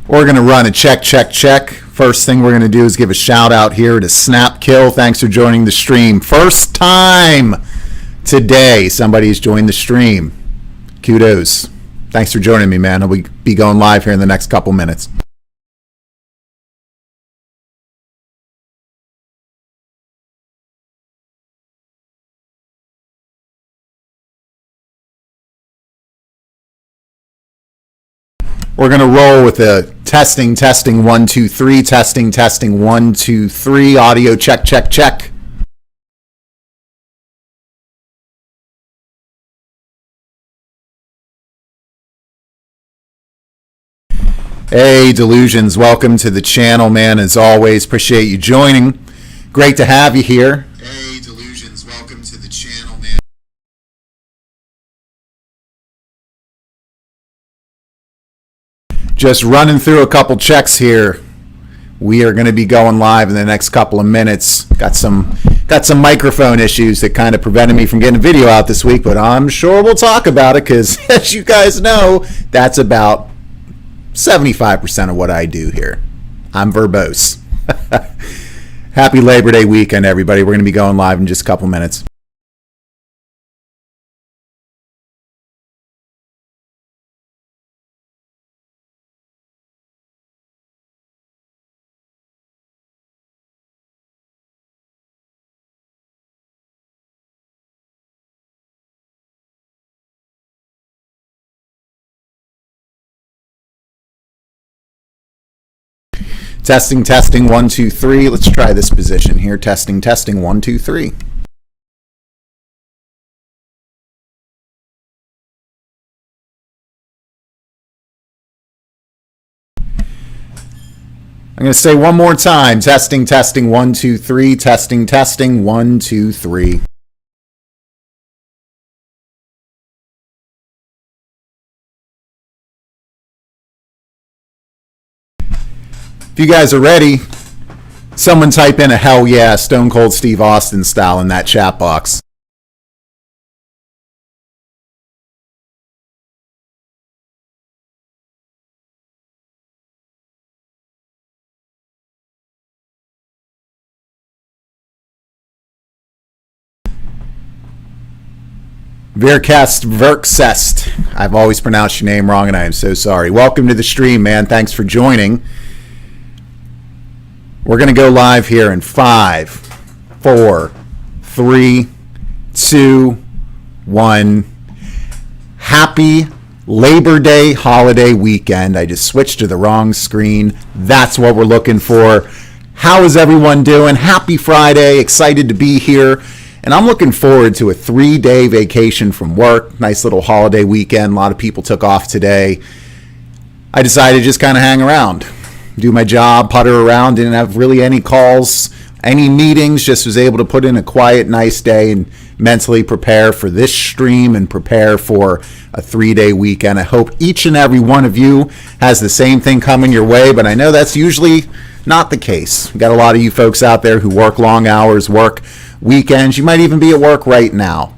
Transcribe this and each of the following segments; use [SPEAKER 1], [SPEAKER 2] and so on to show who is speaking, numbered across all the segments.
[SPEAKER 1] We're going to run a check. First thing we're going to do is give a shout out here to Snapkill. Thanks for joining the stream. First time today somebody's joined the stream. Kudos. Thanks for joining me, man. I'll be going live here in the next couple minutes. We're going to roll with a testing 1 2 3, testing 1 2 3, audio check. Hey Delusions, welcome to the channel, man. As always, appreciate you joining. Great to have you here. Hey Delusions, welcome to the channel, man. Just running through a couple checks here. We are going to be going live in the next couple of minutes. Got some microphone issues that kind of prevented me from getting a video out this week, but I'm sure we'll talk about it because, as you guys know, that's about 75% of what I do here. I'm verbose. Happy Labor Day weekend, everybody. We're going to be going live in just a couple minutes. Testing 1 2 3. Let's try this position here. Testing 1 2 3. I'm going to say one more time. Testing 1 2 3. Testing 1 2 3. If you guys are ready, someone type in a hell yeah, Stone Cold Steve Austin style in that chat box. Verksest. I've always pronounced your name wrong and I am so sorry. Welcome to the stream, man. Thanks for joining. We're going to go live here in 5, 4, 3, 2, 1. Happy Labor Day holiday weekend. I just switched to the wrong screen. That's what we're looking for. How is everyone doing? Happy Friday. Excited to be here. And I'm looking forward to a 3-day vacation from work. Nice little holiday weekend. A lot of people took off today. I decided to just kind of hang around. Do my job, putter around, didn't have really any calls, any meetings, just was able to put in a quiet, nice day and mentally prepare for this stream and prepare for a 3-day weekend. I hope each and every one of you has the same thing coming your way, but I know that's usually not the case. We've got a lot of you folks out there who work long hours, work weekends. You might even be at work right now.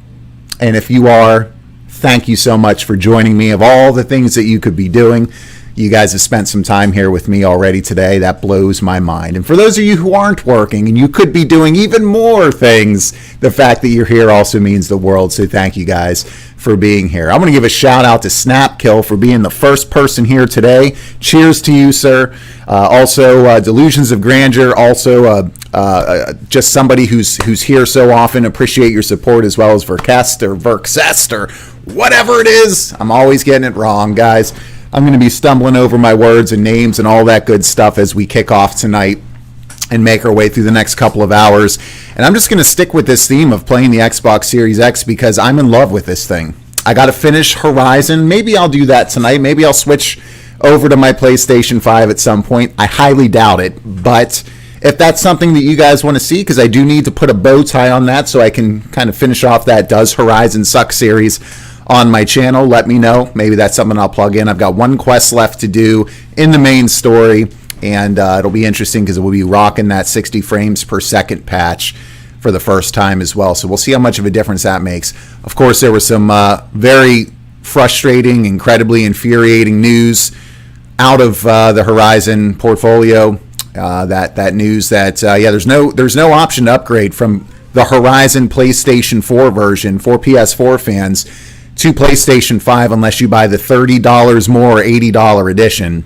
[SPEAKER 1] And if you are, thank you so much for joining me. Of all the things that you could be doing, you guys have spent some time here with me already today. That blows my mind. And for those of you who aren't working and you could be doing even more things, the fact that you're here also means the world. So thank you guys for being here. I'm going to give a shout out to Snapkill for being the first person here today. Cheers to you, sir. Also, Delusions of Grandeur. Also, just somebody who's here so often. Appreciate your support, as well as Verksest or whatever it is. I'm always getting it wrong, guys. I'm going to be stumbling over my words and names and all that good stuff as we kick off tonight and make our way through the next couple of hours. And I'm just going to stick with this theme of playing the Xbox Series X because I'm in love with this thing. I got to finish Horizon. Maybe I'll do that tonight. Maybe I'll switch over to my PlayStation 5 at some point. I highly doubt it, but if that's something that you guys want to see, because I do need to put a bow tie on that so I can kind of finish off that Does Horizon Suck series on my channel, let me know. Maybe that's something I'll plug in. I've got one quest left to do in the main story, and it'll be interesting because we'll be rocking that 60 frames per second patch for the first time as well. So we'll see how much of a difference that makes. Of course, there was some very frustrating, incredibly infuriating news out of the Horizon portfolio. That news that there's no option to upgrade from the Horizon PlayStation 4 version for PS4 fans to PlayStation 5 unless you buy the $30 more or $80 edition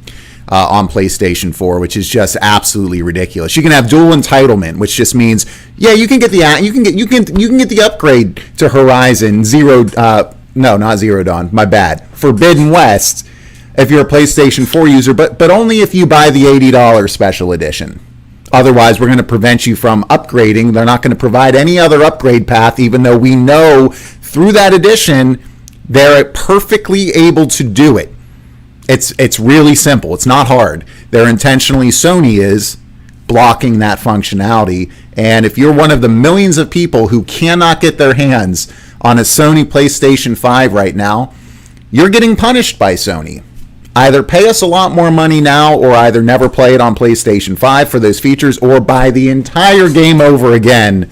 [SPEAKER 1] on PlayStation 4, which is just absolutely ridiculous. You can have dual entitlement, which just means you can get the upgrade to Horizon not Zero Dawn, my bad, Forbidden West if you're a PlayStation 4 user, but only if you buy the $80 special edition. Otherwise, we're going to prevent you from upgrading. They're not going to provide any other upgrade path, even though we know through that edition they're perfectly able to do it. It's really simple. It's not hard. They're intentionally, Sony is blocking that functionality. And if you're one of the millions of people who cannot get their hands on a Sony PlayStation 5 right now, you're getting punished by Sony. Either pay us a lot more money now, or either never play it on PlayStation 5 for those features, or buy the entire game over again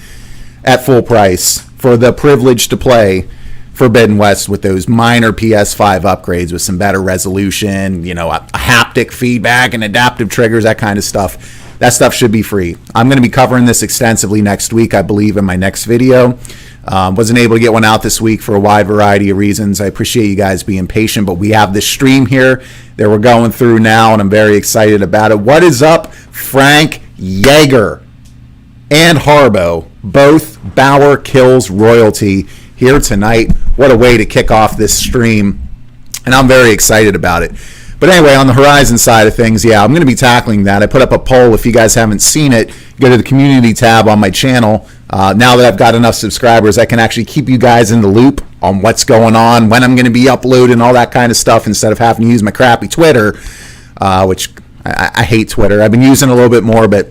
[SPEAKER 1] at full price for the privilege to play Forbidden West with those minor PS5 upgrades with some better resolution, a haptic feedback and adaptive triggers, that kind of stuff. That stuff should be free. I'm going to be covering this extensively next week, I believe, in my next video. Wasn't able to get one out this week for a wide variety of reasons. I appreciate you guys being patient, but we have this stream here that we're going through now, and I'm very excited about it. What is up, Frank Yeager and Harbo, both BauerKillz royalty here tonight. What a way to kick off this stream, and I'm very excited about it. But anyway, on the Horizon side of things, I'm going to be tackling that. I put up a poll. If you guys haven't seen it, go to the community tab on my channel. Now that I've got enough subscribers, I can actually keep you guys in the loop on what's going on, when I'm going to be uploading, all that kind of stuff, instead of having to use my crappy Twitter, which I hate Twitter. I've been using it a little bit more, but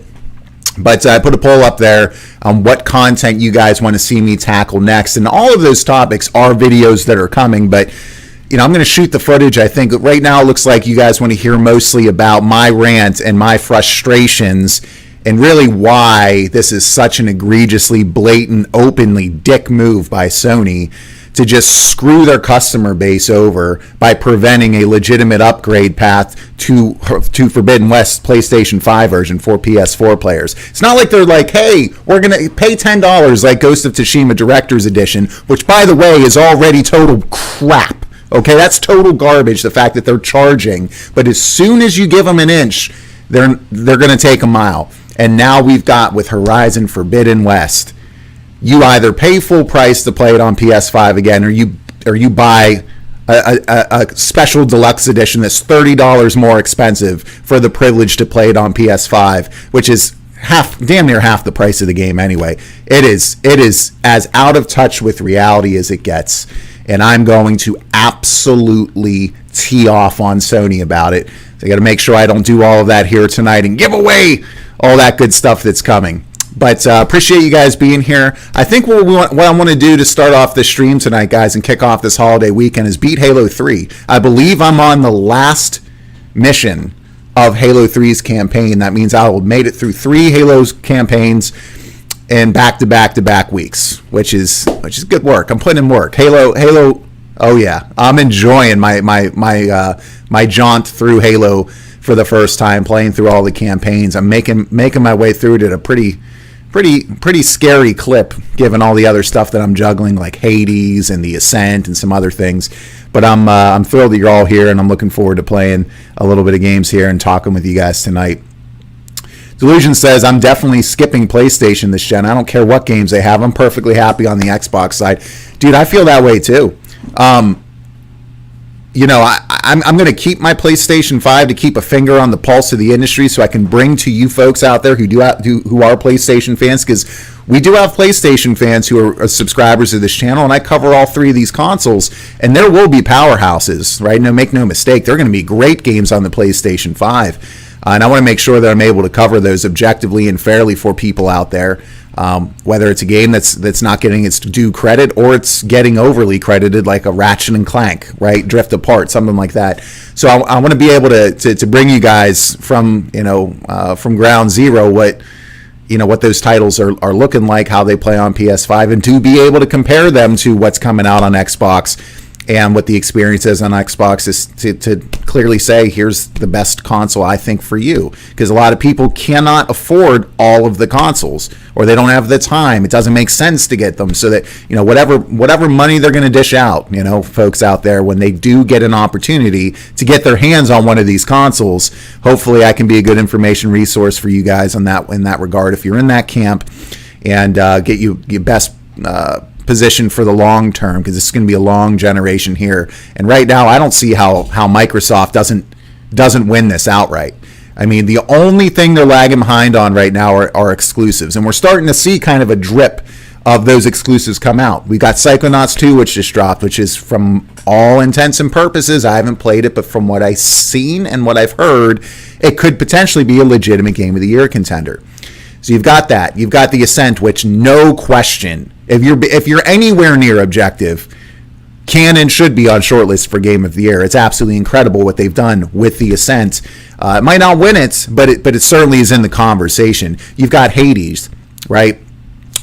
[SPEAKER 1] I put a poll up there on what content you guys want to see me tackle next. And all of those topics are videos that are coming, but I'm going to shoot the footage. I think right now it looks like you guys want to hear mostly about my rant and my frustrations, and really why this is such an egregiously blatant, openly dick move by Sony to just screw their customer base over by preventing a legitimate upgrade path to Forbidden West PlayStation 5 version for PS4 players. It's not like they're like, hey, we're going to pay $10 like Ghost of Tsushima Director's Edition, which, by the way, is already total crap. Okay, that's total garbage, the fact that they're charging. But as soon as you give them an inch, they're going to take a mile. And now we've got, with Horizon Forbidden West, you either pay full price to play it on PS5 again, or you buy a special deluxe edition that's $30 more expensive for the privilege to play it on PS5, which is damn near half the price of the game anyway. It is as out of touch with reality as it gets. And I'm going to absolutely tee off on Sony about it. So I got to make sure I don't do all of that here tonight and give away all that good stuff that's coming. But appreciate you guys being here. I think what I want to do to start off the stream tonight, guys, and kick off this holiday weekend is beat Halo 3. I believe I'm on the last mission of Halo 3's campaign. That means I will have made it through 3 Halo's campaigns in back-to-back weeks, which is good work. I'm putting in work. Halo. Oh yeah, I'm enjoying my jaunt through Halo for the first time, playing through all the campaigns. I'm making my way through it at a pretty scary clip, given all the other stuff that I'm juggling, like Hades and the Ascent and some other things. But I'm thrilled that you're all here, and I'm looking forward to playing a little bit of games here and talking with you guys tonight. Delusion says, I'm definitely skipping PlayStation this gen. I don't care what games they have. I'm perfectly happy on the Xbox side. Dude, I feel that way too. I'm going to keep my PlayStation 5 to keep a finger on the pulse of the industry, so I can bring to you folks out there who are PlayStation fans, because we do have PlayStation fans who are subscribers to this channel, and I cover all 3 of these consoles, and there will be powerhouses, right? No, make no mistake. They're going to be great games on the PlayStation 5. And I want to make sure that I'm able to cover those objectively and fairly for people out there, whether it's a game that's not getting its due credit, or it's getting overly credited, like a Ratchet and Clank, right? Drift Apart, something like that. So I want to be able to bring you guys from ground zero what those titles are looking like, how they play on PS5, and to be able to compare them to what's coming out on Xbox and what the experience is on Xbox is to clearly say, here's the best console I think for you. Because a lot of people cannot afford all of the consoles, or they don't have the time. It doesn't make sense to get them. So that, whatever money they're going to dish out, folks out there, when they do get an opportunity to get their hands on one of these consoles, hopefully I can be a good information resource for you guys in that regard. If you're in that camp, and get you your best position for the long term, because it's going to be a long generation here. And right now, I don't see how Microsoft doesn't win this outright. I mean, the only thing they're lagging behind on right now are exclusives, and we're starting to see kind of a drip of those exclusives come out. We got Psychonauts 2, which just dropped, which is, from all intents and purposes, I haven't played it, but from what I've seen and what I've heard, it could potentially be a legitimate Game of the Year contender. So you've got that. You've got the Ascent, which, no question, if you're anywhere near objective, can and should be on shortlist for Game of the Year. It's absolutely incredible what they've done with the Ascent. It might not win it, but it certainly is in the conversation. You've got Hades, right,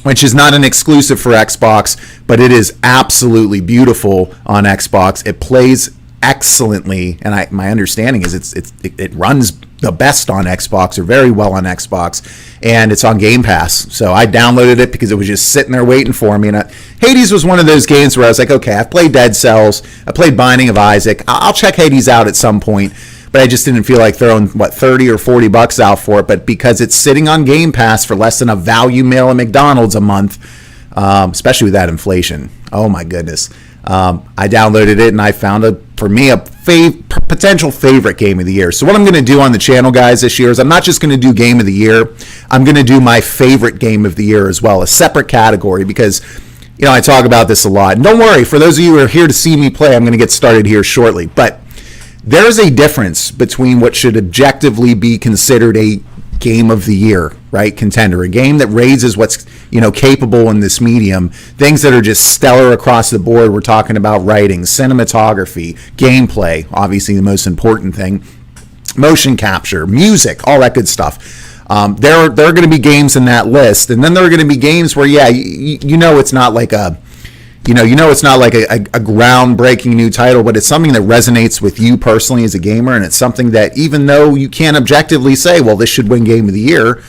[SPEAKER 1] which is not an exclusive for Xbox, but it is absolutely beautiful on Xbox. It plays excellently, and my understanding is it runs the best on Xbox, or very well on Xbox, and it's on Game Pass. So I downloaded it because it was just sitting there waiting for me. And Hades was one of those games where I was like, okay, I've played Dead Cells, I played Binding of Isaac, I'll check Hades out at some point, but I just didn't feel like throwing $30 or $40 out for it. But because it's sitting on Game Pass for less than a value meal at McDonald's a month, especially with that inflation, oh my goodness, I downloaded it and I found a potential favorite Game of the Year. So what I'm going to do on the channel, guys, this year is I'm not just going to do Game of the Year. I'm going to do my favorite Game of the Year as well, a separate category, because I talk about this a lot. And don't worry, for those of you who are here to see me play, I'm going to get started here shortly. But there's a difference between what should objectively be considered a Game of the Year, right, contender, a game that raises what's capable in this medium, things that are just stellar across the board. We're talking about writing, cinematography, gameplay, obviously the most important thing, motion capture, music, all that good stuff. There are going to be games in that list, and then there are going to be games where it's not like a it's not like a groundbreaking new title, but it's something that resonates with you personally as a gamer, and it's something that, even though you can't objectively say, well, this should win Game of the Year,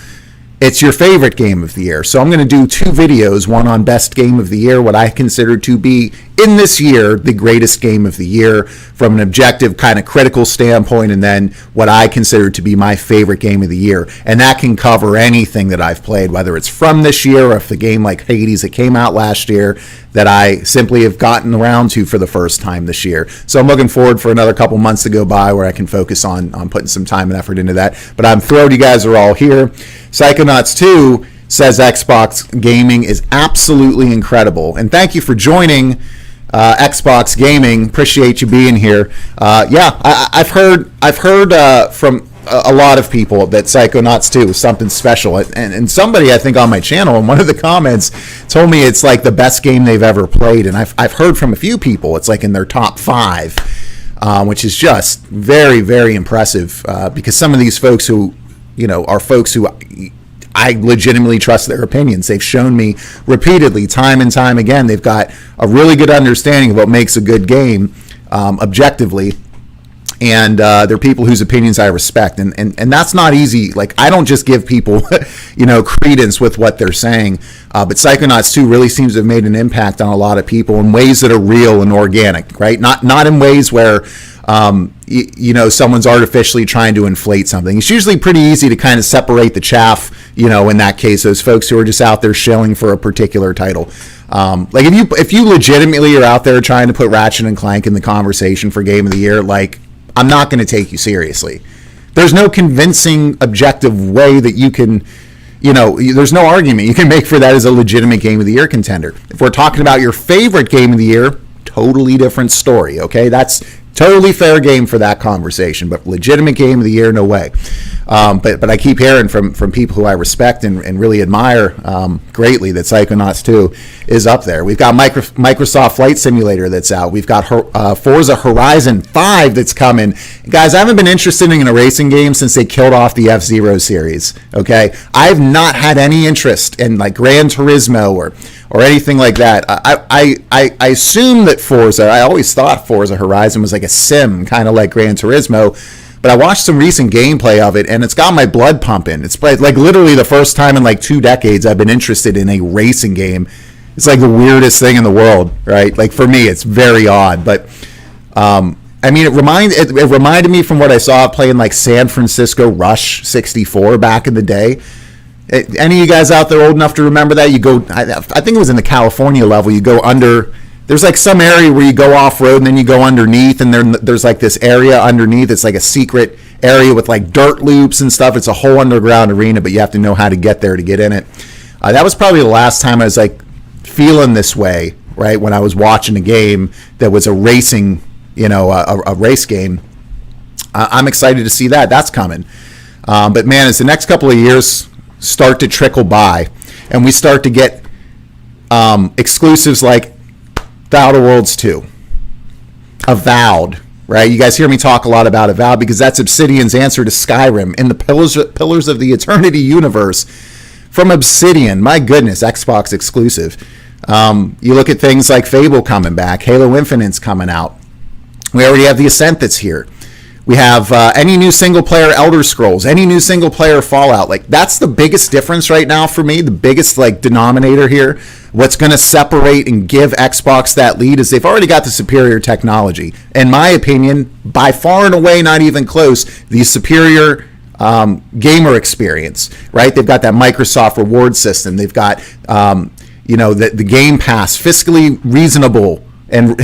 [SPEAKER 1] it's your favorite Game of the Year. So I'm going to do two videos, one on best Game of the Year, what I consider to be, in this year, the greatest Game of the Year from an objective kind of critical standpoint, and then what I consider to be my favorite Game of the Year. And that can cover anything that I've played, whether it's from this year or if the game like Hades that came out last year that I simply have gotten around to for the first time this year. So I'm looking forward for another couple months to go by where I can focus on putting some time and effort into that. But I'm thrilled you guys are all here. Psychonauts 2 says Xbox Gaming is absolutely incredible. And thank you for joining Xbox Gaming. Appreciate you being here. I've heard from a lot of people that Psychonauts 2 is something special, and somebody, I think, on my channel in one of the comments told me it's like the best game they've ever played. And I've heard from a few people it's like in their top 5, which is just very, very impressive, because some of these folks who are folks who I legitimately trust their opinions. They've shown me repeatedly, time and time again, they've got a really good understanding of what makes a good game, objectively. And they're people whose opinions I respect. And that's not easy. Like, I don't just give people, credence with what they're saying. But Psychonauts 2 really seems to have made an impact on a lot of people in ways that are real and organic, right? Not in ways where someone's artificially trying to inflate something. It's usually pretty easy to kind of separate the chaff, in that case, those folks who are just out there shilling for a particular title. Like if you legitimately are out there trying to put Ratchet and Clank in the conversation for Game of the Year, like, I'm not going to take you seriously. There's no convincing, objective way that you can, there's no argument you can make for that as a legitimate Game of the Year contender. If we're talking about your favorite Game of the Year, totally different story, okay? That's Totally fair game for that conversation, but legitimate game of the year, no way. But I keep hearing from people who I respect and really admire greatly that Psychonauts 2 is up there. We've got Microsoft Flight Simulator that's out. We've got Forza Horizon 5 that's coming. Guys, I haven't been interested in a racing game since they killed off the F-Zero series, okay? I've not had any interest in like Gran Turismo or anything like that. I assume that Forza, I always thought Forza Horizon was like a sim, kind of like Gran Turismo, but I watched some recent gameplay of it, and it's got my blood pumping. It's like literally the first time in like 2 decades I've been interested in a racing game. It's like the weirdest thing in the world, right? Like for me, it's very odd, but I mean, it reminded me from what I saw playing like San Francisco Rush 64 back in the day. Any of you guys out there old enough to remember that? You go, I think it was in the California level. You go under. There's like some area where you go off road and then you go underneath, and there's like this area underneath. It's like a secret area with like dirt loops and stuff. It's a whole underground arena, but you have to know how to get there to get in it. That was probably the last time I was like feeling this way, right? When I was watching a game that was a racing, a race game. I'm excited to see that. That's coming. But man, as the next couple of years start to trickle by, and we start to get exclusives like The Outer Worlds 2, Avowed, right? You guys hear me talk a lot about Avowed because that's Obsidian's answer to Skyrim in the Pillars of the Eternity universe from Obsidian. My goodness, Xbox exclusive. You look at things like Fable coming back, Halo Infinite's coming out. We already have the Ascent that's here. We have any new single-player Elder Scrolls, any new single-player Fallout. Like, that's the biggest difference right now for me, the biggest, like, denominator here. What's going to separate and give Xbox that lead is they've already got the superior technology. In my opinion, by far and away, not even close, the superior gamer experience, right? They've got that Microsoft reward system. They've got, the Game Pass, fiscally reasonable and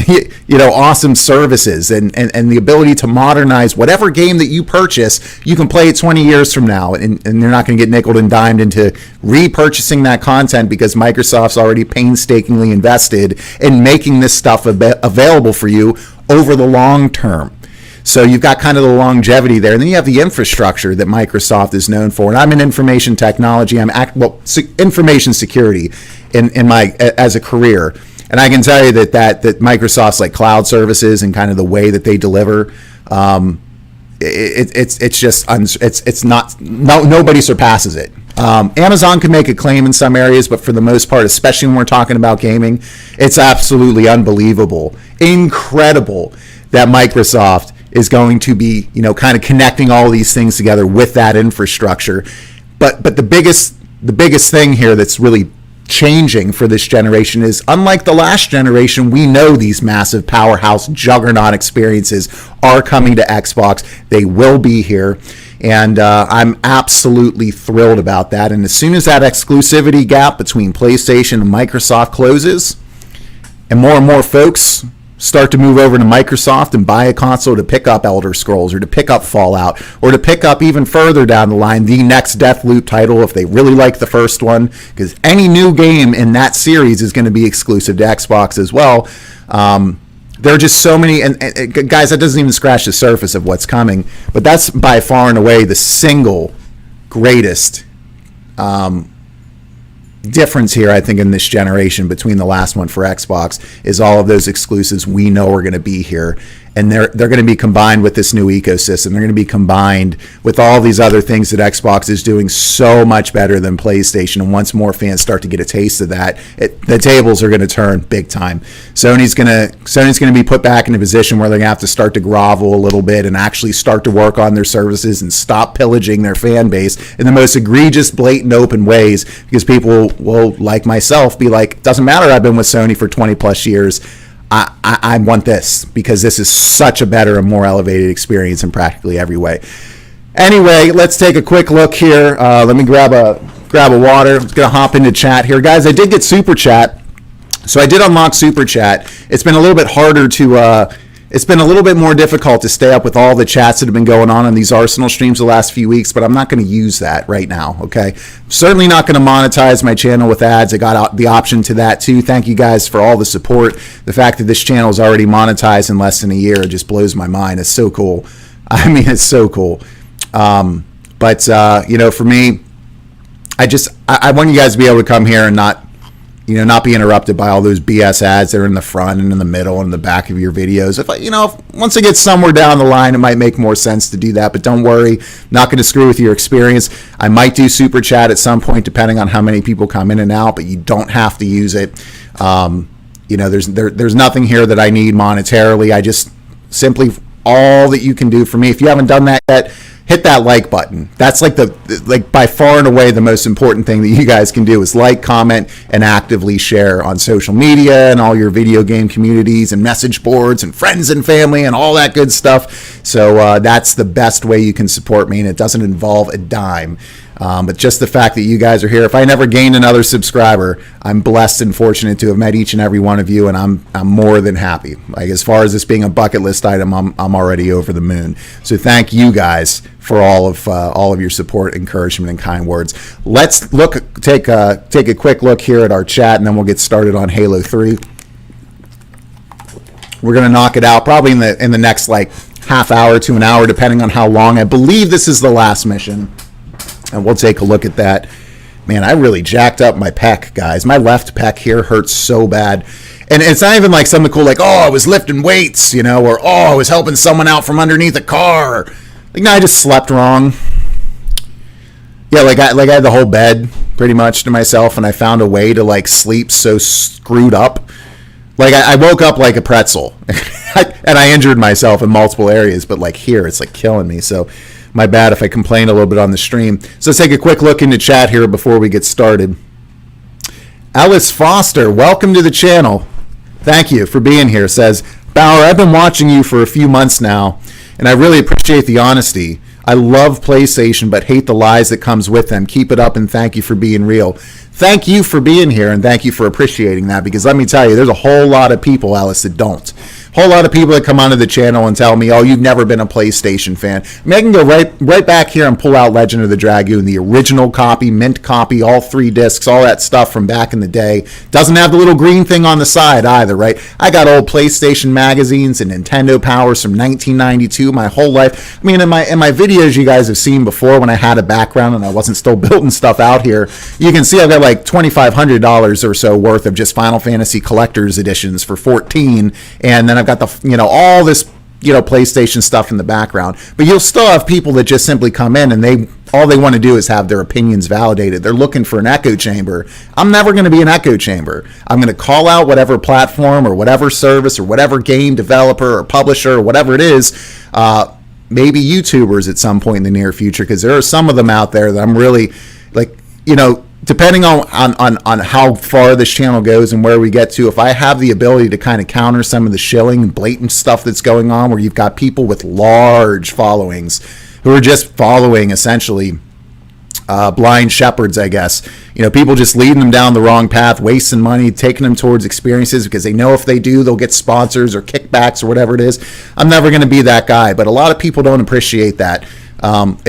[SPEAKER 1] awesome services and the ability to modernize whatever game that you purchase. You can play it 20 years from now, and you're not going to get nickeled and dimed into repurchasing that content because Microsoft's already painstakingly invested in making this stuff available for you over the long term. So you've got kind of the longevity there, and then you have the infrastructure that Microsoft is known for. And I'm in information technology. Information security in my as a career. And I can tell you that Microsoft's like cloud services and kind of the way that they deliver, nobody surpasses it. Amazon can make a claim in some areas, but for the most part, especially when we're talking about gaming, it's absolutely unbelievable, incredible that Microsoft is going to be, kind of connecting all these things together with that infrastructure. But the biggest thing here that's really changing for this generation is, unlike the last generation, we know these massive powerhouse juggernaut experiences are coming to Xbox. They will be here, and I'm absolutely thrilled about that. And as soon as that exclusivity gap between PlayStation and Microsoft closes, and more folks start to move over to Microsoft and buy a console to pick up Elder Scrolls or to pick up Fallout or to pick up even further down the line the next Deathloop title if they really like the first one, because any new game in that series is going to be exclusive to Xbox as well. There are just so many, and guys, that doesn't even scratch the surface of what's coming, but that's by far and away the single greatest difference here, I think, in this generation between the last one for Xbox is all of those exclusives we know are going to be here, and they're going to be combined with this new ecosystem. They're going to be combined with all these other things that Xbox is doing so much better than PlayStation, and once more fans start to get a taste of that, the tables are going to turn big time. Sony's going to be put back in a position where they're going to have to start to grovel a little bit and actually start to work on their services and stop pillaging their fan base in the most egregious, blatant, open ways, because people will, like myself, be like, doesn't matter, I've been with Sony for 20 plus years. I want this because this is such a better and more elevated experience in practically every way. Anyway, let's take a quick look here. Let me grab a water. I'm going to hop into chat here. Guys, I did get Super Chat. So I did unlock Super Chat. It's been a little bit harder to it's been a little bit more difficult to stay up with all the chats that have been going on these Arsenal streams the last few weeks, but I'm not going to use that right now, okay? Certainly not going to monetize my channel with ads. I got the option to that too. Thank you guys for all the support. The fact that this channel is already monetized in less than a year just blows my mind. It's so cool. I mean, it's so cool. You know, for me, I want you guys to be able to come here and not be interrupted by all those BS ads that are in the front and in the middle and in the back of your videos. Once it gets somewhere down the line, it might make more sense to do that. But don't worry, not going to screw with your experience. I might do super chat at some point, depending on how many people come in and out. But you don't have to use it. There's nothing here that I need monetarily. I just simply all that you can do for me. If you haven't done that yet, hit that like button. That's like by far and away the most important thing that you guys can do is like, comment, and actively share on social media and all your video game communities and message boards and friends and family and all that good stuff. So that's the best way you can support me, and it doesn't involve a dime. But just the fact that you guys are here, if I never gained another subscriber, I'm blessed and fortunate to have met each and every one of you, and I'm more than happy. Like, as far as this being a bucket list item, I'm already over the moon. So thank you guys for all of your support, encouragement, and kind words. Let's take a quick look here at our chat, and then we'll get started on Halo 3. We're gonna knock it out probably in the next like half hour to an hour, depending on how long. I believe this is the last mission. And we'll take a look at that. Man, I really jacked up my pec, guys. My left pec here hurts so bad. And it's not even like something cool like, oh, I was lifting weights, or, oh, I was helping someone out from underneath a car. Like, no, I just slept wrong. Yeah, like I had the whole bed pretty much to myself, and I found a way to, like, sleep so screwed up. Like, I woke up like a pretzel. And I injured myself in multiple areas, but, like, here, it's, like, killing me. So my bad if I complain a little bit on the stream. So let's take a quick look into chat here before we get started. Alice Foster, welcome to the channel. Thank you for being here. Says, Bauer, I've been watching you for a few months now, and I really appreciate the honesty. I love PlayStation, but hate the lies that comes with them. Keep it up, and thank you for being real. Thank you for being here, and thank you for appreciating that, because let me tell you, there's a whole lot of people, Alice, that don't. Whole lot of people that come onto the channel and tell me, oh, you've never been a PlayStation fan. I mean, I can go right back here and pull out Legend of the Dragoon, the original copy, mint copy, all 3 discs, all that stuff from back in the day. Doesn't have the little green thing on the side either, right? I got old PlayStation magazines and Nintendo Powers from 1992 my whole life. I mean, in my videos you guys have seen before when I had a background and I wasn't still building stuff out here, you can see I've got like $2,500 or so worth of just Final Fantasy collector's editions for $14, and then I've got the, all this, PlayStation stuff in the background. But you'll still have people that just simply come in and all they want to do is have their opinions validated. They're looking for an echo chamber. I'm never going to be an echo chamber. I'm going to call out whatever platform or whatever service or whatever game developer or publisher or whatever it is, maybe YouTubers at some point in the near future, because there are some of them out there that I'm really like, depending on how far this channel goes and where we get to, if I have the ability to kind of counter some of the shilling and blatant stuff that's going on, where you've got people with large followings who are just following essentially blind shepherds, I guess. People just leading them down the wrong path, wasting money, taking them towards experiences because they know if they do, they'll get sponsors or kickbacks or whatever it is. I'm never going to be that guy, but a lot of people don't appreciate that. But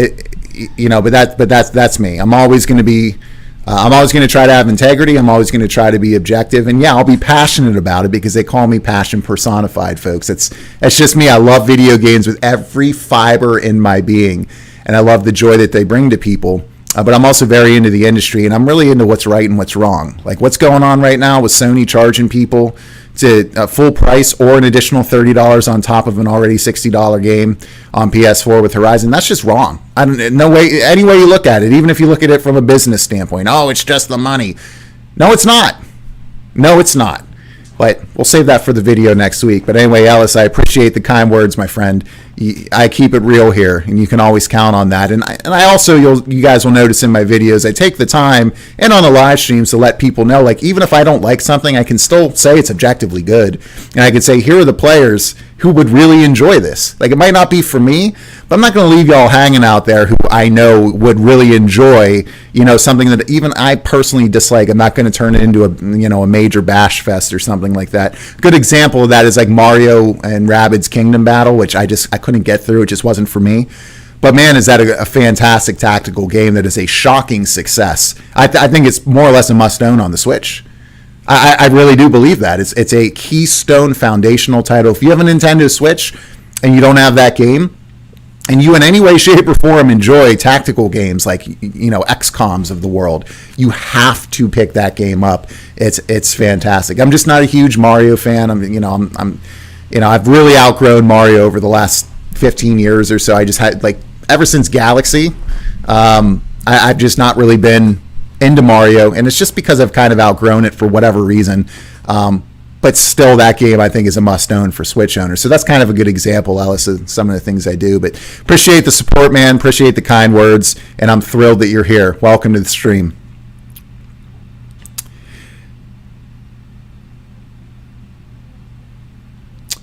[SPEAKER 1] that's me. I'm always going to try to have integrity. I'm always going to try to be objective. And yeah, I'll be passionate about it because they call me passion personified, folks. That's just me. I love video games with every fiber in my being. And I love the joy that they bring to people. But I'm also very into the industry, and I'm really into what's right and what's wrong. Like what's going on right now with Sony charging people to full price or an additional $30 on top of an already $60 game on PS4 with Horizon. That's just wrong. No way, any way you look at it, even if you look at it from a business standpoint, oh, it's just the money. No, it's not. No, it's not. But we'll save that for the video next week. But anyway, Alice, I appreciate the kind words, my friend. I keep it real here, and you can always count on that. And I also, you guys will notice in my videos, I take the time and on the live streams to let people know, like, even if I don't like something, I can still say it's objectively good. And I can say, here are the players who who would really enjoy this. Like, it might not be for me, but I'm not going to leave y'all hanging out there who I know would really enjoy, something that even I personally dislike. I'm not going to turn it into a major bash fest or something like that. Good example of that is like Mario and Rabbids Kingdom Battle, which I couldn't get through. It just wasn't for me. But man, is that a fantastic tactical game that is a shocking success. I think it's more or less a must-own on the Switch. I really do believe that. It's a keystone foundational title. If you have a Nintendo Switch and you don't have that game, and you in any way, shape, or form enjoy tactical games like XCOMs of the world, you have to pick that game up. It's fantastic. I'm just not a huge Mario fan. I've really outgrown Mario over the last 15 years or so. I just had ever since Galaxy, I've just not really been into Mario, and it's just because I've kind of outgrown it for whatever reason. But still, that game I think is a must-own for Switch owners. So that's kind of a good example, Ellis, of some of the things I do. But appreciate the support, man. Appreciate the kind words, and I'm thrilled that you're here. Welcome to the stream.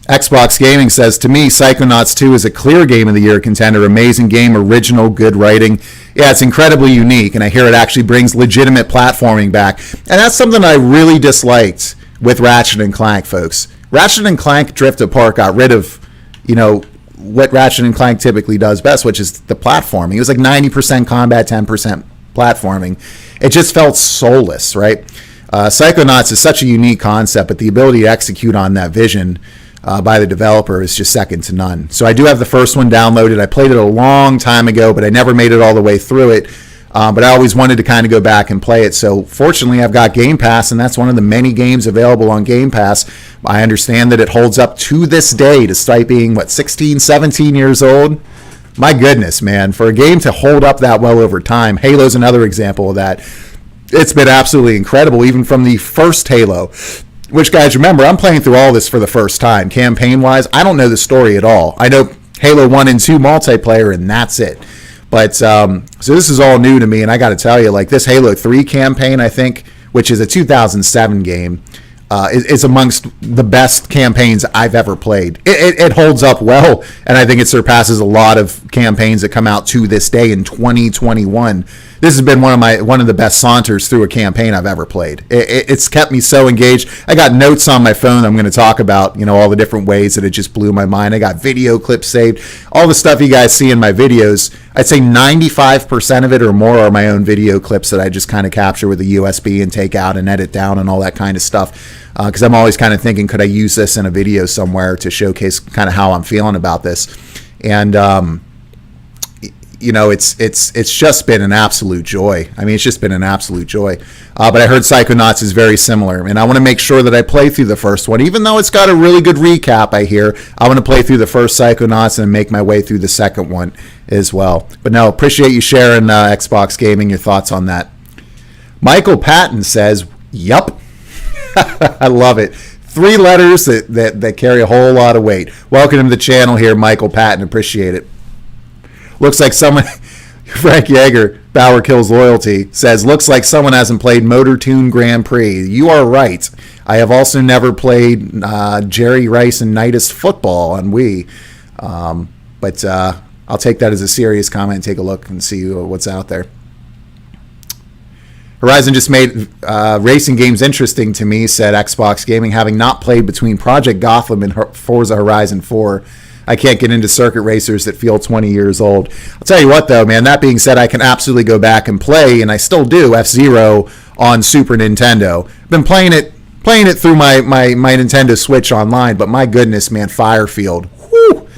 [SPEAKER 1] Xbox Gaming says, to me, Psychonauts 2 is a clear Game of the Year contender. Amazing game, original, good writing. Yeah, it's incredibly unique, and I hear it actually brings legitimate platforming back. And that's something I really disliked with Ratchet & Clank, folks. Ratchet & Clank Drift Apart got rid of, what Ratchet & Clank typically does best, which is the platforming. It was like 90% combat, 10% platforming. It just felt soulless, right? Psychonauts is such a unique concept, but the ability to execute on that vision by the developer is just second to none. So I do have the first one downloaded. I played it a long time ago, but I never made it all the way through it. But I always wanted to kind of go back and play it. So fortunately, I've got Game Pass, and that's one of the many games available on Game Pass. I understand that it holds up to this day, despite being, 16, 17 years old? My goodness, man. For a game to hold up that well over time, Halo's another example of that. It's been absolutely incredible, even from the first Halo. Which, guys, remember, I'm playing through all this for the first time. Campaign-wise, I don't know the story at all. I know Halo 1 and 2 multiplayer, and that's it. But, so this is all new to me, and I got to tell you, this Halo 3 campaign, I think, which is a 2007 game, is amongst the best campaigns I've ever played. It holds up well, and I think it surpasses a lot of campaigns that come out to this day in 2021. This has been one of the best saunters through a campaign I've ever played. It's kept me so engaged. I got notes on my phone I'm going to talk about, all the different ways that it just blew my mind. I got video clips saved. All the stuff you guys see in my videos, I'd say 95% of it or more are my own video clips that I just kind of capture with a USB and take out and edit down and all that kind of stuff. Because I'm always kind of thinking, could I use this in a video somewhere to showcase kind of how I'm feeling about this? And it's just been an absolute joy. I mean, it's just been an absolute joy. But I heard Psychonauts is very similar, and I want to make sure that I play through the first one. Even though it's got a really good recap, I hear, I want to play through the first Psychonauts and make my way through the second one as well. But no, appreciate you sharing, Xbox Gaming, your thoughts on that. Michael Patton says, yup. I love it. 3 letters that carry a whole lot of weight. Welcome to the channel here, Michael Patton. Appreciate it. Looks like someone, Frank Yeager, BauerKillz Loyalty, says, looks like someone hasn't played Motor Tune Grand Prix. You are right. I have also never played Jerry Rice and Nidus Football on Wii. But I'll take that as a serious comment and take a look and see what's out there. Horizon just made racing games interesting to me, said Xbox Gaming, having not played between Project Gotham and Forza Horizon 4. I can't get into circuit racers that feel 20 years old. I'll tell you what, though, man, that being said, I can absolutely go back and play, and I still do, F-Zero on Super Nintendo. I've been playing it through my Nintendo Switch online, but my goodness, man, Firefield. Whew.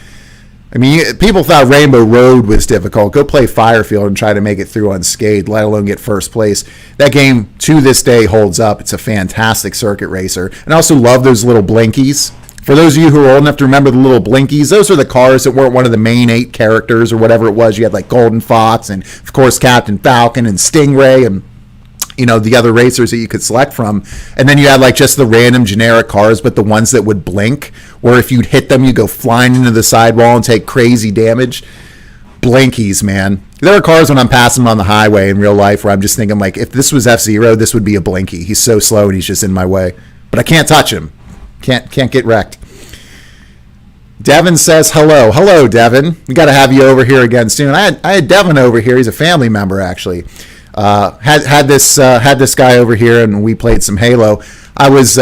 [SPEAKER 1] I mean, people thought Rainbow Road was difficult. Go play Firefield and try to make it through unscathed, let alone get first place. That game, to this day, holds up. It's a fantastic circuit racer. And I also love those little blinkies. For those of you who are old enough to remember the little blinkies, those are the cars that weren't one of the main 8 characters or whatever it was. You had like Golden Fox and, of course, Captain Falcon and Stingray and, the other racers that you could select from. And then you had like just the random generic cars, but the ones that would blink, where if you'd hit them, you go flying into the sidewall and take crazy damage. Blinkies, man. There are cars when I'm passing them on the highway in real life where I'm just thinking, like, if this was F-Zero, this would be a Blinky. He's so slow and he's just in my way. But I can't touch him. Can't get wrecked. Devin says hello. Hello, Devin. We got to have you over here again soon. I had Devin over here. He's a family member, actually. Had this guy over here, and we played some Halo. I was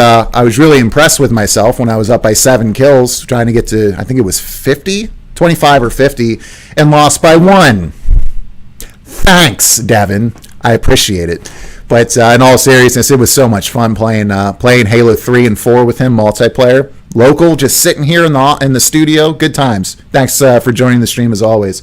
[SPEAKER 1] really impressed with myself when I was up by 7 kills, trying to get to, I think it was 50, 25 or 50, and lost by 1. Thanks, Devin. I appreciate it. But in all seriousness, it was so much fun playing Halo 3 and 4 with him, multiplayer. Local, just sitting here in the studio. Good times. Thanks for joining the stream as always.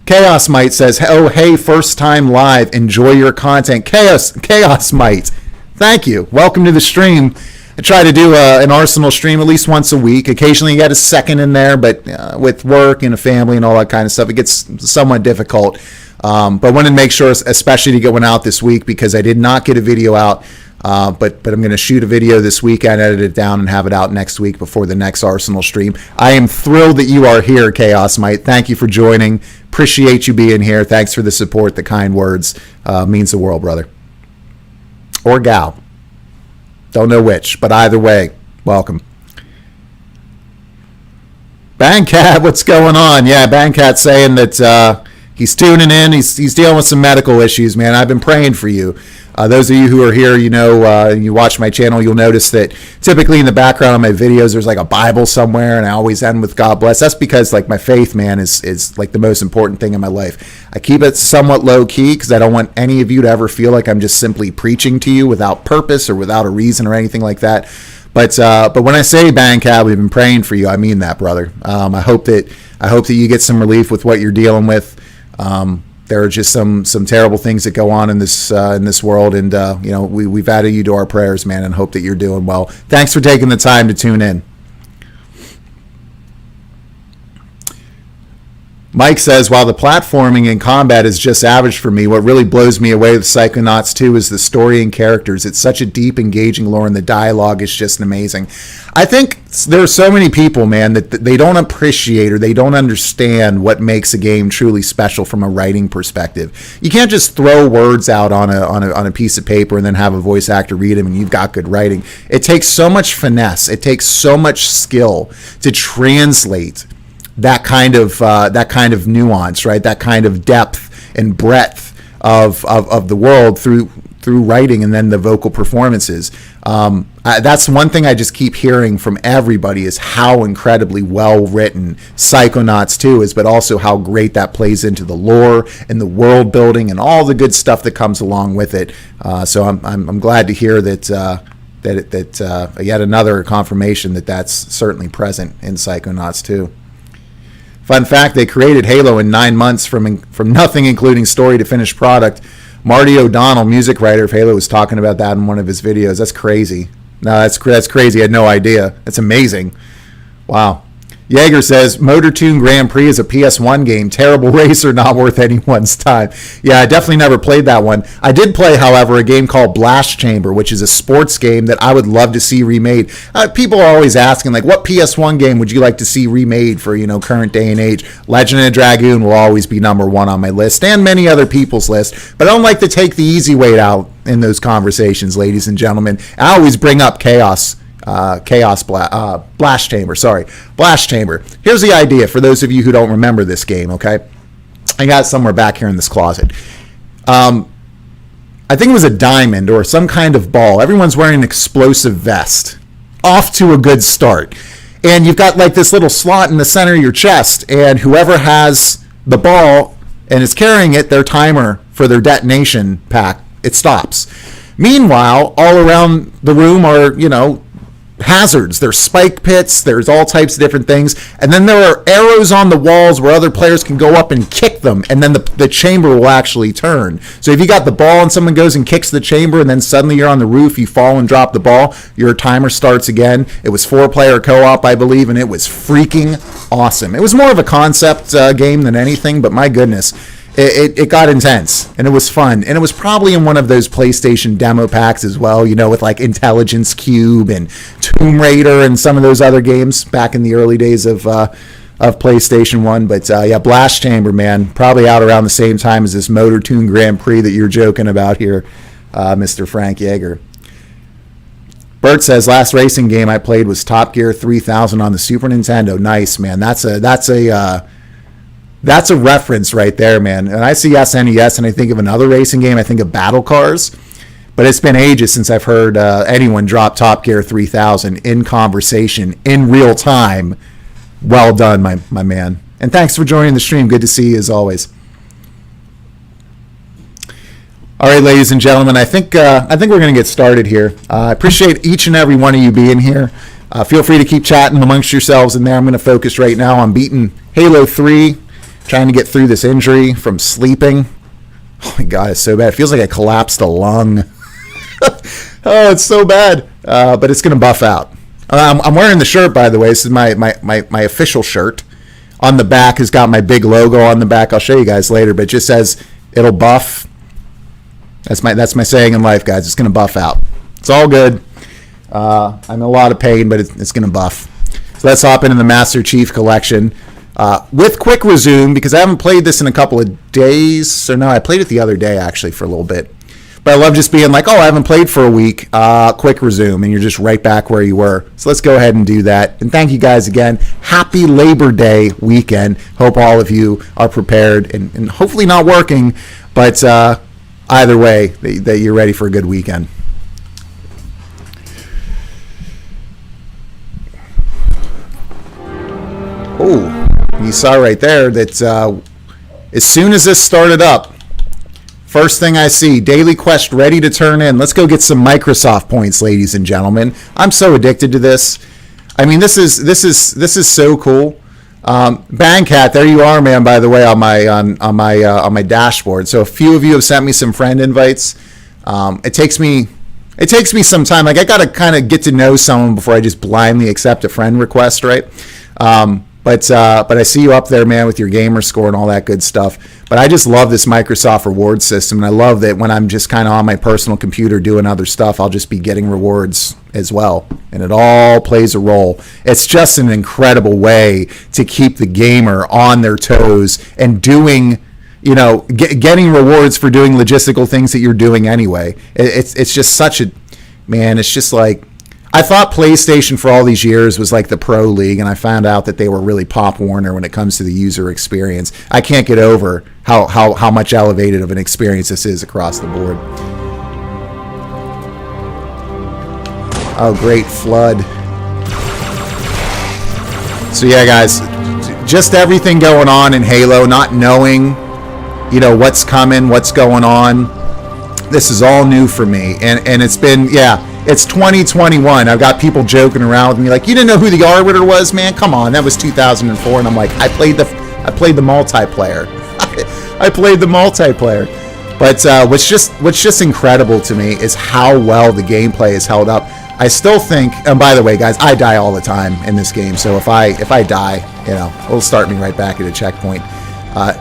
[SPEAKER 1] Chaos Mite says, oh, hey, first time live. Enjoy your content. Chaos Mite. Thank you. Welcome to the stream. I try to do an Arsenal stream at least once a week. Occasionally you get a second in there, but with work and a family and all that kind of stuff, it gets somewhat difficult. But wanted to make sure, especially to get one out this week, because I did not get a video out. But I'm going to shoot a video this weekend, edit it down, and have it out next week before the next Arsenal stream. I am thrilled that you are here, Chaos Mite. Thank you for joining. Appreciate you being here. Thanks for the support, the kind words. Means the world, brother. Or gal. Don't know which, but either way, welcome. Bangcat, what's going on? Yeah, Bangcat's saying that he's tuning in. He's dealing with some medical issues, man. I've been praying for you. Those of you who are here, you watch my channel, you'll notice that typically in the background of my videos, there's like a Bible somewhere, and I always end with God bless. That's because like my faith, man, is like the most important thing in my life. I keep it somewhat low key because I don't want any of you to ever feel like I'm just simply preaching to you without purpose or without a reason or anything like that. But when I say Bangcat, we've been praying for you. I mean that, brother. I hope that you get some relief with what you're dealing with. There are just some terrible things that go on in this world, and we've added you to our prayers, man, and hope that you're doing well. Thanks for taking the time to tune in. Mike says, while the platforming and combat is just average for me, what really blows me away with Psychonauts 2 is the story and characters. It's such a deep, engaging lore, and the dialogue is just amazing. I think there are so many people, man, that they don't appreciate or they don't understand what makes a game truly special from a writing perspective. You can't just throw words out on a piece of paper and then have a voice actor read them and you've got good writing. It takes so much finesse. It takes so much skill to translate that kind of nuance, right? That kind of depth and breadth of the world through writing and then the vocal performances. That's one thing I just keep hearing from everybody is how incredibly well written Psychonauts 2 is, but also how great that plays into the lore and the world building and all the good stuff that comes along with it. So I'm glad to hear that yet another confirmation that that's certainly present in Psychonauts 2. Fun fact, they created Halo in 9 months from nothing, including story to finished product. Marty O'Donnell, music writer of Halo, was talking about that in one of his videos. That's crazy. No, that's crazy. I had no idea. That's amazing. Wow. Jaeger says, Motor Tune Grand Prix is a PS1 game. Terrible racer, not worth anyone's time. Yeah, I definitely never played that one. I did play, however, a game called Blast Chamber, which is a sports game that I would love to see remade. People are always asking, like, what PS1 game would you like to see remade for, current day and age? Legend of Dragoon will always be number one on my list, and many other people's list. But I don't like to take the easy way out in those conversations, ladies and gentlemen. I always bring up Blast Chamber. Here's the idea for those of you who don't remember this game, okay? I got it somewhere back here in this closet. I think it was a diamond or some kind of ball. Everyone's wearing an explosive vest. Off to a good start. And you've got like this little slot in the center of your chest, and whoever has the ball and is carrying it, their timer for their detonation pack, it stops. Meanwhile, all around the room are, hazards. There's spike pits, there's all types of different things, and then there are arrows on the walls where other players can go up and kick them, and then the chamber will actually turn. So if you got the ball and someone goes and kicks the chamber and then suddenly you're on the roof, you fall and drop the ball, your timer starts again. It was 4-player co-op, I believe, and it was freaking awesome. It was more of a concept game than anything, but my goodness, it got intense, and it was fun, and it was probably in one of those PlayStation demo packs as well, with like Intelligence Cube and Tomb Raider and some of those other games back in the early days of PlayStation 1. But yeah, Blast Chamber, man, probably out around the same time as this Motor Tune Grand Prix that you're joking about here, Mr. Frank Yeager. Bert says, last racing game I played was Top Gear 3000 on the Super Nintendo. Nice, man. That's a reference right there, man. And I see SNES and I think of another racing game. I think of Battle Cars. But it's been ages since I've heard anyone drop Top Gear 3000 in conversation, in real time. Well done, my man. And thanks for joining the stream. Good to see you as always. All right, ladies and gentlemen, I think we're going to get started here. I appreciate each and every one of you being here. Feel free to keep chatting amongst yourselves in there. I'm going to focus right now on beating Halo 3, trying to get through this injury from sleeping. Oh my God, it's so bad. It feels like I collapsed a lung. Oh, it's so bad. But it's going to buff out. I'm wearing the shirt, by the way. This is my official shirt. On the back has got my big logo on the back. I'll show you guys later, but it just says it'll buff. That's my saying in life, guys. It's going to buff out. It's all good. I'm in a lot of pain, but it's going to buff. So let's hop into the Master Chief Collection with Quick Resume, because I haven't played this in a couple of days. So no, I played it the other day, actually, for a little bit. But I love just being like, oh, I haven't played for a week. Quick Resume, and you're just right back where you were. So let's go ahead and do that. And thank you guys again. Happy Labor Day weekend. Hope all of you are prepared and hopefully not working, but either way, that you're ready for a good weekend. Oh, you saw right there that as soon as this started up, first thing I see, Daily Quest ready to turn in. Let's go get some Microsoft points, ladies and gentlemen. I'm so addicted to this. I mean, this is so cool. Bangcat, there you are, man. By the way, on my dashboard. So a few of you have sent me some friend invites. It takes me some time. Like, I gotta kind of get to know someone before I just blindly accept a friend request, right? But I see you up there, man, with your gamer score and all that good stuff. But I just love this Microsoft reward system, and I love that when I'm just kind of on my personal computer doing other stuff, I'll just be getting rewards as well, and it all plays a role. It's just an incredible way to keep the gamer on their toes and doing, getting rewards for doing logistical things that you're doing anyway. It's just such a, man, it's just like, I thought PlayStation for all these years was like the Pro League, and I found out that they were really Pop Warner when it comes to the user experience. I can't get over how much elevated of an experience this is across the board. Oh, great flood. So yeah, guys, just everything going on in Halo, not knowing, what's coming, what's going on. This is all new for me, and it's been, it's 2021. I've got people joking around with me like, you didn't know who the Arbiter was, man? Come on, that was 2004. And I'm like, I played the multiplayer. I played the multiplayer. But what's just incredible to me is how well the gameplay is held up. I still think, and by the way, guys, I die all the time in this game. So if I die, it'll start me right back at a checkpoint.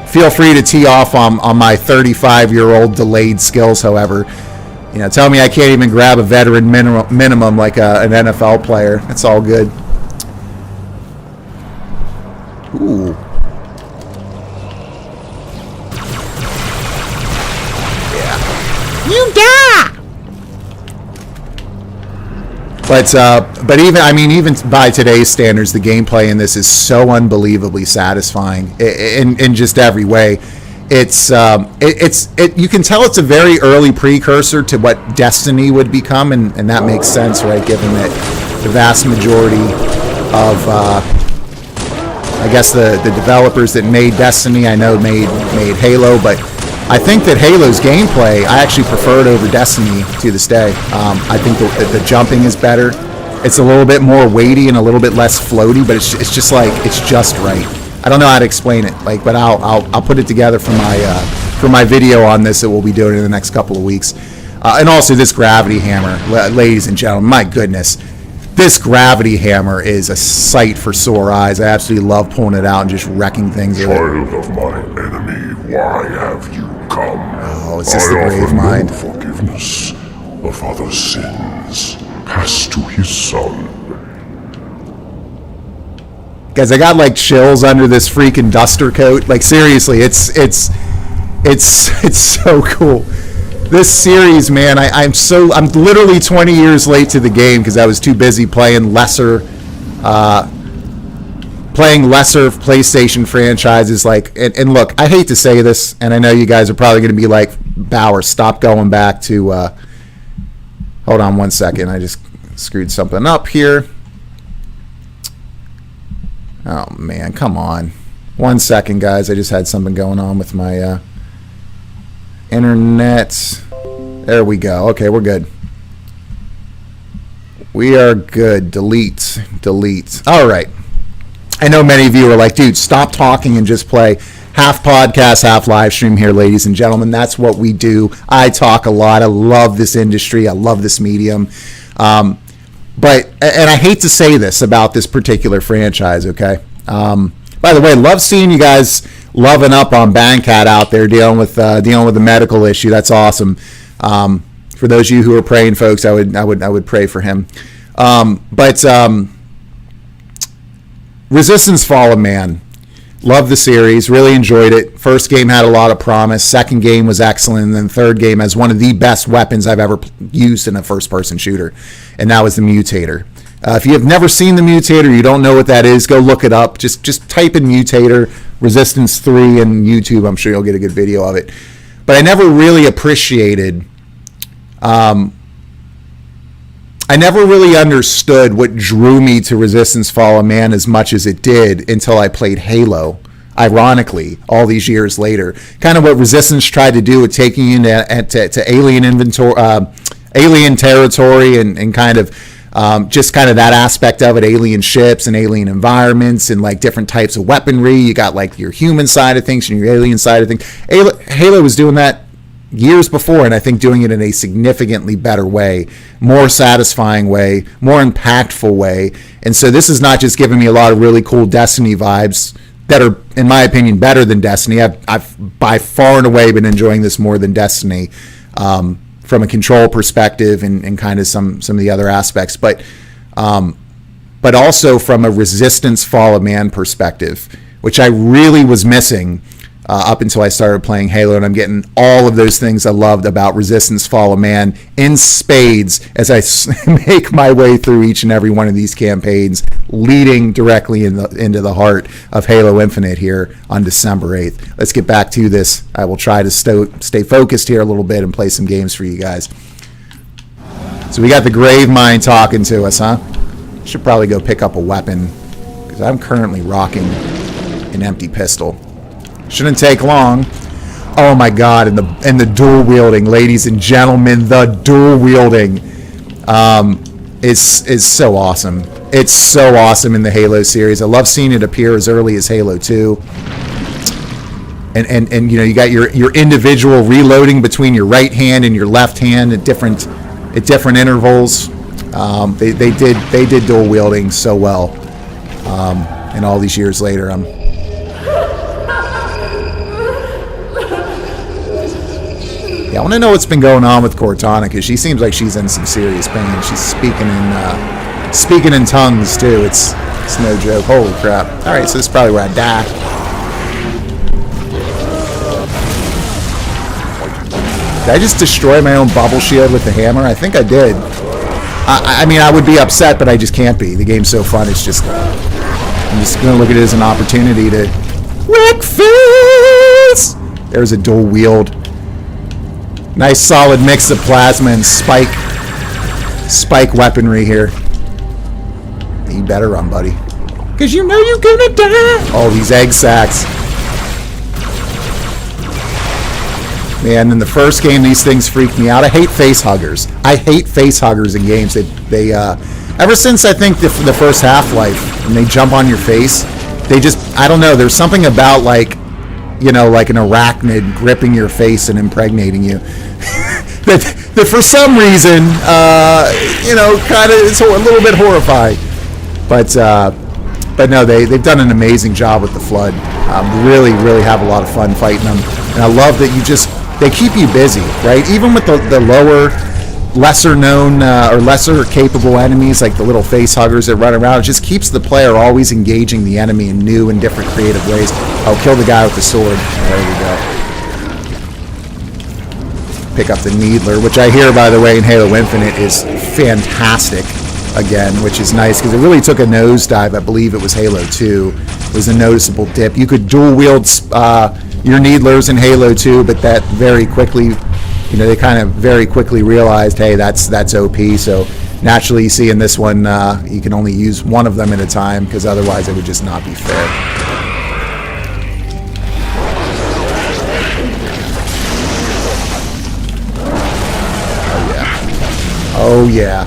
[SPEAKER 1] Feel free to tee off on my 35-year-old delayed skills, however. Tell me I can't even grab a veteran minimum like an NFL player. It's all good. Ooh. Yeah. You die! But even by today's standards, the gameplay in this is so unbelievably satisfying in just every way. It's you can tell it's a very early precursor to what Destiny would become, and that makes sense, right? Given that the vast majority of I guess the developers that made Destiny, I know made Halo, but I think that Halo's gameplay I actually prefer it over Destiny to this day. I think that the jumping is better. It's a little bit more weighty and a little bit less floaty, but it's just like, it's just right. I don't know how to explain it, but I'll put it together for my video on this that we'll be doing in the next couple of weeks. And also this gravity hammer, ladies and gentlemen, my goodness, this gravity hammer is a sight for sore eyes. I absolutely love pulling it out and just wrecking things with it.
[SPEAKER 2] Child of my enemy, why have you come?
[SPEAKER 1] Oh, it's just the brave mind.
[SPEAKER 2] No forgiveness. The father's sins pass to his son.
[SPEAKER 1] Guys, I got like chills under this freaking duster coat. Like seriously, it's so cool. This series, man, I'm literally 20 years late to the game because I was too busy playing lesser PlayStation franchises. Like, and look, I hate to say this, and I know you guys are probably going to be like, Bauer, stop going back to. Hold on one second, I just screwed something up here. Oh man, come on. 1 second, guys. I just had something going on with my internet. There we go. Okay, we're good. We are good. Delete. All right. I know many of you are like, dude, stop talking and just play. Half podcast, half live stream here, ladies and gentlemen. That's what we do. I talk a lot. I love this industry. I love this medium. But I hate to say this about this particular franchise, okay? By the way, love seeing you guys loving up on Bangcat out there dealing with the medical issue. That's awesome. For those of you who are praying, folks, I would pray for him. But Resistance Fall of Man. Love the series, really enjoyed it. First game had a lot of promise. Second game was excellent. And then third game has one of the best weapons I've ever used in a first-person shooter. And that was the Mutator. If you have never seen the Mutator, you don't know what that is, go look it up. Just type in Mutator, Resistance 3 in YouTube. I'm sure you'll get a good video of it. But I never really appreciated... I never really understood what drew me to Resistance Fall of Man as much as it did until I played Halo, ironically, all these years later. Kind of what Resistance tried to do with taking you to alien alien territory and kind of just kind of that aspect of it, alien ships and alien environments and like different types of weaponry. You got like your human side of things and your alien side of things. Halo was doing that years before, and I think doing it in a significantly better way, more satisfying way, more impactful way. And so this is not just giving me a lot of really cool Destiny vibes that are, in my opinion, better than Destiny. I've by far and away been enjoying this more than Destiny from a control perspective and kind of some of the other aspects, but also from a Resistance Fall of Man perspective, which I really was missing up until I started playing Halo, and I'm getting all of those things I loved about Resistance Fall of Man in spades as I make my way through each and every one of these campaigns, leading directly into the heart of Halo Infinite here on December 8th. Let's get back to this. I will try to stay focused here a little bit and play some games for you guys. So we got the Grave Mine talking to us, huh? Should probably go pick up a weapon because I'm currently rocking an empty pistol. Shouldn't take long. Oh my God! And the dual wielding, ladies and gentlemen, the dual wielding is so awesome. It's so awesome in the Halo series. I love seeing it appear as early as Halo 2. And you know, you got your individual reloading between your right hand and your left hand at different intervals. They did dual wielding so well. And all these years later, I want to know what's been going on with Cortana, because she seems like she's in some serious pain. She's speaking in tongues too. It's no joke. Holy crap! All right, so this is probably where I die. Did I just destroy my own bubble shield with the hammer? I think I did. I mean, I would be upset, but I just can't be. The game's so fun. It's just I'm just gonna look at it as an opportunity to wreck face. There's a dual wield. Nice solid mix of plasma and spike weaponry here. You better run, buddy. Because you know you're gonna die. Oh, these egg sacks. Man, in the first game, these things freaked me out. I hate face huggers. I hate face huggers in games. They ever since I think the first Half-Life, when they jump on your face, they just, I don't know, there's something about like, you know, like an arachnid gripping your face and impregnating you. that for some reason, you know, kind of, it's a little bit horrifying. But no, they've done an amazing job with the Flood. Really have a lot of fun fighting them. And I love that they keep you busy, right? Even with the lower, lesser known or lesser capable enemies, like the little face huggers that run around, it just keeps the player always engaging the enemy in new and different creative ways. I'll kill the guy with the sword. There we go. pick up the Needler, which I hear, by the way, in Halo Infinite is fantastic again, which is nice because it really took a nosedive. I believe it was Halo 2. It was a noticeable dip. You could dual wield your Needlers in Halo 2, but that very quickly, they kind of very quickly realized, hey, that's OP. So naturally, you see in this one, you can only use one of them at a time because otherwise it would just not be fair. Oh yeah,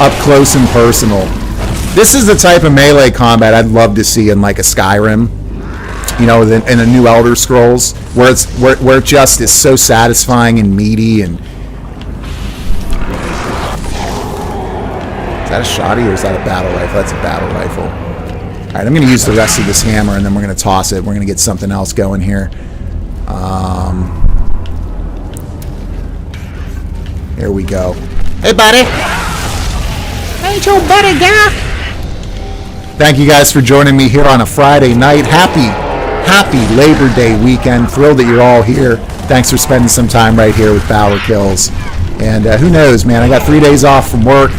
[SPEAKER 1] up close and personal. This is the type of melee combat I'd love to see in like a Skyrim, in a new Elder Scrolls, where it just is so satisfying and meaty. And is that a shotty or is that a battle rifle? That's a battle rifle. All right, I'm going to use the rest of this hammer and then we're going to toss it. We're going to get something else going here. Here we go. Hey, buddy. Ain't your buddy, girl? Thank you guys for joining me here on a Friday night. Happy Labor Day weekend. Thrilled that you're all here. Thanks for spending some time right here with BauerKillz. And who knows, man? I got 3 days off from work.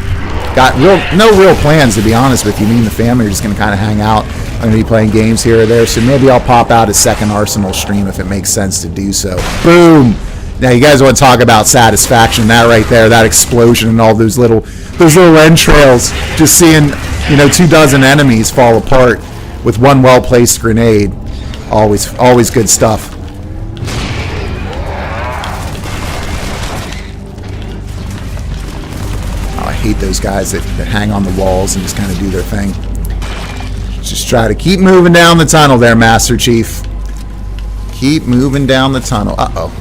[SPEAKER 1] Got no real plans, to be honest with you. Me and the family are just going to kind of hang out. I'm going to be playing games here or there. So maybe I'll pop out a second Arsenal stream if it makes sense to do so. Boom. Now you guys want to talk about satisfaction? That right there, that explosion and all those little entrails. Just seeing 24 enemies fall apart with one well-placed grenade. Always good stuff. Oh, I hate those guys that hang on the walls and just kind of do their thing. Just try to keep moving down the tunnel there, Master Chief. Keep moving down the tunnel. Uh-oh.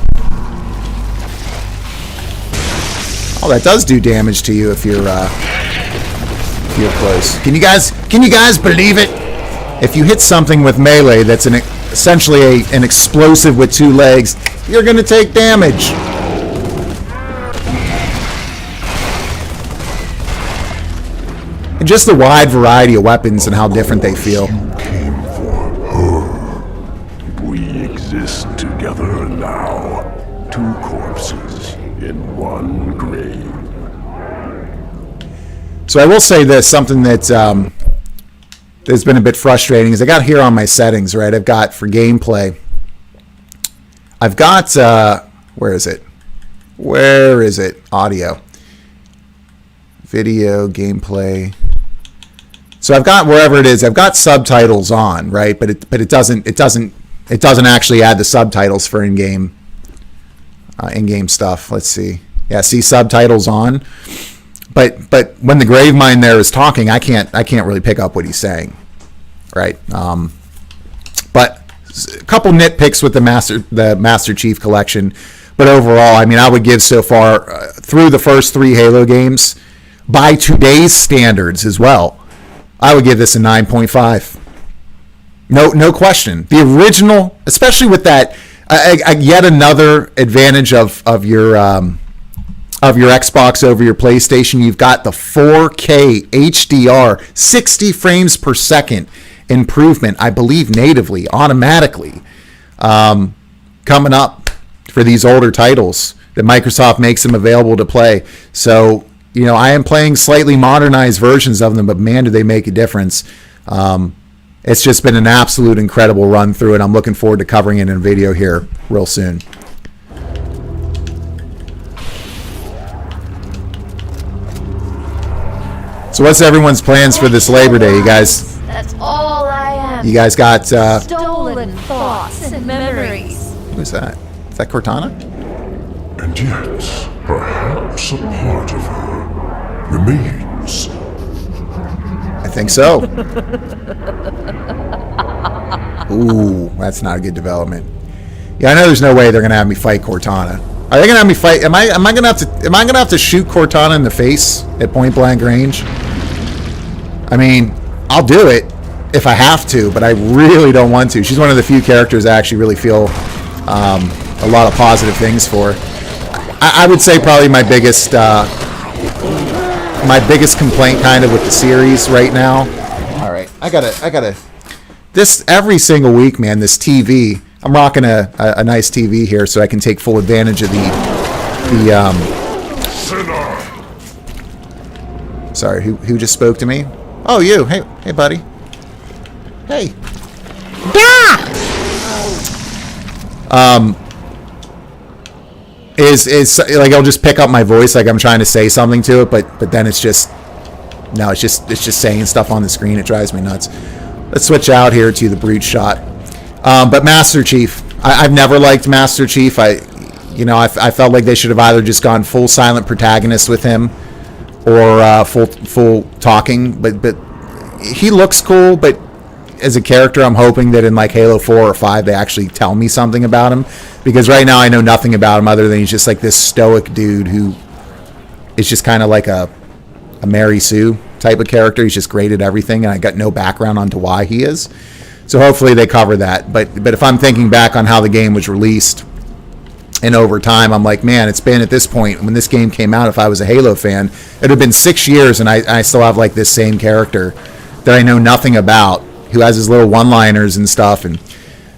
[SPEAKER 1] Oh, that does do damage to you if you're close. Can you guys believe it? If you hit something with melee that's essentially an explosive with 2 legs, you're going to take damage. And just the wide variety of weapons and how different they feel.
[SPEAKER 2] You came for her. We exist together now. 2 corpses in one grave.
[SPEAKER 1] So I will say this, something that has been a bit frustrating is I got here on my settings, right? I've got for gameplay. I've got where is it? Audio, video, gameplay. So I've got wherever it is. I've got subtitles on, right? But it doesn't actually add the subtitles for in-game stuff. Let's see. Yeah, see subtitles on. But when the Gravemind there is talking, I can't really pick up what he's saying, right? But a couple nitpicks with the Master Chief Collection, but overall, I mean, I would give so far through the first 3 Halo games, by today's standards as well, I would give this a 9.5. No question. The original, especially with that, yet another advantage of your Xbox over your PlayStation, you've got the 4K HDR 60 frames per second improvement, I believe natively, automatically, coming up for these older titles that Microsoft makes them available to play. So, I am playing slightly modernized versions of them, but man, do they make a difference. It's just been an absolute incredible run through, and I'm looking forward to covering it in a video here real soon. So what's everyone's plans for this Labor Day, you guys?
[SPEAKER 3] That's all I am.
[SPEAKER 1] You guys got
[SPEAKER 3] Stolen thoughts and memories.
[SPEAKER 1] Who's that? Is that Cortana?
[SPEAKER 2] And yet, perhaps a part of her remains.
[SPEAKER 1] I think so. Ooh, that's not a good development. Yeah, I know there's no way they're gonna have me fight Cortana. Are they gonna have me fight? Am I gonna have to shoot Cortana in the face at point blank range? I mean, I'll do it if I have to, but I really don't want to. She's one of the few characters I actually really feel a lot of positive things for. I would say probably my biggest complaint kind of with the series right now. All right, I gotta. This every single week, man. This TV. I'm rocking a nice TV here, so I can take full advantage of The
[SPEAKER 2] Sinner!
[SPEAKER 1] sorry, who just spoke to me? Oh, you. Hey, buddy. Hey. Is like I'll just pick up my voice like I'm trying to say something to it, but then it's just saying stuff on the screen. It drives me nuts. Let's switch out here to the brute shot. But Master Chief, I've never liked Master Chief. I felt like they should have either just gone full silent protagonist with him, or full talking. But he looks cool. But as a character, I'm hoping that in like Halo 4 or 5 they actually tell me something about him, because right now I know nothing about him other than he's just like this stoic dude who is just kind of like a Mary Sue type of character. He's just great at everything, and I got no background onto why he is. So hopefully they cover that. But if I'm thinking back on how the game was released and over time, I'm like, man, it's been at this point when this game came out, if I was a Halo fan, it would have been 6 years, and I still have like this same character that I know nothing about, who has his little one-liners and stuff. And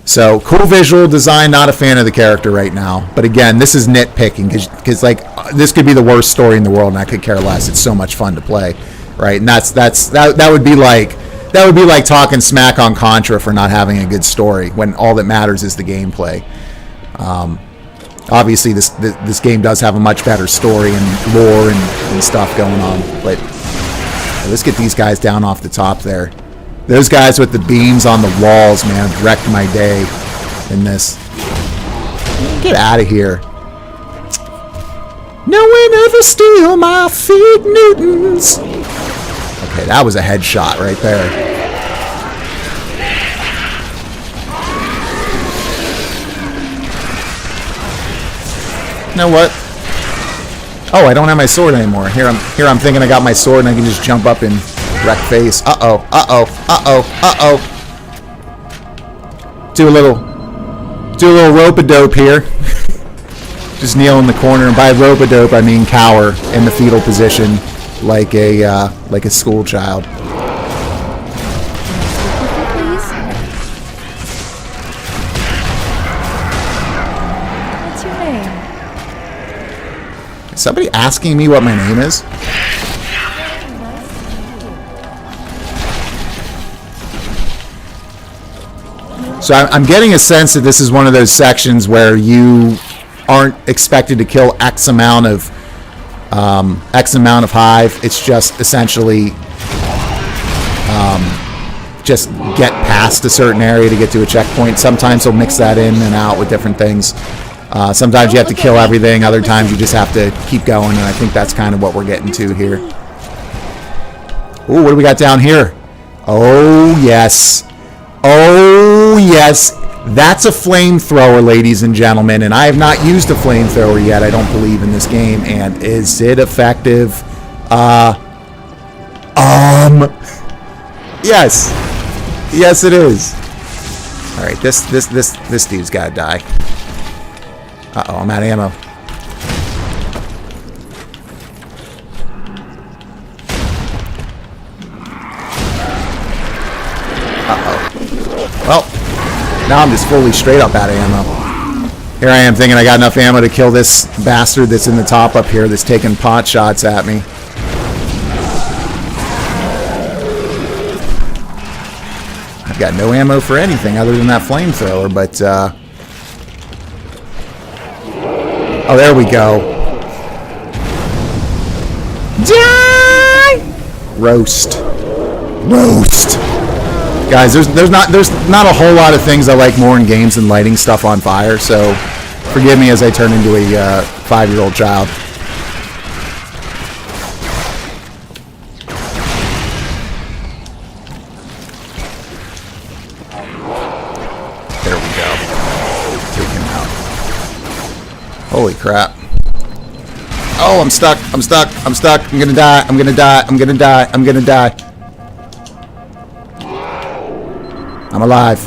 [SPEAKER 1] so cool visual design. Not a fan of the character right now. But again, this is nitpicking, because like this could be the worst story in the world, and I could care less. It's so much fun to play, right? And that would be like talking smack on Contra for not having a good story, when all that matters is the gameplay. Obviously, this game does have a much better story and lore and stuff going on. But let's get these guys down off the top there. Those guys with the beams on the walls, man, wrecked my day in this. Get out of here. No one ever steal my Fig Newtons. Okay, that was a headshot right there. You know what? Oh, I don't have my sword anymore. Here I'm thinking I got my sword and I can just jump up and wreck face. Uh-oh. Do a little rope-a-dope here. Just kneel in the corner, and by rope-a-dope I mean cower in the fetal position like a school child.
[SPEAKER 3] Please? What's your name?
[SPEAKER 1] Is somebody asking me what my name is? So I'm getting a sense that this is one of those sections where you aren't expected to kill X amount of hive. It's just essentially just get past a certain area to get to a checkpoint. Sometimes they'll mix that in and out with different things. Sometimes you have to kill everything. Other times you just have to keep going, and I think that's kind of what we're getting to here. Ooh, what do we got down here? Oh, yes. Oh, yes. That's a flamethrower, ladies and gentlemen, and I have not used a flamethrower yet, I don't believe, in this game. And is it effective? Yes. Yes, it is. All right, this dude's got to die. Uh-oh, I'm out of ammo. Well, now I'm just fully straight up out of ammo. Here I am thinking I got enough ammo to kill this bastard that's in the top up here that's taking pot shots at me. I've got no ammo for anything other than that flamethrower, but oh, there we go. Die! Roast. Guys, there's not a whole lot of things I like more in games than lighting stuff on fire, so forgive me as I turn into a 5-year-old child. There we go. Take him out. Holy crap. Oh, I'm stuck. I'm gonna die. I'm alive.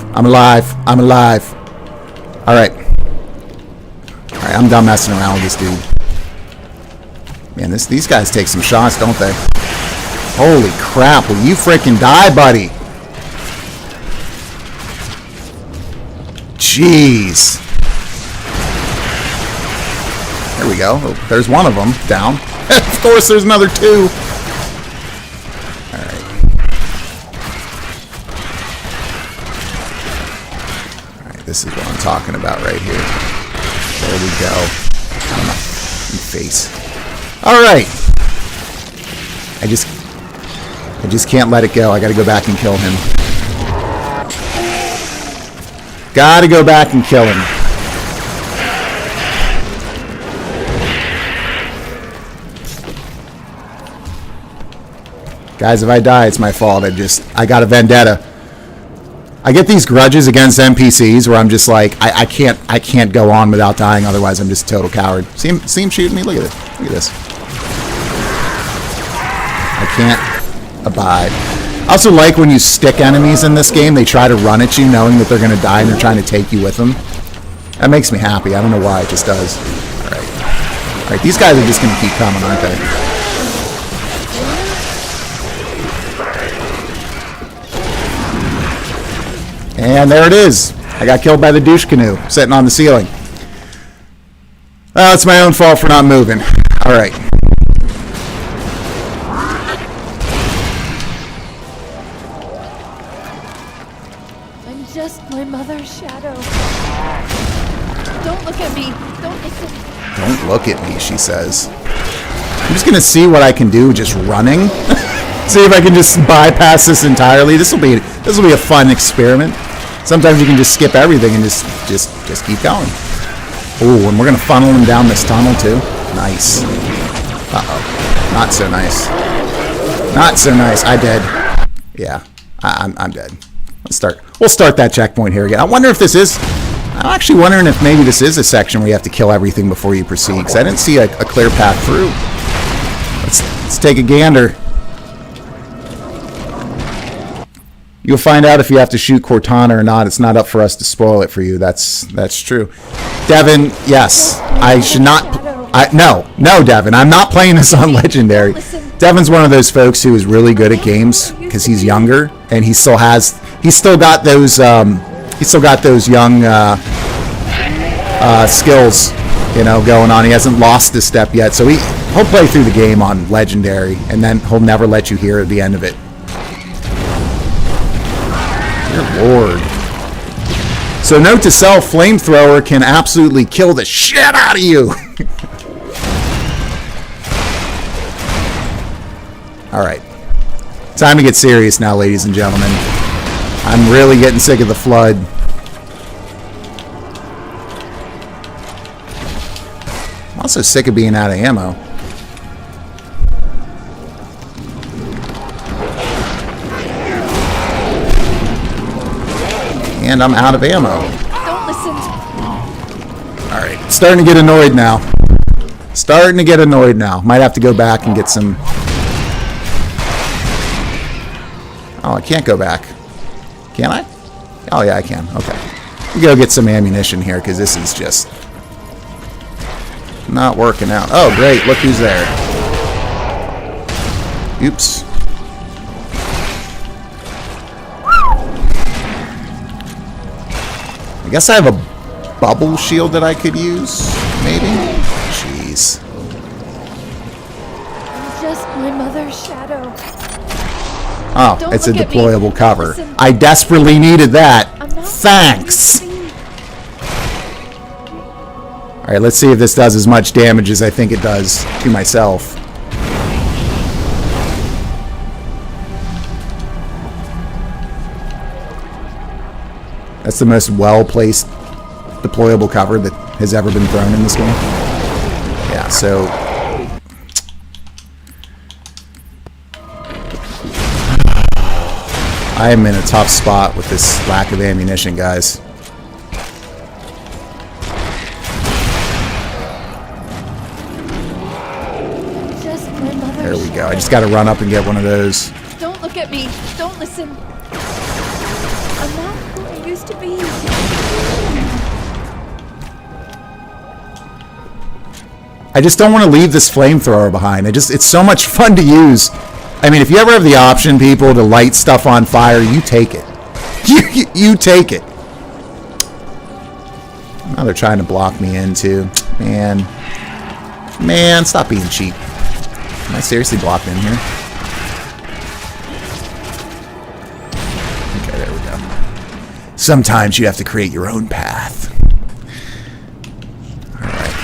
[SPEAKER 1] Alright, I'm done messing around with this dude. Man, these guys take some shots, don't they? Holy crap, will you freaking die, buddy? Jeez. There we go. Oh, there's one of them down. Of course, there's another 2. All right. All right, this is what I'm talking about right here. There we go. On my face. All right. I just can't let it go. I got to go back and kill him. Got to go back and kill him. Guys, if I die, it's my fault. I got a vendetta. I get these grudges against NPCs where I'm just like, I can't go on without dying, otherwise I'm just a total coward. See him shooting me? Look at it. Look at this. I can't abide. I also like when you stick enemies in this game, they try to run at you knowing that they're going to die and they're trying to take you with them. That makes me happy. I don't know why, it just does. Alright. Alright, these guys are just going to keep coming, aren't they? And there it is. I got killed by the douche canoe sitting on the ceiling. Well, it's my own fault for not moving. All right.
[SPEAKER 3] I'm just my mother's shadow. Don't look at me. Don't listen.
[SPEAKER 1] Don't look at me, she says. I'm just going to see what I can do just running. See if I can just bypass this entirely. This will be a fun experiment. Sometimes you can just skip everything and just keep going. Oh, and we're gonna funnel him down this tunnel too. Nice. Uh-oh. Not so nice. Not so nice. I dead. Yeah, I'm dead. We'll start that checkpoint here again. I wonder if this is. I'm actually wondering if maybe this is a section where you have to kill everything before you proceed, because I didn't see a clear path through. Let's take a gander. You'll find out if you have to shoot Cortana or not. It's not up for us to spoil it for you. That's true. Devin, yes. I should not... No, Devin. I'm not playing this on Legendary. Devin's one of those folks who is really good at games because he's younger and he still got those young skills, going on. He hasn't lost this step yet. So he'll play through the game on Legendary and then he'll never let you hear the end of it. Dear Lord. So note to self, flamethrower can absolutely kill the shit out of you. Alright. Time to get serious now, ladies and gentlemen. I'm really getting sick of the flood. I'm also sick of being out of ammo. And I'm out of ammo.
[SPEAKER 3] Don't listen.
[SPEAKER 1] Alright, starting to get annoyed now. Might have to go back and get some... Oh, I can't go back. Can I? Oh, yeah, I can. Okay. Let me go get some ammunition here, because this is just... not working out. Oh, great. Look who's there. Oops. I guess I have a bubble shield that I could use, maybe? Jeez.
[SPEAKER 3] I'm just my mother's shadow.
[SPEAKER 1] Oh,
[SPEAKER 3] Don't
[SPEAKER 1] it's a
[SPEAKER 3] look at me.
[SPEAKER 1] deployable cover.
[SPEAKER 3] Listen.
[SPEAKER 1] I desperately needed that.
[SPEAKER 3] I'm not
[SPEAKER 1] Thanks. Alright, let's see if this does as much damage as I think it does to myself. That's the most well-placed deployable cover that has ever been thrown in this game. Yeah, so... I am in a tough spot with this lack of ammunition, guys.
[SPEAKER 3] Just my mother's
[SPEAKER 1] There we go. I just gotta run up and get one of those.
[SPEAKER 3] Don't look at me. Don't listen. I'm not who I used to be.
[SPEAKER 1] I just don't want to leave this flamethrower behind. It's so much fun to use. I mean, if you ever have the option, people, to light stuff on fire, you take it. You take it. Now they're trying to block me in, too. Man. Man, stop being cheap. Am I seriously blocked in here? Okay, there we go. Sometimes you have to create your own path. Alright.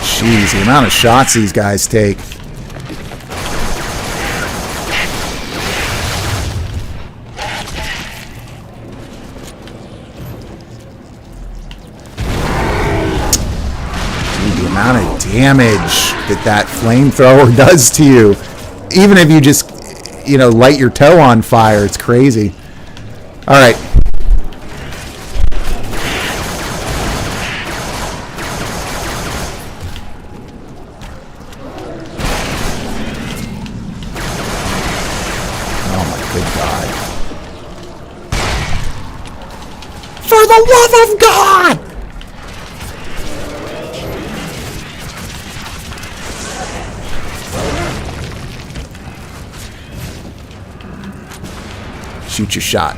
[SPEAKER 1] Jeez, the amount of shots these guys take. Damage that flamethrower does to you, even if you just, you know, light your toe on fire. It's crazy. All right. Oh my good God! For the love of God! Shoot your shot.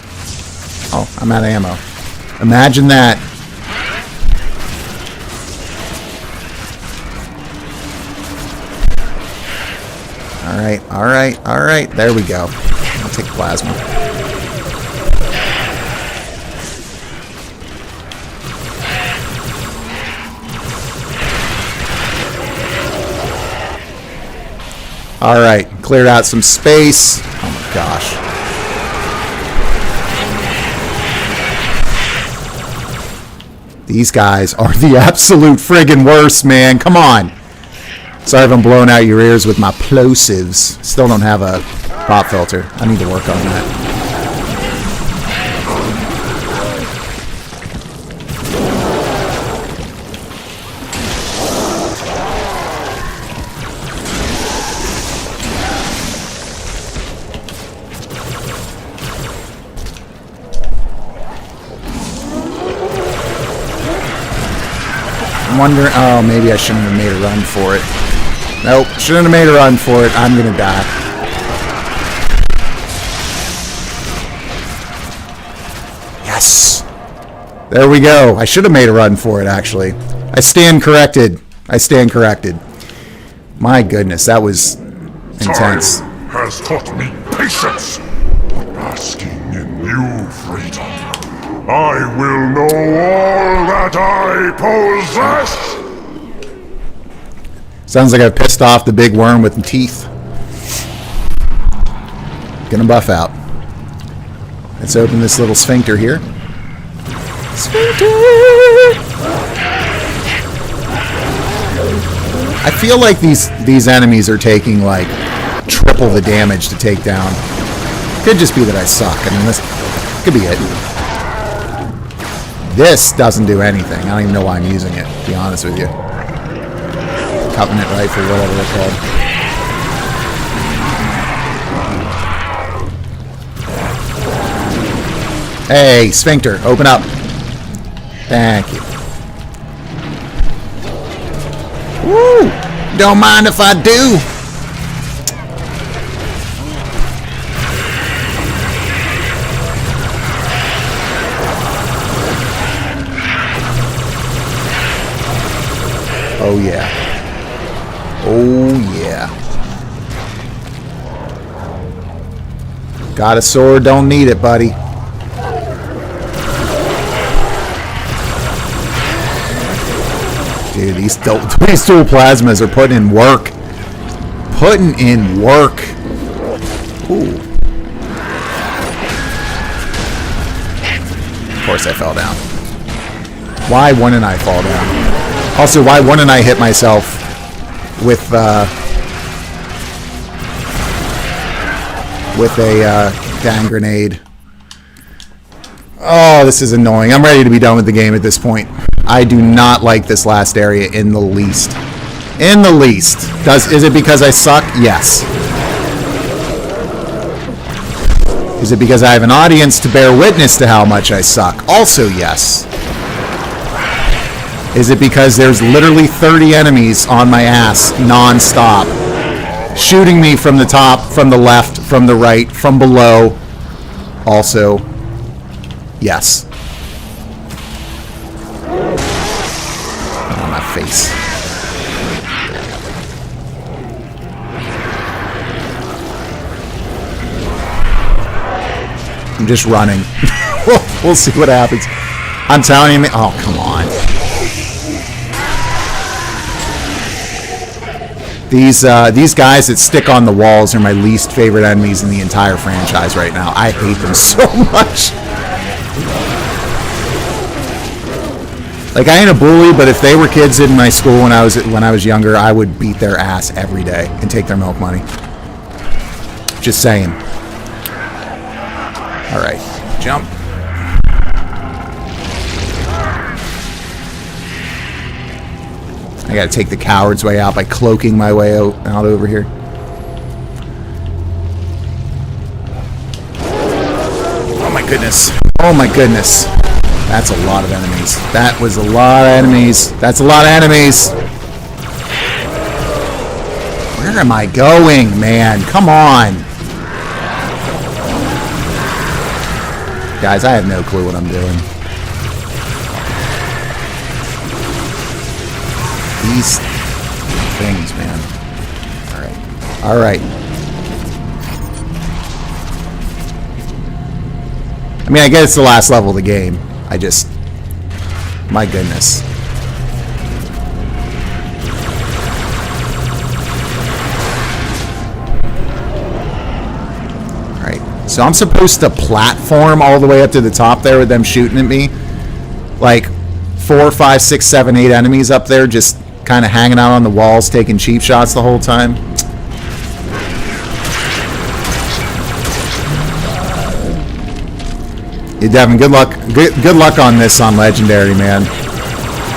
[SPEAKER 1] Oh, I'm out of ammo. Imagine that. Alright, alright, alright. There we go. I'll take plasma. Alright, cleared out some space. Oh my gosh. These guys are the absolute friggin' worst, man. Come on. Sorry if I'm blowing out your ears with my plosives. Still don't have a pop filter. I need to work on that. I'm wondering, oh, maybe I shouldn't have made a run for it. Nope, shouldn't have made a run for it. I'm gonna die. Yes! There we go. I should have made a run for it, actually. I stand corrected. I stand corrected. My goodness, that was intense.
[SPEAKER 2] Time has taught me patience. Basking in new freedom, I will know all that I possess!
[SPEAKER 1] Sounds like I've pissed off the big worm with teeth. Gonna buff out. Let's open this little sphincter here. Sphincter! I feel like these enemies are taking like triple the damage to take down. Could just be that I suck. I mean, this could be it. This doesn't do anything. I don't even know why I'm using it, to be honest with you. Covenant rifle, whatever they're called. Hey, sphincter, open up. Thank you. Woo! Don't mind if I do. Oh yeah. Oh yeah. Got a sword, don't need it, buddy. Dude, these dual plasmas are putting in work. Putting in work. Ooh. Of course I fell down. Why wouldn't I fall down? Also, why wouldn't I hit myself with a gang grenade? Oh, this is annoying. I'm ready to be done with the game at this point. I do not like this last area in the least. In the least. Is it because I suck? Yes. Is it because I have an audience to bear witness to how much I suck? Also, yes. Is it because there's literally 30 enemies on my ass non-stop? shooting me from the top, from the left, from the right, from below. Also, yes. On my face. I'm just running. We'll see what happens. I'm telling you, oh, come on. These guys that stick on the walls are my least favorite enemies in the entire franchise right now. I hate them so much. Like, I ain't a bully, but if they were kids in my school when I was younger, I would beat their ass every day and take their milk money. Just saying. All right, jump. I gotta take the coward's way out by cloaking my way out over here. Oh my goodness. Oh my goodness. That's a lot of enemies. That was a lot of enemies. That's a lot of enemies. Where am I going, man? Come on. Guys, I have no clue what I'm doing. These things, man. Alright. Alright. I mean, I guess it's the last level of the game. I just... My goodness. Alright. So I'm supposed to platform all the way up to the top there with them shooting at me. Like 4, 5, 6, 7, 8 enemies up there just kind of hanging out on the walls taking cheap shots the whole time. Yeah, Devin, good luck. Good luck on this on Legendary, man.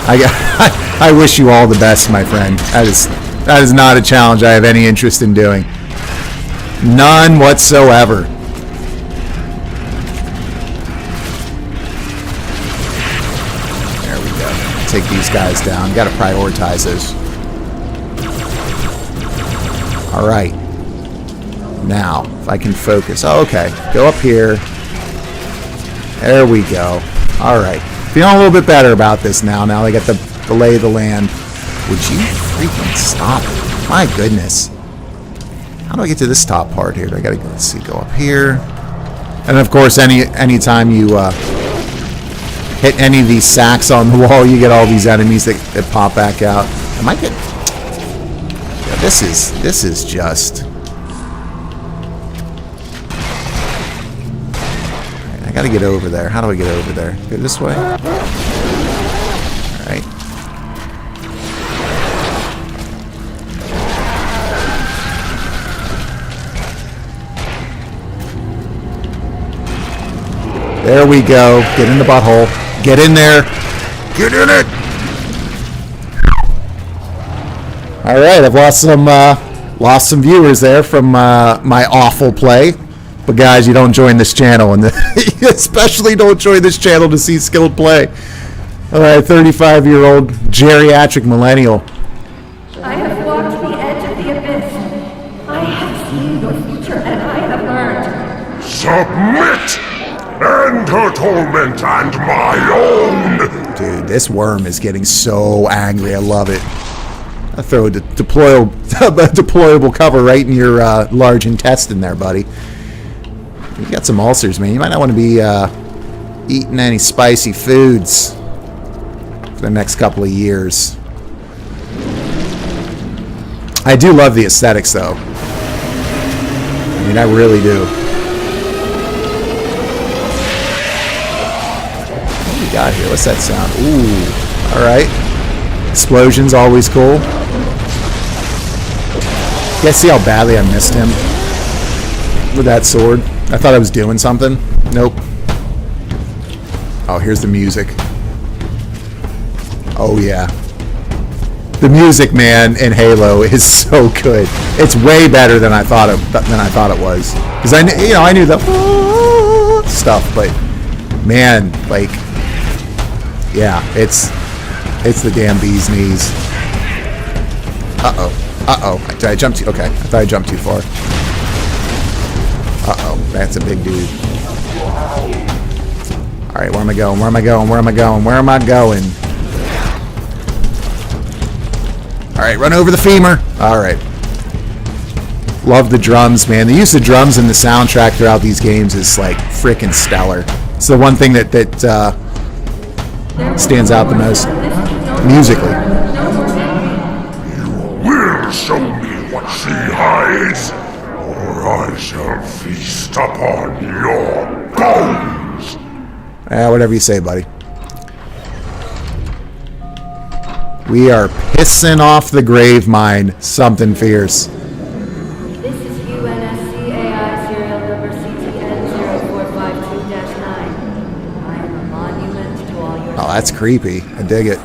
[SPEAKER 1] I wish you all the best, my friend. That is not a challenge I have any interest in doing. None whatsoever. There we go. Take these guys down. Got to prioritize those. All right. Now, if I can focus. Oh, okay. Go up here. There we go. All right. Feeling a little bit better about this now. Now I got the lay of the land. Would you freaking stop? My goodness. How do I get to this top part here? I gotta, let's see, go up here. And of course, anytime you hit any of these sacks on the wall, you get all these enemies that pop back out. Am I getting... Yeah, this is just... I gotta get over there. How do I get over there? Go this way? Alright. There we go. Get in the butthole. Get in there. Get in it! Alright, I've lost some viewers there from my awful play. But guys, you don't join this channel, and especially don't join this channel to see skilled play. All right, 35-year-old geriatric millennial.
[SPEAKER 4] I have walked the edge of the abyss. I have seen your future, and I have learned.
[SPEAKER 2] Submit! End her torment and my own!
[SPEAKER 1] Dude, this worm is getting so angry. I love it. I throw a deployable cover right in your large intestine there, buddy. You got some ulcers, man. You might not want to be eating any spicy foods for the next couple of years. I do love the aesthetics, though. I mean, I really do. What do we got here? What's that sound? Ooh. All right. Explosions, always cool. You guys see how badly I missed him with that sword? I thought I was doing something. Nope. Oh, here's the music. Oh yeah. The music, man, in Halo is so good. It's way better than I thought it was. Because I knew the stuff, but man, like, yeah, it's the damn bee's knees. Uh-oh. Uh-oh. Did I jump too... Okay. I thought I jumped too far. Uh-oh. That's a big dude. Alright, where am I going? Where am I going? Where am I going? Where am I going? Alright, run over the femur. Alright. Love the drums, man. The use of drums in the soundtrack throughout these games is, like, freaking stellar. It's the one thing that stands out the most musically.
[SPEAKER 2] You will show me what she hides, or I shall feast upon your bones.
[SPEAKER 1] Whatever you say, buddy. We are pissing off the grave mine. Something fierce.
[SPEAKER 4] This is UNSCAI serial number CTN0452-9. I am a monument to all your...
[SPEAKER 1] Oh, that's creepy. I dig it.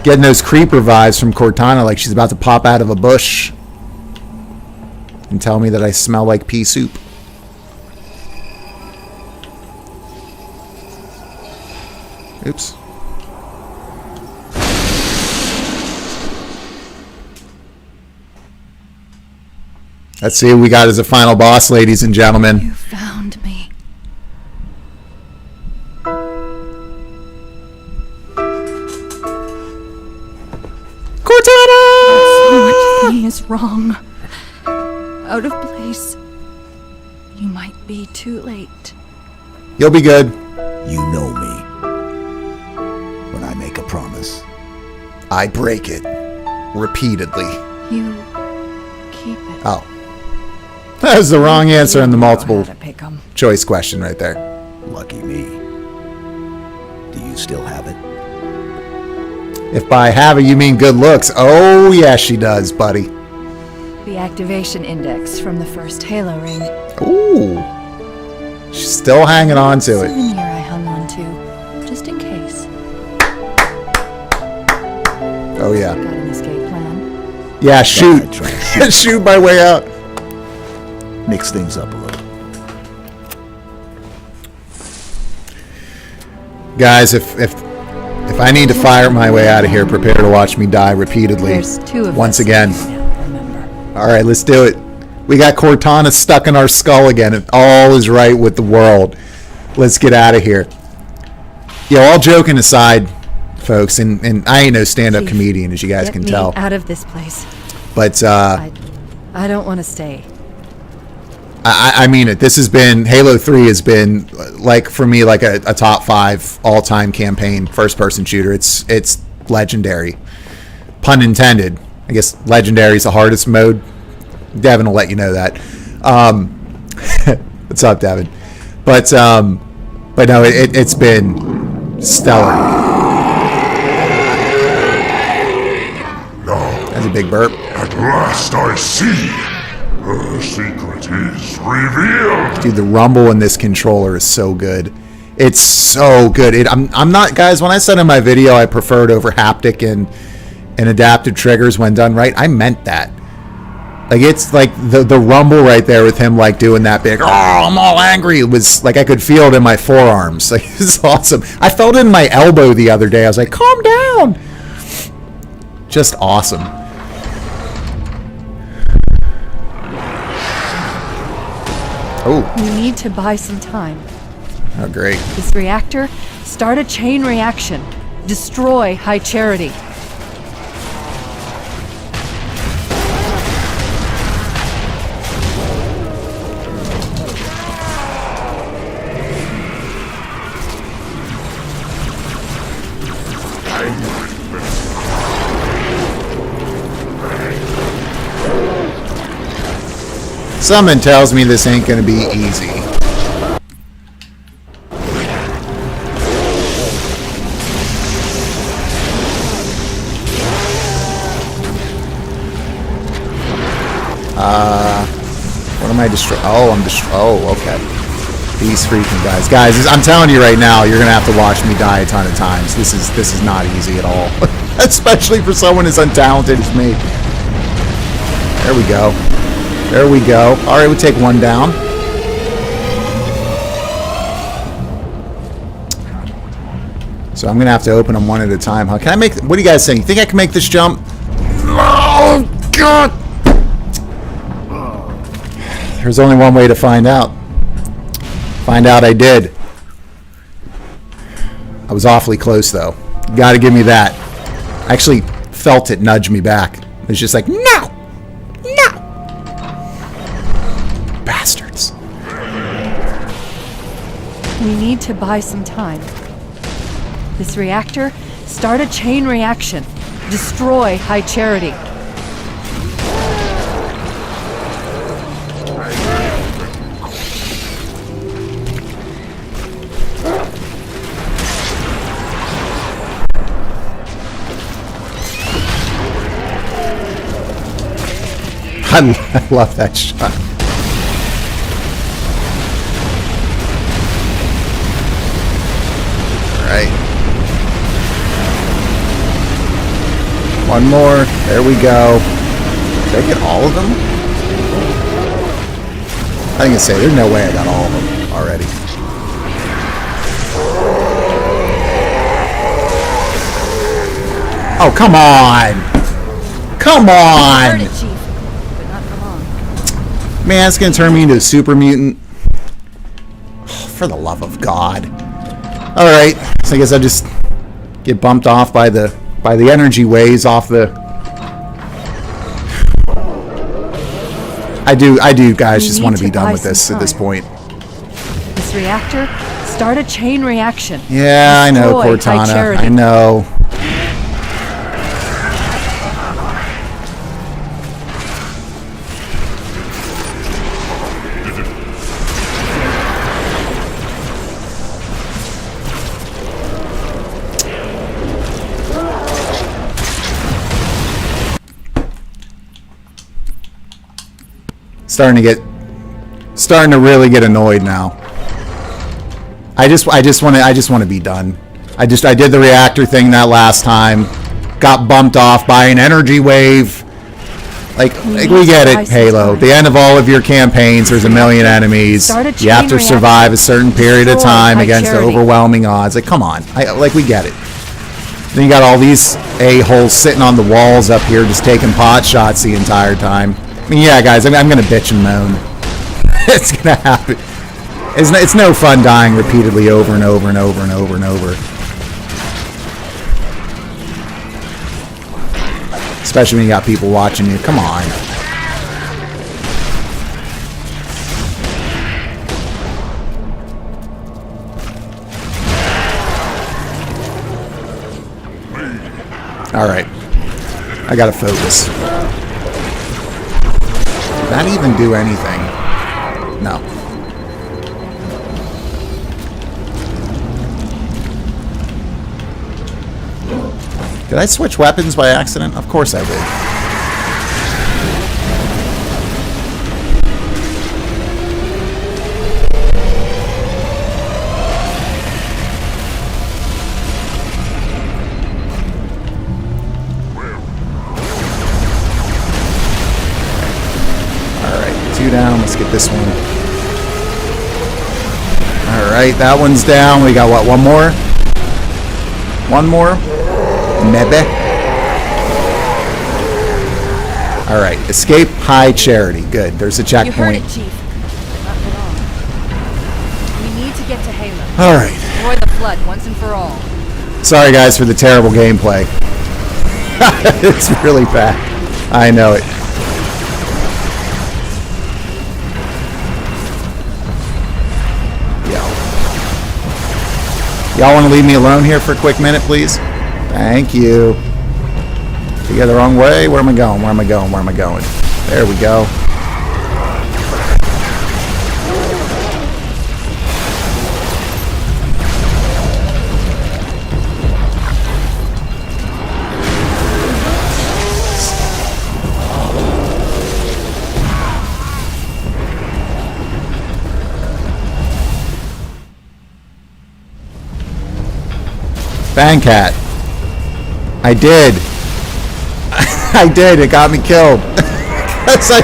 [SPEAKER 1] Getting those creeper vibes from Cortana like she's about to pop out of a bush and tell me that I smell like pea soup. Oops. Let's see what we got as a final boss, ladies and gentlemen.
[SPEAKER 3] You found me.
[SPEAKER 1] Cortana!
[SPEAKER 3] So much of me is wrong. Out of place. You might be too late.
[SPEAKER 1] You'll be good.
[SPEAKER 5] You know me. When I make a promise.
[SPEAKER 1] I break it. Repeatedly.
[SPEAKER 3] You keep it.
[SPEAKER 1] Oh. That was the wrong answer in the multiple
[SPEAKER 3] You know how to pick 'em.
[SPEAKER 1] choice question right there.
[SPEAKER 5] Lucky me. Do you still have it?
[SPEAKER 1] If by have it you mean good looks, oh yeah she does, buddy.
[SPEAKER 3] The activation index from the first Halo ring.
[SPEAKER 1] Ooh. She's still hanging on to it.
[SPEAKER 3] Souvenir I hung on to, just in case.
[SPEAKER 1] Oh yeah.
[SPEAKER 3] Got an escape plan?
[SPEAKER 1] Yeah, shoot.
[SPEAKER 5] I'd try and
[SPEAKER 1] Shoot my way out.
[SPEAKER 5] mix things up a little.
[SPEAKER 1] Guys, if I need to fire my way out of here, prepare to watch me die repeatedly.
[SPEAKER 3] There's two of
[SPEAKER 1] once
[SPEAKER 3] us
[SPEAKER 1] again.
[SPEAKER 3] now, remember.
[SPEAKER 1] All right, let's do it. We got Cortana stuck in our skull again, and all is right with the world. Let's get out of here. Yo, all joking aside, folks, and I ain't no stand-up
[SPEAKER 3] Chief,
[SPEAKER 1] comedian, as you guys
[SPEAKER 3] Get
[SPEAKER 1] can
[SPEAKER 3] me
[SPEAKER 1] tell.
[SPEAKER 3] out of this place.
[SPEAKER 1] But
[SPEAKER 3] I don't want to stay.
[SPEAKER 1] I mean it. This has been, Halo 3 has been, like, for me, like a top 5 all-time campaign first-person shooter. It's legendary. Pun intended. I guess legendary is the hardest mode. Devin will let you know that. What's up, Devin? But no, it's been stellar. That's a big burp.
[SPEAKER 2] At last I see. Her secret is revealed.
[SPEAKER 1] Dude, the rumble in this controller is so good. It's so good. I'm not, guys, when I said in my video I preferred over haptic and adaptive triggers when done right, I meant that. Like, it's like the rumble right there with him, like, doing that big, oh, I'm all angry. It was like I could feel it in my forearms. Like, it's awesome. I felt it in my elbow the other day. I was like, calm down. Just awesome. Oh.
[SPEAKER 3] We need to buy some time.
[SPEAKER 1] Oh, great.
[SPEAKER 3] This reactor, start a chain reaction. Destroy High Charity.
[SPEAKER 1] Something tells me this ain't gonna be easy. What am I destroying? Oh, I'm destroying. Oh, okay. These freaking guys. Guys, I'm telling you right now, you're gonna have to watch me die a ton of times. This is not easy at all. Especially for someone as untalented as me. There we go. There we go. All right, we'll take one down. So I'm going to have to open them one at a time, huh? Can I make... What do you guys think? You think I can make this jump? God! There's only one way to find out. Find out I did. I was awfully close, though. Gotta give me that. I actually felt it nudge me back. It was just like, no! No! Bastards.
[SPEAKER 4] We need to buy some time. This reactor, start a chain reaction. Destroy High Charity.
[SPEAKER 1] I love that shot. All right. One more. There we go. Did I get all of them? I think I say there's no way I got all of them already. Oh, come on! Come on!
[SPEAKER 4] Heard it, Chief, but not for long.
[SPEAKER 1] Man, it's gonna turn me into a super mutant. Oh, for the love of God. Alright, so I guess I just get bumped off by the energy waves off the... I do guys
[SPEAKER 4] We
[SPEAKER 1] just
[SPEAKER 4] need
[SPEAKER 1] want to be
[SPEAKER 4] to
[SPEAKER 1] done
[SPEAKER 4] buy
[SPEAKER 1] with this
[SPEAKER 4] some
[SPEAKER 1] at this
[SPEAKER 4] time.
[SPEAKER 1] point.
[SPEAKER 4] This reactor, start a chain reaction.
[SPEAKER 1] Yeah, I know,
[SPEAKER 4] Destroy High
[SPEAKER 1] Cortana.
[SPEAKER 4] Charity.
[SPEAKER 1] I know. Starting to really get annoyed now. I just want to be done. I did the reactor thing that last time. Got bumped off by an energy wave. Like we get it, Halo. The end of all of your campaigns, there's a million enemies. You have to survive a certain period of time against overwhelming odds. Like, come on. We get it. Then you got all these a-holes sitting on the walls up here just taking pot shots the entire time. I mean, yeah, guys, I'm going to bitch and moan. It's going to happen. It's no fun dying repeatedly over and over and over and over and over. Especially when you got people watching you. Come on. All right. I got to focus. Did that even do anything? No. Did I switch weapons by accident? Of course I did. Down. Let's get this one. Alright, that one's down. We got what? One more? One more? Maybe. Alright, escape High Charity. Good. There's a checkpoint.
[SPEAKER 4] You heard it, Chief. Not for long. We need to get to Halo.
[SPEAKER 1] Alright.
[SPEAKER 4] Destroy the flood once and for all.
[SPEAKER 1] Sorry guys for the terrible gameplay. It's really bad. I know it. Y'all want to leave me alone here for a quick minute, please? Thank you. Did I go the wrong way? Where am I going? Where am I going? Where am I going? There we go. Fangcat. I did. I did. It got me killed. Because I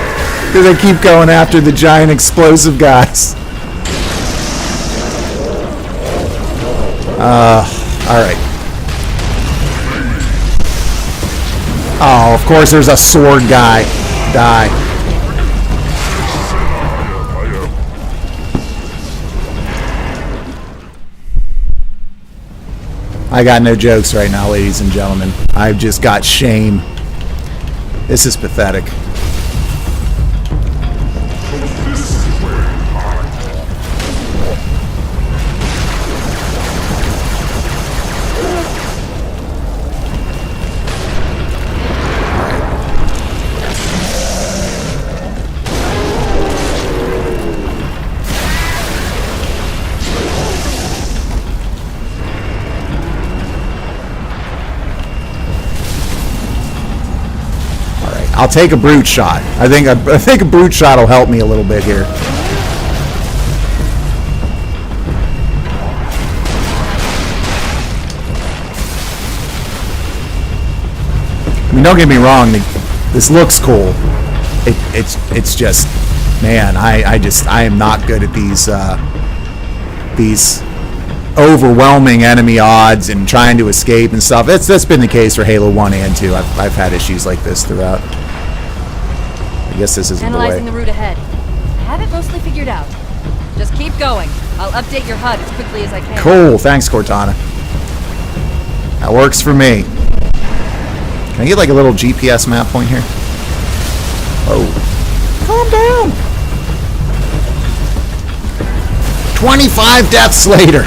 [SPEAKER 1] keep going after the giant explosive guys. Alright. Oh, of course there's a sword guy. Die. I got no jokes right now, ladies and gentlemen. I've just got shame. This is pathetic. I'll take a brute shot. I think a brute shot will help me a little bit here. I mean, don't get me wrong. This looks cool. It's just, man. I am not good at these overwhelming enemy odds and trying to escape and stuff. That's been the case for Halo 1 and 2. I've had issues like this throughout. I guess this isn't the way.
[SPEAKER 4] Analyzing the route ahead. I have it mostly figured out. Just keep going. I'll update your HUD as quickly as I can.
[SPEAKER 1] Cool. Thanks, Cortana. That works for me. Can I get like a little GPS map point here? Oh. Calm down. 25 deaths later.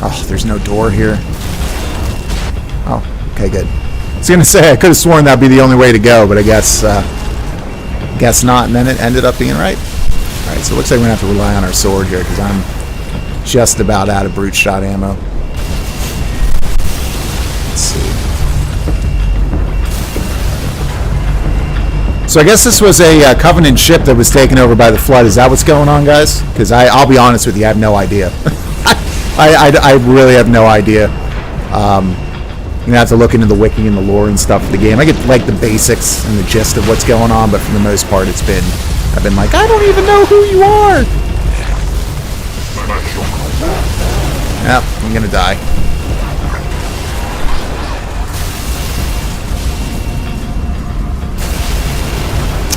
[SPEAKER 1] Oh, there's no door here. Oh, okay, good. I was gonna say I could have sworn that'd be the only way to go, but I guess not. And then it ended up being right. All right, so it looks like we're gonna have to rely on our sword here because I'm just about out of brute shot ammo. Let's see. So I guess this was a Covenant ship that was taken over by the Flood. Is that what's going on, guys? Because I'll be honest with you, I have no idea. I really have no idea. I'm gonna have to look into the wiki and the lore and stuff of the game. I get like the basics and the gist of what's going on, but for the most part, I've been like, I don't even know who you are. Yep, I'm gonna die.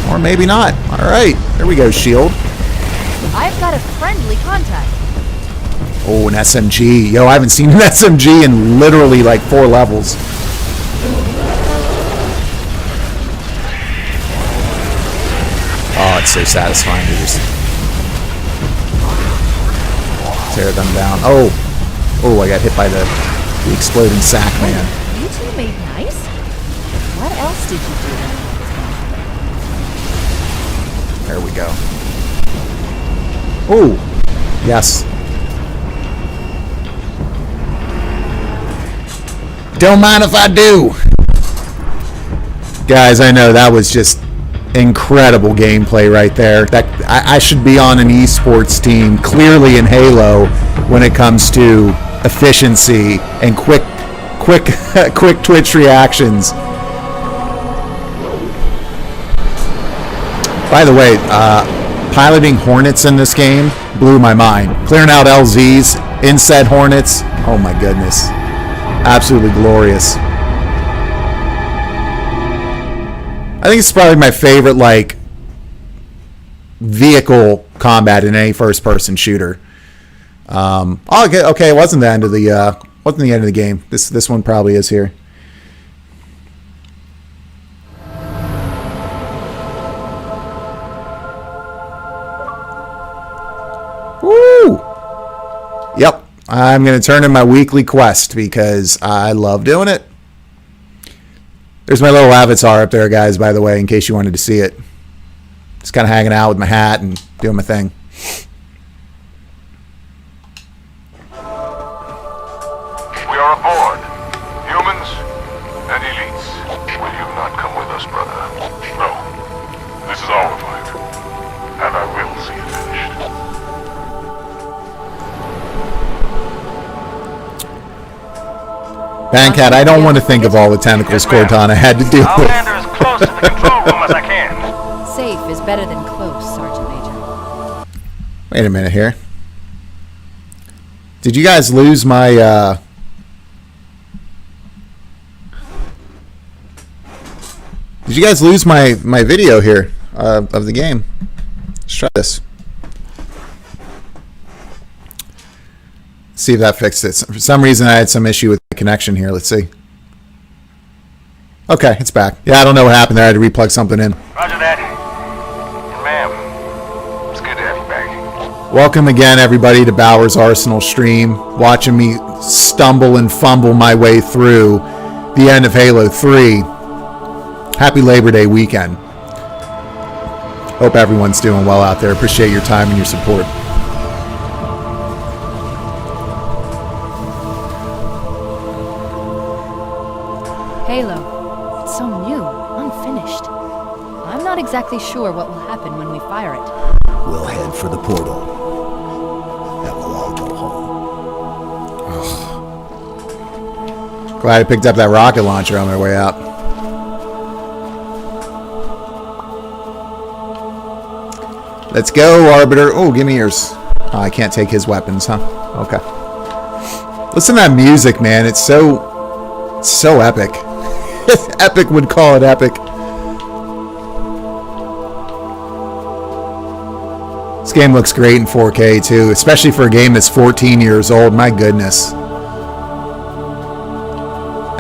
[SPEAKER 1] Or maybe not. All right, there we go, shield.
[SPEAKER 4] I've got a friendly contact.
[SPEAKER 1] Oh, an SMG. Yo, I haven't seen an SMG in literally like 4 levels. Oh, it's so satisfying to just tear them down. Oh, I got hit by the exploding sack man.
[SPEAKER 4] You two made nice? What else did you do?
[SPEAKER 1] There we go. Oh, yes. Don't mind if I do. Guys, I know that was just incredible gameplay right there. That I should be on an esports team clearly in Halo when it comes to efficiency and quick twitch reactions. By the way, piloting Hornets in this game blew my mind. Clearing out LZs in said Hornets. Oh my goodness. Absolutely glorious. I think it's probably my favorite like vehicle combat in any first-person shooter. Okay, it wasn't the end of the game. This one probably is here. Woo! Yep. I'm going to turn in my weekly quest because I love doing it. There's my little avatar up there, guys, by the way, in case you wanted to see it. Just kind of hanging out with my hat and doing my thing.
[SPEAKER 2] We are aboard. Humans and elites. Will you not come with us, brother? No. This is our fight. And I will see it finished.
[SPEAKER 1] Bandcat, I don't want to think of all the tentacles Cortana had to deal
[SPEAKER 6] I'll
[SPEAKER 1] with.
[SPEAKER 6] land her as close to the control room as I can.
[SPEAKER 4] Safe is better than close, Sergeant Major.
[SPEAKER 1] Wait a minute here. Did you guys lose my, Did you guys lose my video here of the game? Let's try this. See if that fixed it. For some reason, I had some issue with the connection here. Let's see. Okay, it's back. Yeah, I don't know what happened there. I had to replug something in.
[SPEAKER 6] Roger that. Ma'am, it's good to have you back.
[SPEAKER 1] Welcome again, everybody, to Bauer's Arsenal stream. Watching me stumble and fumble my way through the end of Halo 3. Happy Labor Day weekend. Hope everyone's doing well out there. Appreciate your time and your support.
[SPEAKER 4] Halo. It's so new, unfinished. I'm not exactly sure what will happen when we fire it.
[SPEAKER 5] We'll head for the portal. Then we'll all go home.
[SPEAKER 1] Glad I picked up that rocket launcher on my way out. Let's go, Arbiter. Oh, give me yours. Oh, I can't take his weapons, huh? Okay. Listen to that music, man. It's so epic. Epic would call it epic. This game looks great in 4K, too, especially for a game that's 14 years old. My goodness.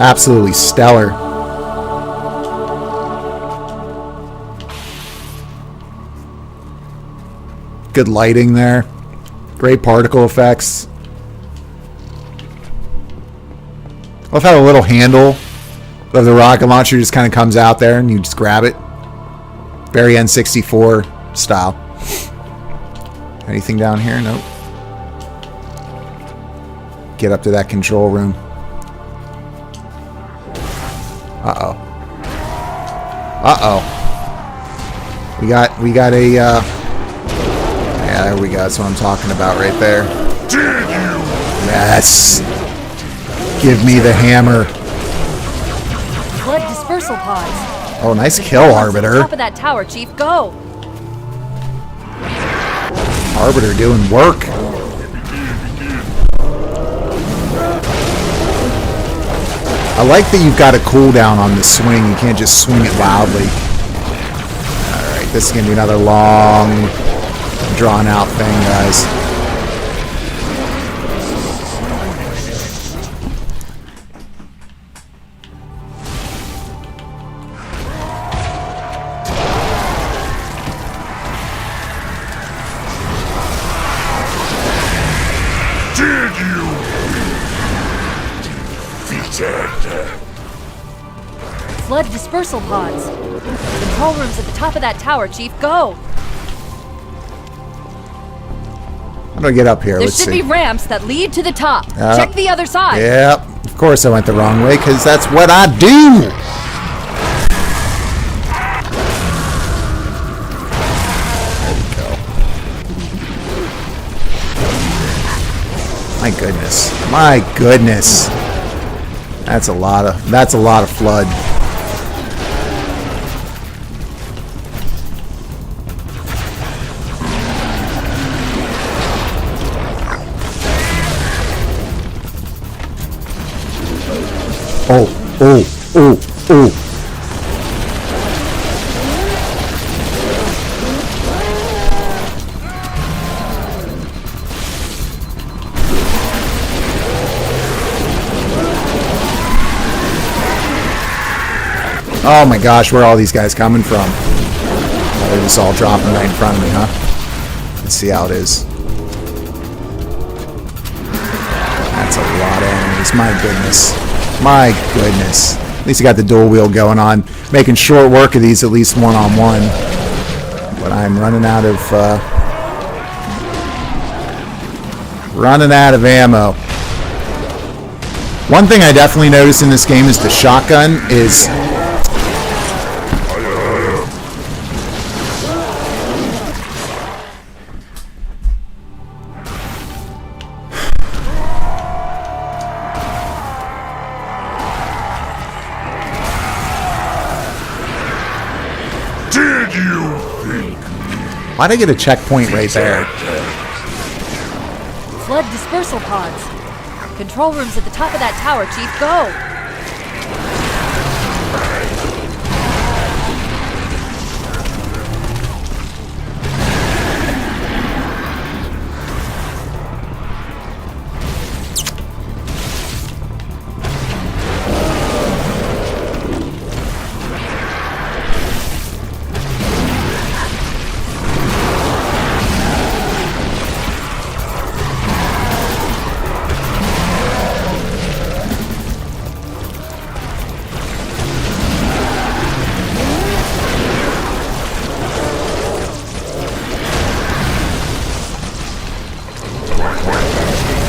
[SPEAKER 1] Absolutely stellar. Good lighting there. Great particle effects. I love how the little handle of the rocket launcher just kind of comes out there and you just grab it. Very N64 style. Anything down here? Nope. Get up to that control room. Uh-oh. Uh-oh. We got a, yeah, there we go. That's what I'm talking about right there. Yes. Give me the hammer.
[SPEAKER 4] Blood dispersal pods.
[SPEAKER 1] Oh, nice kill,
[SPEAKER 4] At the
[SPEAKER 1] Arbiter.
[SPEAKER 4] top of that tower, Chief. Go.
[SPEAKER 1] Arbiter doing work. I like that you've got a cooldown on the swing. You can't just swing it loudly. Alright, this is going to be another long, drawn-out thing, guys.
[SPEAKER 2] Did you?
[SPEAKER 4] Flood dispersal pods. The control room's at the top of that tower, Chief. Go.
[SPEAKER 1] How do I get up here?
[SPEAKER 4] There
[SPEAKER 1] Let's
[SPEAKER 4] should
[SPEAKER 1] see.
[SPEAKER 4] be ramps that lead to the top. Check the other side.
[SPEAKER 1] Yep. Of course I went the wrong way, because that's what I do. My goodness. My goodness. That's a lot of flood. Oh. Oh my gosh, where are all these guys coming from? Oh, they're just all dropping right in front of me, huh? Let's see how it is. That's a lot of enemies. My goodness. My goodness. At least I got the dual wheel going on. Making short work of these, at least one-on-one. But I'm running out of ammo. One thing I definitely noticed in this game is the shotgun is...
[SPEAKER 2] Did you think?
[SPEAKER 1] Why'd I get a checkpoint right there?
[SPEAKER 4] Flood dispersal pods. Control room's at the top of that tower, Chief. Go!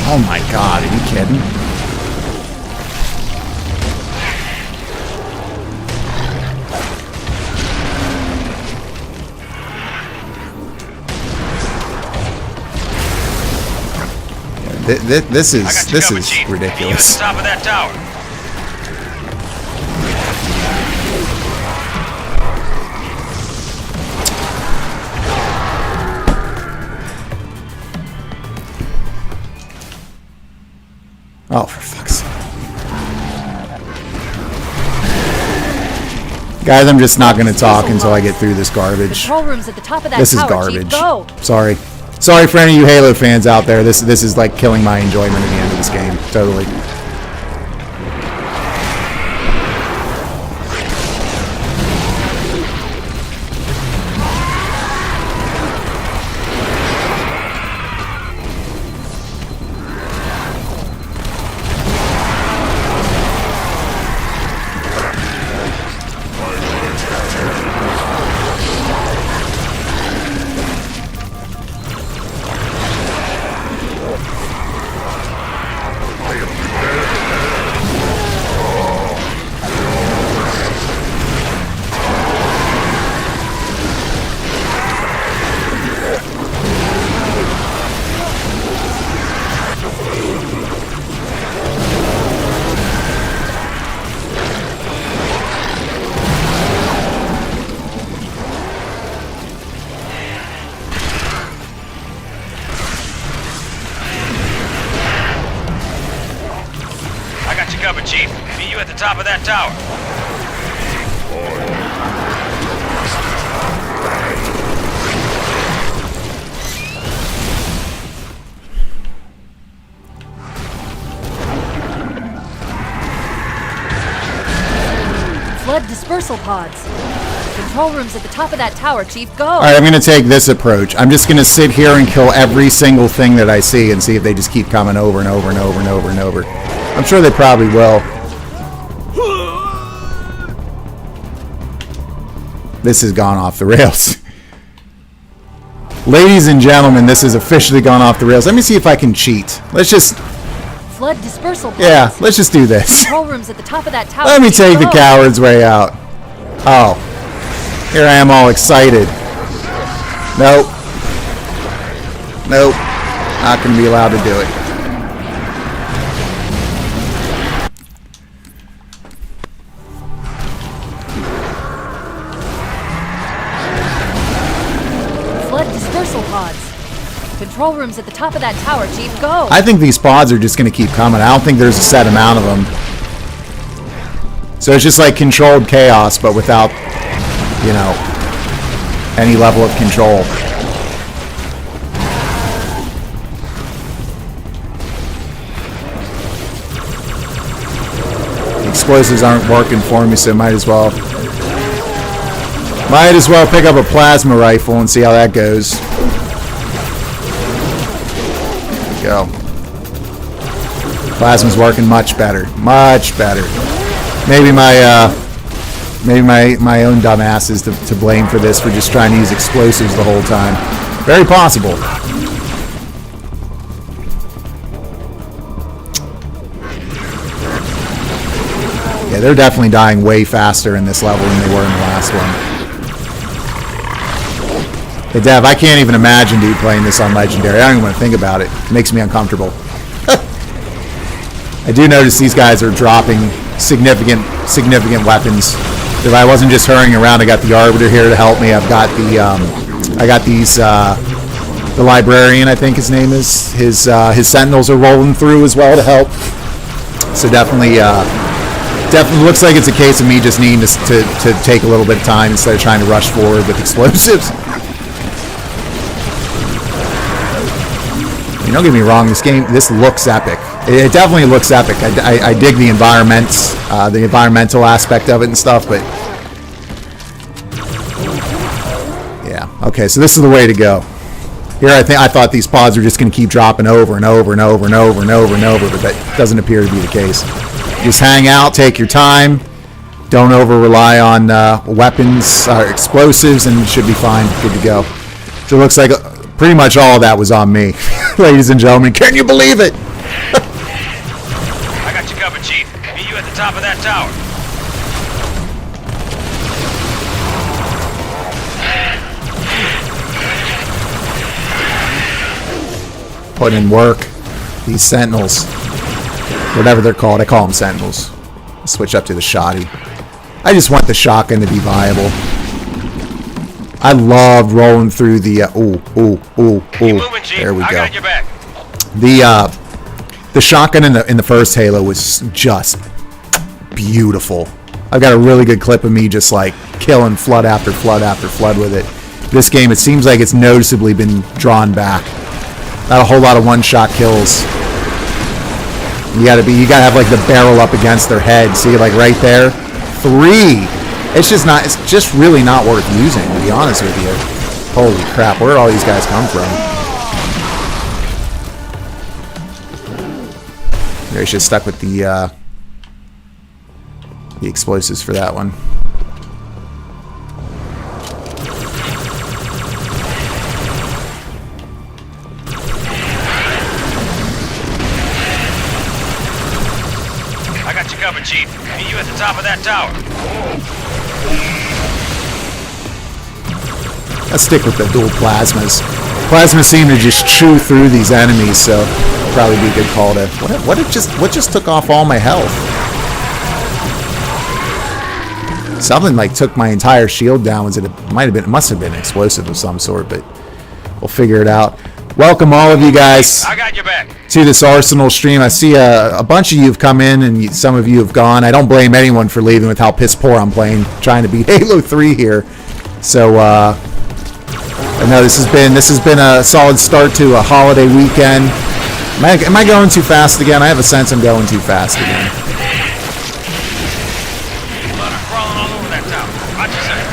[SPEAKER 1] Oh my god, are you kidding? This is ridiculous.
[SPEAKER 6] Top of that tower.
[SPEAKER 1] Oh, for fuck's sake. Guys, I'm just not going to talk until I get through this garbage.
[SPEAKER 4] Control room's at the top of that
[SPEAKER 1] This is
[SPEAKER 4] tower,
[SPEAKER 1] garbage.
[SPEAKER 4] Chief. Go!
[SPEAKER 1] Sorry. Sorry for any of you Halo fans out there. This is like killing my enjoyment at the end of this game. Totally.
[SPEAKER 6] Cover, Chief. Meet you at the top of that tower.
[SPEAKER 4] Flood dispersal pods. Control room's at the top of that tower, Chief. Go!
[SPEAKER 1] Alright, I'm going to take this approach. I'm just going to sit here and kill every single thing that I see and see if they just keep coming over and over and over and over and over. I'm sure they probably will. This has gone off the rails. Ladies and gentlemen, this has officially gone off the rails. Let me see if I can cheat. Let's just...
[SPEAKER 4] Flood dispersal pods.
[SPEAKER 1] Yeah, let's just do this.
[SPEAKER 4] Control room's at the top of that tower.
[SPEAKER 1] Let me
[SPEAKER 4] Chief.
[SPEAKER 1] take the
[SPEAKER 4] Go!
[SPEAKER 1] coward's way out. Oh. Here I am all excited. Nope. Nope. Not going to be allowed to do it.
[SPEAKER 4] Flood dispersal pods. Control room's at the top of that tower, Chief. Go!
[SPEAKER 1] I think these pods are just going to keep coming. I don't think there's a set amount of them. So it's just like controlled chaos, but without, you know, any level of control. The explosives aren't working for me, so might as well pick up a plasma rifle and see how that goes. There we go. Plasma's working much better. Much better. Maybe my own dumbass is to blame for this, for just trying to use explosives the whole time. Very possible. Yeah, they're definitely dying way faster in this level than they were in the last one. Hey, Dev, I can't even imagine, dude, playing this on Legendary. I don't even want to think about it. It makes me uncomfortable. I do notice these guys are dropping significant weapons If I wasn't just hurrying around, I got the Arbiter here to help me. I've got the, I got these, the Librarian, I think his name is. His Sentinels are rolling through as well to help. So definitely looks like it's a case of me just needing to take a little bit of time instead of trying to rush forward with explosives. Don't get me wrong, this looks epic. It definitely looks epic. I dig the environmental aspect of it and stuff, but yeah. Okay, so this is the way to go. Here, I thought these pods were just going to keep dropping over and over and over and over and over and over, but that doesn't appear to be the case. Just hang out, take your time. Don't over rely on weapons, explosives, and you should be fine. Good to go. So it looks like pretty much all of that was on me. Ladies and gentlemen, can you believe it?
[SPEAKER 6] I got you covered, Chief. Meet you at the top of that tower.
[SPEAKER 1] Put in work. These Sentinels. Whatever they're called. I call them Sentinels. Switch up to the Shoddy. I just want the shotgun to be viable. I loved rolling through the there we go.
[SPEAKER 6] I got your back.
[SPEAKER 1] The shotgun in the first Halo was just beautiful. I've got a really good clip of me just like killing flood after flood after flood with it. This game, it seems like it's noticeably been drawn back. Not a whole lot of one-shot kills. You gotta have like the barrel up against their head. See, like right there, 3. It's just really not worth using, to be honest with you. Holy crap, where did all these guys come from? Maybe I should have stuck with the explosives for that one.
[SPEAKER 6] I got you covered, Chief. Meet you at the top of that tower.
[SPEAKER 1] Let's stick with the dual plasmas. Plasmas seem to just chew through these enemies, so it'll probably be a good call to. What just took off all my health? Something like took my entire shield down. It must have been an explosive of some sort, but we'll figure it out. Welcome all of you guys
[SPEAKER 6] I got your back.
[SPEAKER 1] to this Arsenal stream. I see a bunch of you have come in and some of you have gone. I don't blame anyone for leaving with how piss poor I'm playing, trying to beat Halo 3 here. So I know this has been a solid start to a holiday weekend. Am I going too fast again? I have a sense I'm going too fast again.
[SPEAKER 6] Blood are crawling all over that tower. Watch yourself.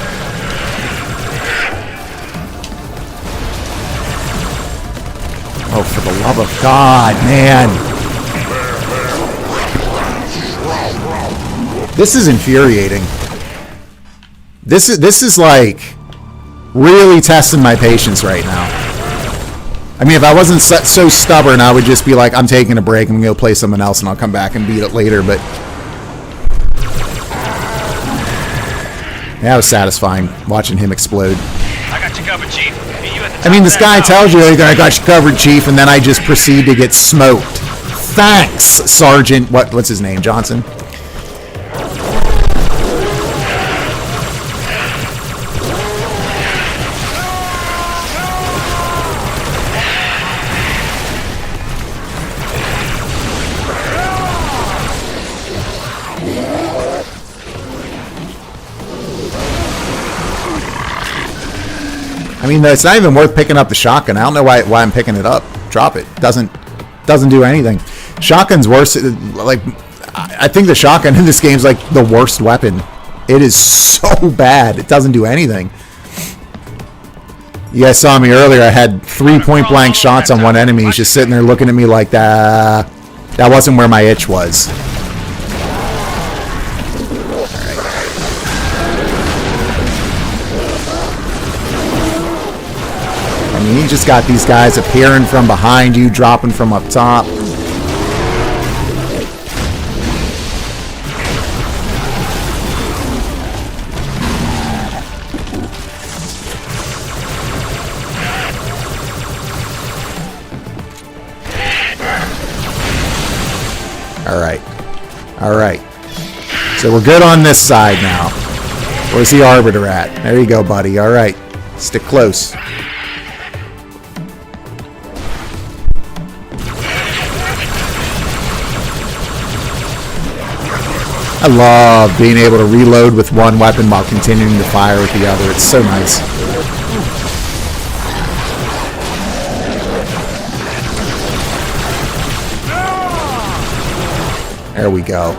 [SPEAKER 1] Oh, for the love of God, man. This is infuriating. This is like really testing my patience right now. I mean, if I wasn't so stubborn, I would just be like, I'm taking a break, I'm going to go play something else, and I'll come back and beat it later, but that was satisfying, watching him explode.
[SPEAKER 6] I got you covered, Chief. Meet you at the top
[SPEAKER 1] I mean, this
[SPEAKER 6] of that
[SPEAKER 1] guy
[SPEAKER 6] tower.
[SPEAKER 1] tells you, I got you covered, Chief, and then I just proceed to get smoked. Thanks, Sergeant. What's his name? Johnson? I mean, it's not even worth picking up the shotgun. I don't know why I'm picking it up. Drop it. Doesn't do anything. Shotgun's worse. Like, I think the shotgun in this game is like the worst weapon. It is so bad. It doesn't do anything. You guys saw me earlier. I had 3 point-blank shots on one enemy. He's just sitting there looking at me like that. That wasn't where my itch was. I mean, you just got these guys appearing from behind you, dropping from up top. All right. So we're good on this side now. Where's the Arbiter at? There you go, buddy. All right. Stick close. I love being able to reload with one weapon while continuing to fire with the other. It's so nice. There we go.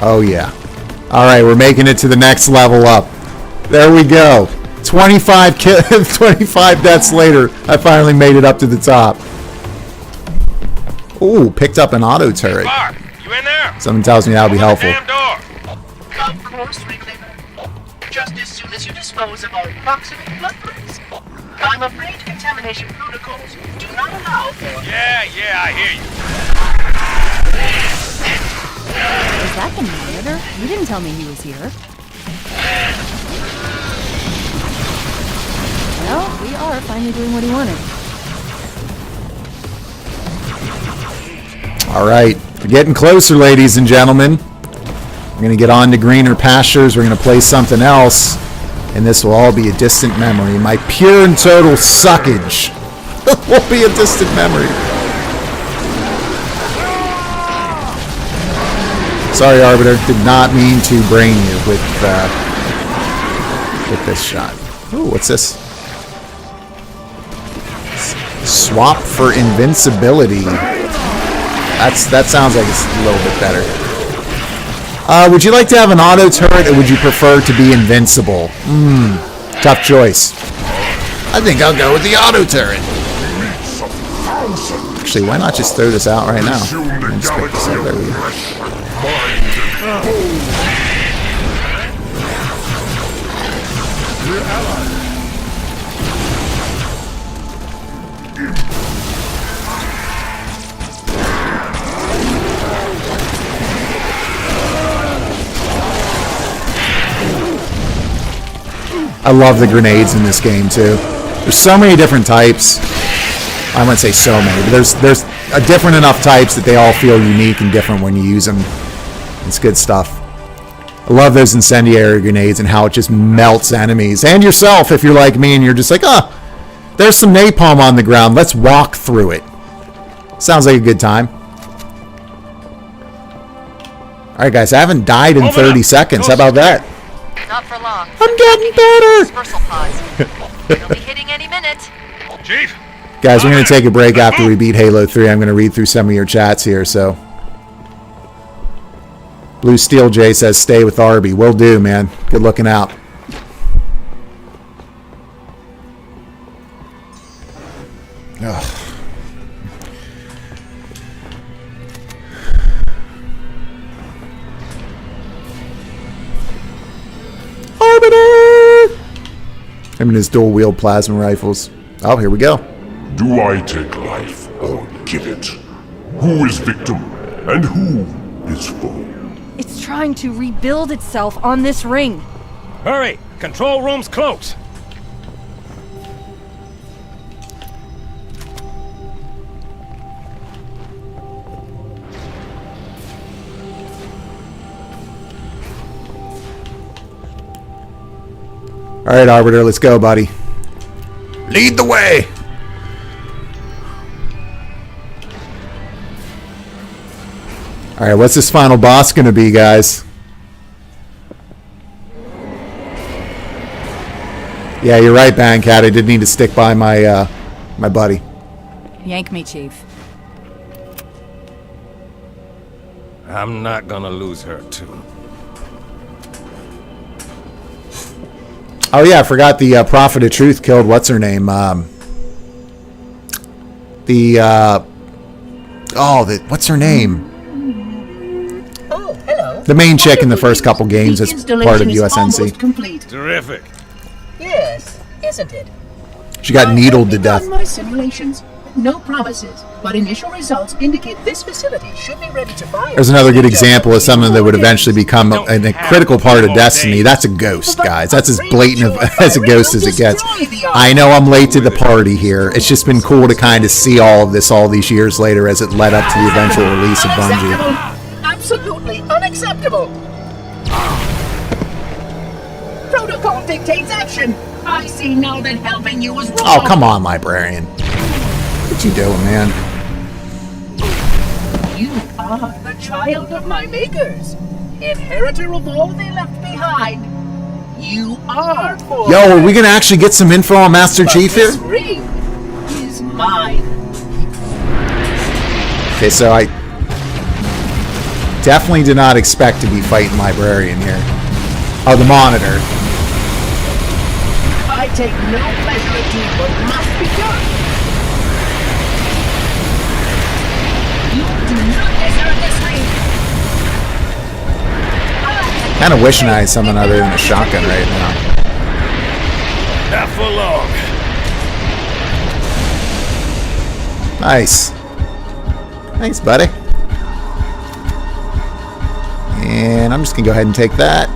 [SPEAKER 1] Oh yeah. All right, we're making it to the next level up. There we go. 25 deaths later, I finally made it up to the top. Ooh, picked up an auto turret.
[SPEAKER 6] Bauer, you in there?
[SPEAKER 1] Something tells me that'll be helpful.
[SPEAKER 6] Damn door.
[SPEAKER 7] Of course, Wriggler. Just as soon as you dispose of our toxic blood prints. I'm afraid contamination protocols do not allow for...
[SPEAKER 6] Yeah, I hear you.
[SPEAKER 4] Is that the monitor? You didn't tell me he was here. Well, we are finally doing what he wanted.
[SPEAKER 1] All right, we're getting closer, ladies and gentlemen. We're going to get on to greener pastures. We're going to play something else, and this will all be a distant memory. My pure and total suckage will be a distant memory. Sorry, Arbiter. Did not mean to brain you with this shot. Ooh, what's this? Swap for invincibility. That sounds like it's a little bit better. Would you like to have an auto turret, or would you prefer to be invincible? Tough choice. I think I'll go with the auto turret. Actually, why not just throw this out right now? And just pick this up. There we go. I love the grenades in this game too. There's so many different types. I wouldn't say so many, but there's a different enough types that they all feel unique and different when you use them. It's good stuff. I love those incendiary grenades and how it just melts enemies. And yourself, if you're like me and you're just like, there's some napalm on the ground. Let's walk through it. Sounds like a good time. Alright guys, I haven't died in 30 seconds. How about that?
[SPEAKER 8] Not for long.
[SPEAKER 1] I'm getting better!
[SPEAKER 8] Dispersal pods. They'll be hitting any minute.
[SPEAKER 6] Chief.
[SPEAKER 1] Guys, we're going to take a break after we beat Halo 3. I'm going to read through some of your chats here, so. Blue Steel J says, stay with Arby. Will do, man. Good looking out. Ugh. Arbiter! Him and his dual-wield plasma rifles. Oh, here we go.
[SPEAKER 2] Do I take life or give it? Who is victim and who is foe?
[SPEAKER 4] It's trying to rebuild itself on this ring.
[SPEAKER 6] Hurry! Control room's close.
[SPEAKER 1] All right, Arbiter, let's go, buddy. Lead the way. All right, what's this final boss going to be, guys? Yeah, you're right, Bangcat. I did need to stick by my my buddy.
[SPEAKER 4] Yank me, Chief.
[SPEAKER 6] I'm not gonna lose her, too.
[SPEAKER 1] Oh yeah, I forgot the Prophet of Truth killed what's her name? What's her name?
[SPEAKER 7] Oh, hello.
[SPEAKER 1] The main chick in the first couple games as part of USNC.
[SPEAKER 7] Complete.
[SPEAKER 6] Terrific.
[SPEAKER 7] Yes, isn't it?
[SPEAKER 1] She got needled to death.
[SPEAKER 7] My simulations. No promises, but initial results indicate this facility should be ready to fire.
[SPEAKER 1] There's another good example of something that would eventually become a critical part of Destiny. That's a ghost, guys. That's as blatant as a ghost as it gets. I know I'm late to the party here. It's just been cool to kind of see all of this all these years later as it led up to the eventual release of Bungie.
[SPEAKER 7] Absolutely unacceptable! Protocol dictates action! I see now that helping you was wrong!
[SPEAKER 1] Oh, come on, librarian. What you doing, man?
[SPEAKER 7] You are the child of my makers, inheritor of all they left behind. You are for
[SPEAKER 1] Yo, are we gonna actually get some info on Master Chief here?
[SPEAKER 7] This ring is mine.
[SPEAKER 1] Okay, so I definitely did not expect to be fighting librarian here. Oh, the monitor.
[SPEAKER 7] I take no pleasure in doing what must be done. You do not deserve this ring.
[SPEAKER 1] Kind of wishing I had something other than a shotgun right now.
[SPEAKER 6] Not for long.
[SPEAKER 1] Nice. Thanks, buddy. And I'm just gonna go ahead and take that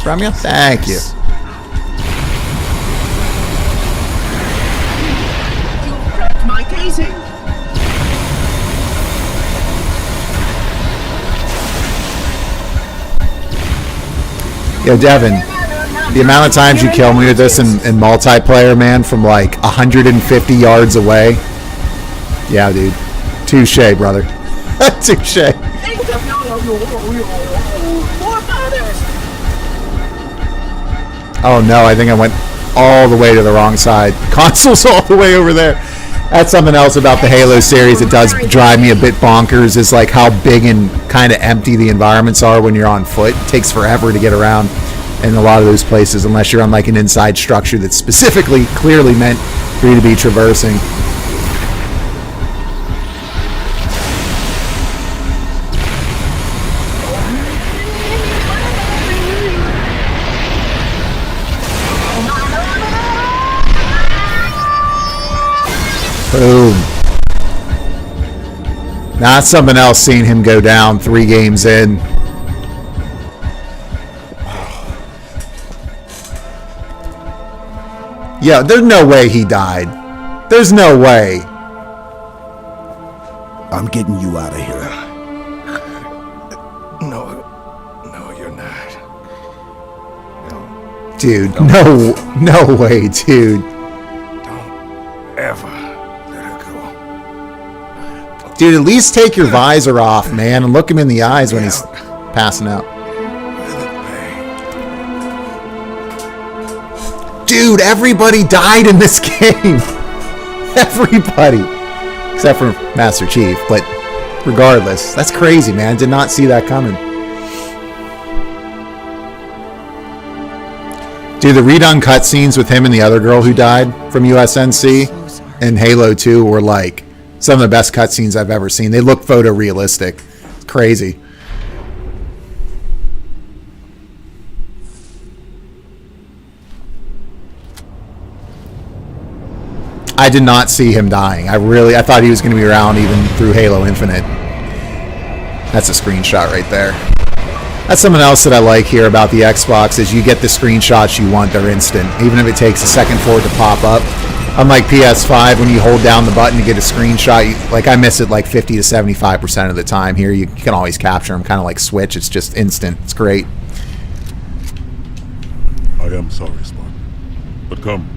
[SPEAKER 1] from you. Thank you.
[SPEAKER 7] You cracked my casing.
[SPEAKER 1] Yo, Devin, the amount of times you kill me with this in multiplayer, man, from like 150 yards away. Yeah, dude. Touche, brother. Touche. Oh no, I think I went all the way to the wrong side. Console's all the way over there. That's something else about the Halo series that does drive me a bit bonkers, is like how big and kind of empty the environments are when you're on foot. It takes forever to get around in a lot of those places unless you're on like an inside structure that's specifically, clearly meant for you to be traversing. Boom. Now that's something else, seeing him go down 3 games in. Yeah, there's no way he died. There's no way.
[SPEAKER 5] I'm getting you out of here.
[SPEAKER 2] No, you're not. No,
[SPEAKER 1] Dude, no way, dude.
[SPEAKER 2] don't ever let her go.
[SPEAKER 1] Dude, at least take your visor off, man, and look him in the eyes when he's passing out. Dude, everybody died in this game. Everybody. Except for Master Chief, but regardless, that's crazy, man. Did not see that coming. Dude, the redone cutscenes with him and the other girl who died from USNC and Halo 2 were like some of the best cutscenes I've ever seen. They look photorealistic. It's crazy. I did not see him dying. I thought he was going to be around even through Halo Infinite. That's a screenshot right there. That's something else that I like here about the Xbox is you get the screenshots you want, they're instant. Even if it takes a second for it to pop up. Unlike PS5, when you hold down the button to get a screenshot, like I miss it like 50 to 75% of the time. Here you can always capture them, kind of like Switch. It's just instant. It's great.
[SPEAKER 2] I am sorry, Spark. But come.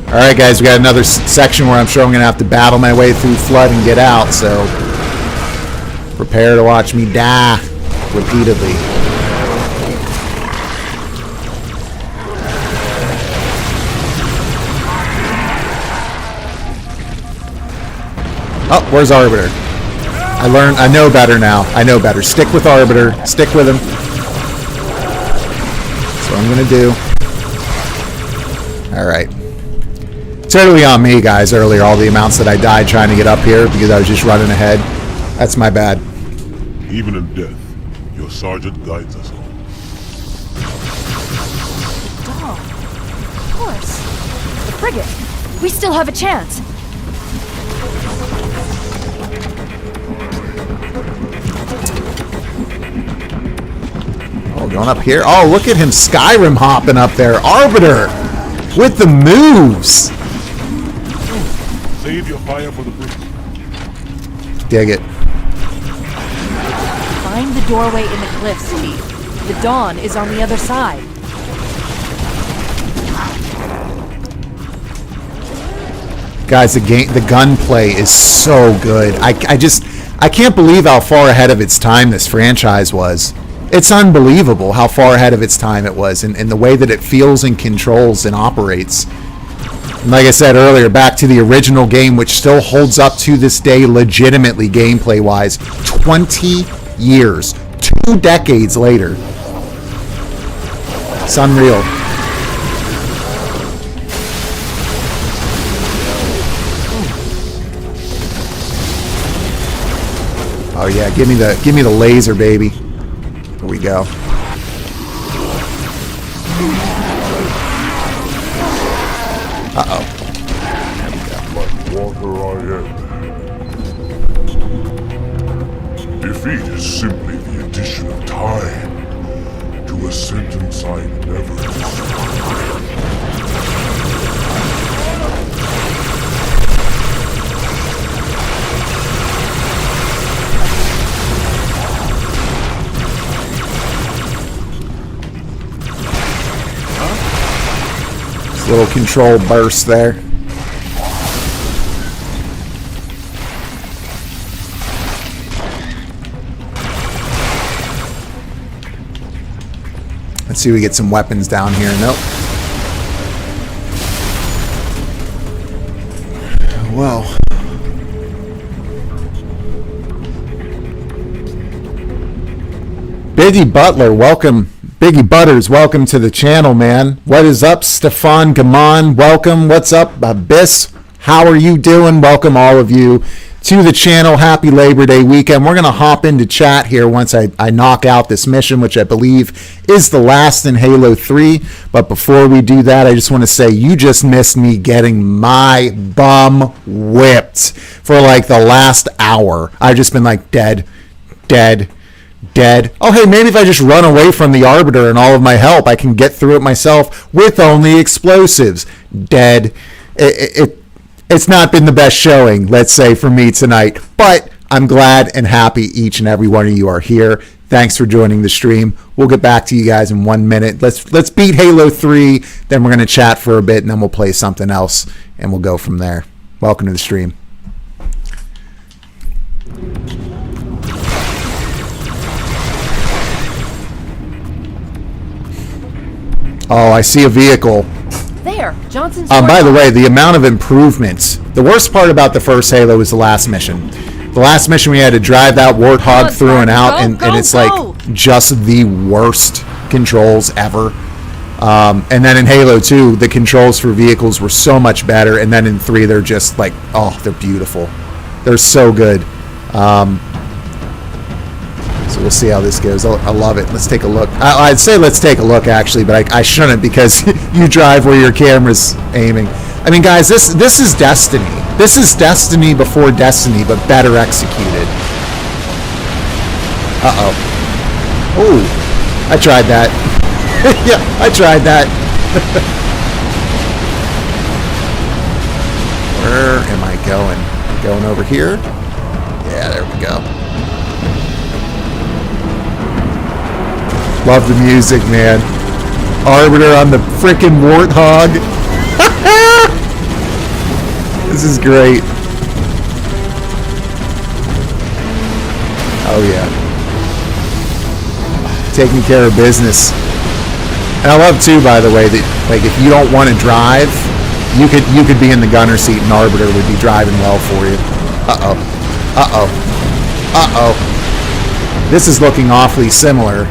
[SPEAKER 1] Alright guys, we got another section where I'm sure I'm going to have to battle my way through Flood and get out, so prepare to watch me die repeatedly. Oh, where's Arbiter? I know better now. I know better. Stick with Arbiter. Stick with him. That's what I'm going to do. Alright. Totally on me, guys, earlier, all the amounts that I died trying to get up here because I was just running ahead. That's my bad.
[SPEAKER 2] Even in death, your sergeant guides us all.
[SPEAKER 4] Dog. Of course. The frigate. We still have a chance.
[SPEAKER 1] Oh, going up here. Oh, look at him Skyrim hopping up there. Arbiter with the moves.
[SPEAKER 2] Save your fire for the bridge.
[SPEAKER 1] Dig it.
[SPEAKER 4] Find the doorway in the cliffs, Chief. The dawn is on the other side.
[SPEAKER 1] Guys, the gunplay is so good. I can't believe how far ahead of its time this franchise was. It's unbelievable how far ahead of its time it was, and the way that it feels and controls and operates. And like I said earlier, back to the original game, which still holds up to this day legitimately gameplay-wise. 20 years, 2 decades later. It's unreal. Oh yeah, give me the laser, baby. Here we go. Uh-oh.
[SPEAKER 2] Water I am. Defeat is simply the addition of time to a sentence I never
[SPEAKER 1] Little control burst there. Let's see if we get some weapons down here. Nope. Well. Biggie Butler, welcome. Biggie Butters, welcome to the channel, man. What is up, Stefan Gaman? Welcome. What's up, Abyss? How are you doing? Welcome, all of you, to the channel. Happy Labor Day weekend. We're going to hop into chat here once I knock out this mission, which I believe is the last in Halo 3. But before we do that, I just want to say you just missed me getting my bum whipped for like the last hour. I've just been like dead. Oh, hey, maybe if I just run away from the Arbiter and all of my help, I can get through it myself with only explosives. Dead. It's not been the best showing, let's say, for me tonight, but I'm glad and happy each and every one of you are here. Thanks for joining the stream. We'll get back to you guys in 1 minute. Let's beat Halo 3, then we're going to chat for a bit, and then we'll play something else, and we'll go from there. Welcome to the stream. Oh, I see a vehicle.
[SPEAKER 4] There, Johnson's.
[SPEAKER 1] By the way, the amount of improvements. The worst part about the first Halo was the last mission. The last mission we had to drive that Warthog through and out, and it's like just the worst controls ever. And then in Halo 2, the controls for vehicles were so much better, and then in 3, they're just like, oh, they're beautiful. They're so good. So we'll see how this goes. I love it. Let's take a look. I'd say let's take a look, actually, but I shouldn't because you drive where your camera's aiming. I mean, guys, this is Destiny. This is Destiny before Destiny, but better executed. Uh-oh. Oh, I tried that. Yeah, I tried that. Where am I going? Going over here? Yeah, there we go. Love the music, man. Arbiter on the frickin' Warthog. This is great. Oh yeah. Taking care of business. And I love too, by the way, that like if you don't want to drive, you could be in the gunner seat and Arbiter would be driving well for you. Uh-oh. Uh-oh. Uh-oh. This is looking awfully similar.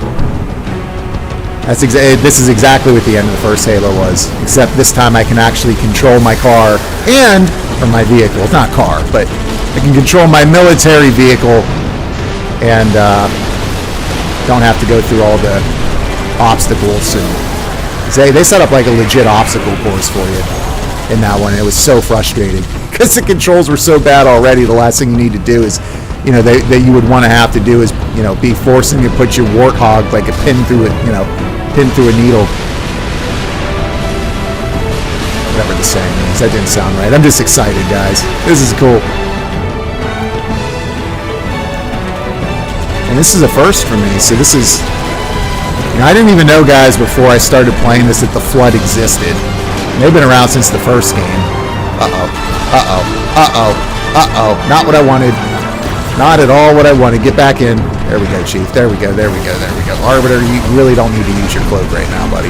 [SPEAKER 1] This is exactly what the end of the first Halo was, except this time I can actually control my car or my vehicle. It's not car, but I can control my military vehicle and don't have to go through all the obstacles. And they set up like a legit obstacle course for you in that one. It was so frustrating because the controls were so bad already. The last thing you need to do is, that you would want to have to do is, be forcing you to put your Warthog like a pin through it, pin through a needle. Whatever the saying is. That didn't sound right. I'm just excited, guys. This is cool. And this is a first for me, so this is... You know, I didn't even know, guys, before I started playing this that the Flood existed. And they've been around since the first game. Uh-oh. Uh-oh. Uh-oh. Uh-oh. Not what I wanted. Not at all what I wanted. Get back in. There we go, Chief. There we go. There we go. There we go. Arbiter, you really don't need to use your cloak right now, buddy.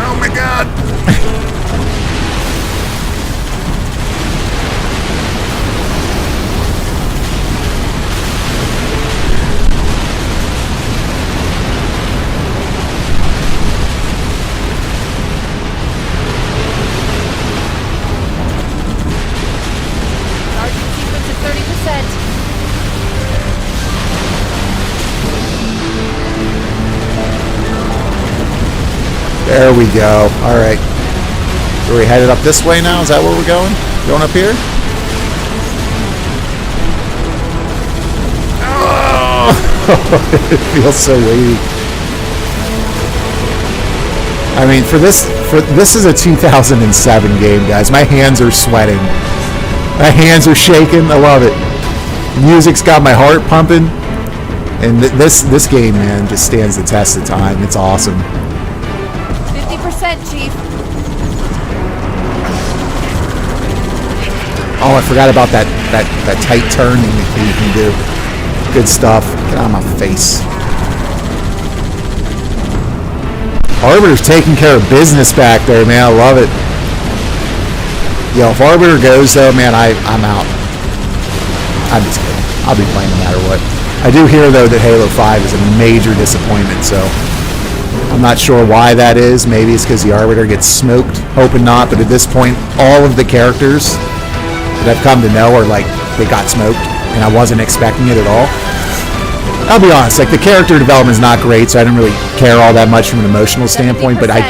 [SPEAKER 1] Oh my god.
[SPEAKER 8] Charging sequence at 30%.
[SPEAKER 1] There we go. All right. Are we headed up this way now? Is that where we're going? Going up here? Oh, it feels so weighty. I mean, this is a 2007 game, guys. My hands are sweating. My hands are shaking. I love it. Music's got my heart pumping, and this game, man, just stands the test of time. It's awesome.
[SPEAKER 8] 50%, Chief.
[SPEAKER 1] Oh, I forgot about that tight turning that you can do. Good stuff. Get out of my face. Arbiter's taking care of business back there, man. I love it. Yo, if Arbiter goes, though, man, I'm out. I'm just kidding. I'll be playing no matter what. I do hear, though, that Halo 5 is a major disappointment, so I'm not sure why that is. Maybe it's because the Arbiter gets smoked. Hoping not, but at this point, all of the characters that I've come to know are like, they got smoked, and I wasn't expecting it at all. I'll be honest, like, the character development is not great, so I didn't really care all that much from an emotional standpoint, but I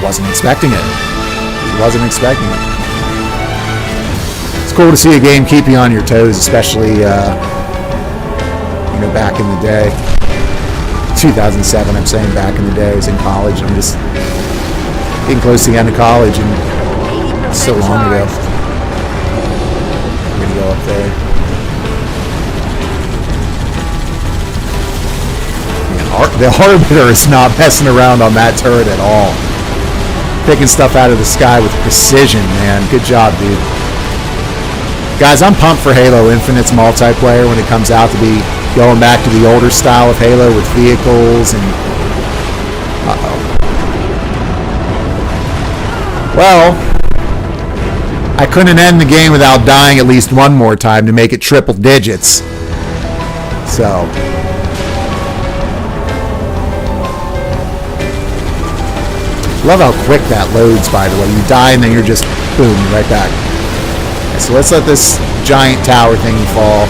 [SPEAKER 1] wasn't expecting it. Wasn't expecting it. It's cool to see a game keep you on your toes, especially, you know, back in the day. 2007, I'm saying back in the day. I was in college. I'm just getting close to the end of college, and so long ago. I'm gonna go up there. Man, the Arbiter is not messing around on that turret at all. Picking stuff out of the sky with precision, man. Good job, dude. Guys, I'm pumped for Halo Infinite's multiplayer when it comes out to be going back to the older style of Halo with vehicles and... Uh-oh. Well, I couldn't end the game without dying at least one more time to make it triple digits. So... Love how quick that loads, by the way. You die and then you're just, boom, right back. So let's let this giant tower thing fall.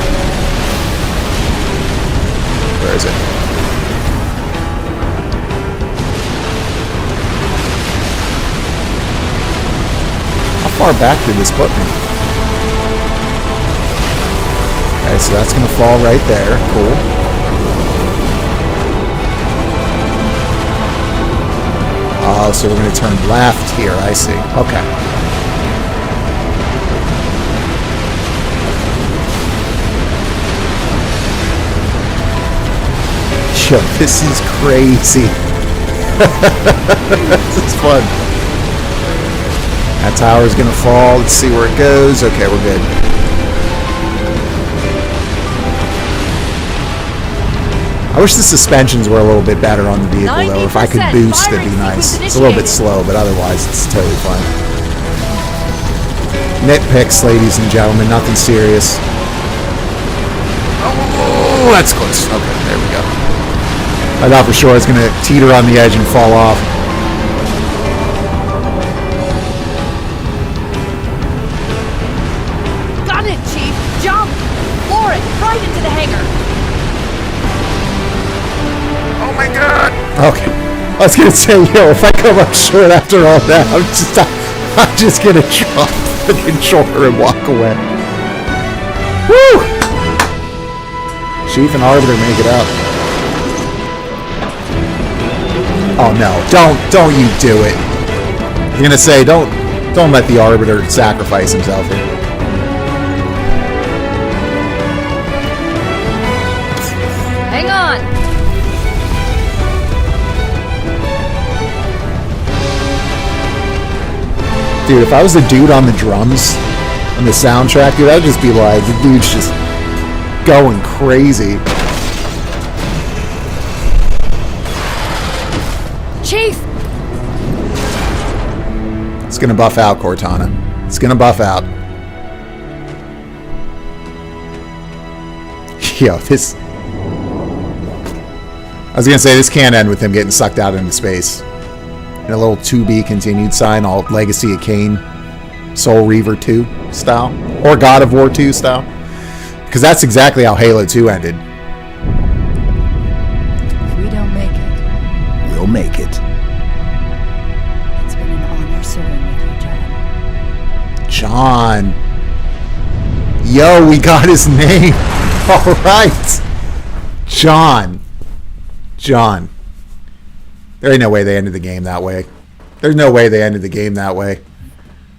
[SPEAKER 1] Where is it? How far back did this put me? Okay, so that's going to fall right there. Cool. Oh, so we're going to turn left here. I see. Okay. Yo, this is crazy. This is fun. That tower's gonna fall. Let's see where it goes. Okay, we're good. I wish the suspensions were a little bit better on the vehicle, though. If I could boost, that'd be nice. It's a little bit slow, but otherwise, it's totally fine. Nitpicks, ladies and gentlemen. Nothing serious. Oh, that's close. Okay, there we go. I thought for sure I was going to teeter on the edge and fall off.
[SPEAKER 8] Got it, Chief! Jump! Floor it! Right into the hangar!
[SPEAKER 2] Oh my god!
[SPEAKER 1] Okay. I was going to say, yo, if I come up short after all that, I'm just going to drop the controller and walk away. Woo! Chief and Arbiter make it out. Oh no, don't you do it. You're gonna say, don't Don't let the Arbiter sacrifice himself here.
[SPEAKER 4] Hang on!
[SPEAKER 1] Dude, if I was the dude on the drums, on the soundtrack, dude, I'd just be like, the dude's just going crazy.
[SPEAKER 4] Chief!
[SPEAKER 1] It's gonna buff out, Cortana. It's gonna buff out. Yo, this... I was gonna say, this can't end with him getting sucked out into space. And a little to be continued sign, all Legacy of Kain, Soul Reaver 2 style, or God of War 2 style. Because that's exactly how Halo 2 ended.
[SPEAKER 4] If we don't make it,
[SPEAKER 5] We'll make it.
[SPEAKER 4] it's been an honor serving with you, John.
[SPEAKER 1] John. Yo, we got his name. All right. John. John. There ain't no way they ended the game that way. There's no way they ended the game that way.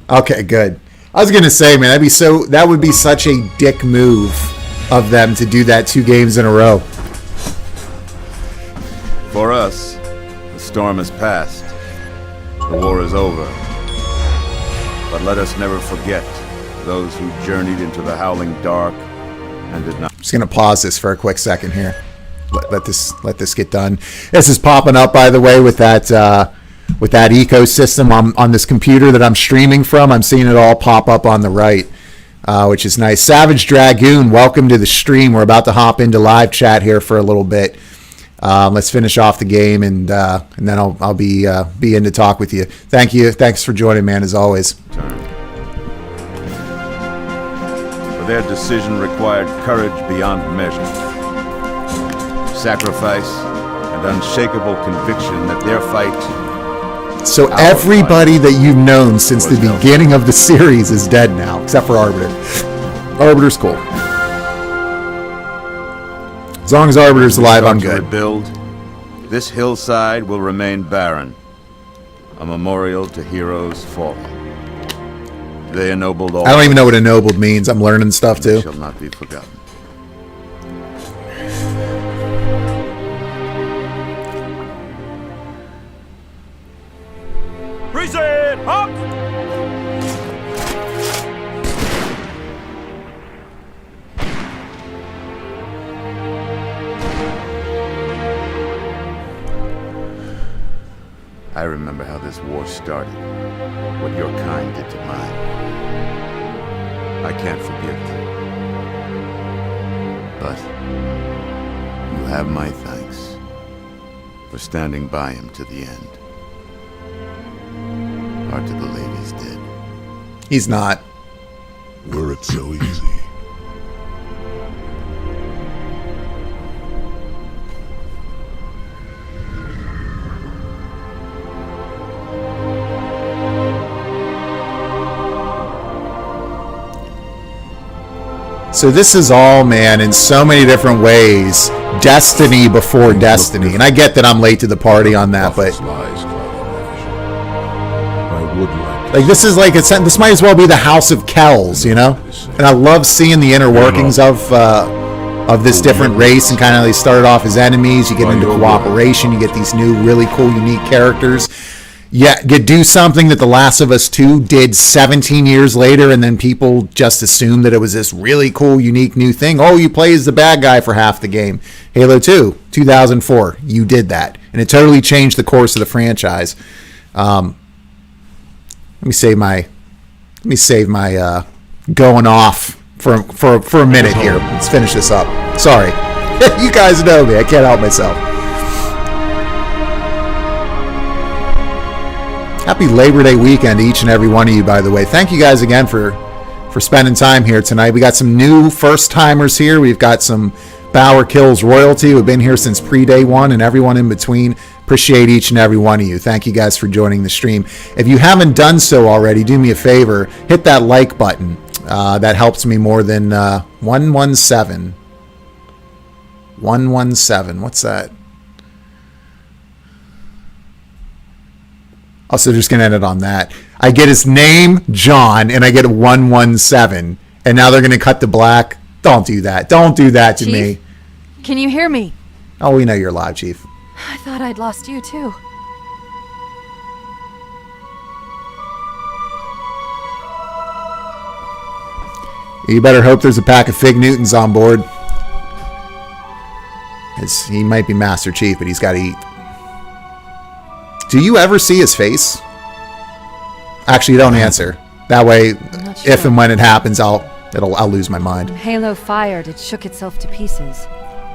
[SPEAKER 1] Okay, good. I was gonna say, man, that would be such a dick move of them to do that 2 games in a row.
[SPEAKER 9] For us, the storm has passed. The war is over. But let us never forget those who journeyed into the howling dark and did not.
[SPEAKER 1] I'm just gonna pause this for a quick second here. Let this get done. This is popping up, by the way, with that ecosystem on this computer that I'm streaming from. I'm seeing it all pop up on the right, which is nice. Savage Dragoon, welcome to the stream. We're about to hop into live chat here for a little bit. Let's finish off the game, and then I'll be in to talk with you. Thank you. Thanks for joining, man, as always.
[SPEAKER 9] For their decision required courage beyond measure, sacrifice, and unshakable conviction that their fight.
[SPEAKER 1] So everybody that you've known since the beginning of the series is dead now, except for Arbiter. Arbiter's cool. As long as Arbiter's alive, I'm good.
[SPEAKER 9] Rebuild, this hillside will remain barren, a memorial to heroes fallen. They ennobled all.
[SPEAKER 1] I don't even know what ennobled means. I'm learning stuff too.
[SPEAKER 9] Shall not be forgotten.
[SPEAKER 6] Reset! Up!
[SPEAKER 9] I remember how this war started, what your kind did to mine. I can't forgive them. But you have my thanks for standing by him to the end. Part of the lady's dead.
[SPEAKER 1] He's not.
[SPEAKER 2] Were it so easy.
[SPEAKER 1] So this is all, man, in so many different ways, Destiny before Destiny. And I get that I'm late to the party on that, but
[SPEAKER 2] I would
[SPEAKER 1] like this is like this might as well be the House of Kells, you know? And I love seeing the inner workings of this different race, and kind of they started off as enemies, you get into cooperation, you get these new really cool unique characters. Yeah, you do something that The Last of Us 2 did 17 years later, and then people just assumed that it was this really cool, unique new thing. Oh, you play as the bad guy for half the game. Halo 2, 2004, you did that, and it totally changed the course of the franchise. Let me save my going off for a minute here. Let's finish this up. Sorry, you guys know me. I can't help myself. Happy Labor Day weekend to each and every one of you, by the way. Thank you guys again for spending time here tonight. We got some new first-timers here. We've got some BauerKillz royalty who've been here since pre-day one, and everyone in between. Appreciate each and every one of you. Thank you guys for joining the stream. If you haven't done so already, do me a favor. Hit that like button. That helps me more than 117. 117. What's that? Also, just gonna end it on that. I get his name, John, and I get a 117, and now they're gonna cut to black. Don't do that. Don't do that to me.
[SPEAKER 4] Chief, can you hear me?
[SPEAKER 1] Oh, we know you're live, Chief.
[SPEAKER 4] I thought I'd lost you too.
[SPEAKER 1] You better hope there's a pack of Fig Newtons on board. He might be Master Chief, but he's got to eat. Do you ever see his face? Actually, don't answer. That way,
[SPEAKER 4] sure.
[SPEAKER 1] if and when it happens, I'll lose my mind.
[SPEAKER 4] When Halo fired, it shook itself to pieces.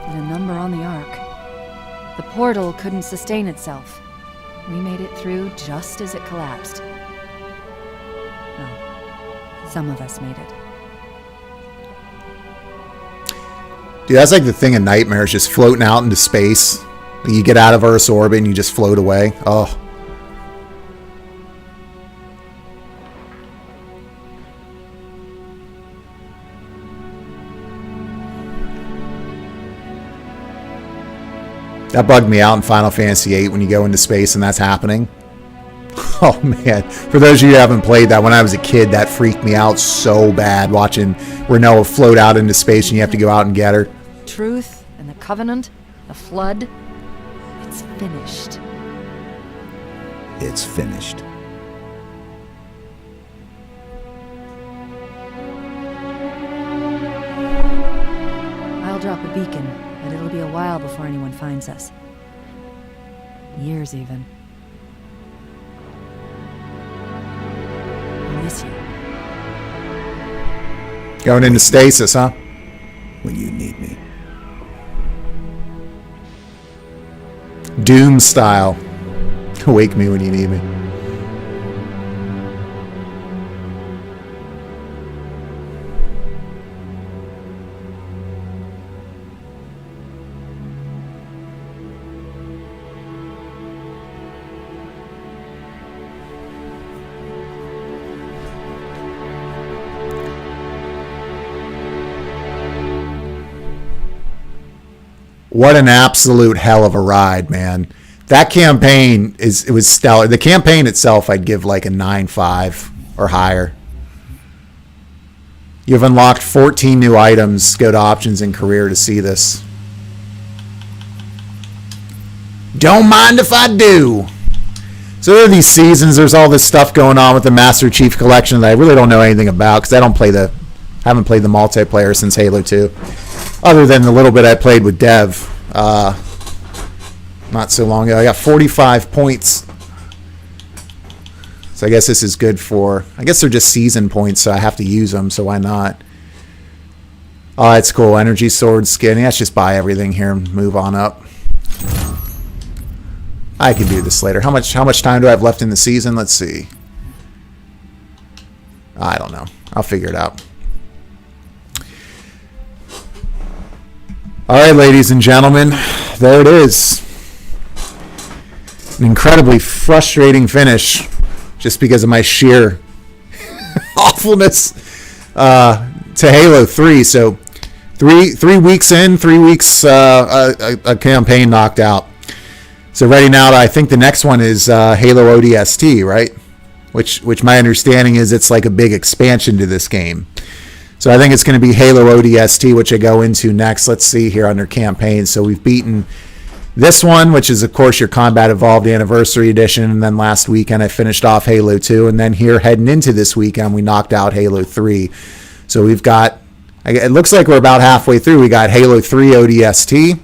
[SPEAKER 4] Did a number on the Ark. The portal couldn't sustain itself. We made it through just as it collapsed. Well, some of us made it.
[SPEAKER 1] Dude, that's like the thing in nightmares, just floating out into space. You get out of Earth's orbit and you just float away. Oh. That bugged me out in Final Fantasy VIII when you go into space and that's happening. Oh man, for those of you who haven't played that, when I was a kid, that freaked me out so bad, watching Renoa float out into space and you have to go out and get her.
[SPEAKER 4] Truth and the Covenant, the Flood, it's finished.
[SPEAKER 5] It's finished.
[SPEAKER 4] I'll drop a beacon, but it'll be a while before anyone finds us. Years even. I'll miss you.
[SPEAKER 1] Going into stasis, huh?
[SPEAKER 5] When you need me.
[SPEAKER 1] Doom style. Wake me when you need me. What an absolute hell of a ride, man. That campaign it was stellar. The campaign itself I'd give like a 9.5 or higher. You've unlocked 14 new items. Go to options and career to see this. Don't mind if I do. So there are these seasons. There's all this stuff going on with the Master Chief Collection that I really don't know anything about because I haven't played the multiplayer since Halo 2. Other than the little bit I played with Dev not so long ago. I got 45 points. So I guess this is good for... I guess they're just season points, so I have to use them, so why not? Oh, that's cool. Energy sword skin. Yeah, let's just buy everything here and move on up. I can do this later. How much time do I have left in the season? Let's see. I don't know. I'll figure it out. All right, ladies and gentlemen, there it is. An incredibly frustrating finish just because of my sheer awfulness to Halo 3. So 3 weeks in, 3 weeks a campaign knocked out. So ready now, I think the next one is Halo ODST, right? Which my understanding is it's like a big expansion to this game. So I think it's going to be Halo ODST, which I go into next. Let's see here under campaigns. So we've beaten this one, which is, of course, your Combat Evolved Anniversary Edition. And then last weekend, I finished off Halo 2. And then here, heading into this weekend, we knocked out Halo 3. So we've got, it looks like we're about halfway through. We got Halo 3 ODST.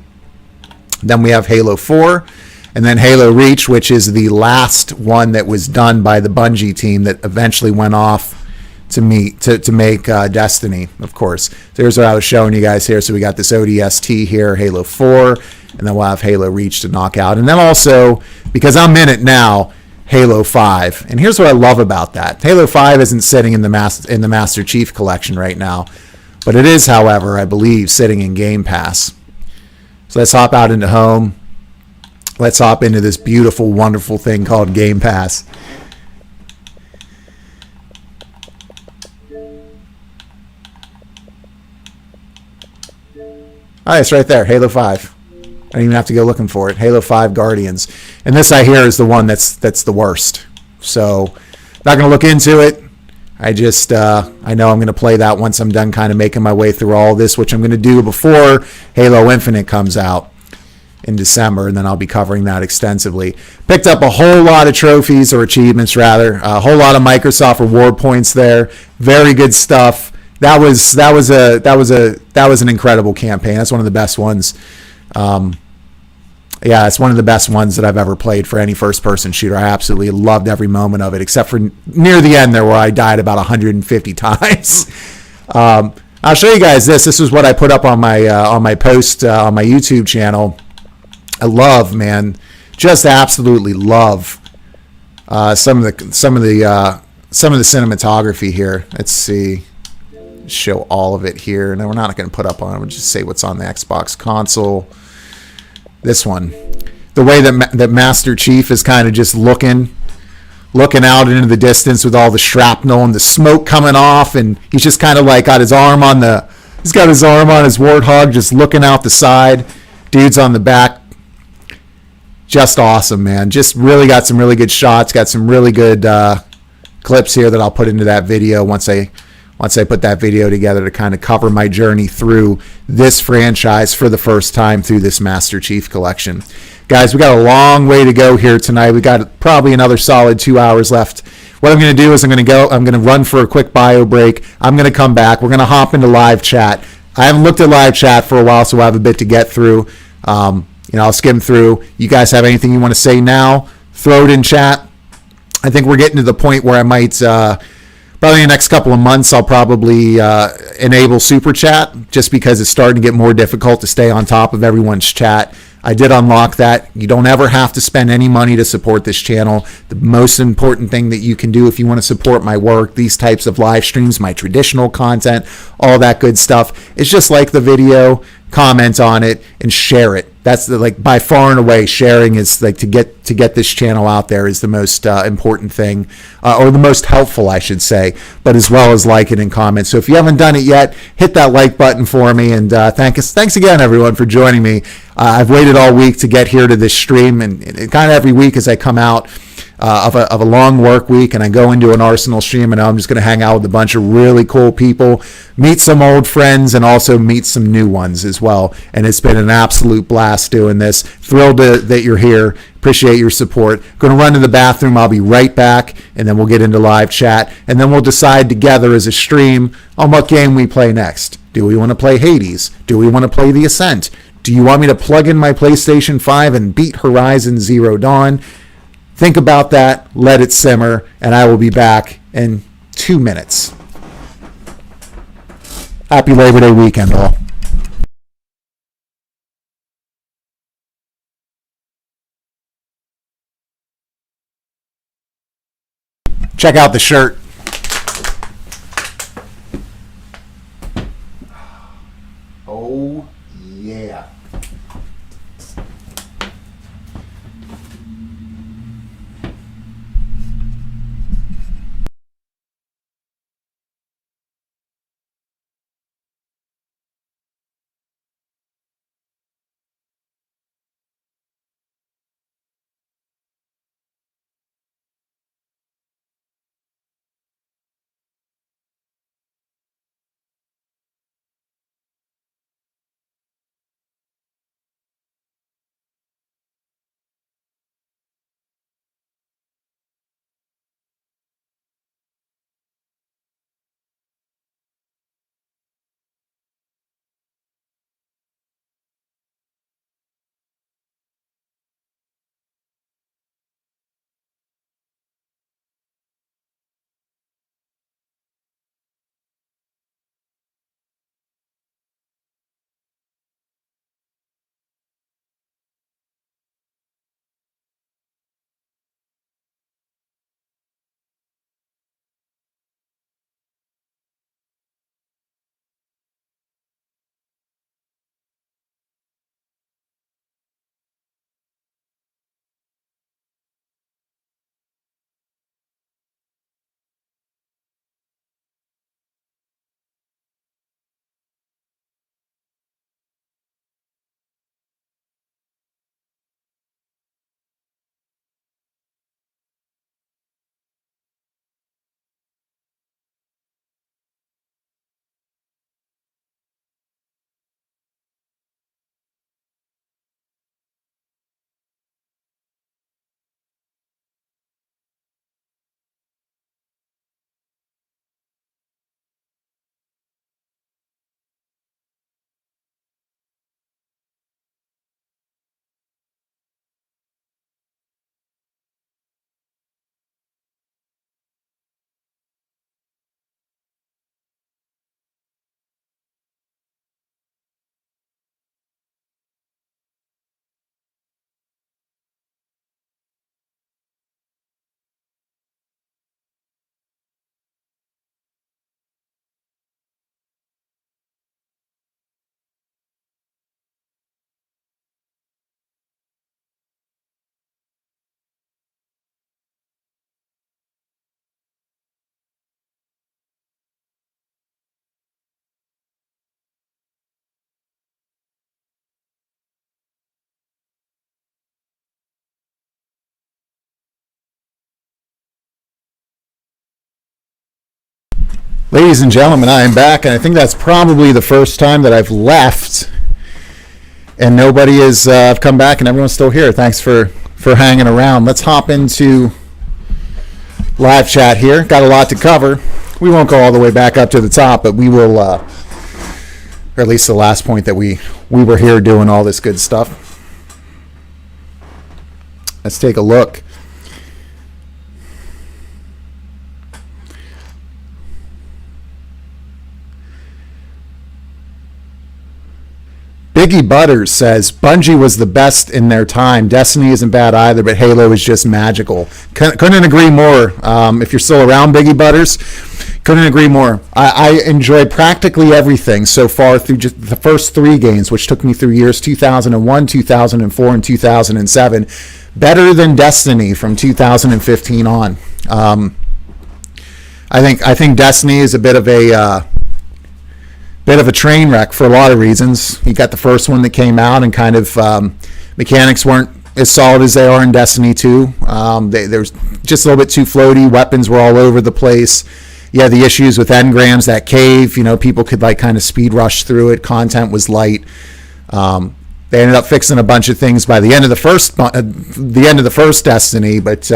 [SPEAKER 1] Then we have Halo 4. And then Halo Reach, which is the last one that was done by the Bungie team that eventually went off to make Destiny, of course. So here's what I was showing you guys here. So we got this ODST here, Halo 4, and then we'll have Halo Reach to knock out. And then also, because I'm in it now, Halo 5. And here's what I love about that. Halo 5 isn't sitting in the Master Chief Collection right now, but it is, however, I believe, sitting in Game Pass. So let's hop out into home. Let's hop into this beautiful, wonderful thing called Game Pass. Oh, it's right there, Halo 5. I don't even have to go looking for it. Halo 5 Guardians. And this I hear is the one that's the worst. So not going to look into it. I just, I know I'm going to play that once I'm done kind of making my way through all this, which I'm going to do before Halo Infinite comes out in December, and then I'll be covering that extensively. Picked up a whole lot of trophies, or achievements rather, a whole lot of Microsoft reward points there. Very good stuff. That was an incredible campaign. That's one of the best ones. Yeah, it's one of the best ones that I've ever played for any first-person shooter. I absolutely loved every moment of it, except for near the end there where I died about 150 times. I'll show you guys this. This is what I put up on my post on my YouTube channel. I love, man, just absolutely love some of the cinematography here. Let's see, show all of it here. No, we're not going to put up on it. We'll just say what's on the Xbox console. This one, the way that Master Chief is kind of just looking out into the distance with all the shrapnel and the smoke coming off, and he's just kind of like got his arm on his warthog, just looking out the side. Dude's on the back. Just awesome, man. Just really got some really good shots. Got some really good clips here that I'll put into that video once I put that video together to kind of cover my journey through this franchise for the first time through this Master Chief collection. Guys, we got a long way to go here tonight. We got probably another solid 2 hours left. What I'm going to do is I'm going to run for a quick bio break. I'm going to come back. We're going to hop into live chat. I haven't looked at live chat for a while, so I have a bit to get through. I'll skim through. You guys have anything you want to say now? Throw it in chat. I think we're getting to the point where I might, probably in the next couple of months, I'll probably enable Super Chat, just because it's starting to get more difficult to stay on top of everyone's chat. I did unlock that. You don't ever have to spend any money to support this channel. The most important thing that you can do if you want to support my work, these types of live streams, my traditional content, all that good stuff, is just like the video, comment on it, and share it. That's by far and away, sharing is to get this channel out there is the most important thing, or the most helpful, I should say, but as well as like it and comment. So if you haven't done it yet, hit that like button for me, and thanks again, everyone, for joining me. I've waited all week to get here to this stream, and kind of every week as I come out of a long work week and I go into an Arsenal stream, and I'm just going to hang out with a bunch of really cool people, meet some old friends, and also meet some new ones as well. And it's been an absolute blast doing this. Thrilled that you're here. Appreciate your support. Going to run to the bathroom. I'll be right back, and then we'll get into live chat, and then we'll decide together as a stream on what game we play next. Do we want to play Hades? Do we want to play The Ascent? Do you want me to plug in my PlayStation 5 and beat Horizon Zero Dawn? Think about that, let it simmer, and I will be back in 2 minutes. Happy Labor Day weekend, all. Check out the shirt. Oh, yeah. Ladies and gentlemen, I am back, and I think that's probably the first time that I've left and nobody has come back and everyone's still here. Thanks for hanging around. Let's hop into live chat here. Got a lot to cover. We won't go all the way back up to the top, but we will, or at least the last point that we were here doing all this good stuff. Let's take a look. Biggie Butters says, Bungie was the best in their time. Destiny isn't bad either, but Halo is just magical. Couldn't agree more. If you're still around, Biggie Butters, couldn't agree more. I enjoyed practically everything so far through just the first 3 games, which took me through years 2001, 2004, and 2007. Better than Destiny from 2015 on. I think Destiny is a bit of a train wreck for a lot of reasons. You got the first one that came out and kind of mechanics weren't as solid as they are in Destiny 2. There's just a little bit too floaty. Weapons were all over the place. You had the issues with engrams, that cave. People could like kind of speed rush through it. Content was light. They ended up fixing a bunch of things by the end of the first Destiny, but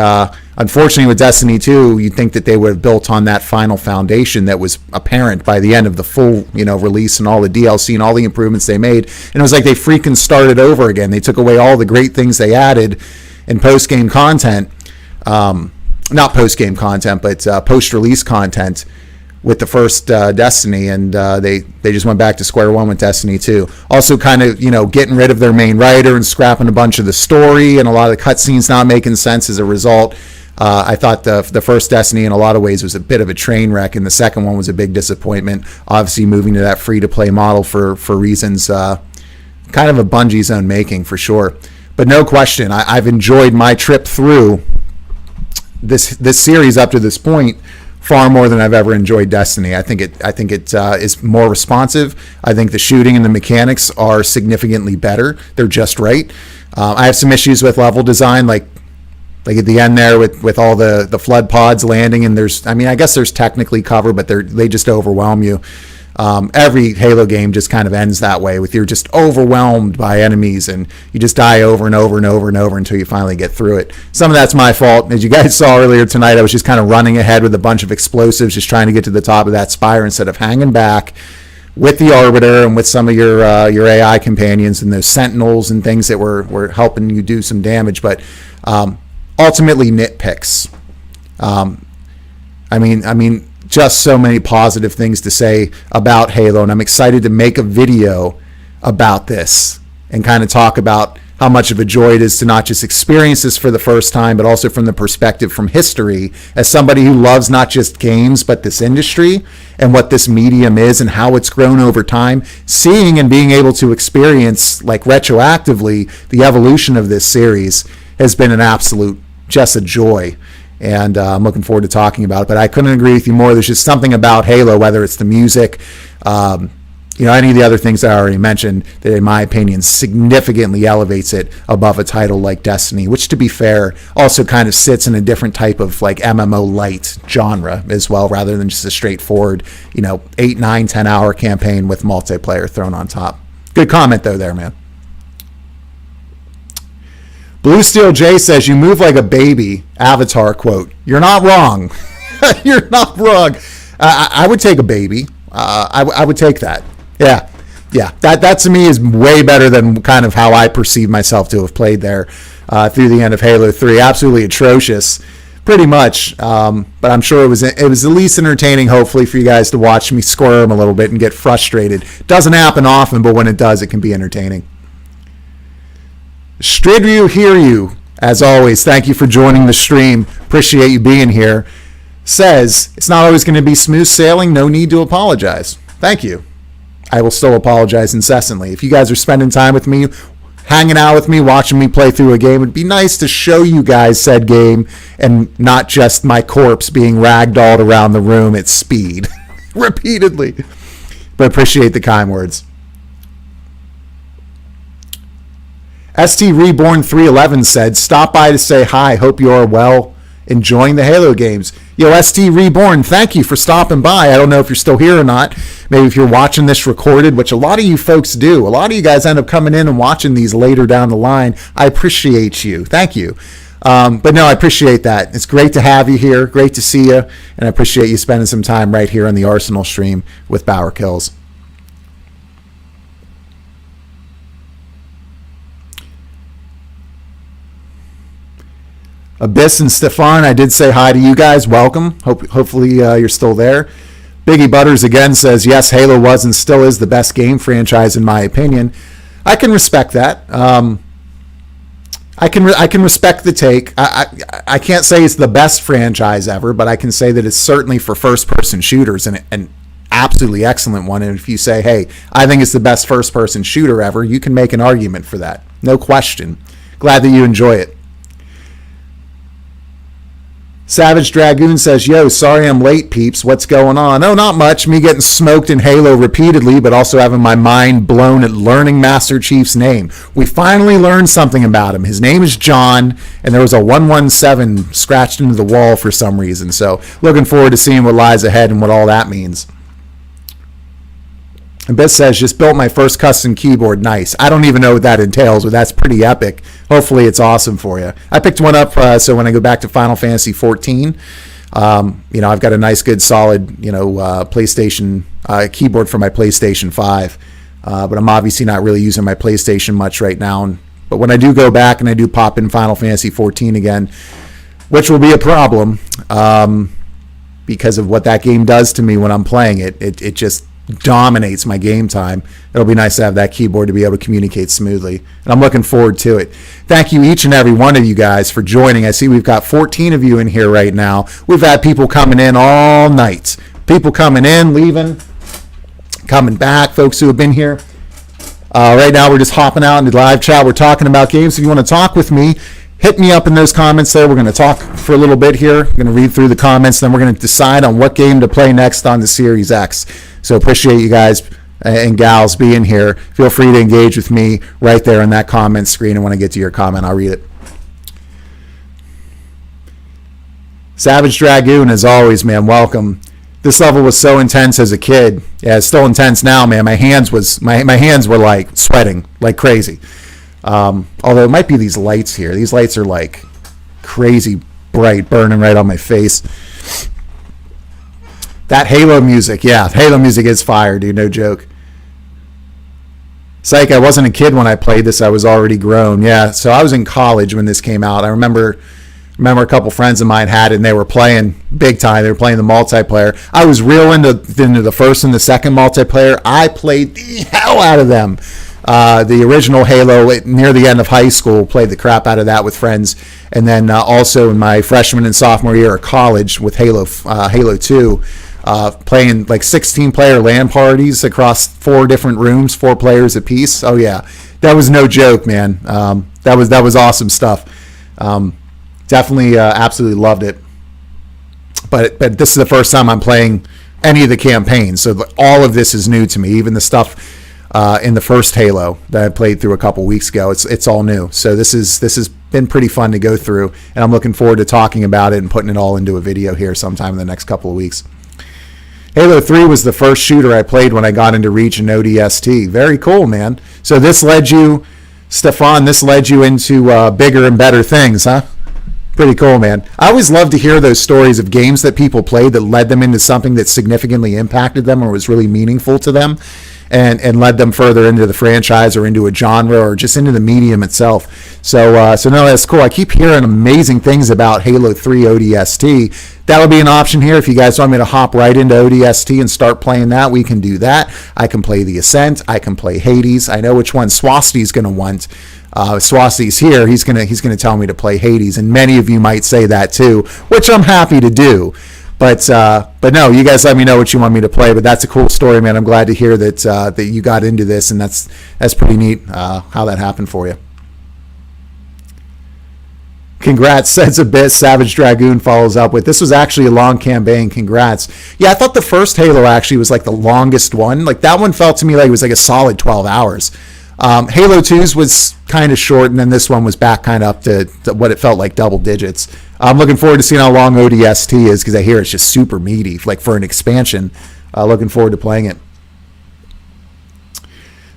[SPEAKER 1] unfortunately with Destiny 2, you'd think that they would have built on that final foundation that was apparent by the end of the full, release and all the DLC and all the improvements they made. And it was like they freaking started over again. They took away all the great things they added in post-game content, not post-game content, but post-release content with the first Destiny, and they just went back to square one with Destiny 2. Also kind of, getting rid of their main writer and scrapping a bunch of the story and a lot of the cutscenes not making sense as a result. I thought the first Destiny in a lot of ways was a bit of a train wreck, and the second one was a big disappointment. Obviously moving to that free-to-play model for reasons kind of a Bungie's own making for sure. But no question, I've enjoyed my trip through this series up to this point far more than I've ever enjoyed Destiny. I think it is more responsive. I think the shooting and the mechanics are significantly better. They're just right. I have some issues with level design, like at the end there with all the flood pods landing, and I guess there's technically cover, but they just overwhelm you. Every Halo game just kind of ends that way, with you're just overwhelmed by enemies and you just die over and over and over and over until you finally get through it. Some of that's my fault. As you guys saw earlier tonight, I was just kind of running ahead with a bunch of explosives, just trying to get to the top of that spire instead of hanging back with the Arbiter and with some of your AI companions and those Sentinels and things that were helping you do some damage. But ultimately nitpicks. I mean, just so many positive things to say about Halo, and I'm excited to make a video about this and kind of talk about how much of a joy it is to not just experience this for the first time, but also from the perspective from history, as somebody who loves not just games, but this industry and what this medium is and how it's grown over time. Seeing and being able to experience, like retroactively, the evolution of this series has been an absolute, just a joy. And I'm looking forward to talking about it. But I couldn't agree with you more. There's just something about Halo, whether it's the music, any of the other things that I already mentioned, that in my opinion significantly elevates it above a title like Destiny, which, to be fair, also kind of sits in a different type of like MMO light genre as well, rather than just a straightforward 8, 9, 10 hour campaign with multiplayer thrown on top. Good comment though there, man. Blue Steel J says, you move like a baby. Avatar quote. You're not wrong. You're not wrong. I would take a baby. I would take that. Yeah. That to me is way better than kind of how I perceive myself to have played there through the end of Halo 3. Absolutely atrocious, pretty much. But I'm sure it was at least entertaining, hopefully, for you guys to watch me squirm a little bit and get frustrated. Doesn't happen often, but when it does, it can be entertaining. Stridryu hear you, as always. Thank you for joining the stream. Appreciate you being here. Says, it's not always going to be smooth sailing. No need to apologize. Thank you. I will still apologize incessantly. If you guys are spending time with me, hanging out with me, watching me play through a game, it'd be nice to show you guys said game and not just my corpse being ragdolled around the room at speed repeatedly. But appreciate the kind words. ST Reborn 311 said, stop by to say hi. Hope you are well enjoying the Halo games. Yo, ST Reborn, thank you for stopping by. I don't know if you're still here or not. Maybe if you're watching this recorded, which a lot of you folks do. A lot of you guys end up coming in and watching these later down the line. I appreciate you. Thank you. But no, I appreciate that. It's great to have you here. Great to see you. And I appreciate you spending some time right here on the Arsenal stream with BauerKillz. Abyss and Stefan, I did say hi to you guys. Welcome. Hopefully you're still there. Biggie Butters again says, yes, Halo was and still is the best game franchise in my opinion. I can respect that. I can respect the take. I can't say it's the best franchise ever, but I can say that it's certainly for first-person shooters an absolutely excellent one. And if you say, hey, I think it's the best first-person shooter ever, you can make an argument for that. No question. Glad that you enjoy it. Savage Dragoon says, yo, sorry I'm late, peeps. What's going on? Oh, not much. Me getting smoked in Halo repeatedly, but also having my mind blown at learning Master Chief's name. We finally learned something about him. His name is John, and there was a 117 scratched into the wall for some reason. So looking forward to seeing what lies ahead and what all that means. Abyss says, just built my first custom keyboard. Nice. I don't even know what that entails, but that's pretty epic. Hopefully it's awesome for you. I picked one up so when I go back to Final Fantasy 14, I've got a nice, good, solid, PlayStation keyboard for my PlayStation 5. But I'm obviously not really using my PlayStation much right now. But when I do go back and I do pop in Final Fantasy 14 again, which will be a problem because of what that game does to me when I'm playing it, it just dominates my game time. It'll be nice to have that keyboard to be able to communicate smoothly, and I'm looking forward to it. Thank you each and every one of you guys for joining. I see we've got 14 of you in here right now. We've had people coming in all night, people coming in, leaving, coming back, folks who have been here. Right now we're just hopping out in the live chat. We're talking about games. If you want to talk with me, hit me up in those comments there. We're going to talk for a little bit here. I'm going to read through the comments, then we're going to decide on what game to play next on the Series X. So appreciate you guys and gals being here. Feel free to engage with me right there on that comment screen. And when I get to your comment, I'll read it. Savage Dragoon, as always, man, welcome. This level was so intense as a kid. Yeah, it's still intense now, man. My hands were like sweating like crazy. Although it might be these lights here. These lights are like crazy bright, burning right on my face. That Halo music, yeah, Halo music is fire, dude, no joke. Psych, I wasn't a kid when I played this, I was already grown. Yeah, so I was in college when this came out. I remember a couple friends of mine had it, and they were playing big time. They were playing the multiplayer. I was real into the first and the second multiplayer. I played the hell out of them. The original Halo, near the end of high school, played the crap out of that with friends. And then also in my freshman and sophomore year of college with Halo 2, playing like 16-player LAN parties across 4 different rooms, 4 players apiece. Oh yeah, that was no joke, man. That was awesome stuff. Definitely, absolutely loved it. But this is the first time I'm playing any of the campaigns, so all of this is new to me. Even the stuff in the first Halo that I played through a couple weeks ago, it's all new. So this has been pretty fun to go through, and I'm looking forward to talking about it and putting it all into a video here sometime in the next couple of weeks. Halo 3 was the first shooter I played when I got into Reach and ODST. Very cool, man. So this led you, Stefan, into bigger and better things, huh? Pretty cool, man. I always love to hear those stories of games that people played that led them into something that significantly impacted them or was really meaningful to them, and led them further into the franchise or into a genre or just into the medium itself. So no, that's cool. I keep hearing amazing things about Halo 3 ODST. That'll be an option here. If you guys want me to hop right into ODST and start playing that, we can do that. I can play The Ascent. I can play Hades. I know which one Swasti's going to want. Swasti's here. He's gonna tell me to play Hades, and many of you might say that too, which I'm happy to do. But no, you guys let me know what you want me to play. But that's a cool story, man. I'm glad to hear that you got into this, and that's pretty neat how that happened for you. Congrats, says a bit. Savage Dragoon follows up with, this was actually a long campaign. Congrats. Yeah, I thought the first Halo actually was like the longest one. Like that one felt to me like it was like a solid 12 hours. Halo 2's was kind of short, and then this one was back kind of up to what it felt like double digits. I'm looking forward to seeing how long ODST is because I hear it's just super meaty, like for an expansion. Looking forward to playing it.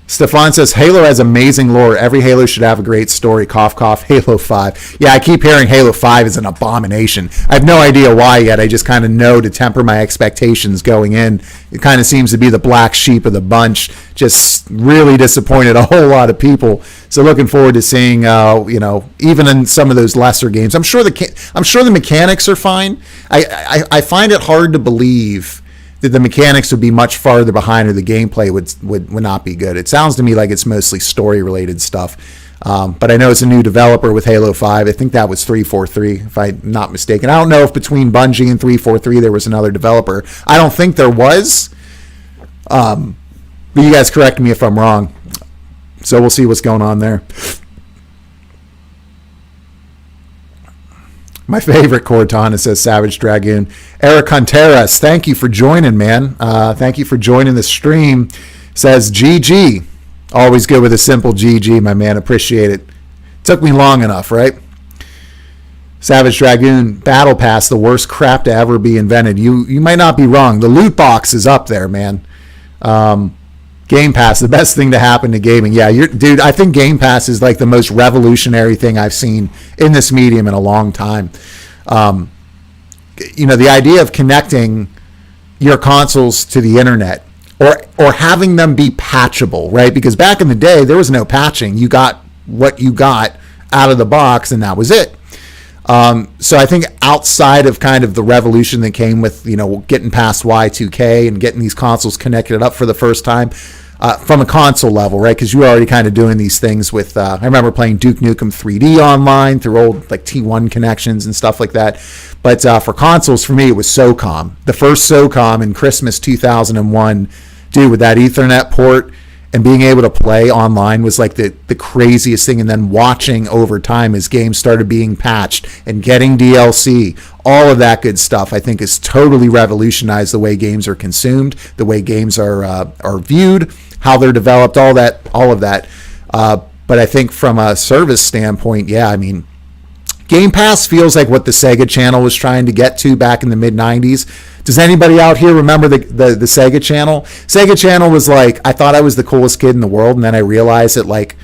[SPEAKER 1] Stefan says, Halo has amazing lore. Every Halo should have a great story. Cough, cough. Halo 5. Yeah, I keep hearing Halo 5 is an abomination. I have no idea why yet. I just kind of know to temper my expectations going in. It kind of seems to be the black sheep of the bunch. Just really disappointed a whole lot of people. So looking forward to seeing, even in some of those lesser games. I'm sure the mechanics are fine. I find it hard to believe that the mechanics would be much farther behind or the gameplay would not be good. It sounds to me like it's mostly story-related stuff. But I know it's a new developer with Halo 5. I think that was 343, if I'm not mistaken. I don't know if between Bungie and 343 there was another developer. I don't think there was. But you guys correct me if I'm wrong. So we'll see what's going on there. My favorite Cortana, says Savage Dragoon. Eric Contreras, thank you for joining, man. Thank you for joining the stream. Says GG. Always good with a simple GG, my man. Appreciate it. Took me long enough, right? Savage Dragoon, Battle Pass, the worst crap to ever be invented. You might not be wrong. The loot box is up there, man. Game Pass, the best thing to happen to gaming. Yeah, dude, I think Game Pass is like the most revolutionary thing I've seen in this medium in a long time. The idea of connecting your consoles to the internet or having them be patchable, right? Because back in the day, there was no patching. You got what you got out of the box, and that was it. So I think outside of kind of the revolution that came with, getting past Y2K and getting these consoles connected up for the first time from a console level, right? Because you were already kind of doing these things with, I remember playing Duke Nukem 3D online through old like T1 connections and stuff like that. But for consoles, for me, it was SOCOM. The first SOCOM in Christmas 2001, dude, with that Ethernet port and being able to play online was like the craziest thing. And then watching over time as games started being patched and getting DLC, all of that good stuff, I think has totally revolutionized the way games are consumed, the way games are viewed, how they're developed, all of that. But I think from a service standpoint, yeah, I mean, Game Pass feels like what the Sega Channel was trying to get to back in the mid-90s. Does anybody out here remember the Sega Channel? Sega Channel was like, I thought I was the coolest kid in the world, and then I realized that like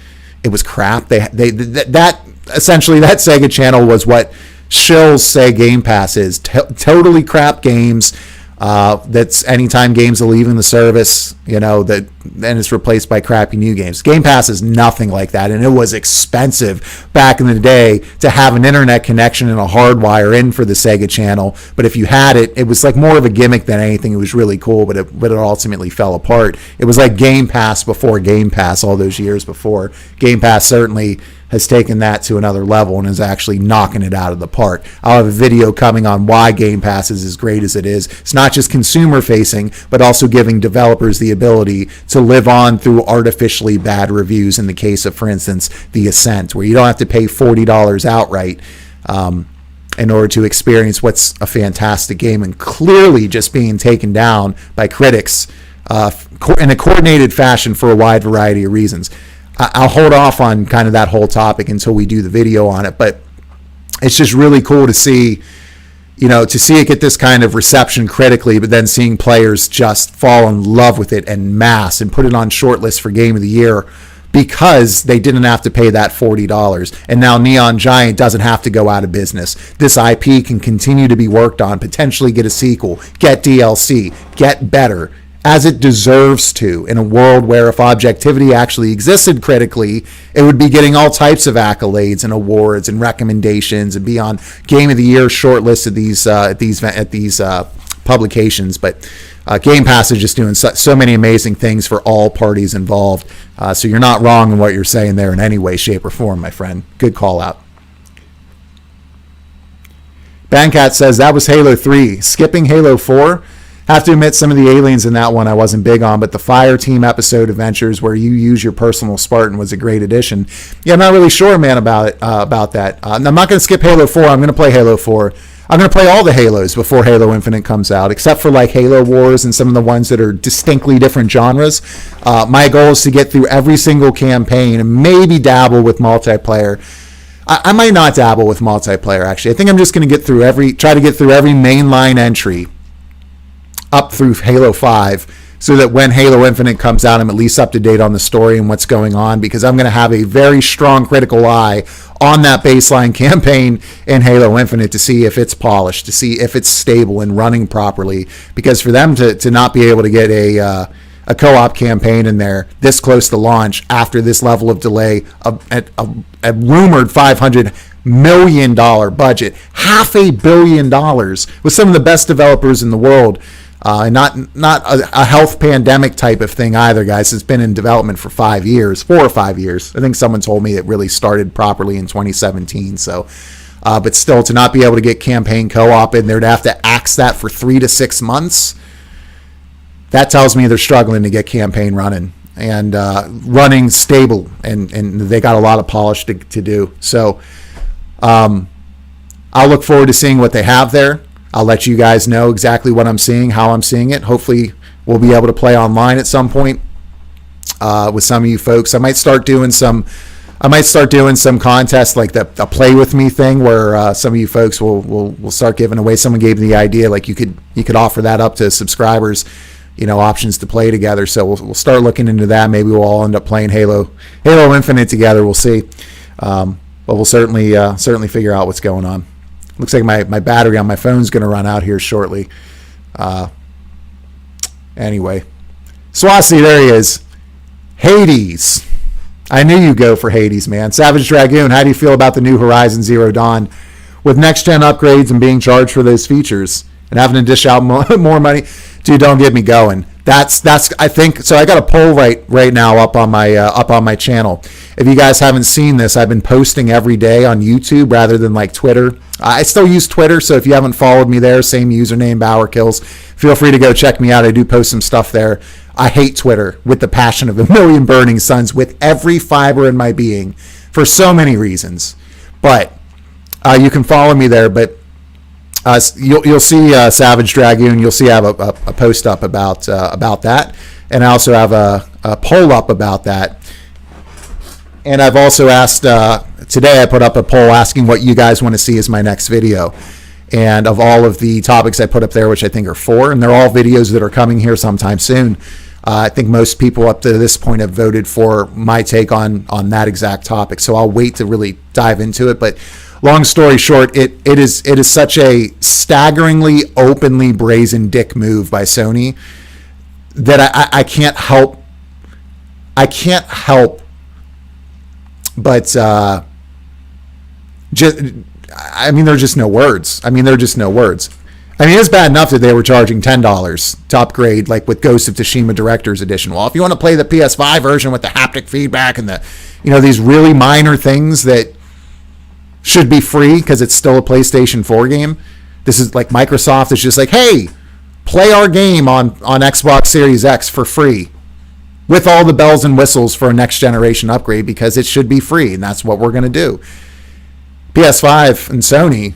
[SPEAKER 1] it was crap. That essentially that Sega Channel was what shills say Game Pass is. Totally crap games. That's anytime games are leaving the service, that then it's replaced by crappy new games. Game Pass is nothing like that, and it was expensive back in the day to have an internet connection and a hardwire in for the Sega Channel. But if you had it, it was like more of a gimmick than anything. It was really cool, but it ultimately fell apart. It was like Game Pass before Game Pass all those years before. Game Pass certainly has taken that to another level and is actually knocking it out of the park. I'll have a video coming on why Game Pass is as great as it is. It's not just consumer facing, but also giving developers the ability to live on through artificially bad reviews in the case of, for instance, The Ascent, where you don't have to pay $40 outright in order to experience what's a fantastic game and clearly just being taken down by critics in a coordinated fashion for a wide variety of reasons. I'll hold off on kind of that whole topic until we do the video on it, but it's just really cool to see, it get this kind of reception critically, but then seeing players just fall in love with it en masse and put it on shortlist for Game of the Year because they didn't have to pay that $40. And now Neon Giant doesn't have to go out of business. This IP can continue to be worked on, potentially get a sequel, get DLC, get better, as it deserves to, in a world where if objectivity actually existed critically, it would be getting all types of accolades and awards and recommendations and be on Game of the Year shortlists at these publications. But Game Pass is just doing so many amazing things for all parties involved. So you're not wrong in what you're saying there in any way, shape, or form, my friend. Good call out. Bancat says that was Halo 3. Skipping Halo 4? Have to admit, some of the aliens in that one I wasn't big on, but the Fire Team episode Adventures, where you use your personal Spartan, was a great addition. Yeah, I'm not really sure, man, about that. I'm not going to skip Halo 4. I'm going to play Halo 4. I'm going to play all the Halos before Halo Infinite comes out, except for like Halo Wars and some of the ones that are distinctly different genres. My goal is to get through every single campaign and maybe dabble with multiplayer. I might not dabble with multiplayer, actually. I think I'm just going to try to get through every mainline entry up through Halo 5, so that when Halo Infinite comes out, I'm at least up to date on the story and what's going on, because I'm going to have a very strong critical eye on that baseline campaign in Halo Infinite to see if it's polished, to see if it's stable and running properly, because for them to not be able to get a co-op campaign in there this close to launch after this level of delay, a rumored $500 million budget, $500 million with some of the best developers in the world, not a health pandemic type of thing either, guys. It's been in development for 4 or 5 years. I think someone told me it really started properly in 2017. So, but still, to not be able to get campaign co-op in there, to have to axe that for 3 to 6 months, that tells me they're struggling to get campaign running and running stable, and they got a lot of polish to do. So I'll look forward to seeing what they have there. I'll let you guys know exactly what I'm seeing, how I'm seeing it. Hopefully we'll be able to play online at some point with some of you folks. I might start doing some contests like the play with me thing, where some of you folks will start giving away. Someone gave me the idea, like you could offer that up to subscribers, options to play together. So we'll start looking into that. Maybe we'll all end up playing Halo Infinite together. We'll see. But we'll certainly figure out what's going on. Looks like my battery on my phone's going to run out here shortly. Anyway, Swassi, there he is. Hades. I knew you'd go for Hades, man. Savage Dragoon, how do you feel about the new Horizon Zero Dawn with next-gen upgrades and being charged for those features and having to dish out more money? Dude, don't get me going. That's I think so. I got a poll right now up on my channel. If you guys haven't seen this, I've been posting every day on YouTube rather than like Twitter. I still use Twitter, so if you haven't followed me there, same username, BauerKillz. Feel free to go check me out. I do post some stuff there. I hate Twitter with the passion of a million burning suns, with every fiber in my being, for so many reasons. But you can follow me there. But you'll see Savage Dragoon. You'll see I have a post up about that, and I also have a poll up about that. And I've also asked, today I put up a poll asking what you guys want to see as my next video. And of all of the topics I put up there, which I think are 4, and they're all videos that are coming here sometime soon, I think most people up to this point have voted for my take on that exact topic. So I'll wait to really dive into it. But long story short, it is such a staggeringly openly brazen dick move by Sony that I can't help but there's just no words. It's bad enough that they were charging $10 to upgrade, like with Ghost of Tsushima Director's Edition. Well, if you want to play the PS5 version with the haptic feedback and these really minor things that should be free because it's still a PlayStation 4 game, this is like Microsoft is just like, hey, play our game on Xbox Series X for free, with all the bells and whistles for a next generation upgrade, because it should be free, and that's what we're going to do. PS5 and Sony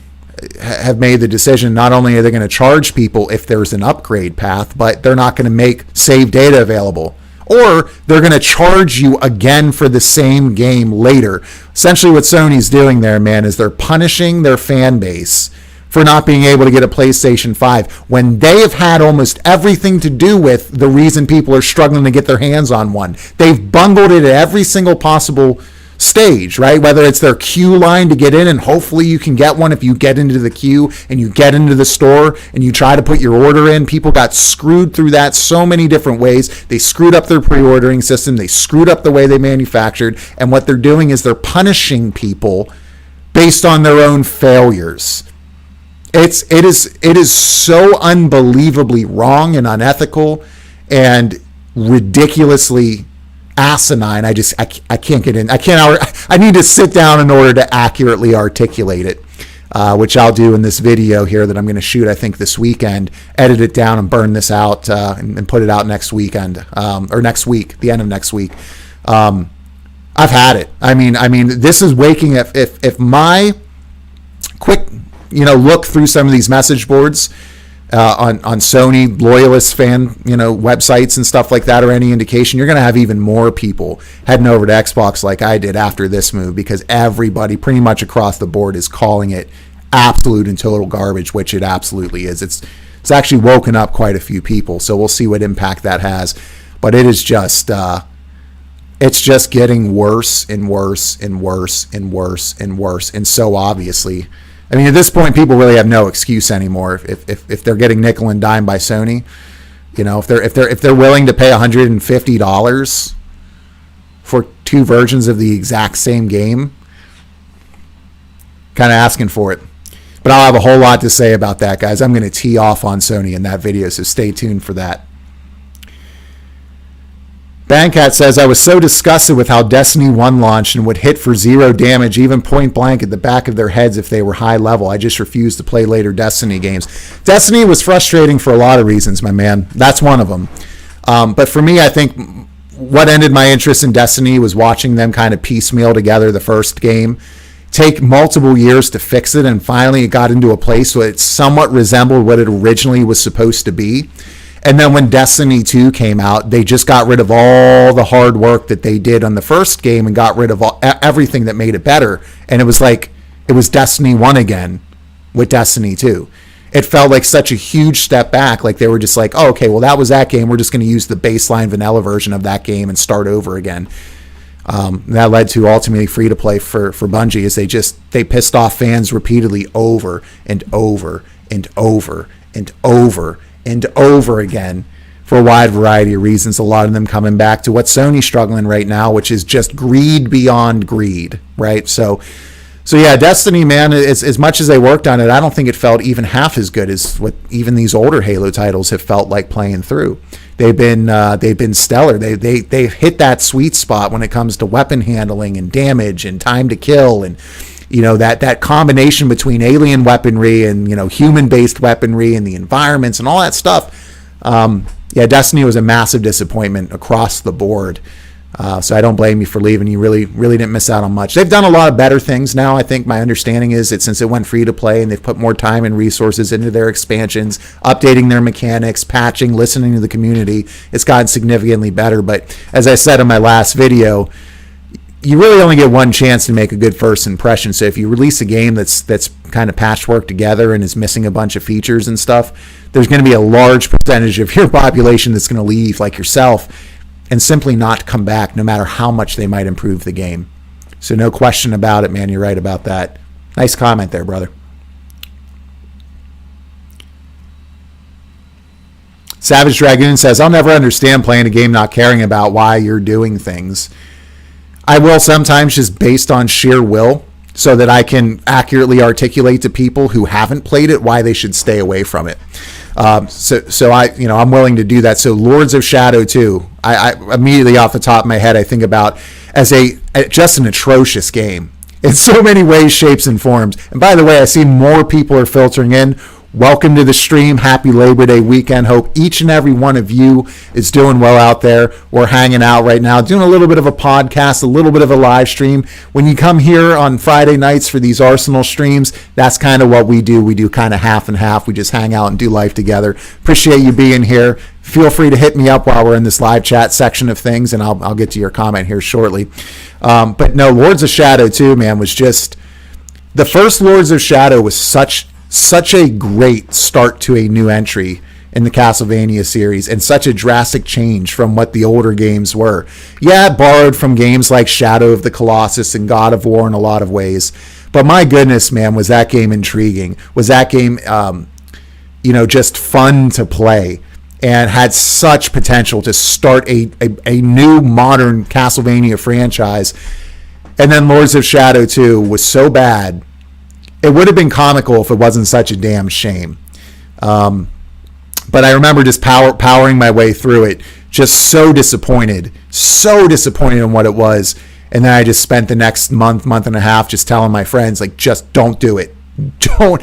[SPEAKER 1] have made the decision, not only are they going to charge people if there's an upgrade path, but they're not going to make save data available. Or they're going to charge you again for the same game later. Essentially what Sony's doing there, man, is they're punishing their fan base for not being able to get a PlayStation 5 when they have had almost everything to do with the reason people are struggling to get their hands on one. They've bungled it at every single possible stage, right? Whether it's their queue line to get in, and hopefully you can get one if you get into the queue and you get into the store and you try to put your order in. People got screwed through that so many different ways. They screwed up their pre-ordering system. They screwed up the way they manufactured. And what they're doing is they're punishing people based on their own failures. It is so unbelievably wrong and unethical and ridiculously asinine. I can't get in. I need to sit down in order to accurately articulate it, which I'll do in this video here that I'm going to shoot, I think, this weekend, edit it down and burn this out and put it out next weekend, or next week, the end of next week. I've had it. I mean, this is waking up. If my quick, look through some of these message boards on Sony loyalist fan, websites and stuff like that are any indication, you're going to have even more people heading over to Xbox like I did after this move, because everybody pretty much across the board is calling it absolute and total garbage, which it absolutely is. It's actually woken up quite a few people, so we'll see what impact that has. But it is just it's just getting worse and worse and worse and worse and worse, and so obviously, I mean, at this point, people really have no excuse anymore. If they're getting nickel and dime by Sony, if they're willing to pay $150 for two versions of the exact same game, kind of asking for it. But I'll have a whole lot to say about that, guys. I'm going to tee off on Sony in that video, so stay tuned for that. Bandcat says, I was so disgusted with how Destiny 1 launched and would hit for 0 damage, even point blank at the back of their heads if they were high level. I just refused to play later Destiny games. Destiny was frustrating for a lot of reasons, my man. That's one of them. But for me, I think what ended my interest in Destiny was watching them kind of piecemeal together the first game, take multiple years to fix it, and finally it got into a place where it somewhat resembled what it originally was supposed to be. And then when Destiny 2 came out, they just got rid of all the hard work that they did on the first game and got rid of everything that made it better. And it was like, it was Destiny 1 again with Destiny 2. It felt like such a huge step back. Like they were just like, oh, okay, well, that was that game. We're just going to use the baseline vanilla version of that game and start over again. That led to ultimately free to play for Bungie, as they pissed off fans repeatedly over and over and over and over and over again for a wide variety of reasons. A lot of them coming back to what Sony's struggling right now, which is just greed beyond greed, right? So yeah, Destiny, man, as much as they worked on it, I don't think it felt even half as good as what even these older Halo titles have felt like playing through. They've been stellar. They've hit that sweet spot when it comes to weapon handling and damage and time to kill, and that combination between alien weaponry and human-based weaponry and the environments and all that stuff. Yeah, Destiny was a massive disappointment across the board. So I don't blame you for leaving. You really didn't miss out on much. They've done a lot of better things now. I think my understanding is that since it went free to play and they've put more time and resources into their expansions, updating their mechanics, patching, listening to the community, it's gotten significantly better. But as I said in my last video, you really only get one chance to make a good first impression. So if you release a game that's kind of patchwork together and is missing a bunch of features and stuff, there's going to be a large percentage of your population that's going to leave, like yourself, and simply not come back, no matter how much they might improve the game. So no question about it, man. You're right about that. Nice comment there, brother. Savage Dragoon says, I'll never understand playing a game not caring about why you're doing things. I will sometimes, just based on sheer will, so that I can accurately articulate to people who haven't played it why they should stay away from it. So I'm willing to do that. So Lords of Shadow 2, I immediately off the top of my head, I think about as just an atrocious game in so many ways, shapes, and forms. And by the way, I see more people are filtering in. Welcome to the stream. Happy Labor Day weekend. Hope each and every one of you is doing well out there. We're hanging out right now, doing a little bit of a podcast, a little bit of a live stream. When you come here on Friday nights for these Arsenal streams, that's kind of what we do. We do kind of half and half. We just hang out and do life together. Appreciate you being here. Feel free to hit me up while we're in this live chat section of things, and I'll get to your comment here shortly. But no, Lords of Shadow 2, man, was just... The first Lords of Shadow was such a great start to a new entry in the Castlevania series, and such a drastic change from what the older games were. Yeah, it borrowed from games like Shadow of the Colossus and God of War in a lot of ways, but my goodness, man, was that game intriguing. Was that game, just fun to play, and had such potential to start a new modern Castlevania franchise. And then Lords of Shadow 2 was so bad, it would have been comical if it wasn't such a damn shame. But I remember just powering my way through it, just so disappointed in what it was. And then I just spent the next month and a half just telling my friends, like, just don't do it. Don't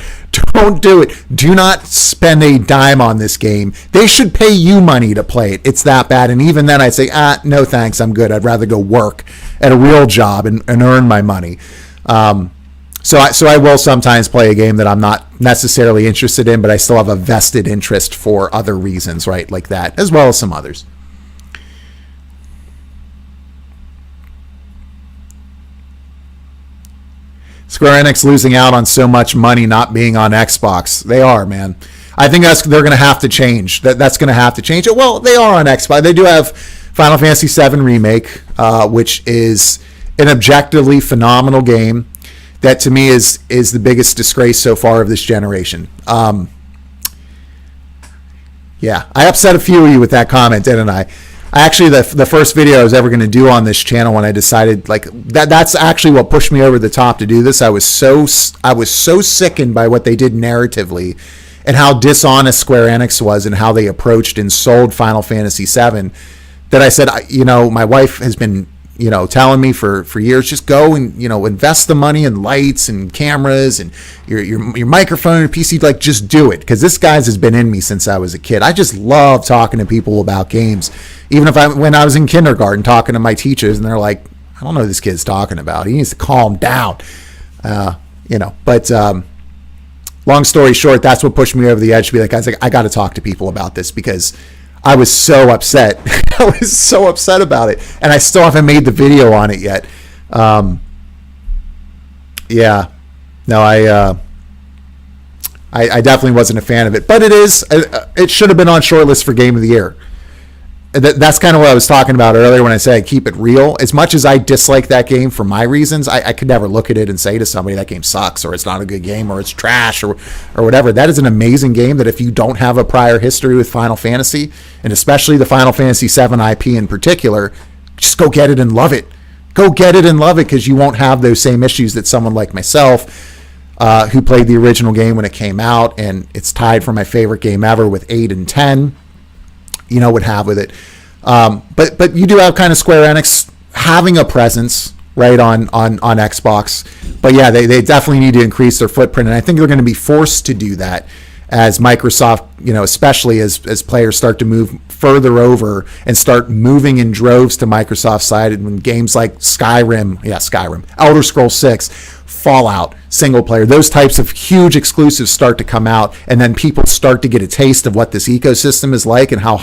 [SPEAKER 1] do it. Do not spend a dime on this game. They should pay you money to play it. It's that bad. And even then I'd say, no thanks, I'm good. I'd rather go work at a real job and earn my money. So I will sometimes play a game that I'm not necessarily interested in, but I still have a vested interest for other reasons, right? Like that, as well as some others. Square Enix losing out on so much money not being on Xbox. They are, man. I think they're going to have to change. That's going to have to change. Well, they are on Xbox. They do have Final Fantasy VII Remake, which is an objectively phenomenal game that to me is the biggest disgrace so far of this generation. Yeah, I upset a few of you with that comment, didn't I? Actually, the first video I was ever going to do on this channel, when I decided like that's actually what pushed me over the top to do this. I was so sickened by what they did narratively and how dishonest Square Enix was and how they approached and sold Final Fantasy VII, that I said, my wife has been telling me for years, just go and invest the money in lights and cameras and your microphone and PC, like just do it, because this guy's has been in me since I was a kid. I just love talking to people about games, even when I was in kindergarten talking to my teachers, and they're like, I don't know what this kid's talking about. He needs to calm down, But long story short, that's what pushed me over the edge to be like, I got to talk to people about this, because I was so upset. I was so upset about it, and I still haven't made the video on it yet. I definitely wasn't a fan of it, but it should have been on shortlist for Game of the Year. That's kind of what I was talking about earlier when I say I keep it real. As much as I dislike that game for my reasons, I could never look at it and say to somebody that game sucks, or it's not a good game, or it's trash, or whatever. That is an amazing game that if you don't have a prior history with Final Fantasy, and especially the Final Fantasy VII IP in particular, just go get it and love it. Go get it and love it, because you won't have those same issues that someone like myself, who played the original game when it came out, and it's tied for my favorite game ever with 8 and 10, would have with it. But you do have kind of Square Enix having a presence right on Xbox. But yeah, they definitely need to increase their footprint, and I think they're going to be forced to do that as Microsoft, especially as players start to move further over and start moving in droves to Microsoft's side, and when games like Skyrim, Elder Scrolls 6, Fallout, single player, those types of huge exclusives start to come out, and then people start to get a taste of what this ecosystem is like and how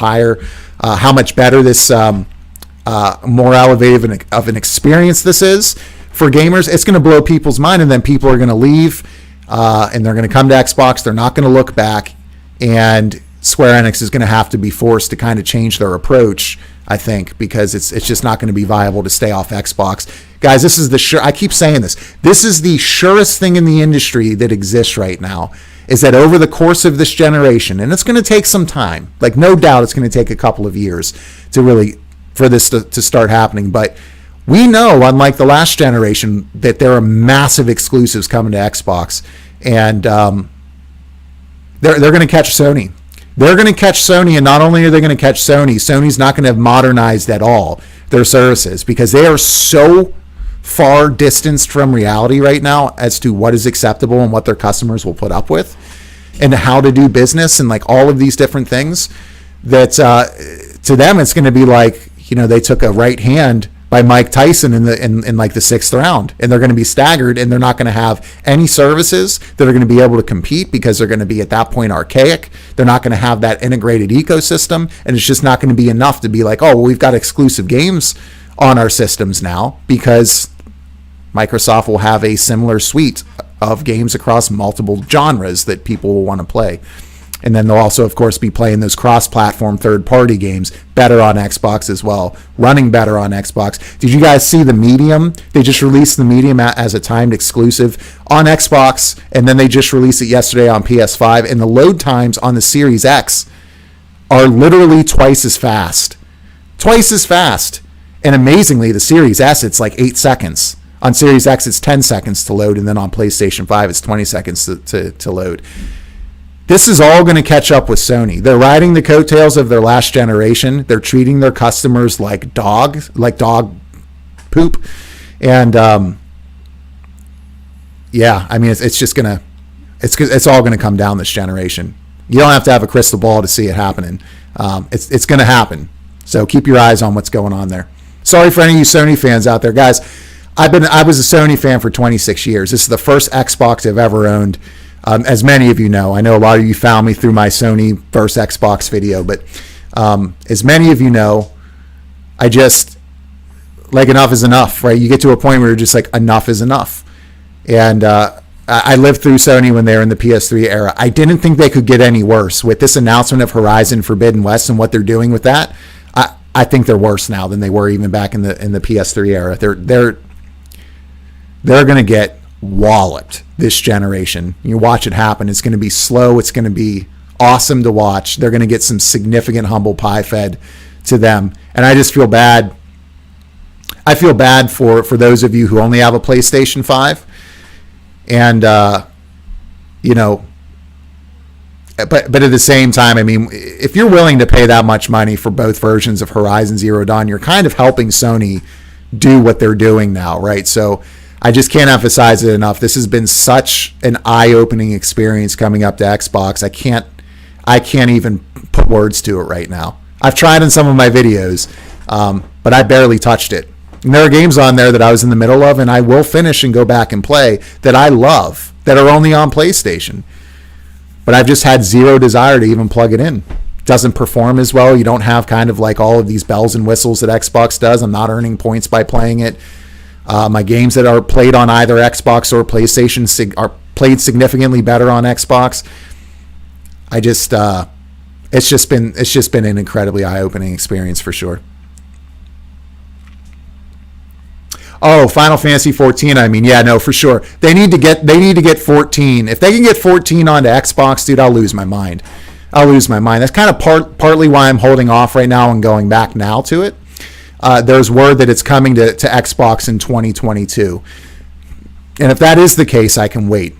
[SPEAKER 1] much better this more elevated of an experience this is for gamers. It's going to blow people's mind, and then people are going to leave, and they're going to come to Xbox. They're not going to look back, and Square Enix is going to have to be forced to kind of change their approach, I think, because it's just not going to be viable to stay off Xbox. Guys, this is I keep saying this. This is the surest thing in the industry that exists right now, is that over the course of this generation, and it's going to take some time, like no doubt it's going to take a couple of years for this to start happening, but we know, unlike the last generation, that there are massive exclusives coming to Xbox, and they're going to catch Sony. They're going to catch Sony, and not only are they going to catch Sony, Sony's not going to have modernized at all their services, because they are so far distanced from reality right now as to what is acceptable and what their customers will put up with, and how to do business, and like all of these different things, that to them it's going to be like, they took a right hand by Mike Tyson in like the 6th round, and they're going to be staggered, and they're not going to have any services that are going to be able to compete, because they're going to be at that point archaic. They're not going to have that integrated ecosystem, and it's just not going to be enough to be like, oh, well, we've got exclusive games on our systems now, because Microsoft will have a similar suite of games across multiple genres that people will want to play. And then they'll also, of course, be playing those cross-platform third-party games better on Xbox as well, running better on Xbox. Did you guys see the Medium? They just released the Medium as a timed exclusive on Xbox, and then they just released it yesterday on PS5, and the load times on the Series X are literally twice as fast. Twice as fast. And amazingly, the Series S, it's like 8 seconds. On Series X, it's 10 seconds to load, and then on PlayStation 5, it's 20 seconds to load. This is all going to catch up with Sony. They're riding the coattails of their last generation. They're treating their customers like dog poop. And it's just going to, it's all going to come down this generation. You don't have to have a crystal ball to see it happening. It's going to happen. So keep your eyes on what's going on there. Sorry for any of you Sony fans out there, guys. I was a Sony fan for 26 years. This is the first Xbox I've ever owned. As many of you know, I know a lot of you found me through my Sony versus Xbox video, but as many of you know, I just, like, enough is enough, right? You get to a point where you're just like, enough is enough. And I lived through Sony when they were in the PS3 era. I didn't think they could get any worse. With this announcement of Horizon Forbidden West and what they're doing with that, I think they're worse now than they were even back in the PS3 era. They're going to get walloped this generation. You watch it happen. It's going to be slow. It's going to be awesome to watch. They're going to get some significant humble pie fed to them. And I just feel bad. I feel bad for those of you who only have a PlayStation 5. And, you know, but at the same time, I mean, if you're willing to pay that much money for both versions of Horizon Zero Dawn, you're kind of helping Sony do what they're doing now, right? So I just can't emphasize it enough. This has been such an eye-opening experience coming up to Xbox. I can't even put words to it right now. I've tried in some of my videos, but I barely touched it. And there are games on there that I was in the middle of, and I will finish and go back and play, that I love, that are only on PlayStation. But I've just had zero desire to even plug it in. It doesn't perform as well. You don't have kind of like all of these bells and whistles that Xbox does. I'm not earning points by playing it. My games that are played on either Xbox or PlayStation are played significantly better on Xbox. It's just been an incredibly eye-opening experience for sure. Oh, Final Fantasy 14. I mean, yeah, no, for sure. They need to get 14. If they can get 14 onto Xbox, dude, I'll lose my mind. That's kind of partly why I'm holding off right now and going back now to it. There's word that it's coming to Xbox in 2022. And if that is the case, I can wait.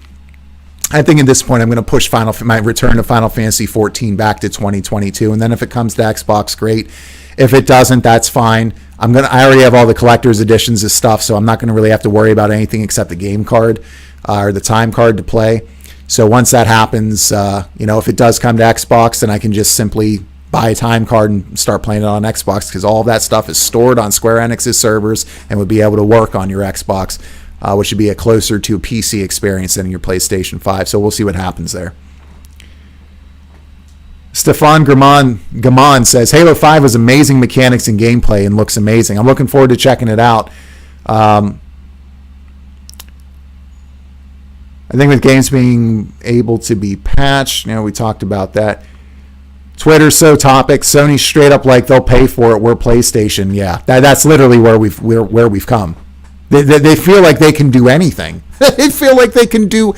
[SPEAKER 1] I think at this point I'm going to push my return to Final Fantasy 14 back to 2022. And then if it comes to Xbox, great. If it doesn't, that's fine. I already have all the collector's editions of stuff, so I'm not going to really have to worry about anything except the game card or the time card to play. So once that happens, if it does come to Xbox, then I can just simply buy a time card and start playing it on Xbox, because all of that stuff is stored on Square Enix's servers and would be able to work on your Xbox, which would be a closer to a PC experience than your PlayStation 5. So we'll see what happens there. Stefan Gaman says, Halo 5 has amazing mechanics and gameplay and looks amazing. I'm looking forward to checking it out. I think with games being able to be patched, we talked about that. Twitter's so topic. Sony straight up like they'll pay for it. We're PlayStation. Yeah, that's literally where we've come. They feel like they can do anything. They feel like they can do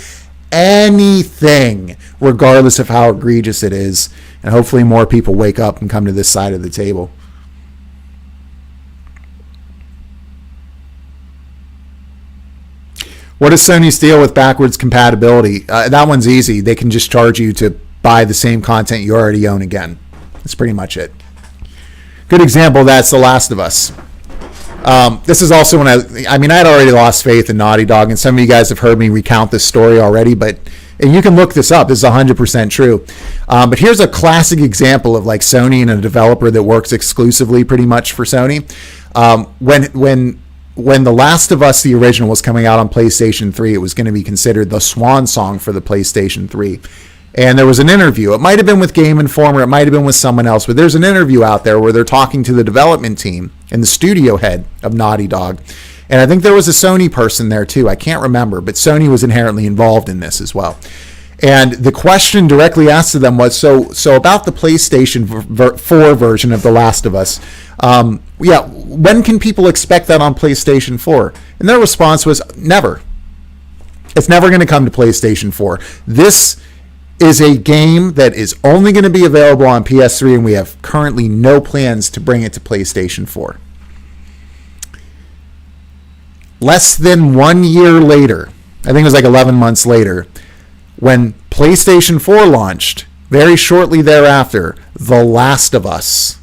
[SPEAKER 1] anything, regardless of how egregious it is. And hopefully more people wake up and come to this side of the table. What is Sony's deal with backwards compatibility? That one's easy. They can just charge you to buy the same content you already own again. That's pretty much it. Good example of that's The Last of Us. This is also when I had already lost faith in Naughty Dog, and some of you guys have heard me recount this story already, and you can look this up. This is 100% true. But here's a classic example of like Sony and a developer that works exclusively pretty much for Sony. When The Last of Us, the original, was coming out on PlayStation 3, it was going to be considered the swan song for the PlayStation 3. And there was an interview. It might have been with Game Informer. It might have been with someone else. But there's an interview out there where they're talking to the development team and the studio head of Naughty Dog. And I think there was a Sony person there too. I can't remember. But Sony was inherently involved in this as well. And the question directly asked to them was, so about the PlayStation 4 version of The Last of Us, when can people expect that on PlayStation 4? And their response was, never. It's never going to come to PlayStation 4. This is a game that is only going to be available on PS3, and we have currently no plans to bring it to PlayStation 4. Less than 1 year later, I think it was like 11 months later, when PlayStation 4 launched, very shortly thereafter, The Last of Us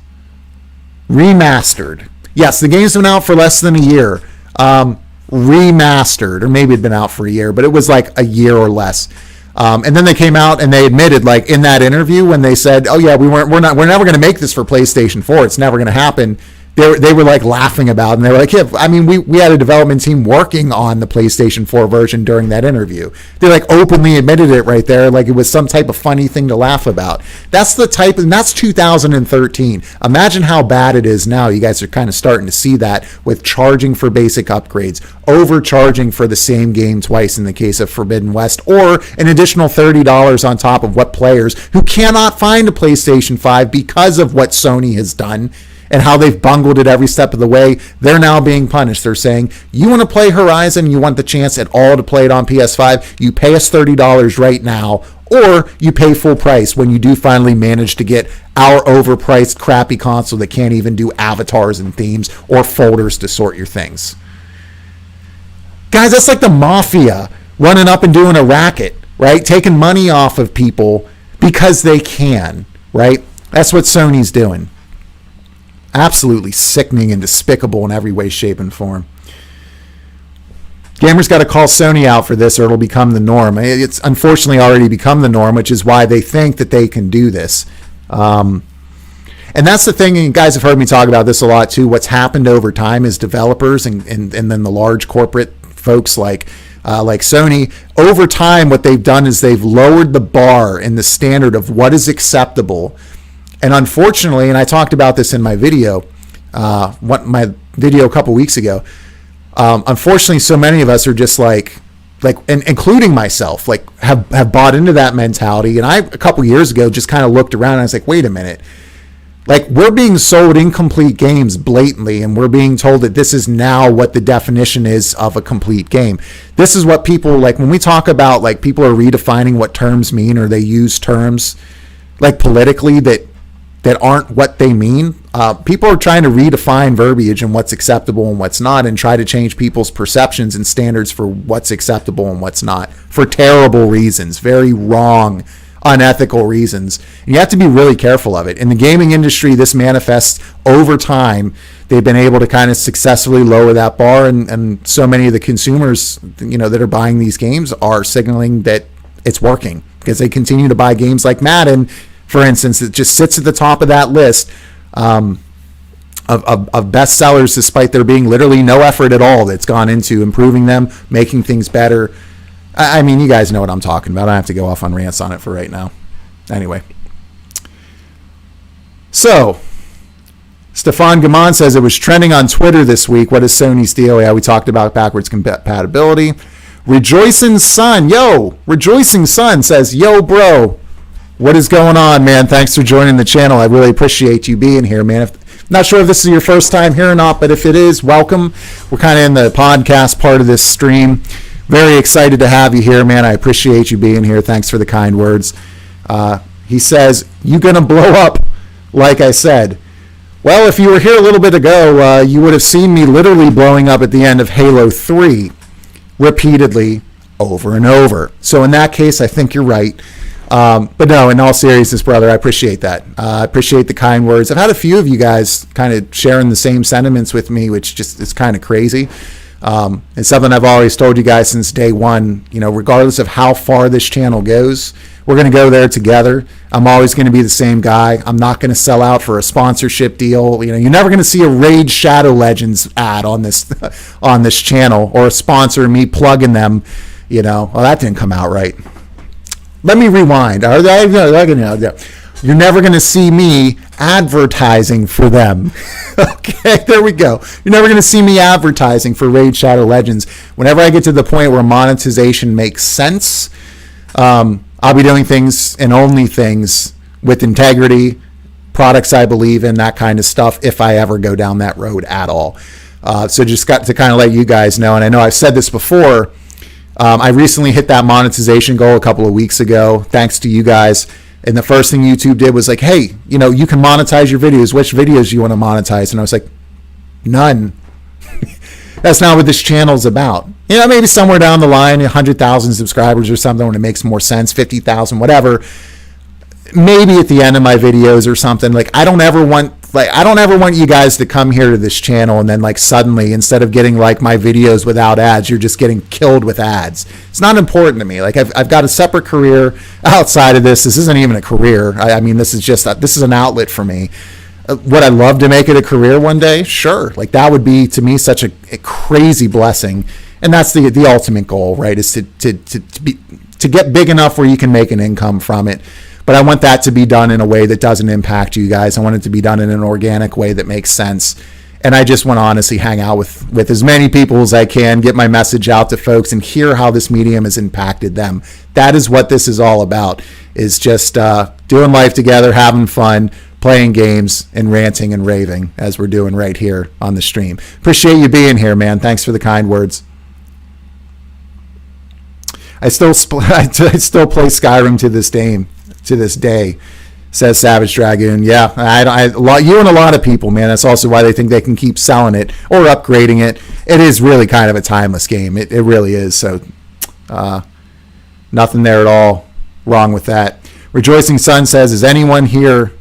[SPEAKER 1] remastered. Yes, the game's been out for less than a year. Remastered, or maybe it'd been out for a year, but it was like a year or less. And then they came out and they admitted, like in that interview, when they said, "Oh yeah, we're never going to make this for PlayStation 4. It's never going to happen." they were like laughing about it, and they were like, yeah, I mean, we had a development team working on the PlayStation 4 version during that interview. They like openly admitted it right there, like it was some type of funny thing to laugh about. That's the type, and that's 2013. Imagine how bad it is now. You guys are kind of starting to see that with charging for basic upgrades, overcharging for the same game twice in the case of Forbidden West, or an additional $30 on top of what players who cannot find a PlayStation 5 because of what Sony has done and how they've bungled it every step of the way, they're now being punished. They're saying, you want to play Horizon, you want the chance at all to play it on PS5, you pay us $30 right now, or you pay full price when you do finally manage to get our overpriced crappy console that can't even do avatars and themes or folders to sort your things. Guys, that's like the mafia running up and doing a racket, right? Taking money off of people because they can, right? That's what Sony's doing. Absolutely sickening and despicable in every way, shape, and form. Gamers got to call Sony out for this or it'll become the norm. It's unfortunately already become the norm, which is why they think that they can do this. And that's the thing, and you guys have heard me talk about this a lot too. What's happened over time is developers and then the large corporate folks like Sony, over time what they've done is they've lowered the bar and the standard of what is acceptable. And unfortunately, and I talked about this in my video, a couple weeks ago, unfortunately, so many of us are just like, and including myself, like have bought into that mentality. And I, a couple years ago, just kind of looked around and I was like, wait a minute. Like, we're being sold incomplete games blatantly, and we're being told that this is now what the definition is of a complete game. This is what people, like, when we talk about, like, people are redefining what terms mean, or they use terms, like, politically that aren't what they mean. People are trying to redefine verbiage and what's acceptable and what's not, and try to change people's perceptions and standards for what's acceptable and what's not, for terrible reasons, very wrong, unethical reasons. And you have to be really careful of it. In the gaming industry, this manifests over time. They've been able to kind of successfully lower that bar, and so many of the consumers, that are buying these games are signaling that it's working, because they continue to buy games like Madden, for instance. It just sits at the top of that list of bestsellers, despite there being literally no effort at all that's gone into improving them, making things better. I mean, you guys know what I'm talking about. I don't have to go off on rants on it for right now. Anyway. So, Stefan Gaman says it was trending on Twitter this week. What is Sony's deal? Yeah, we talked about backwards compatibility. Rejoicing Sun says, yo, bro. What is going on, man? Thanks for joining the channel. I really appreciate you being here, man. Not sure if this is your first time here or not, but if it is, welcome. We're kind of in the podcast part of this stream. Very excited to have you here, man. I appreciate you being here. Thanks for the kind words. He says, you gonna blow up, like I said. Well, if you were here a little bit ago, you would have seen me literally blowing up at the end of Halo 3 repeatedly over and over. So in that case, I think you're right. But no, in all seriousness, brother, I appreciate that. I appreciate the kind words. I've had a few of you guys kind of sharing the same sentiments with me, which just is kind of crazy. It's something I've always told you guys since day one. Regardless of how far this channel goes, we're going to go there together. I'm always going to be the same guy. I'm not going to sell out for a sponsorship deal. You're never going to see a Raid Shadow Legends ad on this channel, or a sponsor, me plugging them. Well, that didn't come out right. Let me rewind. You're never going to see me advertising for them. Okay, there we go. You're never going to see me advertising for Raid Shadow Legends. Whenever I get to the point where monetization makes sense, I'll be doing things and only things with integrity, products I believe in, that kind of stuff, if I ever go down that road at all. So just got to kind of let you guys know, and I know I've said this before, I recently hit that monetization goal a couple of weeks ago, thanks to you guys. And the first thing YouTube did was like, hey, you can monetize your videos. Which videos do you want to monetize? And I was like, none. That's not what this channel's about. Maybe somewhere down the line, 100,000 subscribers or something when it makes more sense, 50,000, whatever. Maybe at the end of my videos or something. Like, I don't ever want you guys to come here to this channel and then like suddenly, instead of getting like my videos without ads, you're just getting killed with ads. It's not important to me. Like, I've got a separate career outside of this. This isn't even a career. I mean, this is an outlet for me. Would I love to make it a career one day? Sure. Like that would be to me such a crazy blessing. And that's the ultimate goal, right? Is to get big enough where you can make an income from it. But I want that to be done in a way that doesn't impact you guys. I want it to be done in an organic way that makes sense. And I just want to honestly hang out with as many people as I can, get my message out to folks and hear how this medium has impacted them. That is what this is all about, is just doing life together, having fun, playing games, and ranting and raving as we're doing right here on the stream. Appreciate you being here, man. Thanks for the kind words. I still play Skyrim to this day, says Savage Dragoon. Yeah, you and a lot of people, man. That's also why they think they can keep selling it or upgrading it. It is really kind of a timeless game. It really is. So nothing there at all wrong with that. Rejoicing Sun says, is anyone here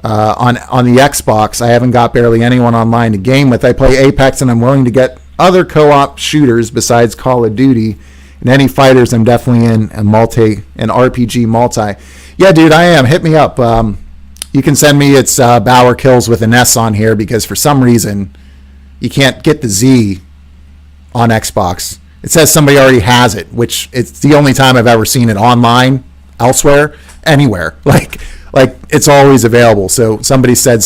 [SPEAKER 1] on the Xbox? I haven't got barely anyone online to game with. I play Apex and I'm willing to get other co-op shooters besides Call of Duty. And any fighters, I'm definitely in an RPG multi. Yeah, dude, I am. Hit me up. You can send me. It's BauerKillz with an S on here because for some reason you can't get the Z on Xbox. It says somebody already has it, which it's the only time I've ever seen it online, elsewhere, anywhere. Like it's always available. So somebody said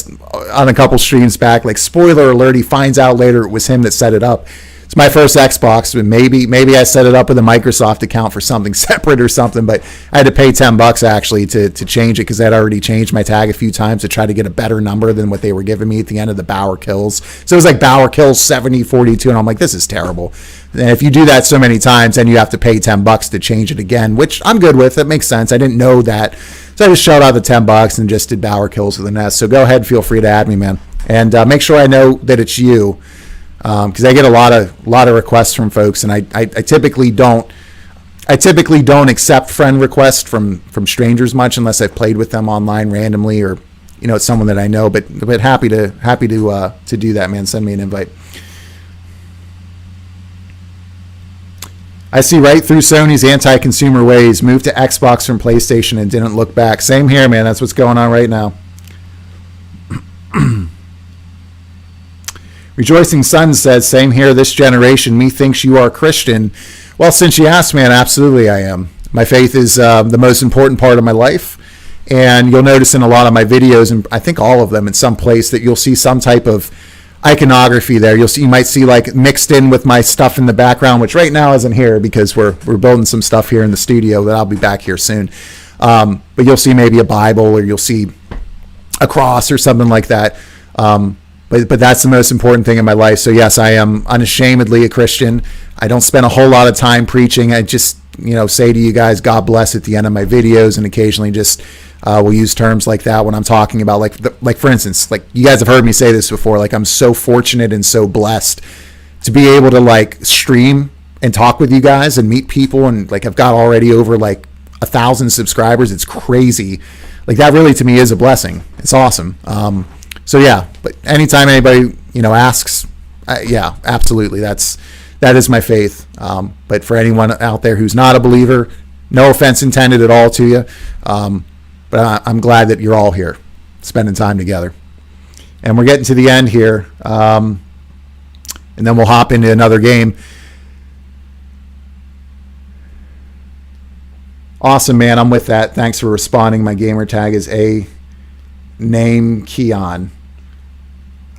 [SPEAKER 1] on a couple streams back, like, spoiler alert, he finds out later it was him that set it up. It's my first Xbox, but maybe I set it up with a Microsoft account for something separate or something, but I had to pay $10 actually to change it because I'd already changed my tag a few times to try to get a better number than what they were giving me at the end of the BauerKillz. So it was like BauerKillz 7042, and I'm like, this is terrible. And if you do that so many times, then you have to pay $10 to change it again, which I'm good with. That makes sense. I didn't know that. So I just shelled out the $10 and just did BauerKillz with an S. So go ahead, feel free to add me, man. And make sure I know that it's you. Because I get a lot of requests from folks, and I typically don't accept friend requests from strangers much unless I've played with them online randomly or it's someone that I know. But happy to do that, man. Send me an invite. I see right through Sony's anti-consumer ways. Moved to Xbox from PlayStation and didn't look back. Same here, man. That's what's going on right now. Rejoicing Sun says, same here, this generation, methinks you are Christian. Well, since you asked, man, absolutely I am. My faith is the most important part of my life. And you'll notice in a lot of my videos, and I think all of them in some place, that you'll see some type of iconography there. You might see like mixed in with my stuff in the background, which right now isn't here because we're building some stuff here in the studio that I'll be back here soon. But you'll see maybe a Bible or you'll see a cross or something like that. But that's the most important thing in my life. So yes, I am unashamedly a Christian. I don't spend a whole lot of time preaching. I just, say to you guys, God bless at the end of my videos, and occasionally just will use terms like that when I'm talking about like for instance, like you guys have heard me say this before, like I'm so fortunate and so blessed to be able to like stream and talk with you guys and meet people, and like I've got already over like 1,000 subscribers. It's crazy. Like that really to me is a blessing. It's awesome. So yeah, but anytime anybody, asks, yeah, absolutely. That is my faith. But for anyone out there who's not a believer, no offense intended at all to you. But I'm glad that you're all here spending time together. And we're getting to the end here. And then we'll hop into another game. Awesome, man. I'm with that. Thanks for responding. My gamer tag is A name Keon.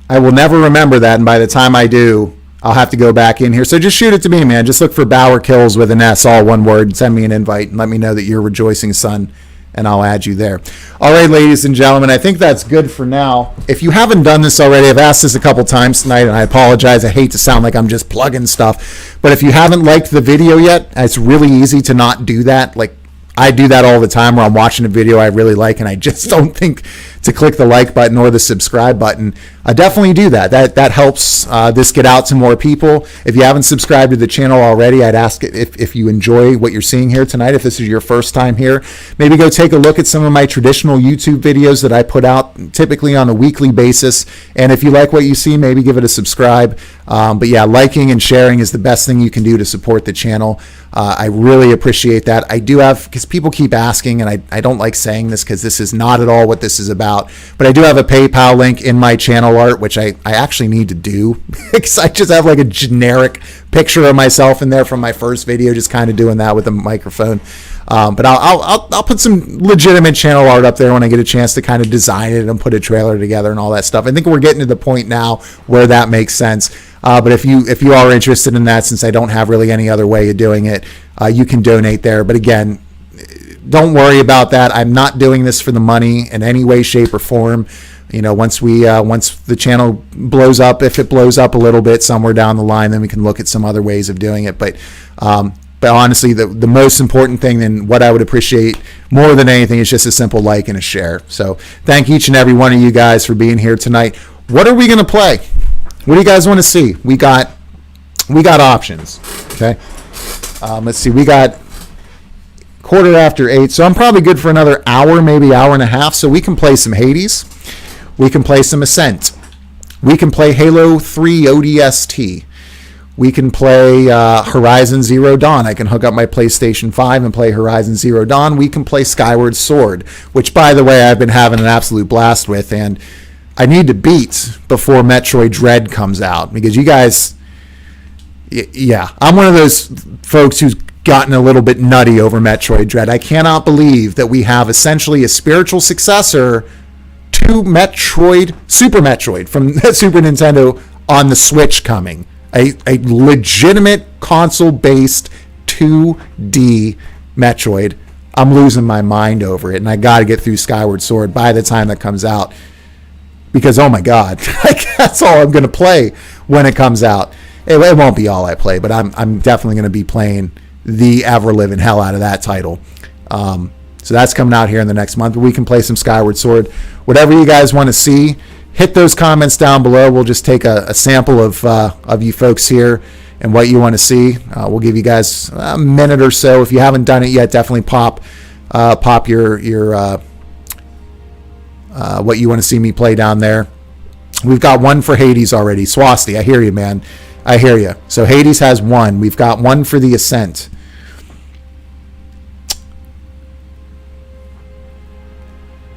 [SPEAKER 1] I will never remember that, and by the time I do, I'll have to go back in here. So just shoot it to me, man. Just look for BauerKillz with an S, all one word, and send me an invite and let me know that you're Rejoicing Sun, and I'll add you there. All right, ladies and gentlemen, I think that's good for now. If you haven't done this already, I've asked this a couple times tonight, and I apologize. I hate to sound like I'm just plugging stuff. But if you haven't liked the video yet, it's really easy to not do that. Like, I do that all the time where I'm watching a video I really like and I just don't think to click the like button or the subscribe button. I definitely do that. That helps this get out to more people. If you haven't subscribed to the channel already, I'd ask if you enjoy what you're seeing here tonight, if this is your first time here, maybe go take a look at some of my traditional YouTube videos that I put out typically on a weekly basis. And if you like what you see, maybe give it a subscribe. But yeah, liking and sharing is the best thing you can do to support the channel. I really appreciate that. I do have, because people keep asking, and I don't like saying this because this is not at all what this is about, but I do have a PayPal link in my channel art, which I actually need to do because I just have like a generic picture of myself in there from my first video, just kind of doing that with a microphone. But I'll put some legitimate channel art up there when I get a chance to kind of design it and put a trailer together and all that stuff. I think we're getting to the point now where that makes sense. But if you are interested in that, since I don't have really any other way of doing it, you can donate there. But again, don't worry about that. I'm not doing this for the money in any way, shape, or form. You know, once the channel blows up, if it blows up a little bit somewhere down the line, then we can look at some other ways of doing it. But honestly, the most important thing and what I would appreciate more than anything is just a simple like and a share. So thank each and every one of you guys for being here tonight. What are we going to play? What do you guys want to see? We got options. Okay. Let's see. We got 8:15, so I'm probably good for another hour, maybe hour and a half. So we can play some Hades. We can play some Ascent. We can play Halo 3 ODST. We can play Horizon Zero Dawn. I can hook up my PlayStation 5 and play Horizon Zero Dawn. We can play Skyward Sword, which, by the way, I've been having an absolute blast with, and I need to beat before Metroid Dread comes out, because you guys, yeah, I'm one of those folks who's gotten a little bit nutty over Metroid Dread. I cannot believe that we have essentially a spiritual successor to Metroid, Super Metroid from Super Nintendo on the Switch coming. A legitimate console-based 2D Metroid. I'm losing my mind over it, and I got to get through Skyward Sword by the time that comes out, because oh my god, that's all I'm going to play when it comes out. It won't be all I play, but I'm definitely going to be playing the ever-living hell out of that title. So that's coming out here in the next month. We can play some Skyward Sword. Whatever you guys want to see, hit those comments down below. We'll just take a sample of you folks here and what you want to see. We'll give you guys a minute or so. If you haven't done it yet, definitely pop your what you want to see me play down there. We've got one for Hades already. Swasti, I hear you, man. I hear you. So Hades has one. We've got one for the Ascent.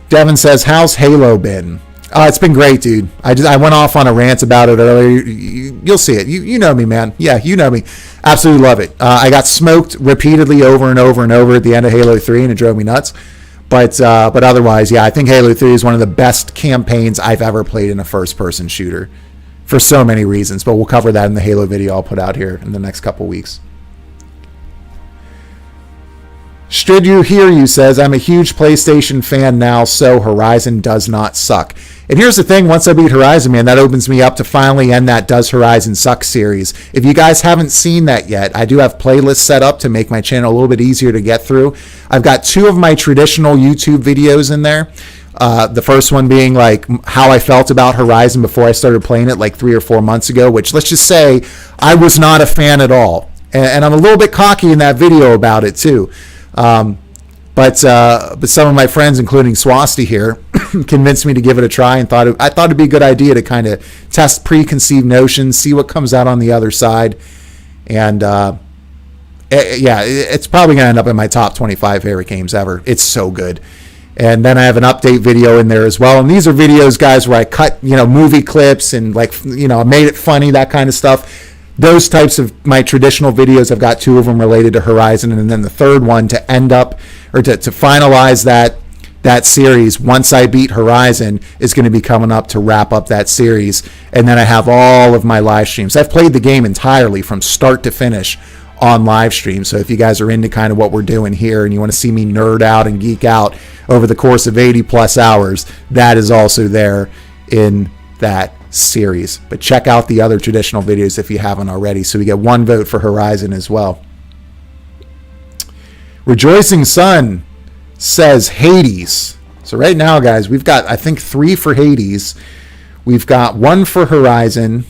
[SPEAKER 1] Devin says, how's Halo been? It's been great, dude. I went off on a rant about it earlier. You'll see it. You know me, man. Yeah, you know me. Absolutely love it. I got smoked repeatedly over and over and over at the end of Halo 3, and it drove me nuts. But otherwise, yeah, I think Halo 3 is one of the best campaigns I've ever played in a first-person shooter for so many reasons. But we'll cover that in the Halo video I'll put out here in the next couple weeks. Should you hear you says, I'm a huge PlayStation fan now, so Horizon does not suck. And here's the thing, once I beat Horizon, man, that opens me up to finally end that Does Horizon Suck series. If you guys haven't seen that yet, I do have playlists set up to make my channel a little bit easier to get through. I've got 2 of my traditional YouTube videos in there. The first one being like how I felt about Horizon before I started playing it like 3 or 4 months ago, which let's just say I was not a fan at all. And I'm a little bit cocky in that video about it too. But some of my friends, including Swasti here, convinced me to give it a try, and I thought it'd be a good idea to kind of test preconceived notions, see what comes out on the other side, and it's probably gonna end up in my top 25 favorite games ever. It's so good. And then I have an update video in there as well. And these are videos, guys, where I cut movie clips and I made it funny, that kind of stuff. Those types of my traditional videos, I've got 2 of them related to Horizon, and then the third one to end up, or to finalize that series once I beat Horizon, is going to be coming up to wrap up that series. And then I have all of my live streams. I've played the game entirely from start to finish on live stream. So if you guys are into kind of what we're doing here and you want to see me nerd out and geek out over the course of 80 plus hours, that is also there in that series. But check out the other traditional videos if you haven't already. So we get 1 vote for Horizon as well. Rejoicing Sun says Hades. So right now, guys, we've got, I think, 3 for Hades. We've got 1 for Horizon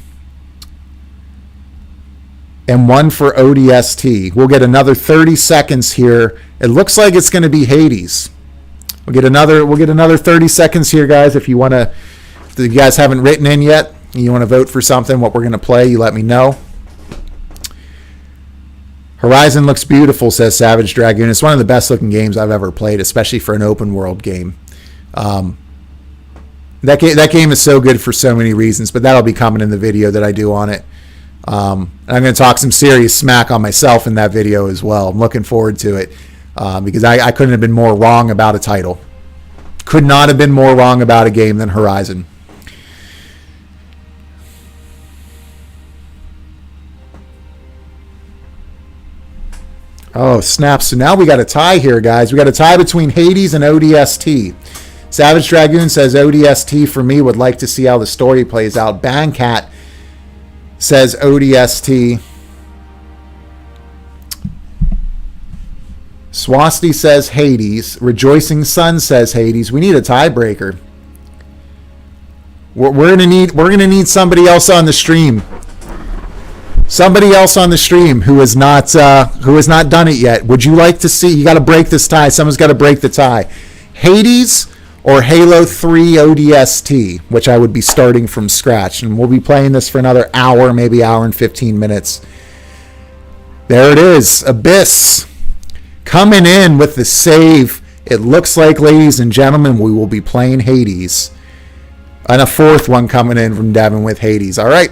[SPEAKER 1] and 1 for ODST. We'll get another 30 seconds here. It looks like it's going to be Hades. We'll get another 30 seconds here, guys. If you want to, if you guys haven't written in yet, you want to vote for something, what we're going to play, you let me know. Horizon looks beautiful, says Savage Dragoon. It's one of the best looking games I've ever played, especially for an open world game. That game is so good for so many reasons, but that'll be coming in the video that I do on it. I'm going to talk some serious smack on myself in that video as well. I'm looking forward to it because I couldn't have been more wrong about a title. Could not have been more wrong about a game than Horizon. Oh, snap. So now we got a tie here, guys. We got a tie between Hades and ODST. Savage Dragoon says ODST for me, would like to see how the story plays out. Bangcat says ODST. Swasti says Hades. Rejoicing Sun says Hades. We need a tiebreaker. We're gonna need somebody else on the stream. Somebody else on the stream who has not done it yet. Would you like to see? You got to break this tie. Someone's got to break the tie. Hades or Halo 3 ODST, which I would be starting from scratch, and we'll be playing this for another hour, maybe hour and 15 minutes. There it is, Abyss coming in with the save. It looks like, ladies and gentlemen, we will be playing Hades, and a fourth one coming in from Devin with Hades. All right.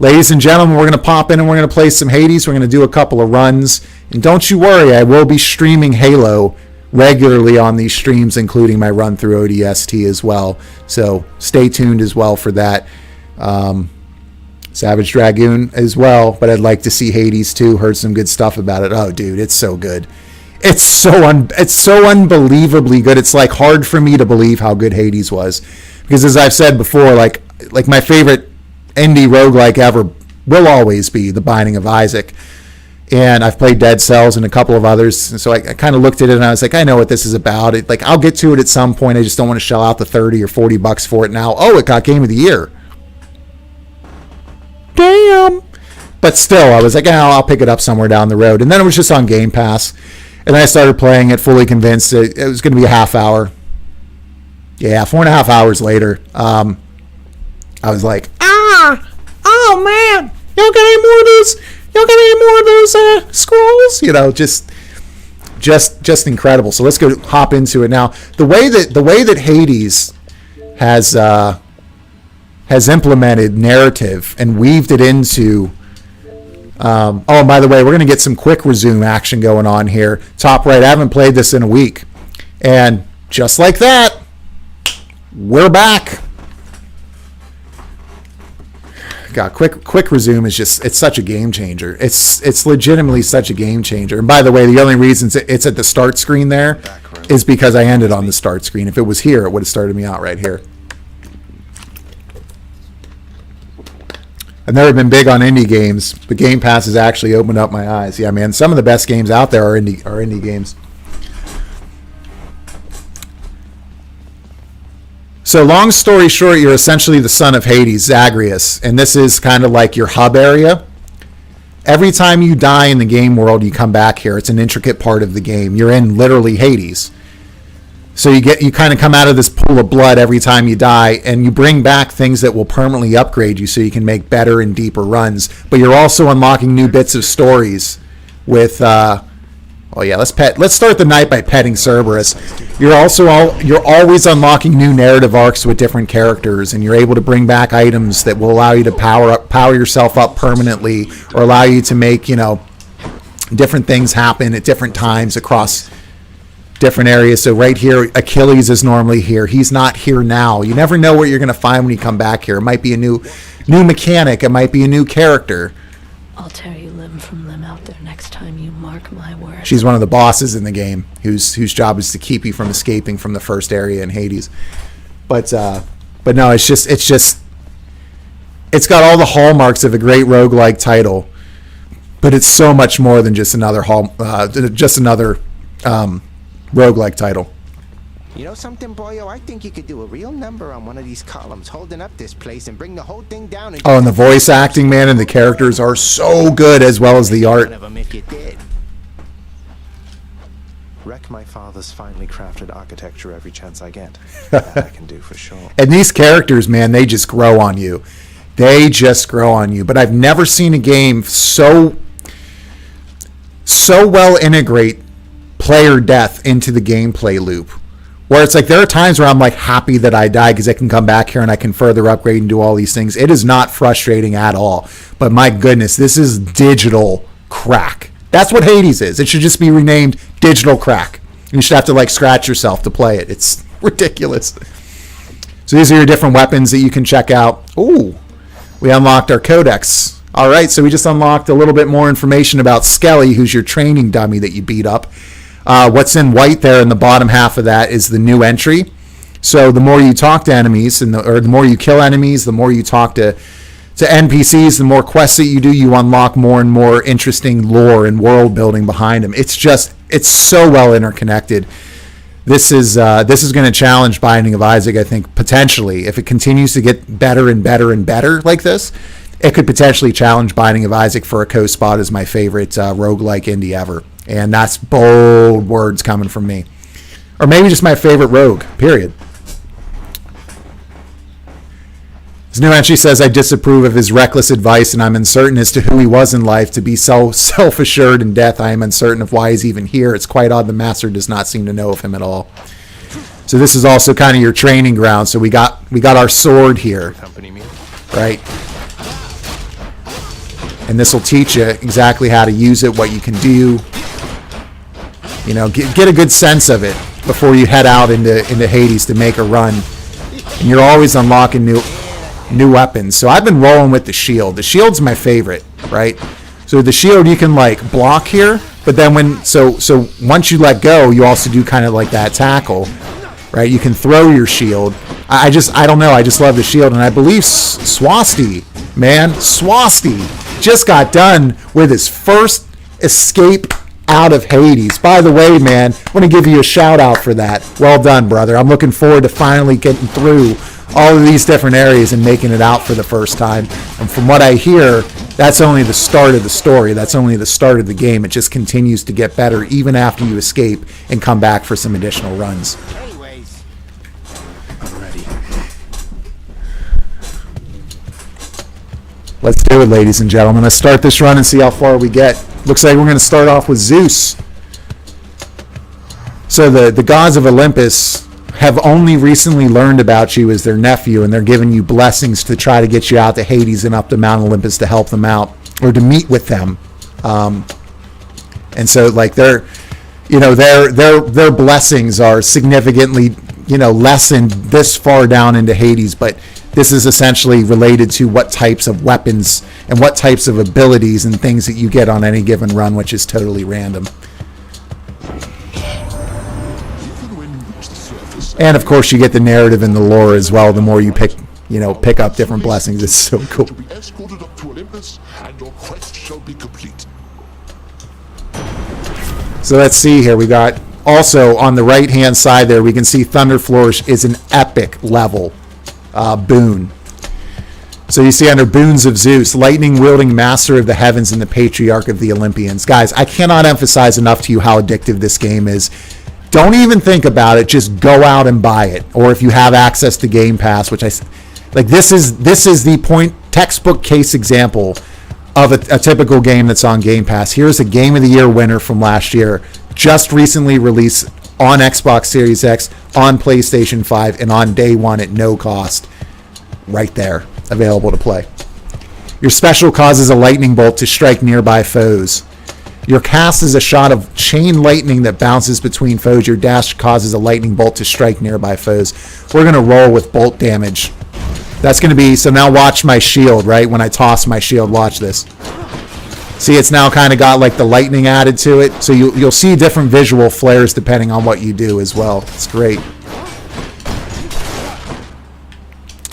[SPEAKER 1] Ladies and gentlemen, we're going to pop in and we're going to play some Hades. We're going to do a couple of runs. And don't you worry, I will be streaming Halo regularly on these streams, including my run through ODST as well. So stay tuned as well for that. Savage Dragoon as well, but I'd like to see Hades too. Heard some good stuff about it. Oh, dude, it's so good. It's so unbelievably good. It's like hard for me to believe how good Hades was. Because as I've said before, like my favorite indie roguelike ever will always be The Binding of Isaac, and I've played Dead Cells and a couple of others, and so I kind of looked at it and I was like, I know what this is about. I'll get to it at some point. I just don't want to shell out the $30 or $40 for it now. Oh, it got Game of the Year. Damn. But still, I was like, I'll pick it up somewhere down the road. And then it was just on Game Pass, and I started playing it, fully convinced it was going to be a half hour. Yeah, 4.5 hours later, I was like, oh man, y'all got any more of those? Y'all got any more of those scrolls? You know, just incredible. So let's go hop into it now. The way that Hades has implemented narrative and weaved it into. Oh, and by the way, we're gonna get some quick resume action going on here. Top right, I haven't played this in a week, and just like that, we're back. God, quick resume is it's such a game changer. It's legitimately such a game changer. And by the way, the only reason it's at the start screen there is because I ended on the start screen. If it was here, it would have started me out right here. I've never been big on indie games, but Game Pass has actually opened up my eyes. Yeah, man, some of the best games out there are indie games. So long story short, you're essentially the son of Hades, Zagreus, and this is kind of like your hub area. Every time you die in the game world, you come back here. It's an intricate part of the game. You're in literally Hades. So you kind of come out of this pool of blood every time you die, and you bring back things that will permanently upgrade you so you can make better and deeper runs. But you're also unlocking new bits of stories with oh yeah, let's start the night by petting Cerberus. You're always unlocking new narrative arcs with different characters, and you're able to bring back items that will allow you to power yourself up permanently, or allow you to make, different things happen at different times across different areas. So right here, Achilles is normally here. He's not here now. You never know what you're going to find when you come back here. It might be a new mechanic. It might be a new character.
[SPEAKER 10] I'll tear you limb from limb out there next time, you mark my word.
[SPEAKER 1] She's one of the bosses in the game whose job is to keep you from escaping from the first area in Hades. But no, it's got all the hallmarks of a great roguelike title, but it's so much more than just another roguelike title.
[SPEAKER 11] You know something, boyo? I think you could do a real number on one of these columns, holding up this place and bring the whole thing down.
[SPEAKER 1] Oh, and the voice acting, man, and the characters are so good, as well as the art.
[SPEAKER 11] If you did.
[SPEAKER 12] Wreck my father's finely crafted architecture every chance I get. That I can do for sure.
[SPEAKER 1] And these characters, man, they just grow on you. They just grow on you. But I've never seen a game so well integrate player death into the gameplay loop. Where it's like there are times where I'm like happy that I die because I can come back here and I can further upgrade and do all these things. It is not frustrating at all. But my goodness, this is digital crack. That's what Hades is. It should just be renamed digital crack. You should have to like scratch yourself to play it. It's ridiculous. So these are your different weapons that you can check out. Ooh, we unlocked our codex. All right, so we just unlocked a little bit more information about Skelly, who's your training dummy that you beat up. What's in white there in the bottom half of that is the new entry. So the more you talk to enemies, or the more you kill enemies, the more you talk to NPCs, the more quests that you do, you unlock more and more interesting lore and world building behind them. It's so well interconnected. This is going to challenge Binding of Isaac, I think, potentially. If it continues to get better and better and better like this, it could potentially challenge Binding of Isaac for a co-spot as my favorite roguelike indie ever. And that's bold words coming from me. Or maybe just my favorite rogue, period. His new entry says, I disapprove of his reckless advice, and I'm uncertain as to who he was in life. To be so self-assured in death, I am uncertain of why he's even here. It's quite odd the master does not seem to know of him at all. So this is also kind of your training ground. So we got our sword here, right? And this will teach you exactly how to use it, what you can do. You know, get a good sense of it before you head out into Hades to make a run. And you're always unlocking new weapons. So I've been rolling with the shield. The shield's my favorite, right? So the shield you can like block here, but then so once you let go, you also do kind of like that tackle, right? You can throw your shield. I don't know. I just love the shield, and I believe Swasti just got done with his first escape out of Hades. By the way, man, I want to give you a shout out for that. Well done, brother. I'm looking forward to finally getting through all of these different areas and making it out for the first time. And from what I hear, that's only the start of the story. That's only the start of the game. It just continues to get better even after you escape and come back for some additional runs.
[SPEAKER 11] Anyways, I'm ready.
[SPEAKER 1] Let's do it, ladies and gentlemen. Let's start this run and see how far we get. Looks like we're going to start off with Zeus. So the gods of Olympus have only recently learned about you as their nephew, and they're giving you blessings to try to get you out to Hades and up to Mount Olympus to help them out or to meet with them. And so like their blessings are significantly, lessened this far down into Hades, but this is essentially related to what types of weapons and what types of abilities and things that you get on any given run, which is totally random. And of course, you get the narrative and the lore as well. The more you pick up different blessings, it's so cool.
[SPEAKER 2] Escorted up to Olympus, and your quest shall be complete.
[SPEAKER 1] So let's see here. We got also on the right-hand side there, we can see Thunder Flourish is an epic level boon. So you see under Boons of Zeus, lightning-wielding master of the heavens and the patriarch of the Olympians. Guys, I cannot emphasize enough to you how addictive this game is. Don't even think about it. Just go out and buy it. Or if you have access to Game Pass, which this is the textbook case example of a typical game that's on Game Pass. Here's a Game of the Year winner from last year, just recently released on Xbox Series X, on PlayStation 5, and on day one at no cost. Right there, available to play. Your special causes a lightning bolt to strike nearby foes. Your cast is a shot of chain lightning that bounces between foes. Your dash causes a lightning bolt to strike nearby foes. We're going to roll with bolt damage. That's going to be, so now watch my shield, right? When I toss my shield, watch this. See, it's now kind of got like the lightning added to it. So you'll see different visual flares depending on what you do as well. It's great.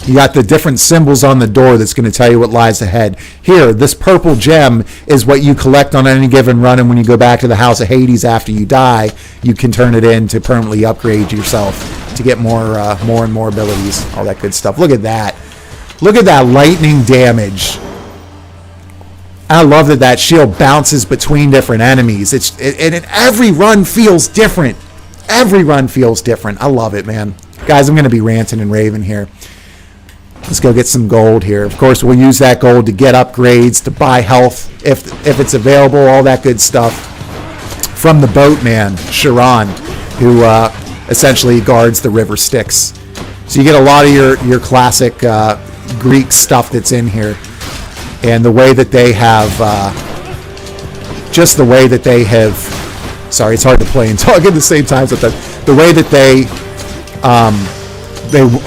[SPEAKER 1] You got the different symbols on the door that's going to tell you what lies ahead. Here, this purple gem is what you collect on any given run, and when you go back to the House of Hades after you die, you can turn it in to permanently upgrade yourself to get more and more abilities, all that good stuff. Look at that. Look at that lightning damage. I love that shield bounces between different enemies. And every run feels different. Every run feels different. I love it, man. Guys, I'm going to be ranting and raving here. Let's go get some gold here. Of course, we'll use that gold to get upgrades, to buy health if it's available, all that good stuff. From the boatman, Sharon, who essentially guards the river Styx. So you get a lot of your classic Greek stuff that's in here. And the way that they have, just the way that they have, sorry, it's hard to play and talk at the same time. So the way that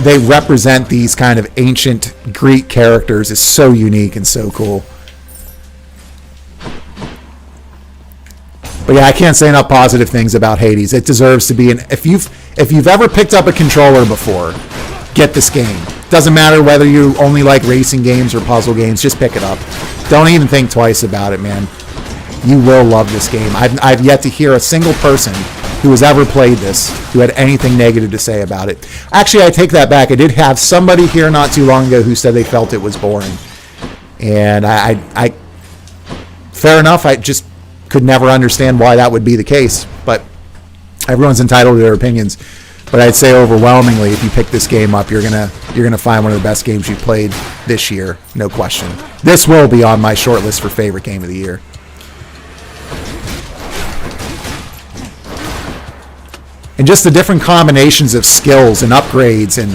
[SPEAKER 1] they represent these kind of ancient Greek characters is so unique and so cool. But yeah, I can't say enough positive things about Hades. It deserves to be if you've ever picked up a controller before, get this game. Doesn't matter whether you only like racing games or puzzle games, just pick it up. Don't even think twice about it, man. You will love this game. I've yet to hear a single person who has ever played this who had anything negative to say about it. Actually, I take that back. I did have somebody here not too long ago who said they felt it was boring. And I fair enough, I just could never understand why that would be the case. But everyone's entitled to their opinions. But I'd say overwhelmingly, if you pick this game up, you're gonna find one of the best games you've played this year, no question. This will be on my short list for favorite game of the year. And just the different combinations of skills and upgrades and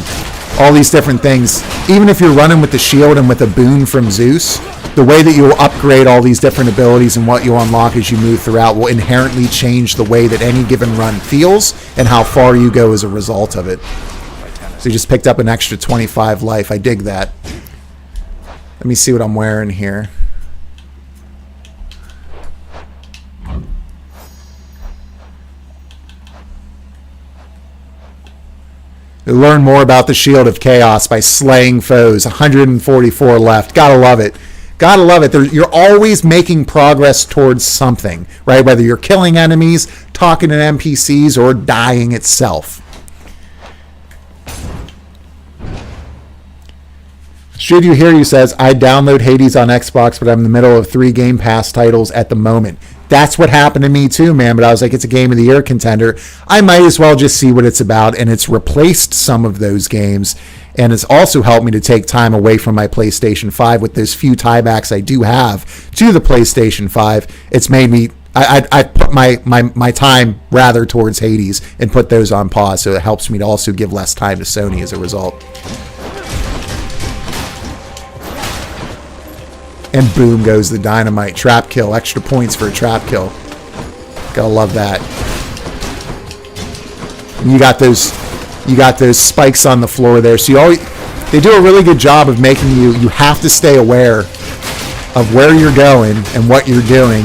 [SPEAKER 1] all these different things. Even if you're running with the shield and with a boon from Zeus, the way that you'll upgrade all these different abilities and what you unlock as you move throughout will inherently change the way that any given run feels and how far you go as a result of it. So you just picked up an extra 25 life. I dig that. Let me see what I'm wearing here. Learn more about the Shield of Chaos by slaying foes. 144 left. Gotta love it. Gotta love it. You're always making progress towards something, right? Whether you're killing enemies, talking to NPCs, or dying itself. Should you hear you says, I download Hades on Xbox, but I'm in the middle of 3 Game Pass titles at the moment. That's what happened to me too, man. But I was like, it's a Game of the Year contender. I might as well just see what it's about. And it's replaced some of those games. And it's also helped me to take time away from my PlayStation 5 with those few tiebacks I do have to the PlayStation 5. It's made me, I put my time rather towards Hades and put those on pause. So it helps me to also give less time to Sony as a result. And boom goes the dynamite. Trap kill. Extra points for a trap kill. Gotta love that. And you got those spikes on the floor there. So they do a really good job of making you have to stay aware of where you're going and what you're doing.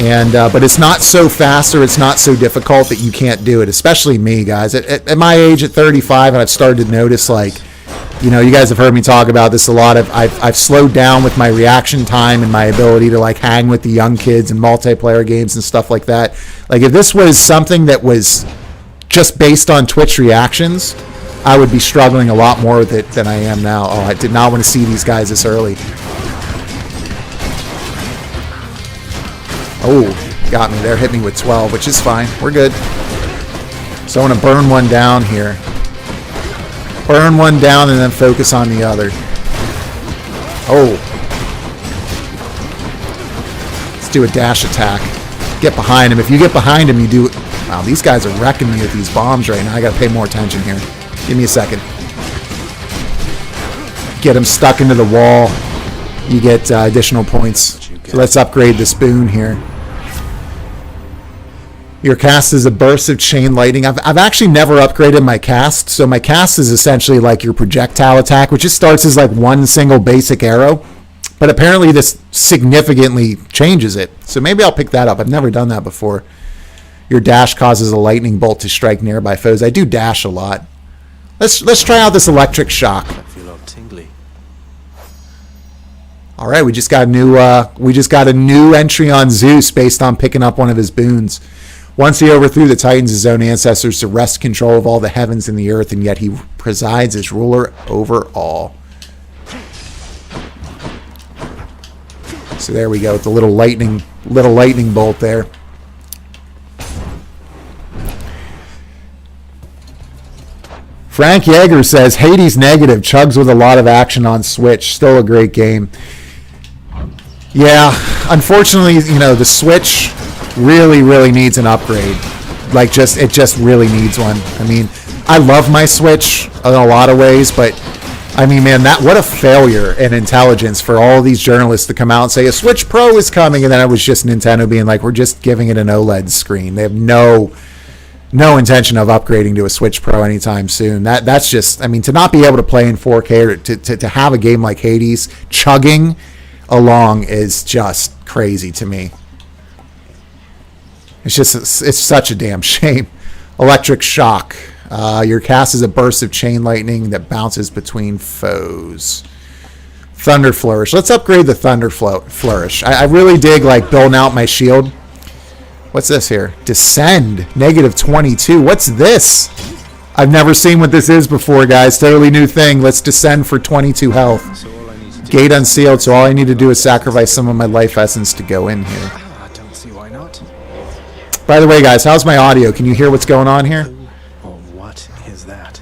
[SPEAKER 1] And but it's not so fast or it's not so difficult that you can't do it. Especially me, guys. At my age, at 35, and I've started to notice, like, you know, you guys have heard me talk about this a lot. I've slowed down with my reaction time and my ability to like hang with the young kids and multiplayer games and stuff like that. Like if this was something that was just based on Twitch reactions, I would be struggling a lot more with it than I am now. Oh, I did not want to see these guys this early. Oh, got me there. Hit me with 12, which is fine. We're good. So I want to burn one down here. Burn one down and then focus on the other. Oh. Let's do a dash attack. Get behind him. If you get behind him, you do... Wow, these guys are wrecking me with these bombs right now. I gotta pay more attention here. Give me a second. Get him stuck into the wall. You get additional points. So let's upgrade this boon here. Your cast is a burst of chain lightning. I've actually never upgraded my cast. So my cast is essentially like your projectile attack, which just starts as like one single basic arrow. But apparently this significantly changes it. So maybe I'll pick that up. I've never done that before. Your dash causes a lightning bolt to strike nearby foes. I do dash a lot. Let's try out this electric shock.
[SPEAKER 12] I feel all tingly.
[SPEAKER 1] All right, we just got a new entry on Zeus based on picking up one of his boons. Once he overthrew the Titans, his own ancestors, to wrest control of all the heavens and the earth, and yet he presides as ruler over all. So there we go, with the little lightning bolt there. Frank Yeager says, Hades negative, chugs with a lot of action on Switch. Still a great game. Yeah, unfortunately, you know, the Switch really, really needs an upgrade. Like, it just really needs one. I mean, I love my Switch in a lot of ways, but I mean, man, what a failure in intelligence for all these journalists to come out and say a Switch Pro is coming, and then it was just Nintendo being like, we're just giving it an OLED screen. They have no intention of upgrading to a Switch Pro anytime soon. That's just, I mean, to not be able to play in 4K or to have a game like Hades chugging along is just crazy to me. It's such a damn shame. Electric Shock. Your cast is a burst of chain lightning that bounces between foes. Thunder Flourish. Let's upgrade the Thunder Flourish. I really dig like building out my shield. What's this here? Descend. -22. What's this? I've never seen what this is before, guys. Totally new thing. Let's descend for 22 health. Gate unsealed, so all I need to do is sacrifice some of my life essence to go in here.
[SPEAKER 12] I don't see why not.
[SPEAKER 1] By the way, guys, how's my audio? Can you hear what's going on here?
[SPEAKER 12] Oh, what is that?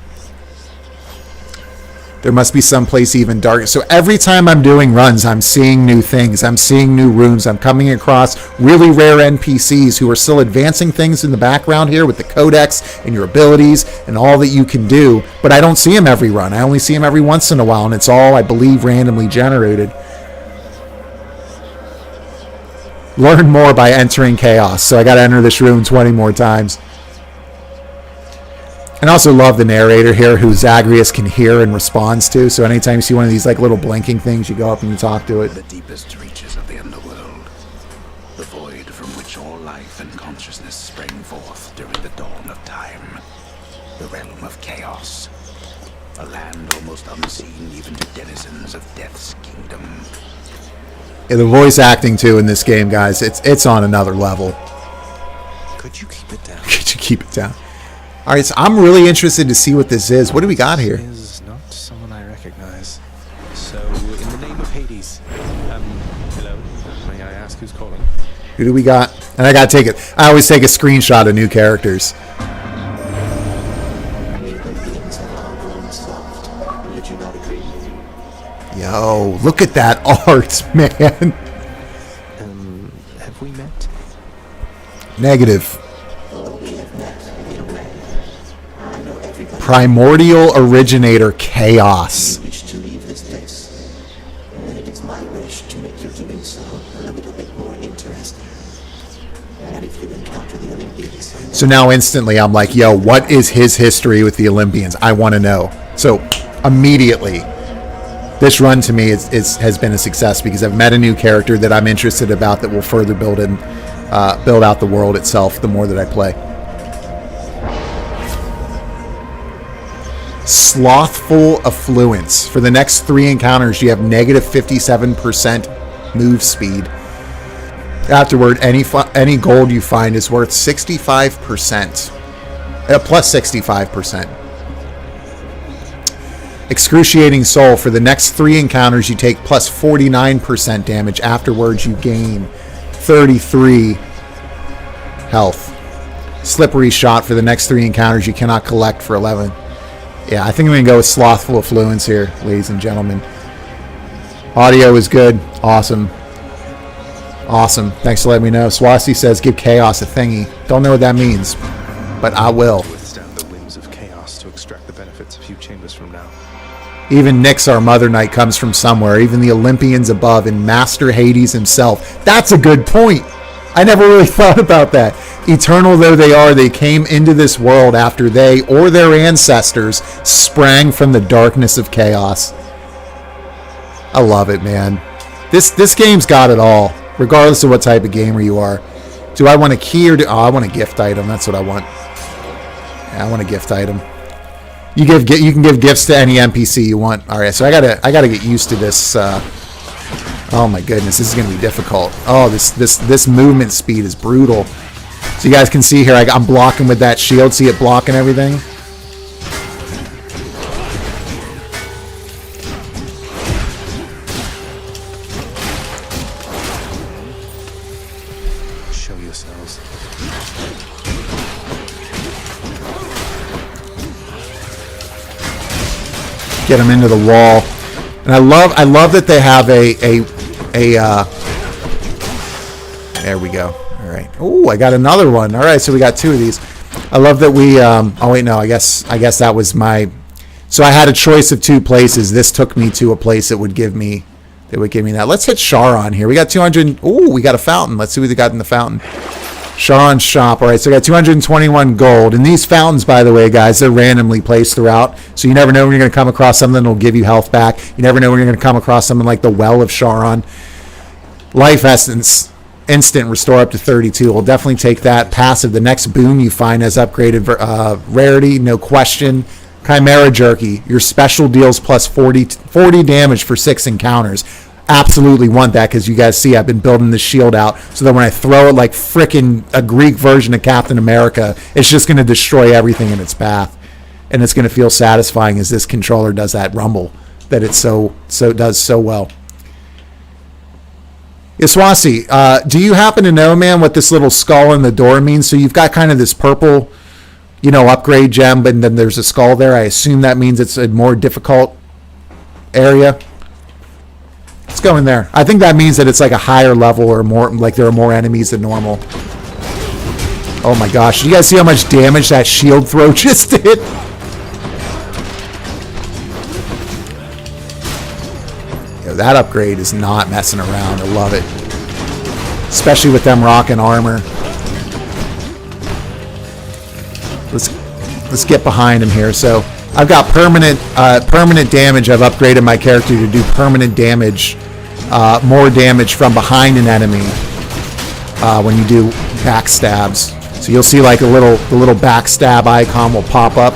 [SPEAKER 1] There must be someplace even darker. So every time I'm doing runs, I'm seeing new things. I'm seeing new rooms. I'm coming across really rare NPCs who are still advancing things in the background here with the codex and your abilities and all that you can do. But I don't see them every run. I only see them every once in a while, and it's all, I believe, randomly generated. Learn more by entering chaos. So I got to enter this room 20 more times. And I also love the narrator here who Zagreus can hear and responds to. So anytime you see one of these like little blinking things, you go up and you talk to it.
[SPEAKER 5] The deepest reaches of the underworld. The void from which all life and consciousness sprang forth during the dawn of time. The realm of chaos. A land almost unseen even to denizens of Death's kingdom.
[SPEAKER 1] Yeah, the voice acting too in this game, guys, it's on another level.
[SPEAKER 12] Could you keep it down?
[SPEAKER 1] Could you keep it down? All right, so I'm really interested to see what this is. What do we got here?
[SPEAKER 12] Is not someone I recognize. So, in the name of Hades, hello, may I ask who's calling?
[SPEAKER 1] Who do we got? And I gotta take it. I always take a screenshot of new characters. Yo, look at that art, man.
[SPEAKER 12] Have we met?
[SPEAKER 1] Negative. Primordial originator chaos. So now instantly I'm like, yo, what is his history with the Olympians? I want to know. So immediately, this run to me has been a success because I've met a new character that I'm interested about that will further build out the world itself the more that I play. Slothful Affluence. For the next 3 encounters, you have -57% move speed. Afterward, any gold you find is worth 65%. Plus 65%. Excruciating Soul. For the next 3 encounters, you take plus 49% damage. Afterwards, you gain 33 health. Slippery Shot. For the next 3 encounters, you cannot collect for 11. Yeah, I think I'm going to go with Slothful Affluence here, ladies and gentlemen. Audio is good. Awesome. Awesome. Thanks for letting me know. Swasti says, give Chaos a thingy. Don't know what that means, but I will.
[SPEAKER 12] Withstand the whims of chaos to extract the benefits a few chambers from now.
[SPEAKER 1] Even Nyx, our Mother Knight, comes from somewhere. Even the Olympians above and Master Hades himself. That's a good point. I never really thought about that. Eternal though they are, they came into this world after they or their ancestors sprang from the darkness of chaos. I love it, man. This game's got it all, regardless of what type of gamer you are. Do I want a key or I want a gift item? That's what I want. Yeah, I want a gift item. You can give gifts to any NPC you want. All right, so I gotta get used to this. Oh my goodness, this is gonna be difficult. Oh, this movement speed is brutal. So you guys can see here, I'm blocking with that shield. See it blocking everything?
[SPEAKER 12] Show yourselves.
[SPEAKER 1] Get him into the wall. And I love that they have there we go. All right. Oh, I got another one. All right, so we got 2 of these. I love that we oh wait, no, I guess that was my, so I had a choice of 2 places. This took me to a place that would give me that. Let's hit Charon here. We got 200. Oh, we got a fountain. Let's see what they got in the fountain. Charon's shop. All right, so we got 221 gold. And these fountains, by the way, guys, they're randomly placed throughout. So you never know when you're going to come across something that will give you health back. You never know when you're going to come across something like the Well of Charon. Life Essence. Instant restore up to 32. We'll definitely take that. Passive. The next boon you find has upgraded rarity, no question. Chimera Jerky. Your special deals plus 40 damage for 6 encounters. Absolutely want that because you guys see I've been building this shield out so that when I throw it like frickin' a Greek version of Captain America, it's just going to destroy everything in its path. And it's going to feel satisfying as this controller does that rumble that it does so well. Iswasi, do you happen to know, man, what this little skull in the door means? So you've got kind of this purple, upgrade gem, but then there's a skull there. I assume that means it's a more difficult area. Let's go in there. I think that means that it's like a higher level or more, like there are more enemies than normal. Oh my gosh. You guys see how much damage that shield throw just did? Yo, that upgrade is not messing around. I love it. Especially with them rocking armor. Let's get behind him here. So I've got permanent damage. I've upgraded my character to do permanent damage, more damage from behind an enemy when you do backstabs. So you'll see like the little backstab icon will pop up.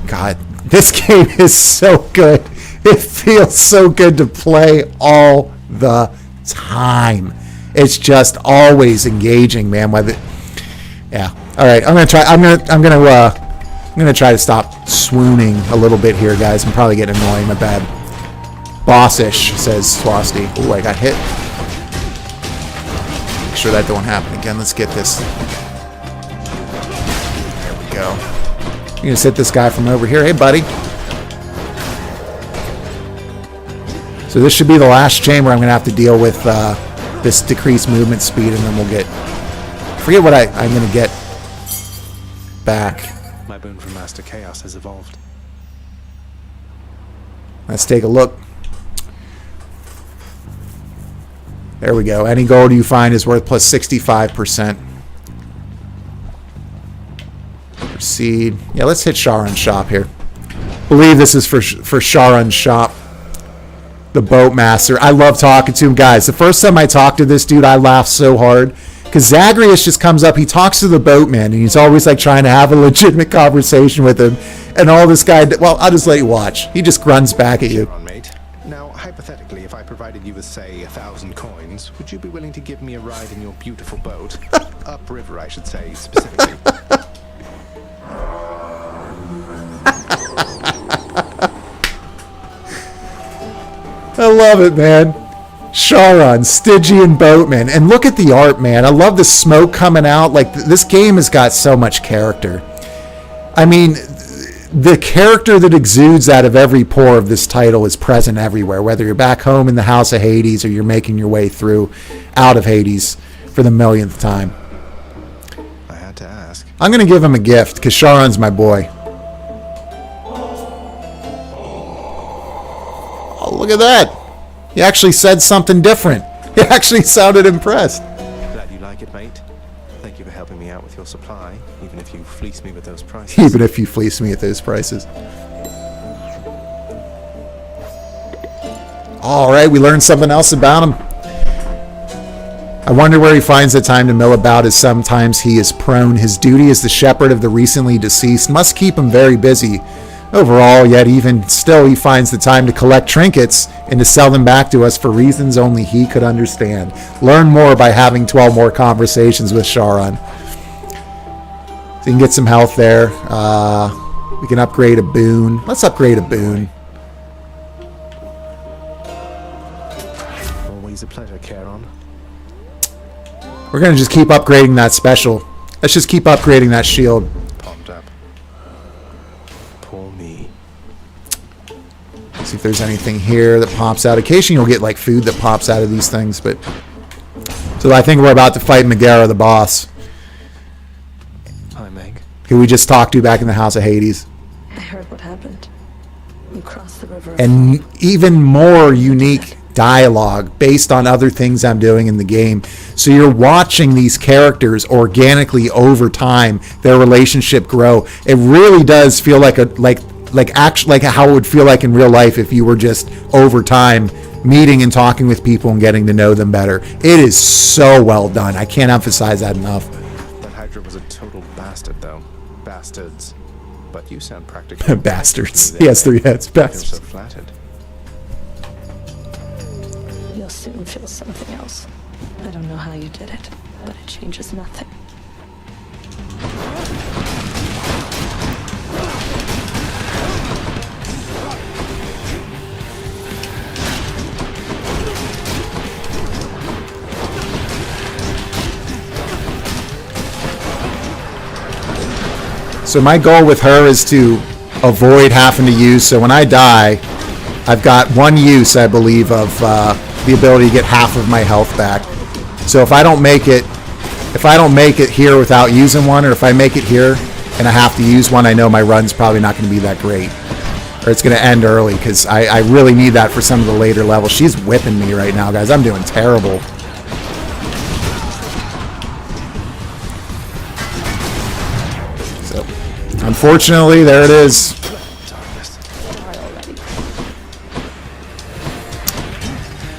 [SPEAKER 1] God, this game is so good. It feels so good to play all the time. It's just always engaging, man. Yeah. All right, I'm gonna try to stop swooning a little bit here, guys. I'm probably getting annoying. My bad. Bossish, says Swasti. Ooh, I got hit. Make sure that don't happen again. Let's get this. There we go. I'm gonna hit this guy from over here. Hey, buddy. So this should be the last chamber I'm gonna have to deal with this decreased movement speed, and then we'll get. Forget what I'm gonna get back.
[SPEAKER 12] My boon from Master Chaos has evolved.
[SPEAKER 1] Let's take a look. There we go. Any gold you find is worth plus 65%. Proceed. Yeah, let's hit Charon's shop here. Believe this is for Charon's shop. The Boatmaster. I love talking to him, guys. The first time I talked to this dude, I laughed so hard. Because Zagreus just comes up, he talks to the boatman, and he's always like trying to have a legitimate conversation with him. And all this guy, well, I'll just let you watch. He just grunts back at you.
[SPEAKER 11] Now, hypothetically, if I provided you with, say, 1,000 coins, would you be willing to give me a ride in your beautiful boat? Upriver, I should say, specifically.
[SPEAKER 1] I love it, man. Charon, Stygian boatman, and look at the art, man. I love the smoke coming out. Like, this game has got so much character. I mean, the character that exudes out of every pore of this title is present everywhere, whether you're back home in the House of Hades or you're making your way through out of Hades for the millionth time.
[SPEAKER 11] I had to ask.
[SPEAKER 1] I'm going to give him a gift because Charon's my boy. Oh, look at that. He actually said something different. He actually sounded impressed.
[SPEAKER 12] Glad you like it, mate. Thank you for helping me out with your supply, even if you fleece me with those prices.
[SPEAKER 1] Even if you fleece me at those prices. All right, we learned something else about him. I wonder where he finds the time to mill about, as sometimes he is prone. His duty as the shepherd of the recently deceased must keep him very busy. Overall, yet even still, he finds the time to collect trinkets and to sell them back to us for reasons only he could understand. Learn more by having 12 more conversations with Charon. So you can get some health there. We can upgrade a boon. Let's upgrade a boon.
[SPEAKER 12] Always a pleasure, Charon.
[SPEAKER 1] We're going to just keep upgrading that special. Let's just keep upgrading that shield.
[SPEAKER 12] Popped up.
[SPEAKER 1] See if there's anything here that pops out. Occasionally you'll get like food that pops out of these things, but so I think we're about to fight Megara, the boss.
[SPEAKER 12] Hi, Meg.
[SPEAKER 1] Who we just talked to back in the House of Hades.
[SPEAKER 10] I heard what happened. You crossed the river.
[SPEAKER 1] And even more unique dialogue based on other things I'm doing in the game. So you're watching these characters organically over time, their relationship grow. It really does feel like how it would feel like in real life if you were just over time meeting and talking with people and getting to know them better. It is so well done. I can't emphasize that enough.
[SPEAKER 11] That Hydra was a total bastard, though. Bastards. But you sound practically
[SPEAKER 1] bastards. He has 3 heads. Bastards.
[SPEAKER 11] I feel so flattered.
[SPEAKER 10] You'll soon feel something else. I don't know how you did it, but it changes nothing.
[SPEAKER 1] So my goal with her is to avoid having to use, so when I die, I've got 1 use, I believe, of the ability to get half of my health back. So if I don't make it here without using one, or if I make it here and I have to use one, I know my run's probably not going to be that great. Or it's going to end early, because I really need that for some of the later levels. She's whipping me right now, guys. I'm doing terrible. So, unfortunately, there it is.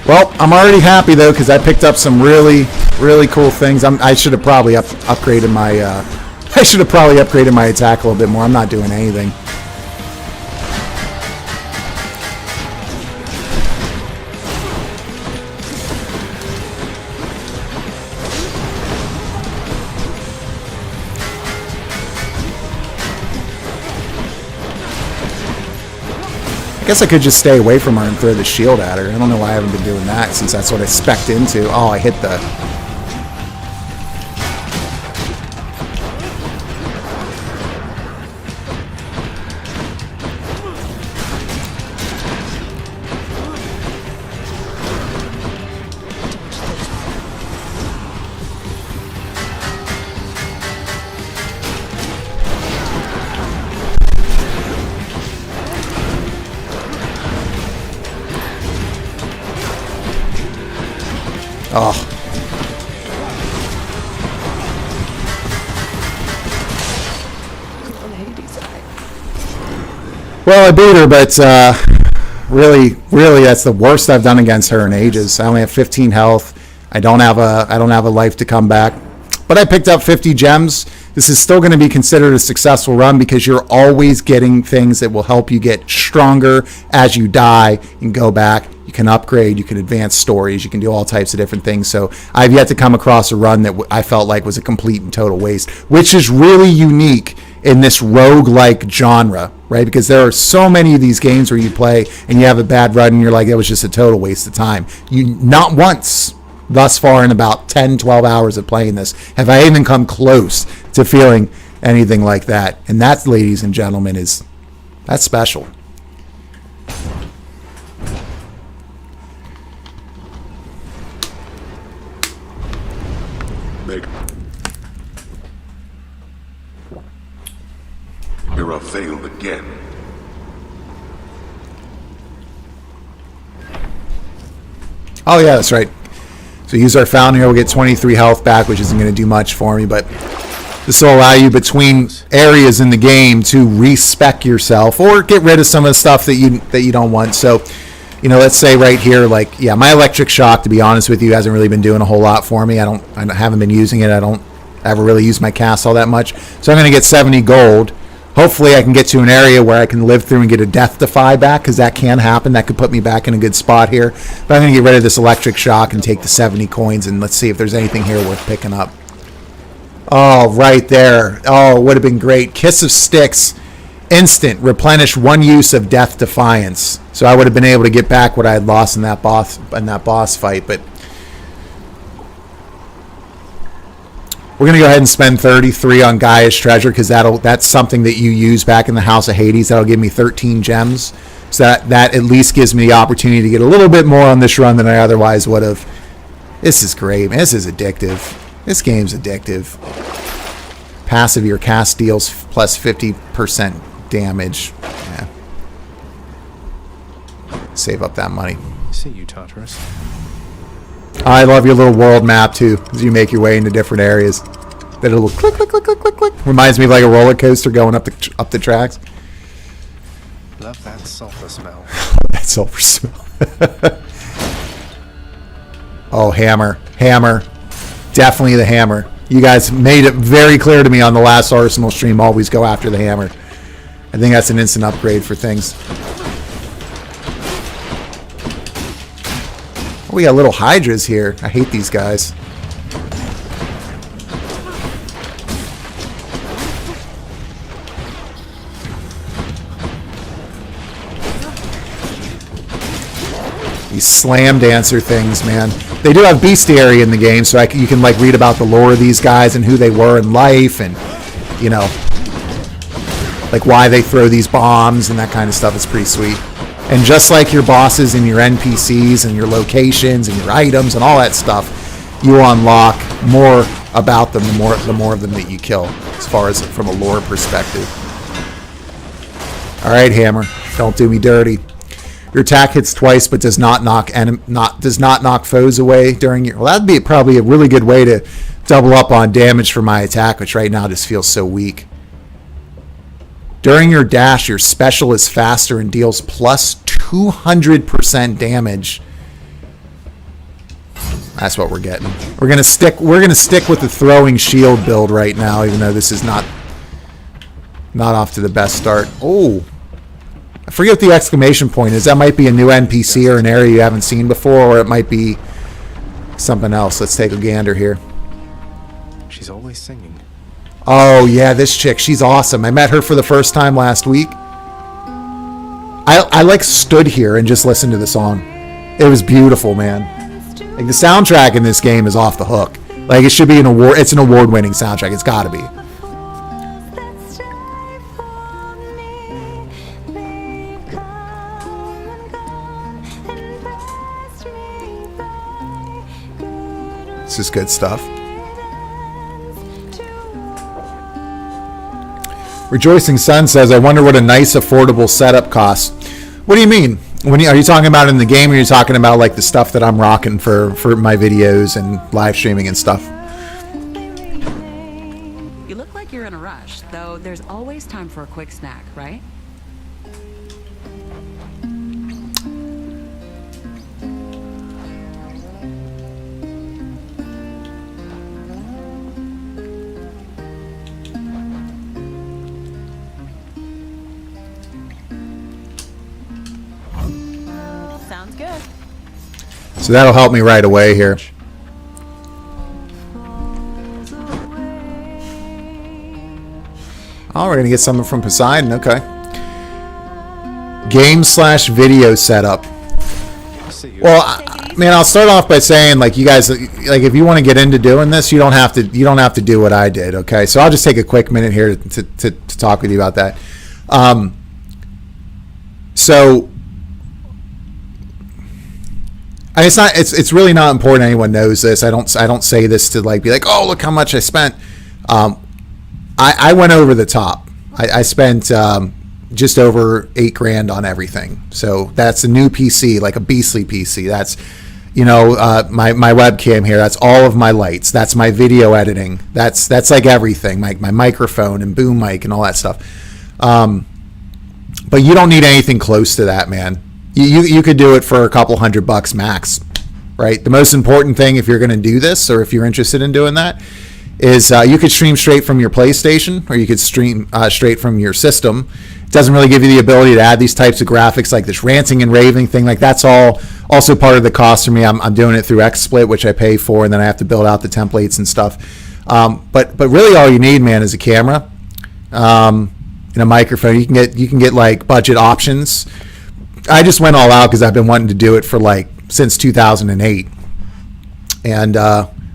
[SPEAKER 1] Well, I'm already happy though, because I picked up some really, really cool things. I should have probably upgraded my. I should have probably upgraded my attack a little bit more. I'm not doing anything. I guess I could just stay away from her and throw the shield at her. I don't know why I haven't been doing that, since that's what I spec'd into. Oh, I hit the... Oh. Well, I beat her, but really, that's the worst I've done against her in ages. I only have 15 health. I don't have a life to come back. But I picked up 50 gems. This is still going to be considered a successful run, because you're always getting things that will help you get stronger as you die and go back. You can upgrade, you can advance stories, you can do all types of different things. So I've yet to come across a run that I felt like was a complete and total waste, which is really unique in this roguelike genre, right? Because there are so many of these games where you play and you have a bad run and you're like, it was just a total waste of time. Not once thus far in about 10, 12 hours of playing this have I even come close to feeling anything like that. And that, ladies and gentlemen, that's special.
[SPEAKER 2] You're failed again.
[SPEAKER 1] Oh yeah, that's right. So use our fountain here, we'll get 23 health back, which isn't going to do much for me, but this will allow you between areas in the game to respec yourself or get rid of some of the stuff that you don't want. So, let's say right here, like, yeah, my electric shock, to be honest with you, hasn't really been doing a whole lot for me. I haven't been using it. I don't ever really use my cast all that much. So I'm going to get 70 gold. Hopefully I can get to an area where I can live through and get a death defy back, because that can happen. That could put me back in a good spot here. But I'm going to get rid of this electric shock and take the 70 coins, and let's see if there's anything here worth picking up. Oh, right there. Oh, it would have been great. Kiss of Styx. Instant. Replenish 1 use of Death Defiance. So I would have been able to get back what I had lost in that boss fight, but we're going to go ahead and spend 33 on Gaia's Treasure, because that's something that you use back in the House of Hades. That'll give me 13 gems. So that at least gives me the opportunity to get a little bit more on this run than I otherwise would have. This is great, man. This is addictive. This game's addictive. Passive, your cast deals plus 50% damage. Yeah. Save up that money.
[SPEAKER 11] See you, Tartarus.
[SPEAKER 1] I love your little world map too, as you make your way into different areas. That little click, click, click, click, click, click. Reminds me of like a roller coaster going up the tracks.
[SPEAKER 11] Love that sulfur smell.
[SPEAKER 1] That sulfur smell. Oh, hammer. Definitely the hammer. You guys made it very clear to me on the last Arsenal stream, always go after the hammer. I think that's an instant upgrade for things. Oh, we got little hydras here. I hate these guys. These slam dancer things, man. They do have bestiary in the game, so you can like read about the lore of these guys and who they were in life, and you know, like why they throw these bombs and that kind of stuff. Is pretty sweet. And just like your bosses and your NPCs and your locations and your items and all that stuff, you will unlock more about them the more of them that you kill, as far as from a lore perspective. All right, hammer, don't do me dirty. Your attack hits twice, but does not knock foes away during your. Well, that'd be probably a really good way to double up on damage for my attack, which right now just feels so weak. During your dash, your special is faster and deals plus 200% damage. That's what we're getting. We're gonna stick with the throwing shield build right now, even though this is not off to the best start. Oh. I forget what the exclamation point is. That might be a new NPC or an area you haven't seen before, or it might be something else. Let's take a gander here.
[SPEAKER 11] She's always singing.
[SPEAKER 1] Oh, yeah, this chick. She's awesome. I met her for the first time last week. I like stood here and just listened to the song. It was beautiful, man. Like the soundtrack in this game is off the hook. Like it should be an award. It's an award-winning soundtrack. It's got to be. This is good stuff. Rejoicing Sun says, I wonder what a nice affordable setup costs. What do you mean? Are you talking about in the game, or are you talking about like the stuff that I'm rocking for my videos and live streaming and stuff?
[SPEAKER 13] You look like you're in a rush, though there's always time for a quick snack, right?
[SPEAKER 8] Sounds good.
[SPEAKER 1] So that'll help me right away here. Oh, we're going to get something from Poseidon. Okay. Game/video setup. Well, man, I'll start off by saying, like, you guys, like, if you want to get into doing this, you don't have to do what I did. Okay. So I'll just take a quick minute here to talk with you about that. So it's really not important anyone knows this. I don't say this to like be like, oh, look how much I spent. I went over the top. I spent just over $8,000 on everything. So that's a new PC, like a beastly PC. That's, my webcam here. That's all of my lights. That's my video editing. That's like everything. My microphone and boom mic and all that stuff. But you don't need anything close to that, man. You could do it for a couple $100 max, right? The most important thing, if you're going to do this, or if you're interested in doing that, is you could stream straight from your PlayStation, or you could stream straight from your system. It doesn't really give you the ability to add these types of graphics, like this ranting and raving thing. Like that's all also part of the cost for me. I'm doing it through XSplit, which I pay for, and then I have to build out the templates and stuff. But really, all you need, man, is a camera and a microphone. You can get like budget options. I just went all out because I've been wanting to do it for like since 2008, and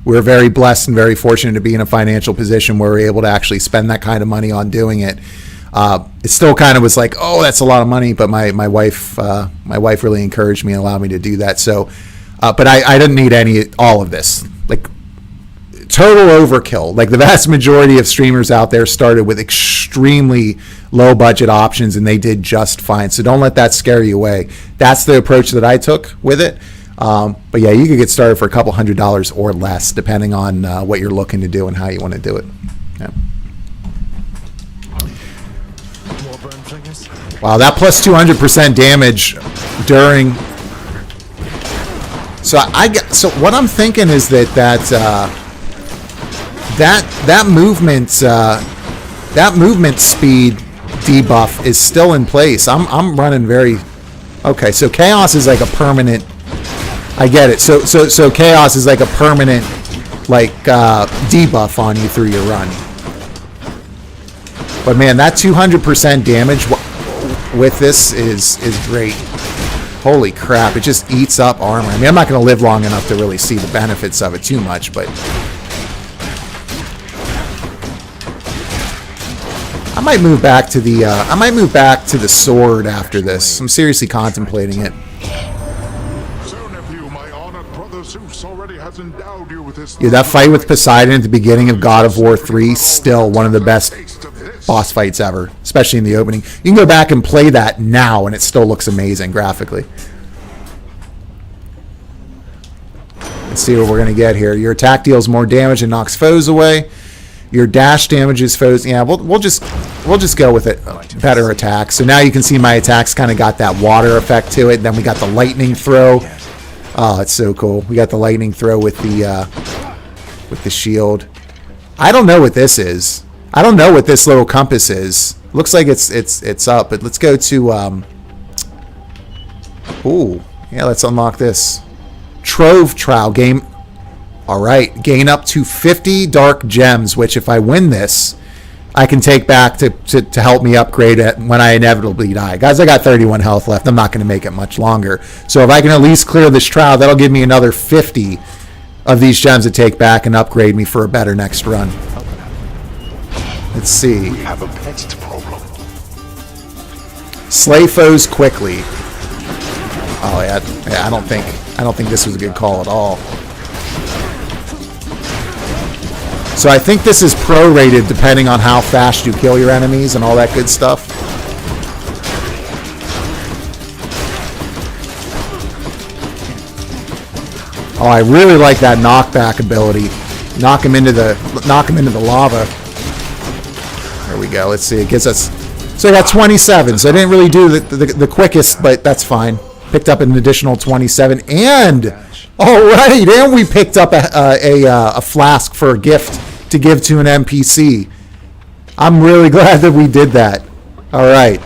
[SPEAKER 1] we're very blessed and very fortunate to be in a financial position where we're able to actually spend that kind of money on doing it. It still kind of was like, oh, that's a lot of money, but my wife really encouraged me and allowed me to do that. So, but I didn't need all of this. Like, total overkill. Like, the vast majority of streamers out there started with extremely low budget options, and they did just fine. So don't let that scare you away. That's the approach that I took with it. But yeah, you could get started for a couple $100s or less, depending on what you're looking to do and how you want to do it. Yeah. Wow, that plus 200% damage during. So so what I'm thinking is that movement speed debuff is still in place. I'm running very. Okay, so chaos is like a permanent. I get it. So chaos is like a permanent, like, debuff on you through your run. But man, that 200% damage with this is great. Holy crap! It just eats up armor. I mean, I'm not going to live long enough to really see the benefits of it too much, but I might move back to the sword after this. I'm seriously contemplating it. Yeah, that fight with Poseidon at the beginning of God of War 3, still one of the best boss fights ever, especially in the opening. You can go back and play that now, and it still looks amazing graphically. Let's see what we're going to get here. Your attack deals more damage and knocks foes away. Your dash damages foes. Yeah, we'll just go with it. Better attack. So now you can see my attacks kind of got that water effect to it. Then we got the lightning throw. Oh, it's so cool. We got the lightning throw with the shield. I don't know what this is. I don't know what this little compass is. Looks like it's up, but let's go to ooh, yeah, let's unlock this. Trove Trowel game. All right, gain up to 50 dark gems, which if I win this, I can take back to help me upgrade it when I inevitably die. Guys, I got 31 health left. I'm not going to make it much longer. So if I can at least clear this trial, that'll give me another 50 of these gems to take back and upgrade me for a better next run. Let's see.
[SPEAKER 2] We have a pest problem.
[SPEAKER 1] Slay foes quickly. Oh yeah, I don't think this was a good call at all. So I think this is prorated depending on how fast you kill your enemies and all that good stuff. Oh, I really like that knockback ability. Knock him into the lava. There we go. Let's see. It gives us. So I got 27. So I didn't really do the quickest, but that's fine. Picked up an additional 27, and all right, and we picked up a flask for a gift to give to an NPC. I'm really glad that we did that. All right,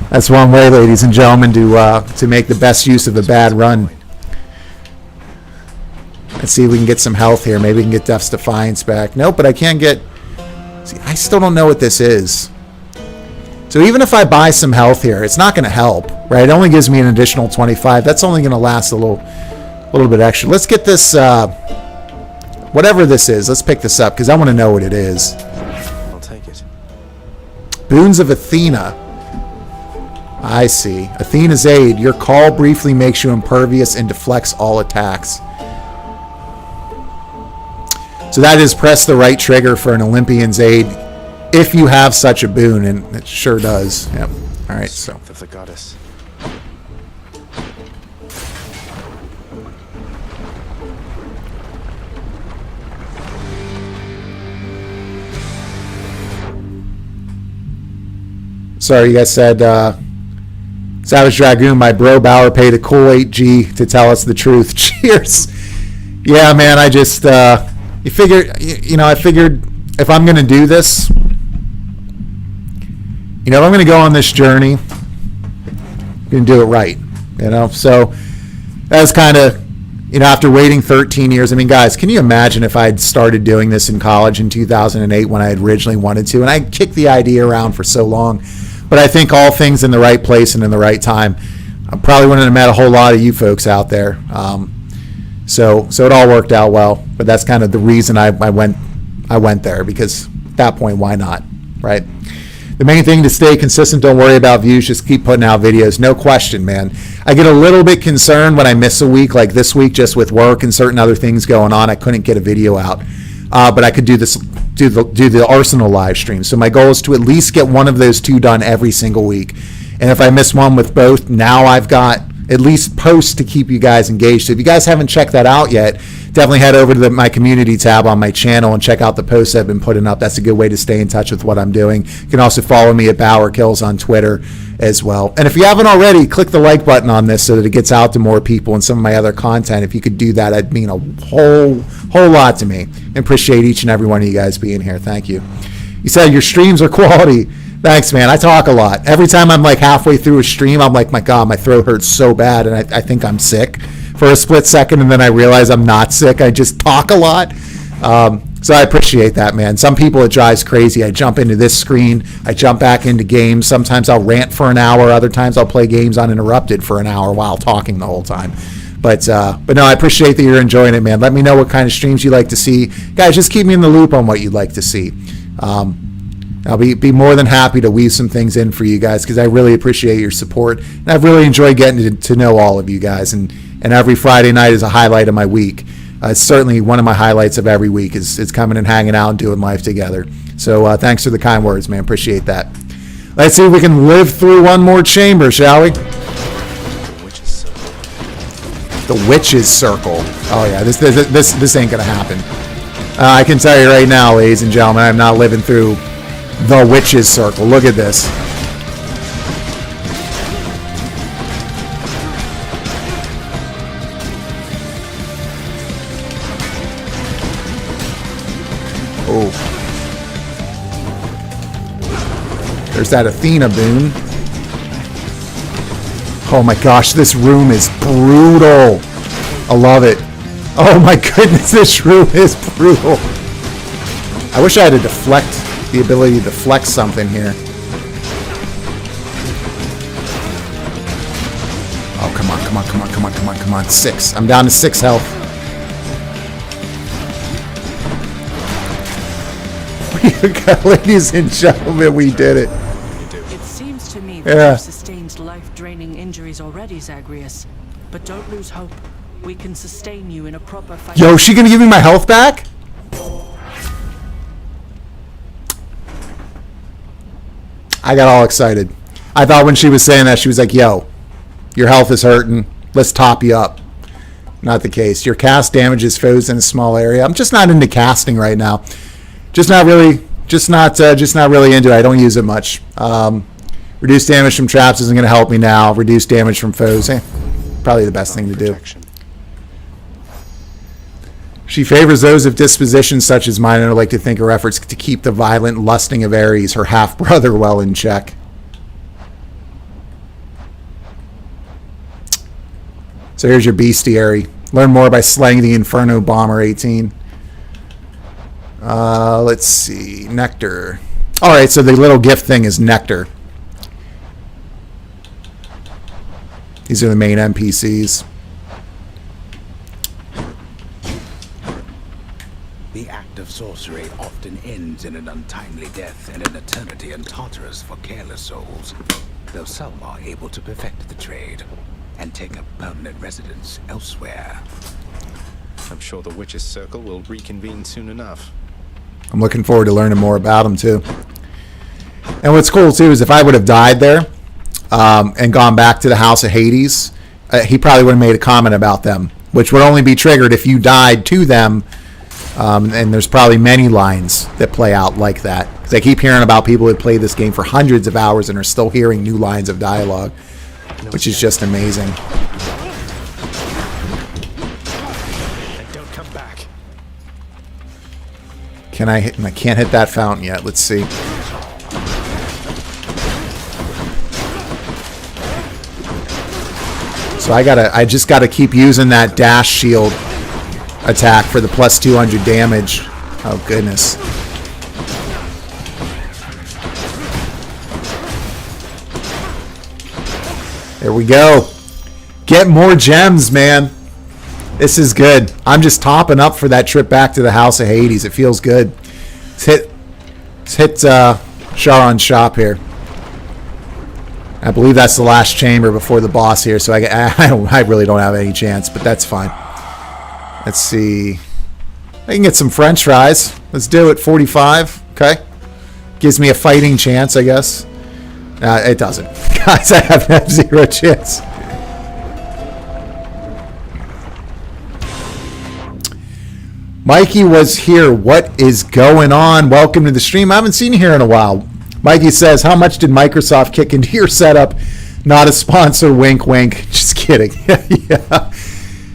[SPEAKER 1] that's one way, ladies and gentlemen, to make the best use of a bad run. Let's see if we can get some health here. Maybe we can get Death's Defiance back. Nope, but I can't get. See, I still don't know what this is. So even if I buy some health here, it's not going to help, right? It only gives me an additional 25. That's only going to last a little bit extra. Let's get this, whatever this is. Let's pick this up because I want to know what it is.
[SPEAKER 12] I'll take it.
[SPEAKER 1] Boons of Athena. I see. Athena's aid. Your call briefly makes you impervious and deflects all attacks. So that is press the right trigger for an Olympian's aid. If you have such a boon, and it sure does. Yep. All right, so.
[SPEAKER 12] Strength of the goddess.
[SPEAKER 1] Sorry, you guys said, Savage Dragoon, my bro Bauer paid a cool 8G to tell us the truth. Cheers. Yeah, man, I just, I figured if I'm going to do this, if I'm going to go on this journey, I'm going to do it right, So that was kind of, after waiting 13 years. I mean, guys, can you imagine if I had started doing this in college in 2008 when I had originally wanted to? And I kicked the idea around for so long. But I think all things in the right place and in the right time. I probably wouldn't have met a whole lot of you folks out there. So it all worked out well. But that's kind of the reason I went there, because at that point, why not, right? The main thing to stay consistent, don't worry about views, just keep putting out videos. No question, man. I get a little bit concerned when I miss a week, like this week, just with work and certain other things going on. I couldn't get a video out. But I could do the Arsenal live stream. So my goal is to at least get one of those 2 done every single week. And if I miss one with both, now I've got at least posts to keep you guys engaged. So if you guys haven't checked that out yet, definitely head over to my community tab on my channel and check out the posts I've been putting up. That's a good way to stay in touch with what I'm doing. You can also follow me at BauerKillz on Twitter as well. And if you haven't already, click the like button on this so that it gets out to more people and some of my other content. If you could do that, that'd mean a whole lot to me. I appreciate each and every one of you guys being here. Thank you. You said your streams are quality. Thanks, man. I talk a lot. Every time I'm like halfway through a stream, I'm like, my God, my throat hurts so bad, and I think I'm sick for a split second, and then I realize I'm not sick. I just talk a lot. So I appreciate that, man. Some people, it drives crazy. I jump into this screen. I jump back into games. Sometimes I'll rant for an hour. Other times I'll play games uninterrupted for an hour while talking the whole time. But no, I appreciate that you're enjoying it, man. Let me know what kind of streams you like to see. Guys, just keep me in the loop on what you'd like to see. I'll be more than happy to weave some things in for you guys because I really appreciate your support. And I've really enjoyed getting to know all of you guys. And every Friday night is a highlight of my week. It's certainly one of my highlights of every week is coming and hanging out and doing life together. So thanks for the kind words, man. Appreciate that. Let's see if we can live through one more chamber, shall we? The Witch's Circle. Oh, yeah, this ain't going to happen. I can tell you right now, ladies and gentlemen, I'm not living through the Witch's Circle. Look at this. Oh. There's that Athena boon. Oh my gosh, this room is brutal. I love it. Oh my goodness, this room is brutal. I wish I had the ability to deflect something here. Oh, come on. 6. I'm down to 6 health. Ladies and gentlemen, we did it.
[SPEAKER 14] It seems to me that you've sustained life-draining injuries already, Zagreus. But don't lose hope. We can sustain you in a proper fight.
[SPEAKER 1] Yo, is she gonna give me my health back? I got all excited. I thought when she was saying that, she was like, yo, your health is hurting. Let's top you up. Not the case. Your cast damages foes in a small area. I'm just not into casting right now. Just not really into it. I don't use it much. Reduce damage from traps isn't going to help me now. Reduce damage from foes. Probably the best thing to do. She favors those of dispositions such as mine and would like to think her efforts to keep the violent lusting of Ares, her half-brother, well in check. So here's your bestiary. Learn more by slaying the Inferno Bomber 18. Let's see. Nectar. Alright, so the little gift thing is nectar. These are the main NPCs.
[SPEAKER 5] The act of sorcery often ends in an untimely death and an eternity in Tartarus for careless souls, though some are able to perfect the trade and take up permanent residence elsewhere.
[SPEAKER 12] I'm sure the Witch's Circle will reconvene soon enough.
[SPEAKER 1] I'm looking forward to learning more about them too. And what's cool too is if I would have died there and gone back to the House of Hades, he probably would have made a comment about them, which would only be triggered if you died to them. And there's probably many lines that play out like that. Because I keep hearing about people who play this game for hundreds of hours and are still hearing new lines of dialogue, which is just amazing.
[SPEAKER 12] Don't come back.
[SPEAKER 1] Can I hit? I can't hit that fountain yet. Let's see. So I just gotta keep using that dash shield attack for the plus 200 damage. Oh goodness. There we go. Get more gems, man. This is good. I'm just topping up for that trip back to the House of Hades. It feels good. Let's hit Charon's shop here. I believe that's the last chamber before the boss here, so I really don't have any chance, but that's fine. Let's see. I can get some french fries. Let's do it. 45. Okay. Gives me a fighting chance, I guess. It doesn't. Guys, I have zero chance. Mikey was here. What is going on? Welcome to the stream. I haven't seen you here in a while. Mikey says, how much did Microsoft kick into your setup? Not a sponsor, wink, wink. Just kidding.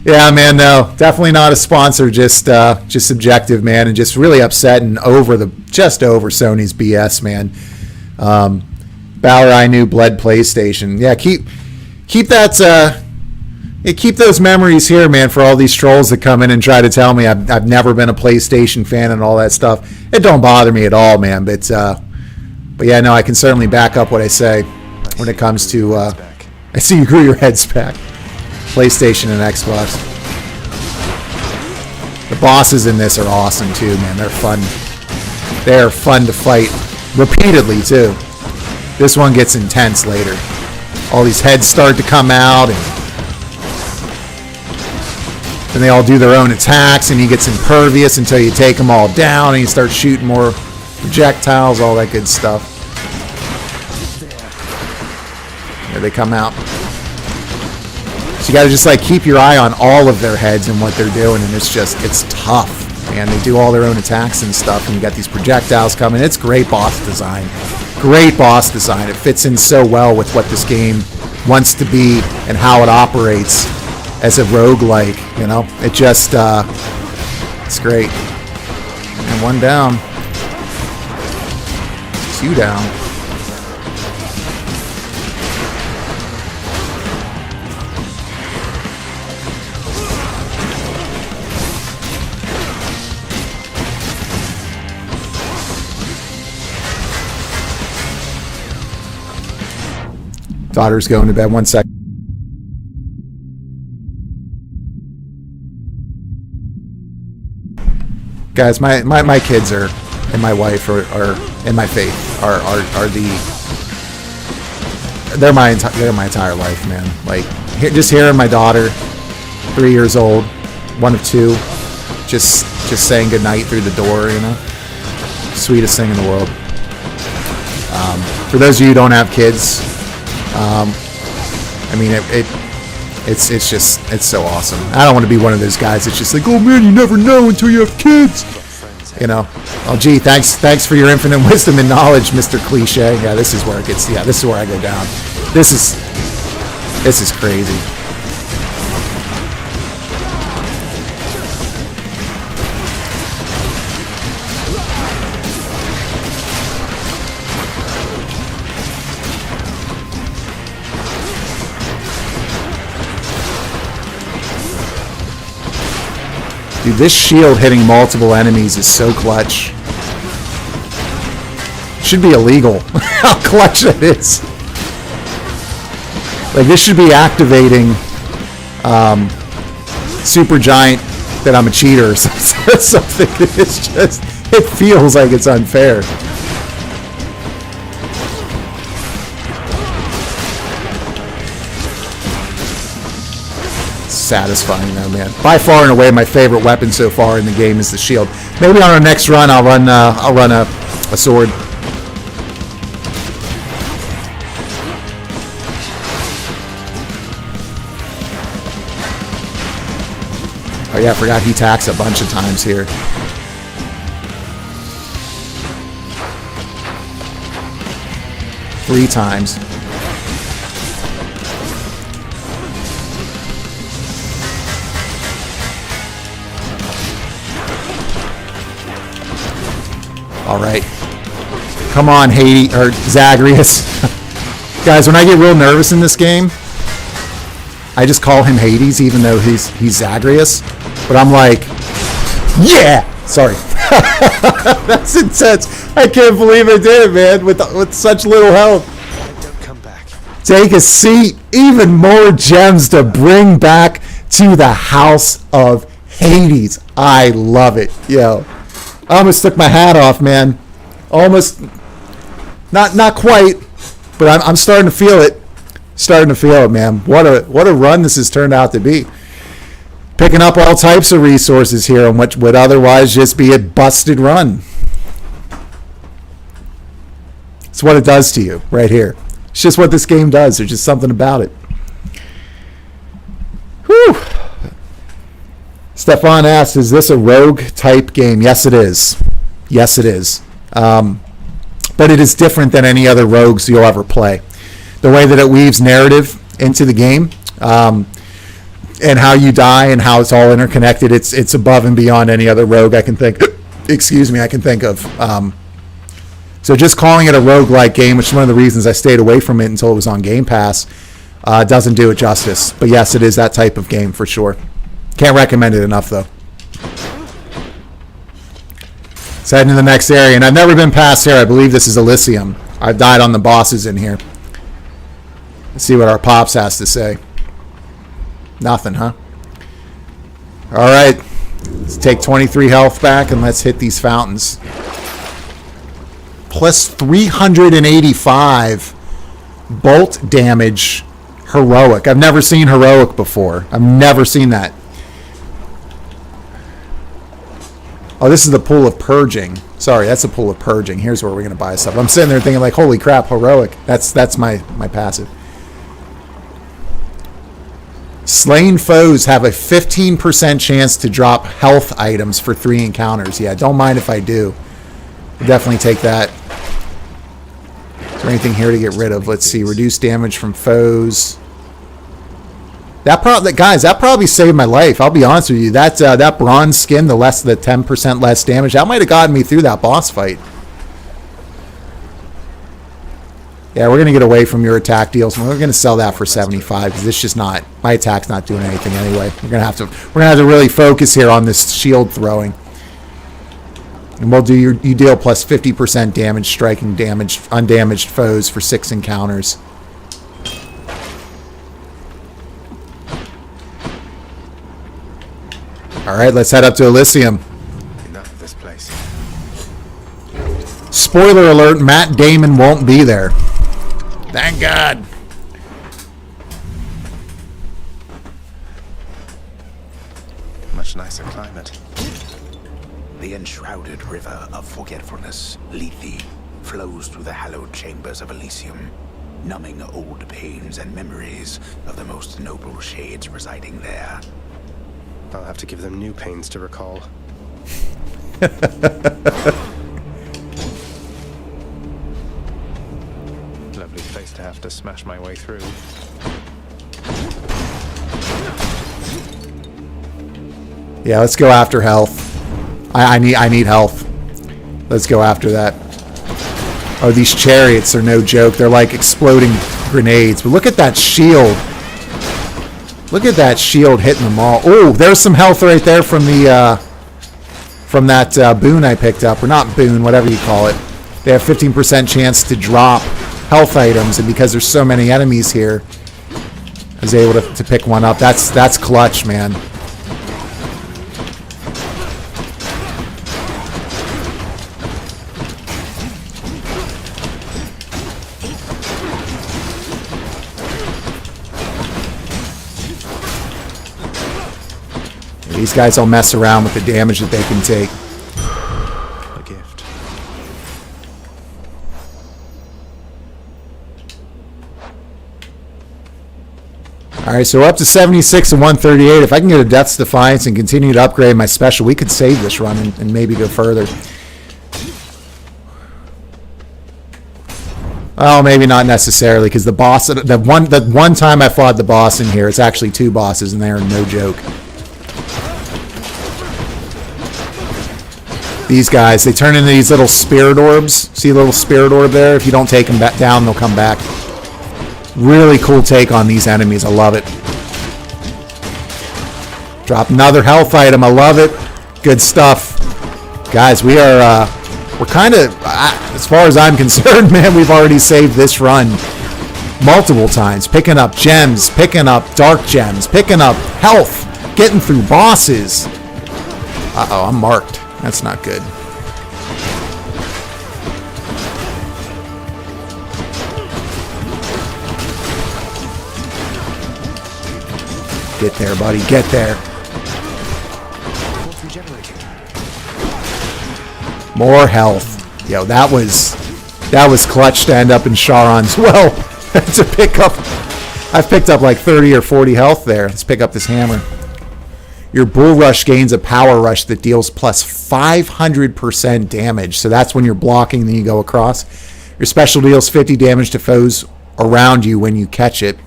[SPEAKER 1] Yeah, man, no. Definitely not a sponsor, just subjective, man, and just really upset and over Sony's BS, man. Bauer, I knew, bled PlayStation. Yeah, keep that, keep those memories here, man, for all these trolls that come in and try to tell me I've never been a PlayStation fan and all that stuff. It don't bother me at all, man, but yeah, no, I can certainly back up what I say when it comes to, I see you grew your heads back. PlayStation and Xbox. The bosses in this are awesome too, man. They're fun. They're fun to fight repeatedly too. This one gets intense later. All these heads start to come out, and then they all do their own attacks, and he gets impervious until you take them all down, and you start shooting more projectiles, all that good stuff. Here they come out. So you got to just like keep your eye on all of their heads and what they're doing, and it's tough, man. They do all their own attacks and stuff, and you got these projectiles coming. It's great boss design. Great boss design. It fits in so well with what this game wants to be and how it operates as a roguelike, you know? It just, it's great. And one down. 2 down. Daughter's going to bed. 1 second. Guys, my kids are, and my wife are and my faith are they're my entire life, man. Like just hearing my daughter, 3 years old, one of 2, just saying goodnight through the door, you know, sweetest thing in the world. For those of you who don't have kids, I mean, it's so awesome. I don't want to be one of those guys that's just like, oh man, you never know until you have kids. You know, oh gee, thanks for your infinite wisdom and knowledge, Mr. Cliche. Yeah, this is where it gets. Yeah, this is where I go down. This is crazy. Dude, this shield hitting multiple enemies is so clutch. Should be illegal. How clutch that is. Like, this should be activating Super Giant that I'm a cheater or something. It's just, it feels like it's unfair. Satisfying though, man. By far and away, my favorite weapon so far in the game is the shield. Maybe on our next run, I'll run a sword. Oh yeah, I forgot he attacks a bunch of times here. Three times. All right, come on, Hades or Zagreus. Guys, when I get real nervous in this game, I just call him Hades, even though he's Zagreus. But I'm like, yeah. Sorry, that's intense. I can't believe I did it, man. With such little health.
[SPEAKER 11] Don't come back.
[SPEAKER 1] Take a seat. Even more gems to bring back to the House of Hades. I love it, yo. I almost took my hat off, man. Almost. Not quite, but I'm starting to feel it. Starting to feel it, man. What a run this has turned out to be. Picking up all types of resources here on what would otherwise just be a busted run. It's what it does to you right here. It's just what this game does. There's just something about it. Whew. Stefan asks, is this a rogue type game? Yes, it is. Yes, it is. But it is different than any other rogues you'll ever play. The way that it weaves narrative into the game, and how you die and how it's all interconnected, it's above and beyond any other rogue I can think I can think of. So just calling it a roguelike game, which is one of the reasons I stayed away from it until it was on Game Pass, doesn't do it justice. But yes, it is that type of game for sure. Can't recommend it enough, though. Let's head into the next area. And I've never been past here. I believe this is Elysium. I've died on the bosses in here. Let's see what our Pops has to say. Nothing, huh? All right. Let's take 23 health back and let's hit these fountains. Plus 385 bolt damage heroic. I've never seen heroic before. I've never seen that. Oh, this is the pool of purging. Sorry, that's the pool of purging. Here's where we're going to buy stuff. I'm sitting there thinking like, holy crap, heroic. That's my passive. Slain foes have a 15% chance to drop health items for 3 encounters. Yeah, don't mind if I do. I'll definitely take that. Is there anything here to get rid of? Let's see. Reduce damage from foes. That probably saved my life. I'll be honest with you. That bronze skin, the 10% less damage, that might have gotten me through that boss fight. Yeah, we're going to get away from your attack deals. We're going to sell that for 75 because it's just not, my attack's not doing anything anyway. We're going to have to really focus here on this shield throwing. And we'll do you deal plus 50% damage, striking damage, undamaged foes for 6 encounters. All right, let's head up to Elysium.
[SPEAKER 12] Enough of this place.
[SPEAKER 1] Spoiler alert, Matt Damon won't be there. Thank God.
[SPEAKER 12] Much nicer climate.
[SPEAKER 5] The enshrouded river of forgetfulness, Lethe, flows through the hallowed chambers of Elysium, numbing old pains and memories of the most noble shades residing there.
[SPEAKER 12] I'll have to give them new pains to recall. Lovely place to have to smash my way through.
[SPEAKER 1] Yeah, let's go after health. I need health. Let's go after that. Oh, these chariots are no joke. They're like exploding grenades. But look at that shield. Look at that shield hitting them all. Oh, there's some health right there from the from that boon I picked up. Or not boon, whatever you call it. They have 15% chance to drop health items, and because there's so many enemies here, I was able to pick one up. That's clutch, man. These guys all mess around with the damage that they can take.
[SPEAKER 12] A gift.
[SPEAKER 1] Alright, so we're up to 76 and 138. If I can get a Death's Defiance and continue to upgrade my special, we could save this run and maybe go further. Oh, maybe not necessarily, because the boss, the one time I fought the boss in here, it's actually 2 bosses, and they are no joke. These guys, they turn into these little spirit orbs. See a little spirit orb there? If you don't take them back down, they'll come back. Really cool take on these enemies. I love it. Drop another health item. I love it. Good stuff. Guys, we are, we're kind of, as far as I'm concerned, man, we've already saved this run multiple times. Picking up gems, picking up dark gems, picking up health, getting through bosses. Uh-oh, I'm marked. That's not good. Get there, buddy. Get there. More health. Yo, that was clutch to end up in Charon's well. To pick up. I've picked up like 30 or 40 health there. Let's pick up this hammer. Your bull rush gains a power rush that deals plus 500% damage. So that's when you're blocking, then you go across. Your special deals 50 damage to foes around you when you catch it.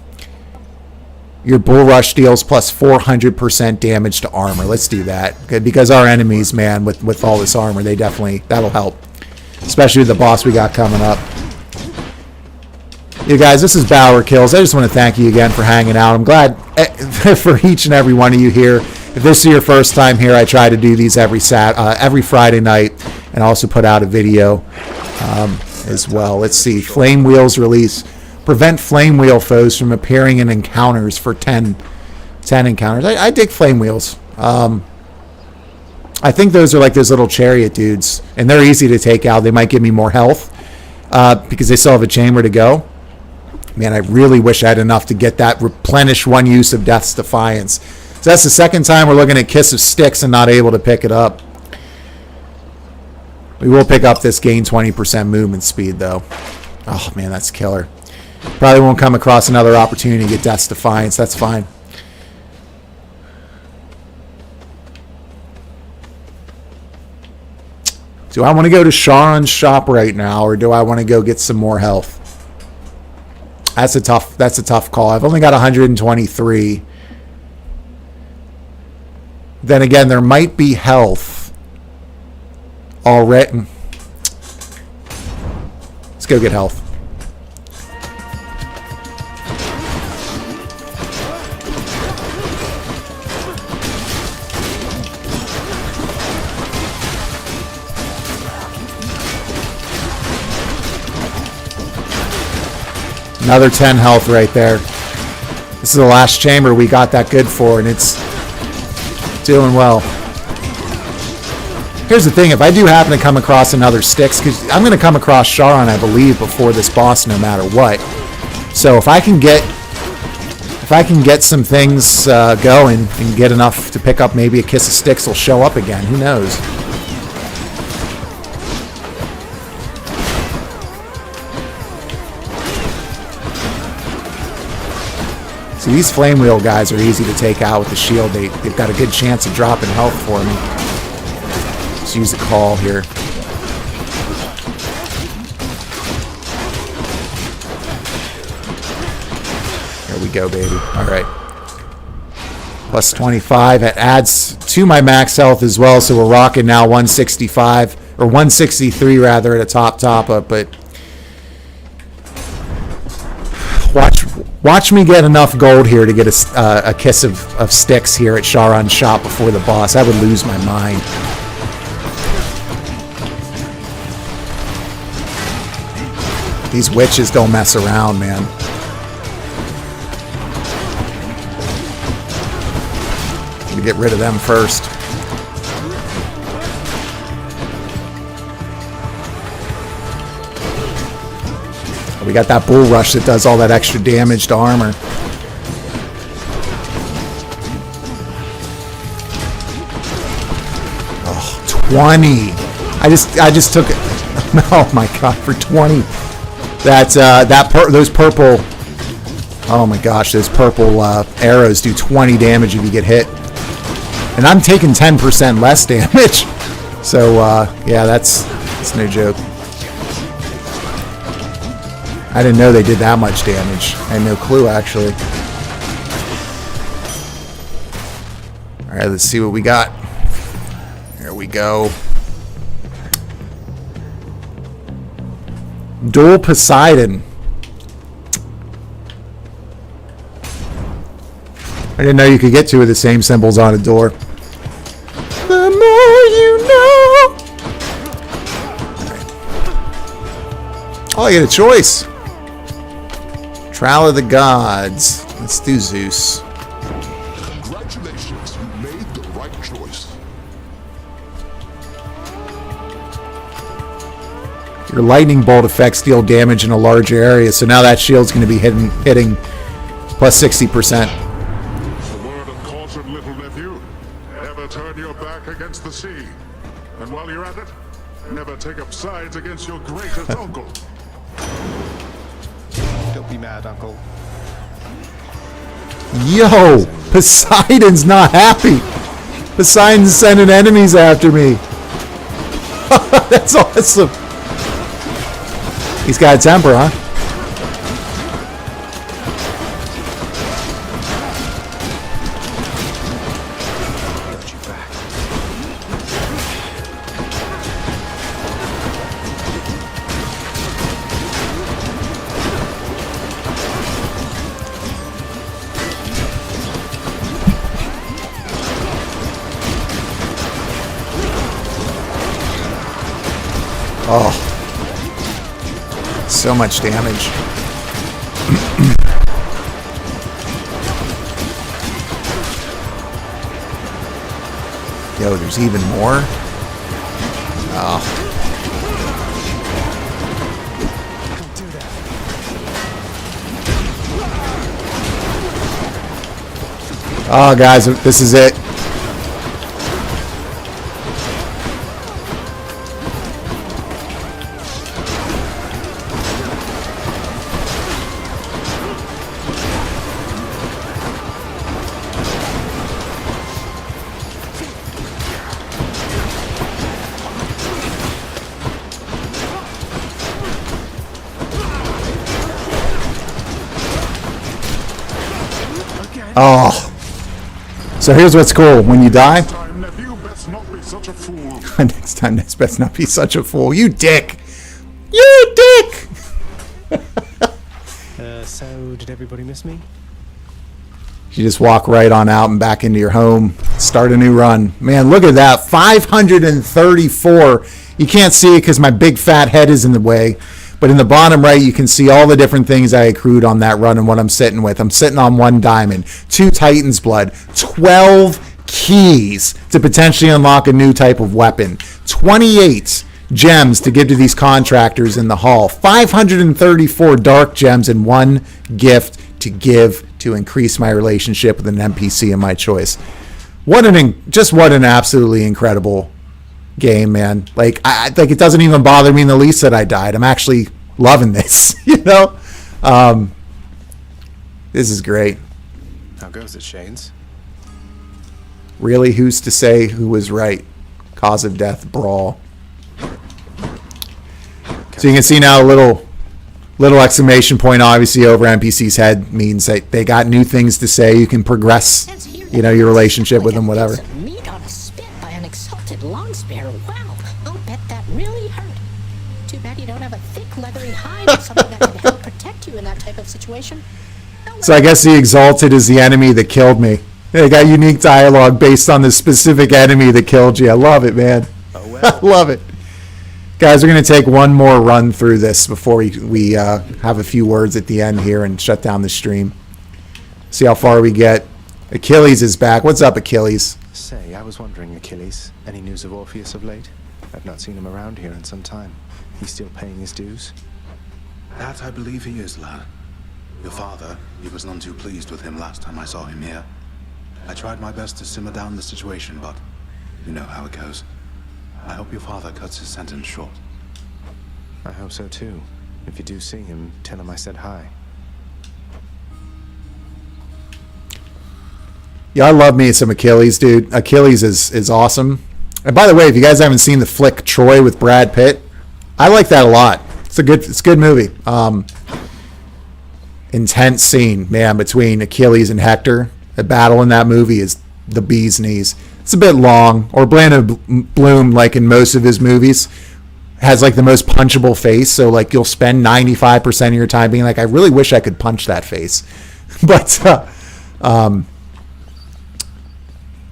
[SPEAKER 1] Your bull rush deals plus 400% damage to armor. Let's do that. Good, because our enemies, man, with all this armor, they definitely, that'll help. Especially the boss we got coming up. You guys, this is BauerKillz. I just want to thank you again for hanging out. I'm glad for each and every one of you here. If this is your first time here, I try to do these every Friday night, and also put out a video as well. Let's see. Flame Wheels release. Prevent flame wheel foes from appearing in encounters for 10 encounters. I dig flame wheels. I think those are like those little chariot dudes, and they're easy to take out. They might give me more health because they still have a chamber to go. Man, I really wish I had enough to get that replenish one use of Death's Defiance. So that's the second time we're looking at Kiss of Sticks and not able to pick it up. We will pick up this gain 20% movement speed, though. Oh, man, that's killer. Probably won't come across another opportunity to get Death's Defiance. That's fine. Do I want to go to Charon's shop right now, or do I want to go get some more health? That's a tough call. I've only got 123. Then again, there might be health already. Let's go get health. Another 10 health right there. This is the last chamber we got that good for, and it's doing well. Here's the thing, if I do happen to come across another Styx, because I'm going to come across Charon, I believe, before this boss no matter what. So if I can get some things going and get enough to pick up, maybe a Kiss of Styx will show up again. Who knows? See, these flame wheel guys are easy to take out with the shield. They've got a good chance of dropping health for me. Let's use a call here. There we go, baby. All right. Plus 25. It adds to my max health as well, so we're rocking now 165, or 163 rather, at a top up, but Watch me get enough gold here to get a Kiss of Sticks here at Charon's shop before the boss. I would lose my mind. These witches don't mess around, man. Let me get rid of them first. We got that bull rush that does all that extra damage to armor. Oh, 20. I just took it. Oh my god, for 20. Those purple. Oh my gosh, those purple arrows do 20 damage if you get hit. And I'm taking 10% less damage. So yeah, that's no joke. I didn't know they did that much damage. I had no clue, actually. Alright, let's see what we got. There we go. Dual Poseidon. I didn't know you could get two of the same symbols on a door. The more you know. Right. Oh, I get a choice. Trial of the Gods. Let's do Zeus.
[SPEAKER 2] Congratulations, you made the right choice.
[SPEAKER 1] Your lightning bolt effects deal damage in a larger area, so now that shield's going to be hitting plus 60%.
[SPEAKER 2] The word of caution, little nephew. Never turn your back against the sea. And while you're at it, never take up sides against your greatest uncle.
[SPEAKER 11] Don't be mad, Uncle.
[SPEAKER 1] Yo, Poseidon's not happy. Poseidon's sending enemies after me. That's awesome. He's got a temper, huh? Oh, so much damage. Yo, there's even more. Oh. Oh, guys, this is it. Oh. So here's what's cool. When you die...
[SPEAKER 2] Next time, nephew, best not be such a fool.
[SPEAKER 1] Next time, Ness best not be such a fool. You dick! You dick!
[SPEAKER 12] So, did everybody miss me?
[SPEAKER 1] You just walk right on out and back into your home. Start a new run. Man, look at that. 534. You can't see it because my big fat head is in the way. But in the bottom right, you can see all the different things I accrued on that run and what I'm sitting with. I'm sitting on 1 diamond, 2 Titan's Blood, 12 keys to potentially unlock a new type of weapon, 28 gems to give to these contractors in the hall, 534 dark gems, and 1 gift to give to increase my relationship with an NPC of my choice. What an absolutely incredible game, man. Like it doesn't even bother me in the least that I died. I'm actually loving this, you know? This is great.
[SPEAKER 12] How goes it, Shanes?
[SPEAKER 1] Really, who's to say who was right? Cause of death, brawl. So you can see now a little exclamation point obviously over NPC's head means that they got new things to say. You can progress, you know, your relationship with them, whatever.
[SPEAKER 15] Meat on a spit by an exalted long spear. Wow, I'll bet that really hurt. Too bad you don't have a thick leathery hide or something that could help protect you in that type of situation.
[SPEAKER 1] So I guess the exalted is the enemy that killed me. They got unique dialogue based on the specific enemy that killed you. I love it, man. Oh, well. I love it. Guys, we're going to take one more run through this before we have a few words at the end here and shut down the stream. See how far we get. Achilles is back. What's up, Achilles?
[SPEAKER 12] Say, I was wondering, Achilles, any news of Orpheus of late? I've not seen him around here in some time. He's still paying his dues?
[SPEAKER 5] That I believe he is, lad. Your father, he was none too pleased with him last time I saw him here. I tried my best to simmer down the situation, but you know how it goes. I hope your father cuts his sentence short.
[SPEAKER 12] I hope so too. If you do see him, tell him I said hi.
[SPEAKER 1] Yeah, I love me some Achilles, dude. Achilles is awesome. And by the way, if you guys haven't seen the flick Troy with Brad Pitt, I like that a lot. It's a good movie. Intense scene, man, between Achilles and Hector. The battle in that movie is the bee's knees. It's a bit long. Orlando Bloom, like in most of his movies, has like the most punchable face. So like you'll spend 95% of your time being like, I really wish I could punch that face. But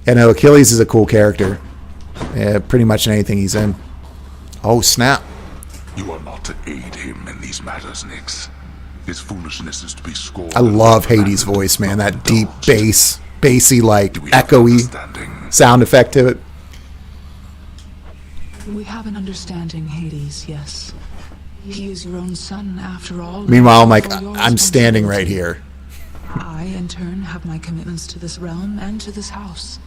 [SPEAKER 1] you know, Achilles is a cool character. Pretty much in anything he's in. Oh snap!
[SPEAKER 2] You are not to aid him in these matters, Nyx. His foolishness is to be scorned.
[SPEAKER 1] I love Hades' voice, man. That deep bassy, like echoey sound effect to it.
[SPEAKER 16] We have an understanding, Hades, yes. He is your own son, after all.
[SPEAKER 1] Meanwhile, I'm like, I'm standing right here.
[SPEAKER 16] I, in turn, have my commitments to this realm and to this house.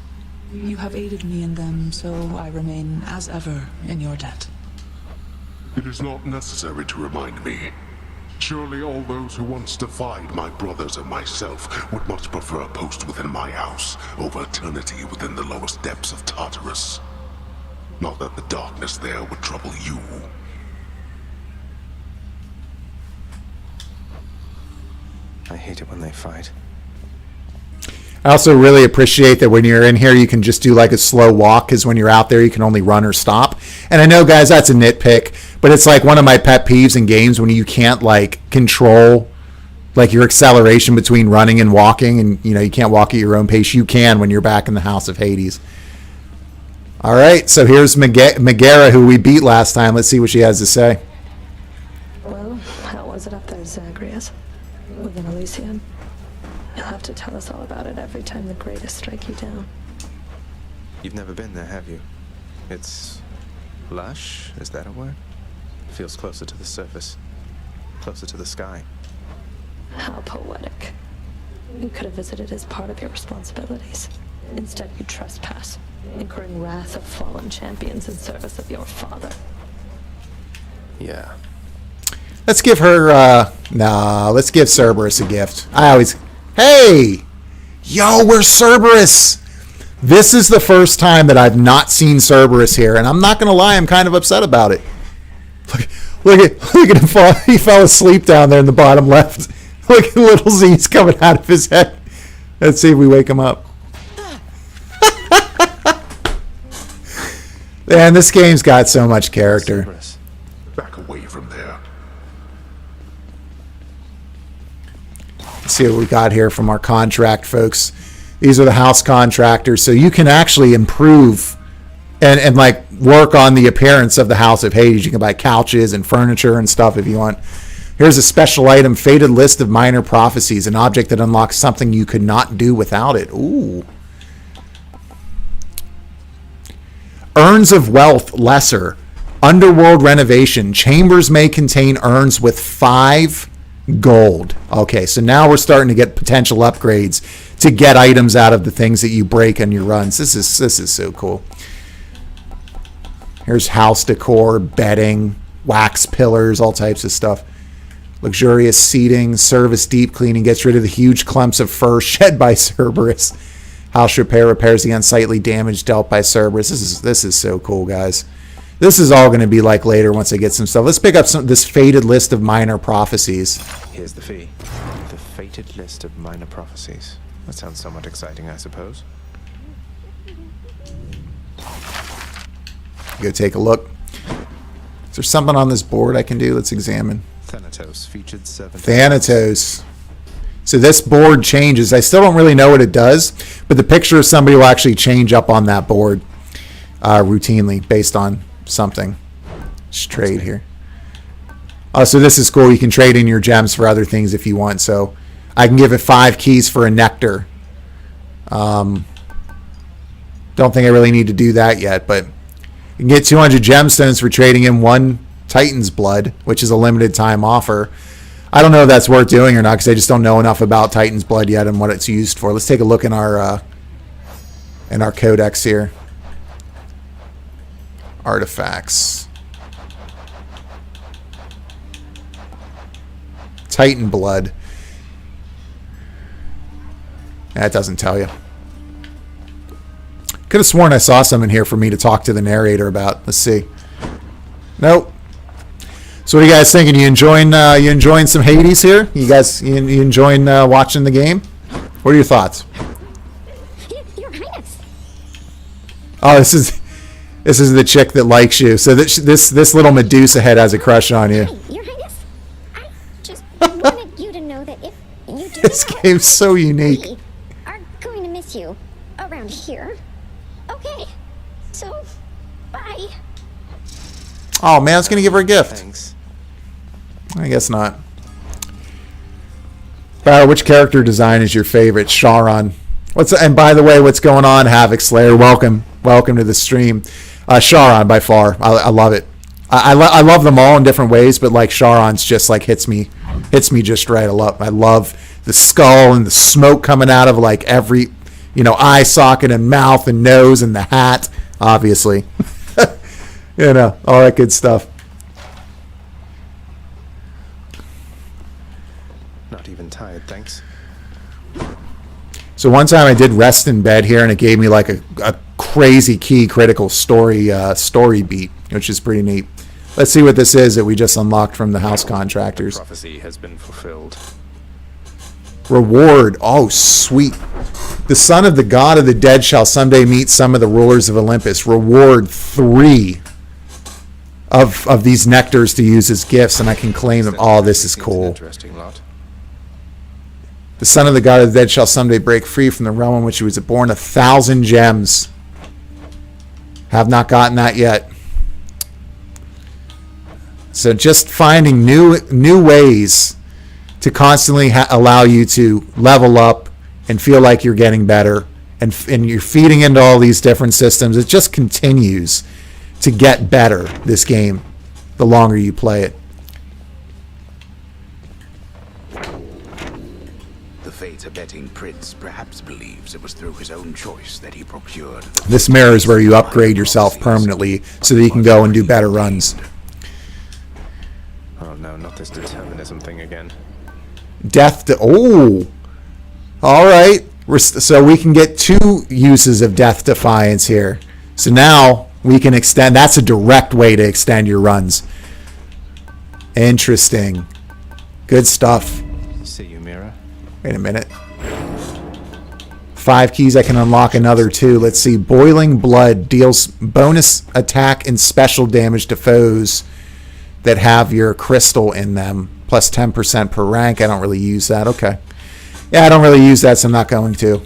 [SPEAKER 16] You have aided me in them, so I remain, as ever, in your debt.
[SPEAKER 2] It is not necessary to remind me. Surely all those who once defied my brothers and myself would much prefer a post within my house over eternity within the lowest depths of Tartarus. Not that the darkness there would trouble you.
[SPEAKER 12] I hate it when they fight.
[SPEAKER 1] I also really appreciate that when you're in here, you can just do like a slow walk, because when you're out there, you can only run or stop. And I know, guys, that's a nitpick, but it's like one of my pet peeves in games when you can't like control like your acceleration between running and walking, and you can't walk at your own pace. You can when you're back in the House of Hades. All right, so here's Megara, who we beat last time. Let's see what she has to say.
[SPEAKER 10] Well, how was it up there, Zagreus? Within Elysium? You'll have to tell us all about it every time the greatest strike you down.
[SPEAKER 12] You've never been there, have you? It's lush, is that a word? Feels closer to the surface, closer to the sky.
[SPEAKER 10] How poetic. You could have visited as part of your responsibilities. Instead, you trespass, incurring wrath of fallen champions in service of your father.
[SPEAKER 12] Yeah.
[SPEAKER 1] Let's give her, let's give Cerberus a gift. Hey! Yo, where's Cerberus? This is the first time that I've not seen Cerberus here, and I'm not going to lie, I'm kind of upset about it. Look at him fall. He fell asleep down there in the bottom left. Look at little Z's coming out of his head. Let's see if we wake him up. Man, this game's got so much character.
[SPEAKER 12] Cerberus.
[SPEAKER 2] Back away from there.
[SPEAKER 1] Let's see what we got here from our contract folks. These are the house contractors, so you can actually improve and like work on the appearance of the House of Hades. You can buy couches and furniture and stuff if you want. Here's a special item, Fated List of Minor Prophecies, an object that unlocks something you could not do without it. Ooh. Urns of Wealth, Lesser. Underworld Renovation. Chambers may contain urns with 5 gold. Okay, so now we're starting to get potential upgrades to get items out of the things that you break on your runs. This is so cool. Here's house decor, bedding, wax pillars, all types of stuff. Luxurious seating, service deep cleaning, gets rid of the huge clumps of fur shed by Cerberus. House repair repairs the unsightly damage dealt by Cerberus. This is so cool, guys. This is all going to be like later once I get some stuff. Let's pick up this Fated List of Minor Prophecies.
[SPEAKER 12] Here's the fee. The Fated List of Minor Prophecies. That sounds somewhat exciting, I suppose.
[SPEAKER 1] Go take a look. Is there something on this board I can do? Let's examine.
[SPEAKER 12] Thanatos, featured servant.
[SPEAKER 1] Thanatos. So this board changes. I still don't really know what it does, but the picture of somebody will actually change up on that board routinely based on something. Let's trade here. Oh, so this is cool. You can trade in your gems for other things if you want. So I can give it 5 keys for a nectar. Don't think I really need to do that yet, but you can get 200 gemstones for trading in 1 Titan's Blood, which is a limited time offer. I don't know if that's worth doing or not because I just don't know enough about Titan's Blood yet and what it's used for. Let's take a look in our codex here. Artifacts. Titan Blood. That doesn't tell you. Could have sworn I saw some in here for me to talk to the narrator about. Let's see. Nope. So what are you guys thinking? You enjoying some Hades here? You guys you enjoying watching the game? What are your thoughts?
[SPEAKER 15] Your Highness.
[SPEAKER 1] Oh, this is the chick that likes you. So this little Medusa head has a crush on you.
[SPEAKER 15] Hey, Your Highness. I just wanted you to know that if you do
[SPEAKER 1] This game's so unique.
[SPEAKER 15] we are going to miss you around here. Okay. So, bye.
[SPEAKER 1] Oh man, I was gonna give her a gift.
[SPEAKER 12] Thanks.
[SPEAKER 1] I guess not. Bauer, which character design is your favorite? Charon. And by the way, what's going on, Havoc Slayer? Welcome to the stream. Charon by far. I love it. I love them all in different ways, but like Charon's just like hits me just right. I love the skull and the smoke coming out of like every, eye socket and mouth and nose and the hat, obviously. All that good stuff.
[SPEAKER 12] Not even tired, thanks.
[SPEAKER 1] So one time I did rest in bed here, and it gave me like a crazy key critical story beat, which is pretty neat. Let's see what this is that we just unlocked from the house contractors.
[SPEAKER 12] The prophecy has been fulfilled.
[SPEAKER 1] Reward. Oh, sweet. The son of the god of the dead shall someday meet some of the rulers of Olympus. Reward 3 of these nectars to use as gifts, and I can claim them. Oh, this is cool.
[SPEAKER 12] Interesting lot.
[SPEAKER 1] The son of the god of the dead shall someday break free from the realm in which he was born. 1,000 gems. Have not gotten that yet. So just finding new ways to constantly allow you to level up and feel like you're getting better, and you're feeding into all these different systems. It just continues to get better, this game, the longer you play it.
[SPEAKER 5] The fate-abetting prince perhaps believes it was through his own choice that he procured the...
[SPEAKER 1] This mirror is where you upgrade yourself permanently so that you can go and do better runs.
[SPEAKER 12] Oh no, not this determinism thing again.
[SPEAKER 1] Death to... Oh! Alright. So we can get 2 uses of Death Defiance here. So now we can extend... That's a direct way to extend your runs. Interesting. Good stuff.
[SPEAKER 12] See you, Mira.
[SPEAKER 1] Wait a minute. 5 keys. I can unlock another 2. Let's see. Boiling Blood deals bonus attack and special damage to foes that have your crystal in them. Plus 10% per rank. I don't really use that. Okay. Yeah, I don't really use that, so I'm not going to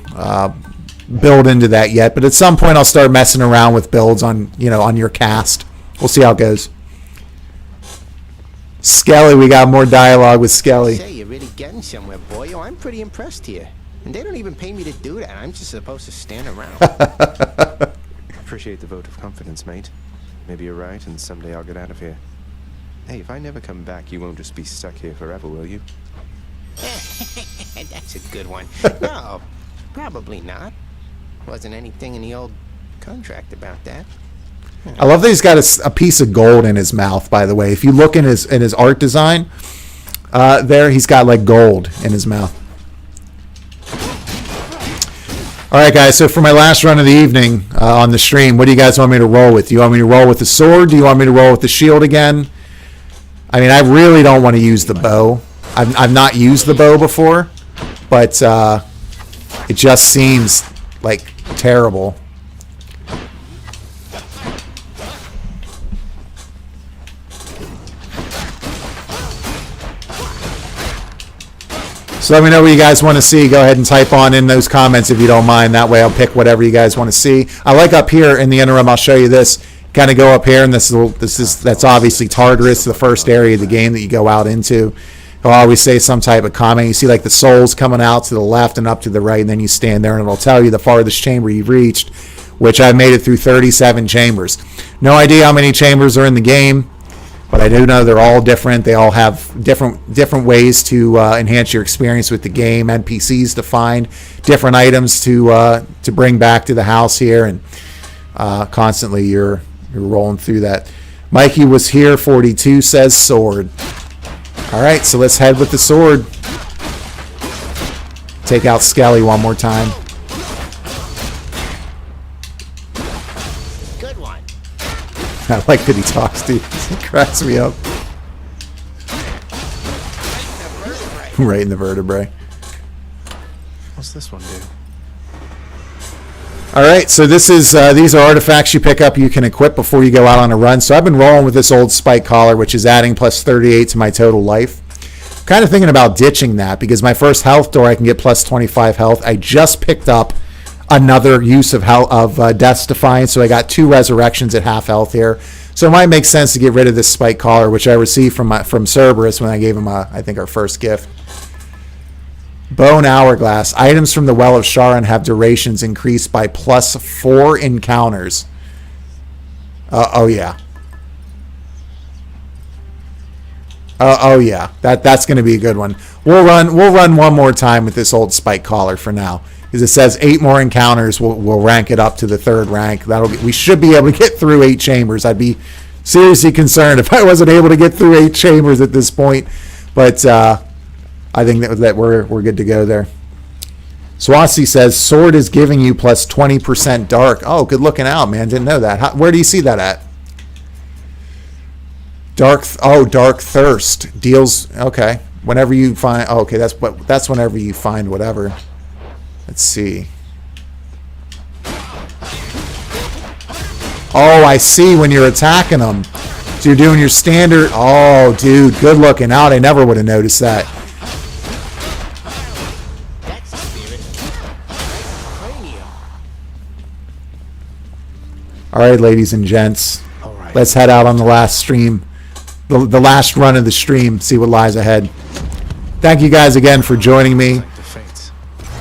[SPEAKER 1] build into that yet. But at some point, I'll start messing around with builds on your cast. We'll see how it goes. Skelly, we got more dialogue with Skelly.
[SPEAKER 17] Say, you're really getting somewhere, boy. I'm pretty impressed here. And they don't even pay me to do that. I'm just supposed to stand around.
[SPEAKER 12] Appreciate the vote of confidence, mate. Maybe you're right, and someday I'll get out of here. Hey, if I never come back, you won't just be stuck here forever, will you?
[SPEAKER 17] That's a good one. No, probably not. Wasn't anything in the old contract about that.
[SPEAKER 1] I love that he's got a piece of gold in his mouth, by the way. If you look in his art design, there he's got like gold in his mouth. All right, guys, so for my last run of the evening on the stream, what do you guys want me to roll with? Do you want me to roll with the sword? Do you want me to roll with the shield again? I mean, I really don't want to use the bow. I've not used the bow before, but it just seems like terrible. So let me know what you guys want to see. Go ahead and type on in those comments if you don't mind. That way I'll pick whatever you guys want to see. I like up here in the interim, I'll show you this. Kind of go up here, and that's obviously Tartarus, the first area of the game that you go out into. I'll always say some type of comment. You see like the souls coming out to the left and up to the right, and then you stand there and it'll tell you the farthest chamber you've reached, which I've made it through 37 chambers. No idea how many chambers are in the game, but I do know they're all different. They all have different ways to enhance your experience with the game, NPCs to find, different items to bring back to the house here, and constantly you're rolling through that. Mikey was here, 42 says sword. All right, so let's head with the sword. Take out Skelly one more time.
[SPEAKER 17] Good one.
[SPEAKER 1] I like that he talks to you. He cracks me up. Right in the vertebrae.
[SPEAKER 12] What's this one do?
[SPEAKER 1] All right, so this is these are artifacts you pick up you can equip before you go out on a run. So I've been rolling with this old spike collar, which is adding plus 38 to my total life. I'm kind of thinking about ditching that because my first health door I can get plus 25 health. I just picked up another use of Death's Defiance, so I got 2 resurrections at half health here. So it might make sense to get rid of this spike collar, which I received from Cerberus when I gave him I think our first gift. Bone Hourglass. Items from the Well of Sharon have durations increased by plus 4 encounters. Oh, yeah. Oh yeah, that's going to be a good one. We'll run one more time with this old spike collar for now, because it says 8 more encounters. We'll rank it up to the 3rd rank. We should be able to get through 8 chambers. I'd be seriously concerned if I wasn't able to get through 8 chambers at this point, but I think that we're good to go there. Swassi says sword is giving you plus 20% dark. Oh, good looking out, man. Didn't know that. Where do you see that at? Dark thirst deals. Okay, whenever you find. Oh, okay, that's whenever you find whatever. Let's see. Oh, I see. When you're attacking them, so you're doing your standard. Oh, dude, good looking out. I never would have noticed that. All right, ladies and gents, let's head out on the last stream. The last run of the stream, see what lies ahead. Thank you guys again for joining me.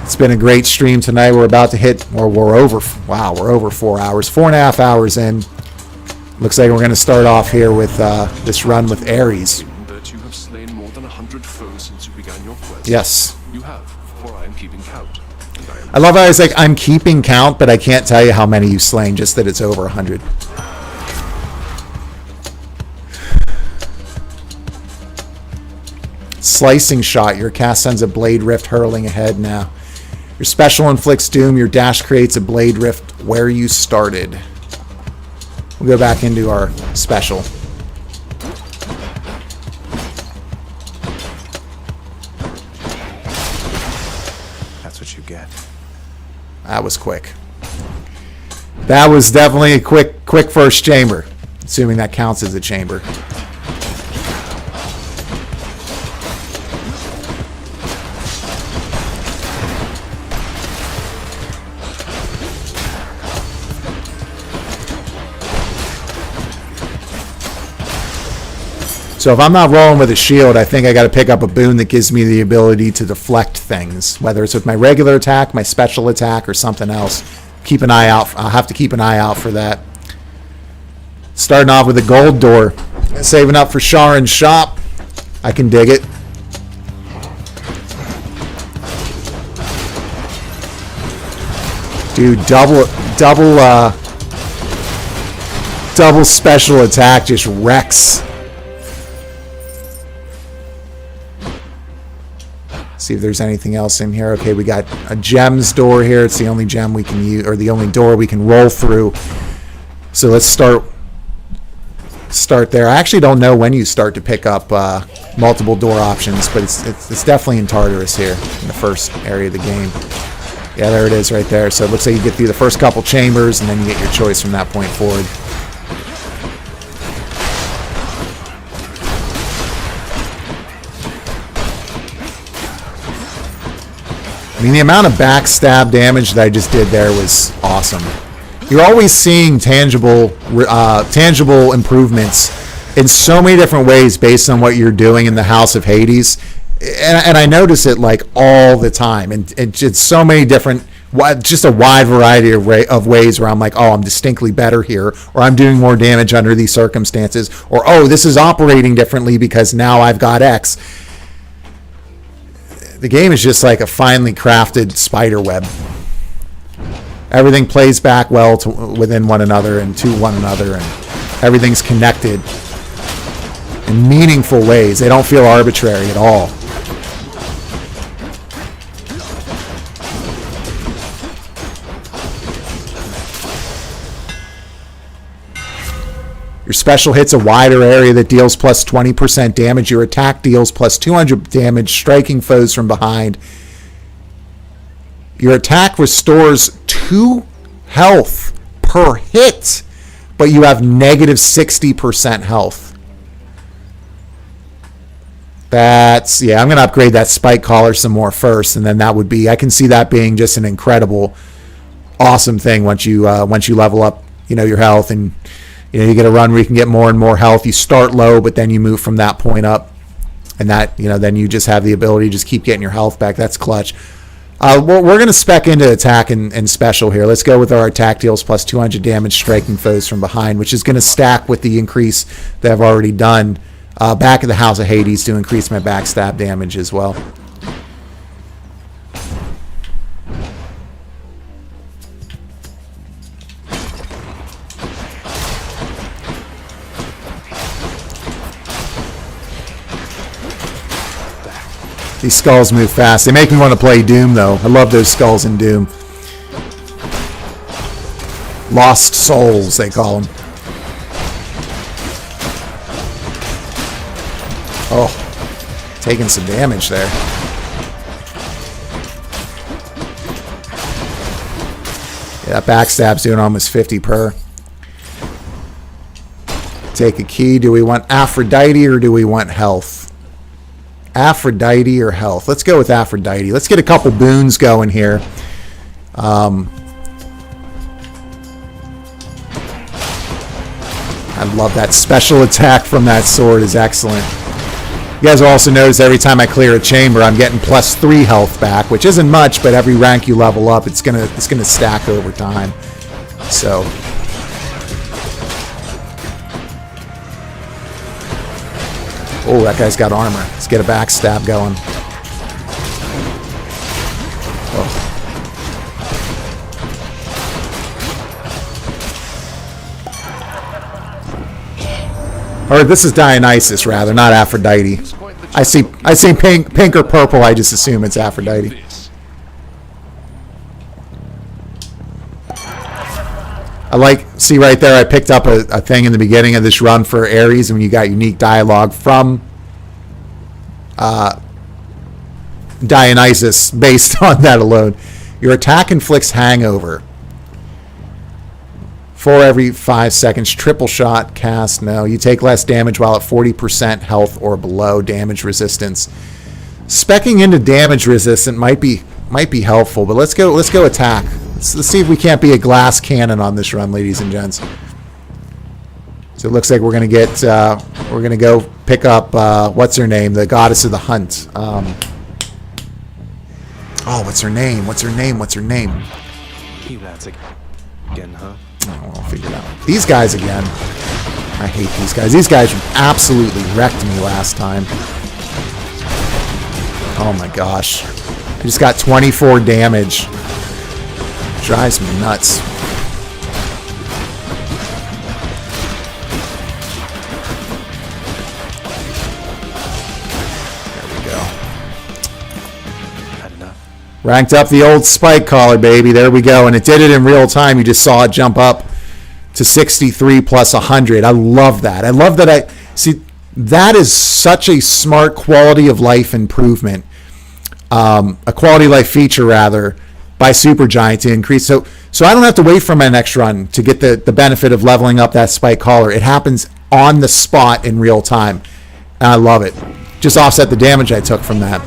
[SPEAKER 1] It's been a great stream tonight. We're about to hit, or we're over 4 hours, 4.5 hours in. Looks like we're going to start off here with this run with Ares.
[SPEAKER 18] That you have slain more than 100 foes since you began your quest.
[SPEAKER 1] Yes.
[SPEAKER 18] You have, for I am keeping count.
[SPEAKER 1] I love how it's like, I'm keeping count, but I can't tell you how many you've slain, just that it's over 100. Slicing shot. Your cast sends a blade rift hurling ahead now. Your special inflicts doom. Your dash creates a blade rift where you started. We'll go back into our special.
[SPEAKER 12] That's what you get.
[SPEAKER 1] That was quick. That was definitely a quick first chamber, assuming that counts as a chamber. So if I'm not rolling with a shield, I think I got to pick up a boon that gives me the ability to deflect things, whether it's with my regular attack, my special attack, or something else. Keep an eye out. I'll have to keep an eye out for that. Starting off with a gold door, saving up for Sharon's shop. I can dig it. Dude, double special attack just wrecks. See if there's anything else in here. Okay, we got a gems door here. It's the only gem we can use, or the only door we can roll through. So let's start there. I actually don't know when you start to pick up multiple door options, but it's definitely in Tartarus here in the first area of the game. Yeah, there it is right there. So it looks like you get through the first couple chambers, and then you get your choice from that point forward. I mean, the amount of backstab damage that I just did there was awesome. You're always seeing tangible improvements in so many different ways based on what you're doing in the House of Hades. And I notice it like all the time. And it's so many different, just a wide variety of ways where I'm like, oh, I'm distinctly better here, or I'm doing more damage under these circumstances, or oh, this is operating differently because now I've got X. The game is just like a finely crafted spider web. Everything plays back well within one another and to one another, and everything's connected in meaningful ways. They don't feel arbitrary at all. Your special hits a wider area that deals plus 20% damage. Your attack deals plus 200 damage, striking foes from behind. Your attack restores 2 health per hit, but you have negative 60% health. That's, yeah, I'm going to upgrade that spike collar some more first, and then that would be, I can see that being just an incredible, awesome thing once you level up, your health, and you get a run where you can get more and more health. You start low, but then you move from that point up, and that, then you just have the ability to just keep getting your health back. That's clutch. We're going to spec into attack and special here. Let's go with our attack deals plus 200 damage, striking foes from behind, which is going to stack with the increase that I've already done back of the House of Hades to increase my backstab damage as well. These skulls move fast. They make me want to play Doom, though. I love those skulls in Doom. Lost souls, they call them. Oh, taking some damage there. Yeah, that backstab's doing almost 50 per. Take a key. Do we want Aphrodite or do we want health? Aphrodite or health? Let's go with Aphrodite. Let's get a couple boons going here. I love that special attack from that sword is excellent. You guys will also notice every time I clear a chamber, I'm getting +3 health back, which isn't much, but every rank you level up, it's gonna stack over time. So. Oh, that guy's got armor. Let's get a backstab going. Oh. Or this is Dionysus, rather, not Aphrodite. I see pink or purple. I just assume it's Aphrodite. See right there, I picked up a thing in the beginning of this run for Ares, and when you got unique dialogue from Dionysus based on that alone. Your attack inflicts hangover. 4 every 5 seconds. Triple shot cast. No. You take less damage while at 40% health or below damage resistance. Speccing into damage resistant might be helpful, but let's go attack. Let's see if we can't be a glass cannon on this run, ladies and gents. So it looks like we're gonna go pick up what's her name, the goddess of the hunt. What's her name?
[SPEAKER 12] You lads again, huh?
[SPEAKER 1] Oh, I'll figure it out. These guys again. I hate these guys. These guys absolutely wrecked me last time. Oh my gosh. I just got 24 damage. Drives me nuts. There we go.
[SPEAKER 12] Had enough.
[SPEAKER 1] Ranked up the old spike collar, baby. There we go. And it did it in real time. You just saw it jump up to 63 plus 100. I love that. I love that. That is such a smart quality of life improvement. A quality of life feature, rather, by Supergiant to increase. So I don't have to wait for my next run to get the benefit of leveling up that spike collar. It happens on the spot in real time. And I love it. Just offset the damage I took from that.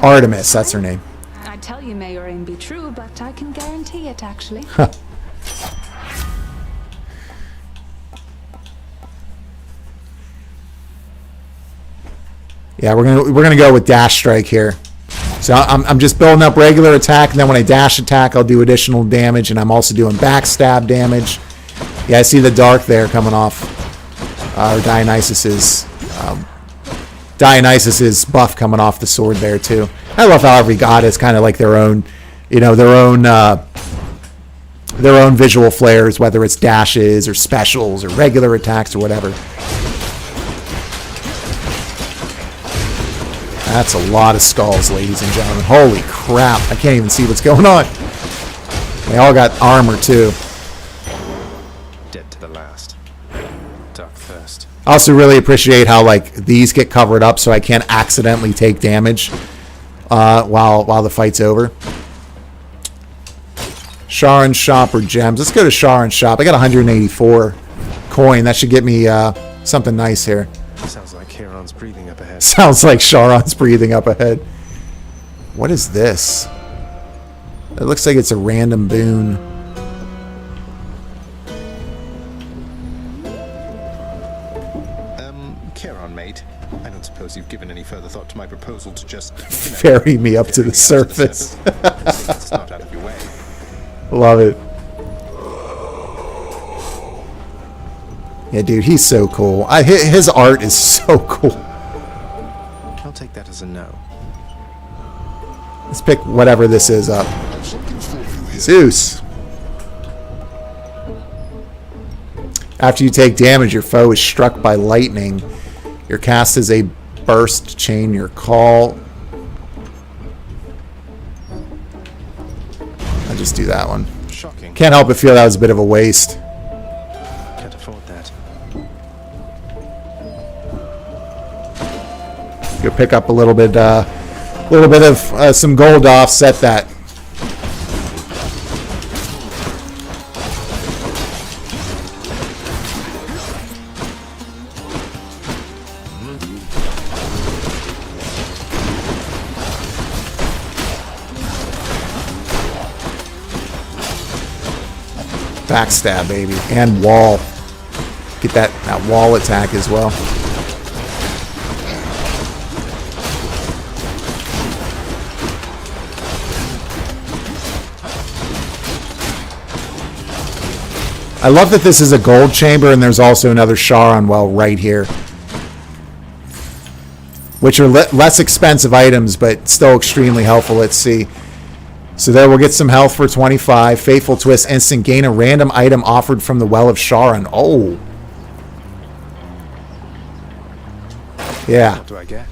[SPEAKER 1] Artemis, that's her name.
[SPEAKER 3] I tell you may your aim be true, but I can guarantee it, actually.
[SPEAKER 1] Yeah, we're gonna go with dash strike here. So I'm just building up regular attack, and then when I dash attack, I'll do additional damage, and I'm also doing backstab damage. Yeah, I see the dark there coming off Dionysus's buff coming off the sword there too. I love how every god is kind of like their own visual flares, whether it's dashes or specials or regular attacks or whatever. That's a lot of skulls, ladies and gentlemen. Holy crap. I can't even see what's going on. They all got armor, too.
[SPEAKER 12] Dead to the last. Dark first.
[SPEAKER 1] I also really appreciate how, these get covered up so I can't accidentally take damage while the fight's over. Sharon's Shop or Gems. Let's go to Sharon's Shop. I got 184 coin. That should get me something nice here.
[SPEAKER 12] Sounds like Charon's breathing up ahead.
[SPEAKER 1] Sounds like Charon's breathing up ahead. What is this? It looks like it's a random boon.
[SPEAKER 11] Charon, mate. I don't suppose you've given any further thought to my proposal to just
[SPEAKER 1] ferry me up to the surface.
[SPEAKER 11] It's not out of your way.
[SPEAKER 1] Love it. Yeah, dude, he's so cool. His art is so cool.
[SPEAKER 12] I'll take that as a no.
[SPEAKER 1] Let's pick whatever this is up. Zeus. After you take damage, your foe is struck by lightning. Your cast is a burst chain. Your call. I'll just do that one.
[SPEAKER 12] Shocking.
[SPEAKER 1] Can't help but feel that was a bit of a waste.
[SPEAKER 12] Can't afford that.
[SPEAKER 1] Go pick up a little bit of some gold to offset that. Backstab, baby, and wall. Get that wall attack as well. I love that this is a gold chamber and there's also another Charon well right here, which are less expensive items but still extremely helpful. Let's see. So there we'll get some health for 25. Fateful Twist instant. Gain a random item offered from the Well of Charon. Oh. Yeah.
[SPEAKER 12] What do I get?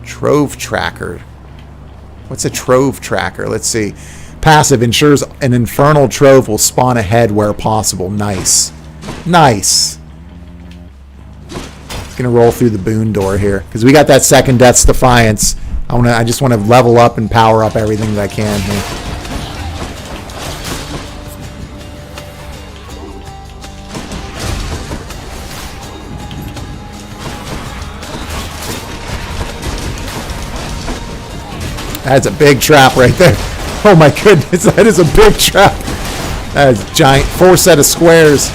[SPEAKER 1] Trove Tracker. What's a Trove Tracker? Let's see. Passive ensures an infernal trove will spawn ahead where possible. Nice. Nice. Gonna roll through the boon door here because we got that second Death's Defiance. I just want to level up and power up everything that I can here. That's a big trap right there. Oh my goodness, that is a big trap. That is giant. 4 set of squares.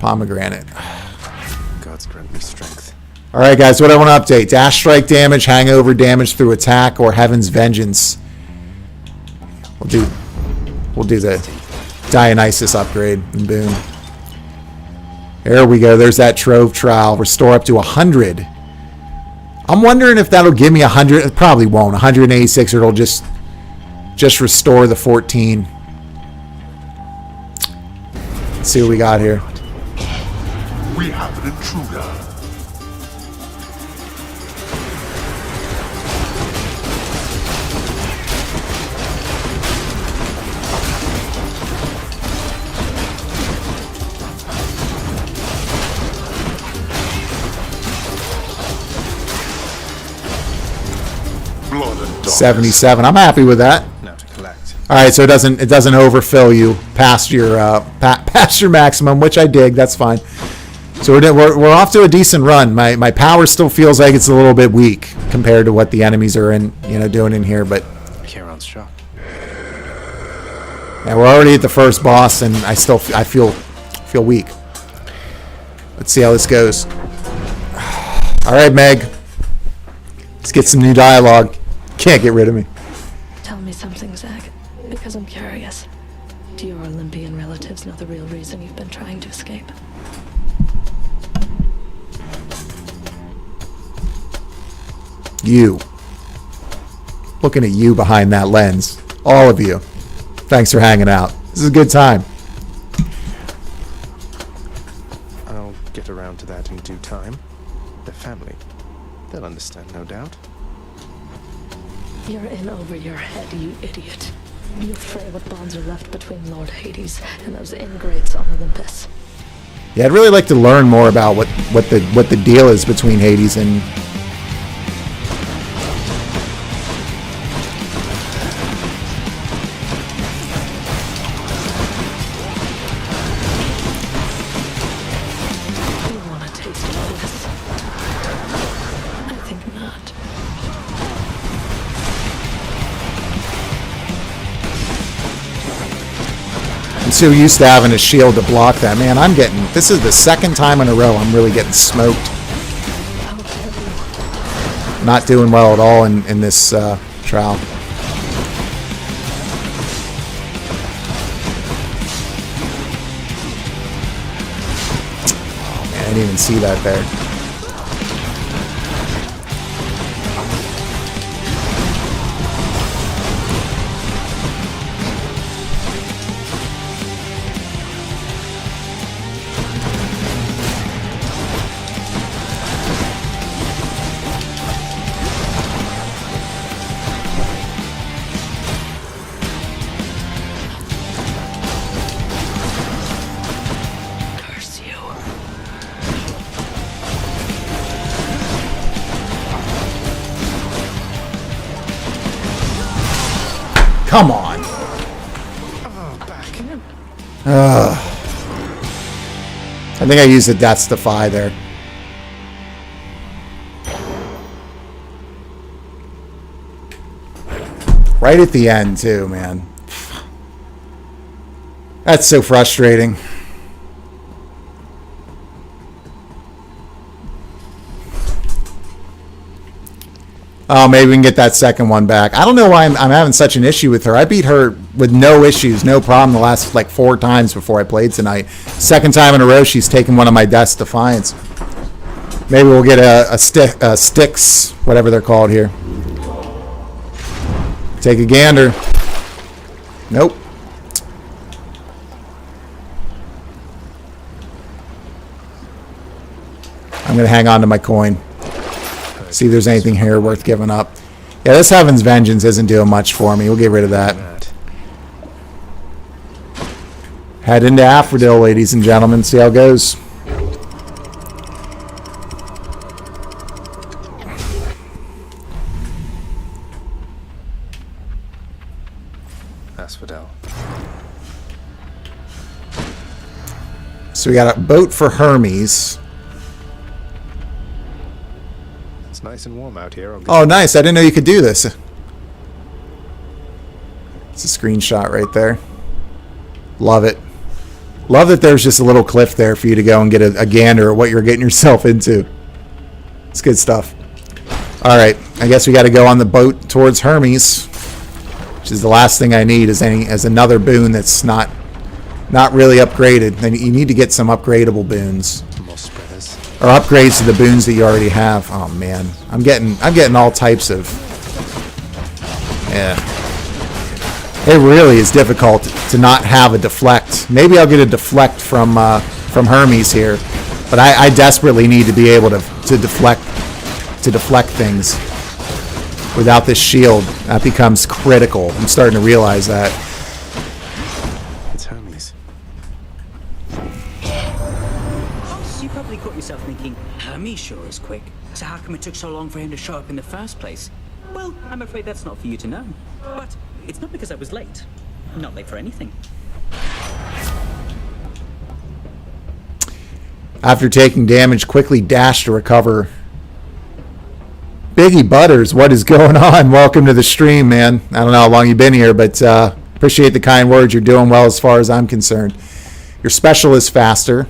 [SPEAKER 1] Pomegranate.
[SPEAKER 12] God's grant me strength.
[SPEAKER 1] All right, guys, what I want to update. Dash strike damage, hangover damage through attack, or Heaven's Vengeance. We'll do the Dionysus upgrade and boom. There we go. There's that Trove Trial. Restore up to 100. I'm wondering if that'll give me 100. It probably won't. 186, or it'll just restore the 14. Let's see what we got here.
[SPEAKER 2] We have an intruder. Blood and darkness.
[SPEAKER 1] 77. I'm happy with that.
[SPEAKER 12] Now to collect.
[SPEAKER 1] All right, so it doesn't overfill you past your maximum, which I dig. That's fine. So we're off to a decent run. My power still feels like it's a little bit weak compared to what the enemies are doing in here, but
[SPEAKER 12] Charon's shot.
[SPEAKER 1] Yeah, we're already at the first boss, and I feel weak. Let's see how this goes. All right, Meg. Let's get some new dialogue. Can't get rid of me.
[SPEAKER 10] Tell me something, Zach, because I'm curious. Do your Olympian relatives know the real reason you've been trying to escape?
[SPEAKER 1] You. Looking at you behind that lens. All of you. Thanks for hanging out. This is a good time.
[SPEAKER 12] I'll get around to that in due time. They're family. They'll understand, no doubt.
[SPEAKER 10] You're in over your head, you idiot. You fray what bonds are left between Lord Hades and those ingrates on Olympus.
[SPEAKER 1] Yeah, I'd really like to learn more about what the deal is between Hades and...
[SPEAKER 10] You want a taste of this? I think not.
[SPEAKER 1] I'm so used to having a shield to block that. Man, this is the second time in a row I'm really getting smoked. Not doing well at all in this trial. Oh man, I didn't even see that there. Come on. I think I used the Death's Defy there. Right at the end, too, man. That's so frustrating. Oh, maybe we can get that second one back. I don't know why I'm having such an issue with her. I beat her with no issues, no problem the last like 4 times before I played tonight. Second time in a row she's taken one of my Death's Defiance. Maybe we'll get a Styx, whatever they're called here. Take a gander. Nope. I'm going to hang on to my coin. See if there's anything here worth giving up. Yeah, this Heaven's Vengeance isn't doing much for me. We'll get rid of that. Head into Aphrodite, ladies and gentlemen. See how it goes.
[SPEAKER 12] Asphodel.
[SPEAKER 1] So we got a boat for Hermes.
[SPEAKER 11] It's nice and warm out here.
[SPEAKER 1] Oh, nice. I didn't know you could do this. It's a screenshot right there. Love it. Love that there's just a little cliff there for you to go and get a gander at what you're getting yourself into. It's good stuff. All right. I guess we got to go on the boat towards Hermes, which is the last thing I need as another boon that's not really upgraded. And you need to get some upgradable boons. Or upgrades to the boons that you already have. Oh man, I'm getting all types of. Yeah, it really is difficult to not have a deflect. Maybe I'll get a deflect from Hermes here, but I desperately need to be able to deflect things. Without this shield, that becomes critical. I'm starting to realize that.
[SPEAKER 12] It's Hermes.
[SPEAKER 19] You probably caught yourself thinking, Hermes sure is quick, so how come it took so long for him to show up in the first place? Well, I'm afraid that's not for you to know. But it's not because I was late. Not late for anything.
[SPEAKER 1] After taking damage, quickly dash to recover. Biggie Butters, what is going on? Welcome to the stream, man. I don't know how long you've been here, but appreciate the kind words. You're doing well as far as I'm concerned. Your special is faster.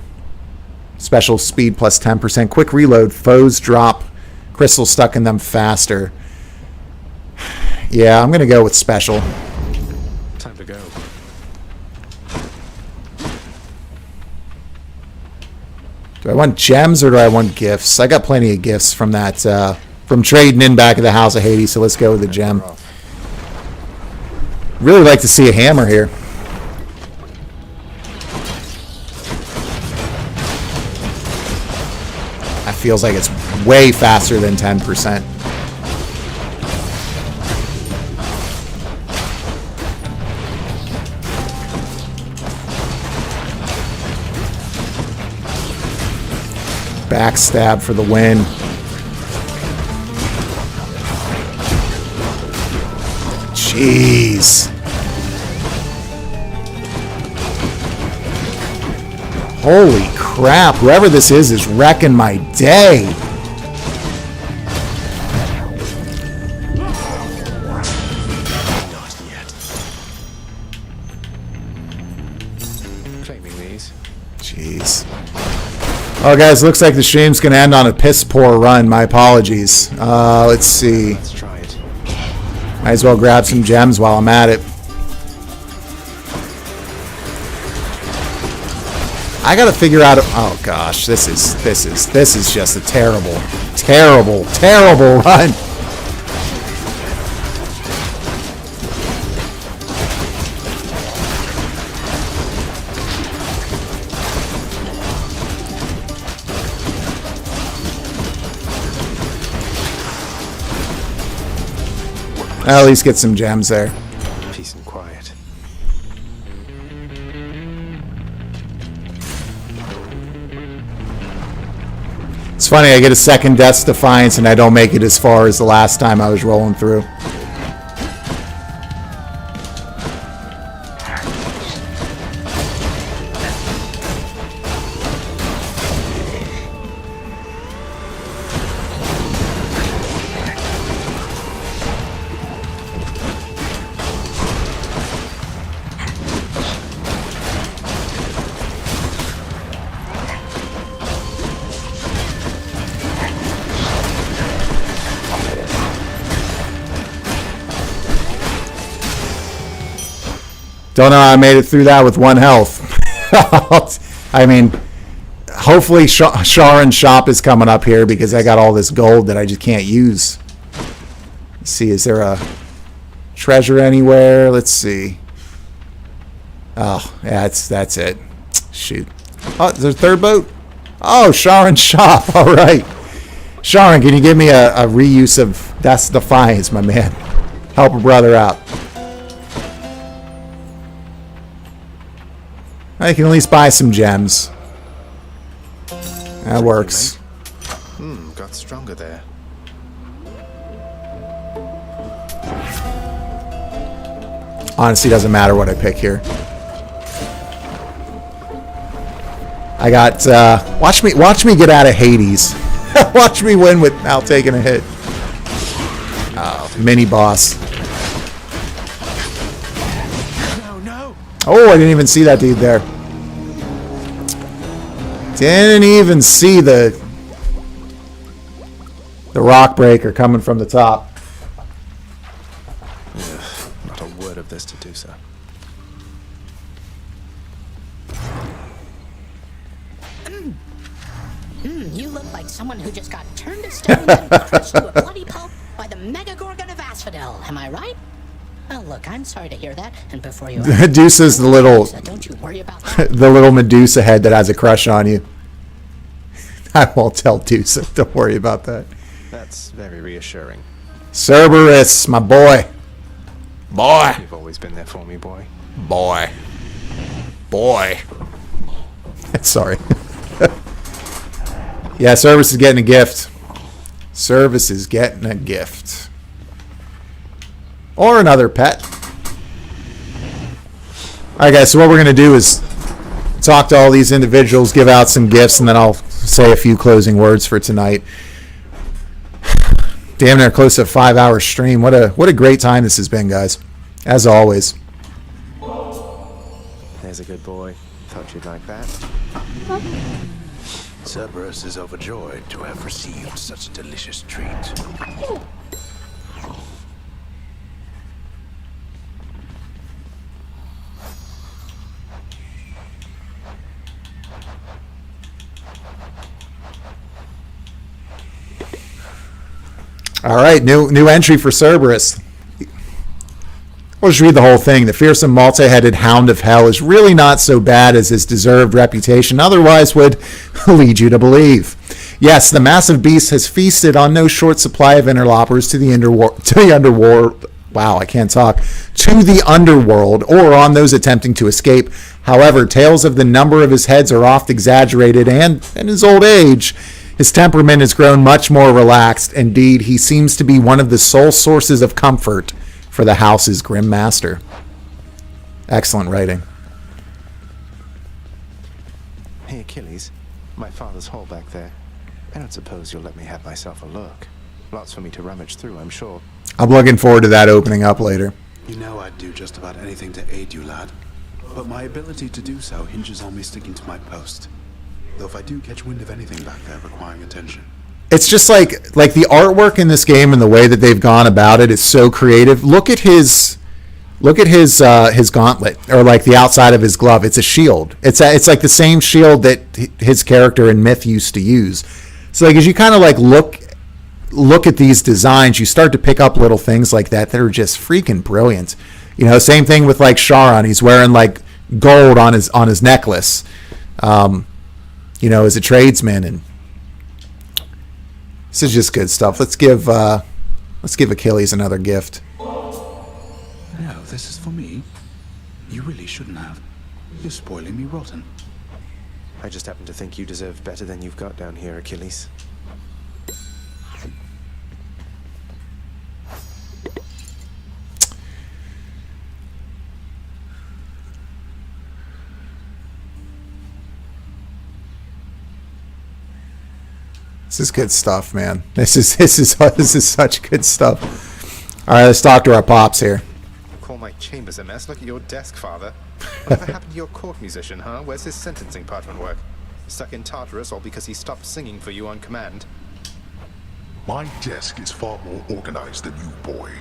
[SPEAKER 1] Special speed plus 10%. Quick reload. Foes drop crystals stuck in them faster. Yeah, I'm going to go with special.
[SPEAKER 12] Time to go.
[SPEAKER 1] Do I want gems or do I want gifts? I got plenty of gifts from that, from trading in back at the House of Hades, so let's go with the gem. Really like to see a hammer here. That feels like it's way faster than 10%. Backstab for the win. Jeez. Holy crap. Whoever this is wrecking my day.
[SPEAKER 12] Not yet. Claiming these.
[SPEAKER 1] Jeez. Oh, guys, looks like the stream's going to end on a piss-poor run. My apologies. Let's see.
[SPEAKER 12] Let's try it.
[SPEAKER 1] Might as well grab some gems while I'm at it. I got to figure out... Oh, gosh. This is just a terrible run. I'll at least get some gems there.
[SPEAKER 12] Peace and quiet.
[SPEAKER 1] It's funny, I get a second Death's Defiance and I don't make it as far as the last time I was rolling through. Don't know how I made it through that with 1 health. I mean, hopefully Sharon's shop is coming up here because I got all this gold that I just can't use. Let's see, is there a treasure anywhere? Let's see. Oh, yeah, that's it. Shoot. Oh, is there a third boat? Oh, Sharon's shop. All right. Sharon, can you give me a reuse of Death's Defiance, my man? Help a brother out. I can at least buy some gems. That works.
[SPEAKER 12] Got stronger there.
[SPEAKER 1] Honestly, doesn't matter what I pick here. I got watch me get out of Hades. Watch me win without taking a hit. Oh, mini boss. Oh, I didn't even see that dude there. Didn't even see the rock breaker coming from the top.
[SPEAKER 12] Not a word of this to do so.
[SPEAKER 15] You look like someone who just got turned to stone and crushed to a bloody pulp by the Mega Gorgon of Asphodel. Am I right? Oh, look, I'm sorry to hear that. And before you...
[SPEAKER 1] Medusa's the little...
[SPEAKER 15] Don't you worry about that.
[SPEAKER 1] the little Medusa head that has a crush on you. I won't tell Dusa. Don't worry about that.
[SPEAKER 12] That's very reassuring.
[SPEAKER 1] Cerberus, my boy. Boy.
[SPEAKER 12] You've always been there for me, boy.
[SPEAKER 1] Boy. Sorry. Yeah, Cerberus is getting a gift. Cerberus is getting a gift. Or another pet. Alright guys, so what we're going to do is talk to all these individuals, give out some gifts, and then I'll say a few closing words for tonight. Damn near close to a 5-hour stream. What a great time this has been, guys. As always.
[SPEAKER 12] There's a good boy. Thought you'd like that.
[SPEAKER 5] Cerberus is overjoyed to have received such a delicious treat.
[SPEAKER 1] All right, new entry for Cerberus. We'll just read the whole thing. The fearsome multi-headed hound of hell is really not so bad as his deserved reputation otherwise would lead you to believe. Yes, the massive beast has feasted on no short supply of interlopers to the underworld. Wow, I can't talk. To the underworld, or on those attempting to escape. However, tales of the number of his heads are oft exaggerated, and in his old age, his temperament has grown much more relaxed. Indeed, he seems to be one of the sole sources of comfort for the house's grim master. Excellent writing.
[SPEAKER 12] Hey, Achilles. My father's hole back there. I don't suppose you'll let me have myself a look. Lots for me to rummage through, I'm sure.
[SPEAKER 1] I'm looking forward to that opening up later.
[SPEAKER 18] You know I'd do just about anything to aid you, lad. But my ability to do so hinges on me sticking to my post.
[SPEAKER 5] Though if I do catch wind of anything back there requiring attention.
[SPEAKER 1] It's just like the artwork in this game and the way that they've gone about it is so creative. Look at his gauntlet, or like the outside of his glove. It's a shield. It's like the same shield that his character in Myth used to use. So like as you kind of like look at these designs, you start to pick up little things like that are just freaking brilliant. You know, same thing with like Sharon. He's wearing like gold on his necklace. You know, as a tradesman, and this is just good stuff. Let's give Achilles another gift.
[SPEAKER 5] No, this is for me. You really shouldn't have. You're spoiling me rotten.
[SPEAKER 12] I just happen to think you deserve better than you've got down here, Achilles.
[SPEAKER 1] This is good stuff, man. This is such good stuff. All right, let's talk to our pops here.
[SPEAKER 11] Call my chambers a mess. Look at your desk, father. Whatever happened to your court musician, huh? Where's his sentencing parchment work? Stuck in Tartarus, all because he stopped singing for you on command.
[SPEAKER 2] My desk is far more organized than you, boy.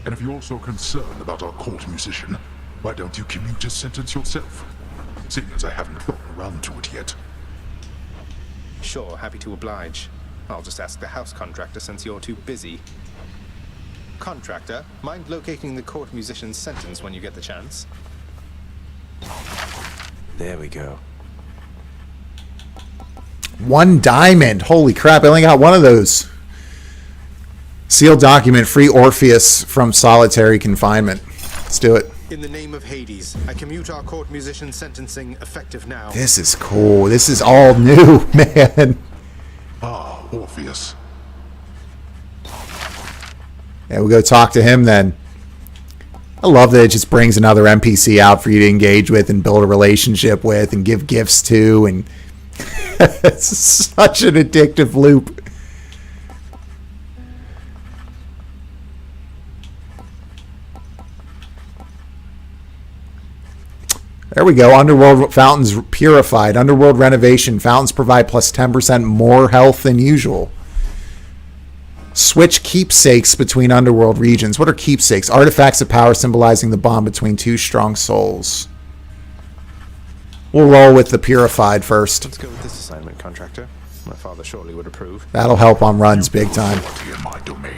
[SPEAKER 2] And if you're so concerned about our court musician, why don't you commute his sentence yourself? Seeing as I haven't gotten around to it yet.
[SPEAKER 11] Sure, happy to oblige. I'll just ask the house contractor since you're too busy. Contractor, mind locating the court musician's sentence when you get the chance?
[SPEAKER 12] There we go.
[SPEAKER 1] 1 diamond. Holy crap, I only got one of those. Sealed document, free Orpheus from solitary confinement. Let's do it.
[SPEAKER 11] In the name of Hades, I commute our court musician's sentencing effective now.
[SPEAKER 1] This is cool. This is all new, man.
[SPEAKER 2] Ah, Orpheus.
[SPEAKER 1] Yeah, we'll go talk to him then. I love that it just brings another NPC out for you to engage with and build a relationship with and give gifts to, and it's such an addictive loop. There we go. Underworld fountains purified. Underworld renovation. Fountains provide plus 10% more health than usual. Switch keepsakes between underworld regions. What are keepsakes? Artifacts of power symbolizing the bond between two strong souls. We'll roll with the purified first.
[SPEAKER 12] Let's go with this assignment, contractor. My father surely would approve.
[SPEAKER 1] That'll help on runs big time.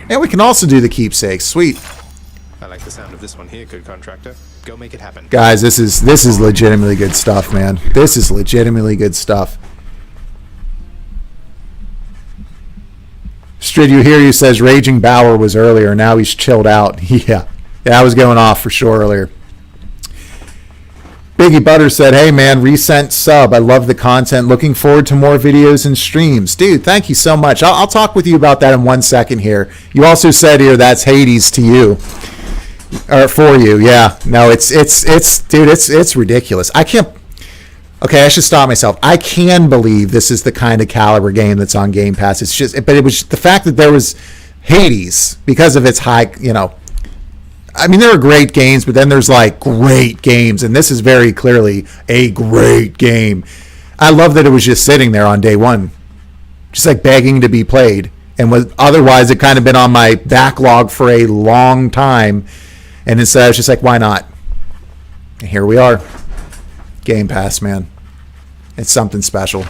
[SPEAKER 1] And we can also do the keepsakes. Sweet.
[SPEAKER 11] I like the sound of this one here, good contractor. Go make it happen.
[SPEAKER 1] Guys, this is legitimately good stuff, man. This is legitimately good stuff. Strid, you hear you says Raging Bauer was earlier. Now he's chilled out. Yeah, I was going off for sure earlier. Biggie Butter said, hey, man, resent sub. I love the content. Looking forward to more videos and streams. Dude, thank you so much. I'll talk with you about that in 1 second here. You also said here that's Hades to you. Or for you, yeah. No, it's dude, it's ridiculous. I can't. Okay, I should stop myself. I can believe this is the kind of caliber game that's on Game Pass. It's just, but it was the fact that there was Hades because of its high, you know. I mean, there are great games, but then there's like great games, and this is very clearly a great game. I love that it was just sitting there on day one, just like begging to be played, and was otherwise it kind of been on my backlog for a long time. And instead, I was just like, why not? And here we are. Game Pass, man. It's something special.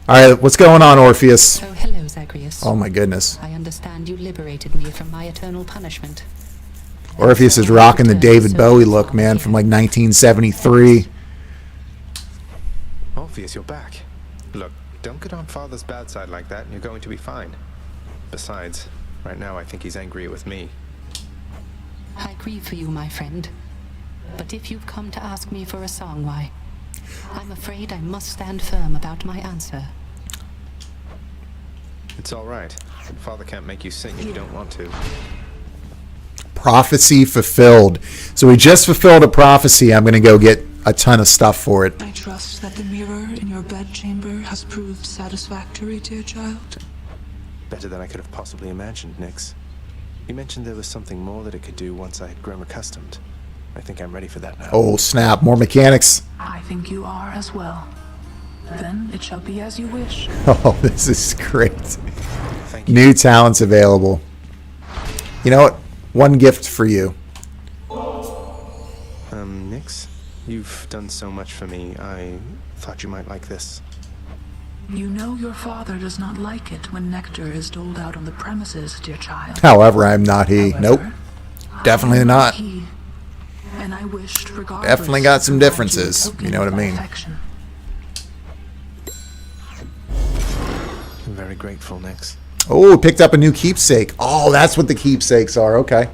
[SPEAKER 1] All right, what's going on, Orpheus?
[SPEAKER 15] Oh, hello, Zagreus.
[SPEAKER 1] Oh, my goodness.
[SPEAKER 15] I understand you liberated me from my eternal punishment.
[SPEAKER 1] Orpheus is rocking the David Bowie look, man, from like 1973.
[SPEAKER 11] Orpheus, you're back. Look, don't get on Father's bad side like that and you're going to be fine. Besides, right now I think he's angry with me.
[SPEAKER 15] I grieve for you, my friend. But if you've come to ask me for a song, why, I'm afraid I must stand firm about my answer.
[SPEAKER 11] It's all right. Father can't make you sing if you don't want to.
[SPEAKER 1] Prophecy fulfilled. So we just fulfilled a prophecy. I'm going to go get a ton of stuff for it.
[SPEAKER 16] I trust that the mirror in your bedchamber has proved satisfactory, dear child.
[SPEAKER 12] Better than I could have possibly imagined, Nyx. You mentioned there was something more that it could do once I had grown accustomed. I think I'm ready for that now.
[SPEAKER 1] Oh, snap. More mechanics.
[SPEAKER 16] I think you are as well. Then it shall be as you wish.
[SPEAKER 1] Oh, this is great. New talents available. You know what? One gift for you.
[SPEAKER 12] Nix, you've done so much for me. I thought you might like this.
[SPEAKER 16] You know your father does not like it when nectar is doled out on the premises, dear child.
[SPEAKER 1] However, I'm not he. Nope. Definitely not.
[SPEAKER 16] He, and I wished, regardless,
[SPEAKER 1] Definitely got some differences. You know what I mean?
[SPEAKER 16] affection.
[SPEAKER 12] I'm very grateful, Nix.
[SPEAKER 1] Oh, picked up a new keepsake. Oh, that's what the keepsakes are. Okay.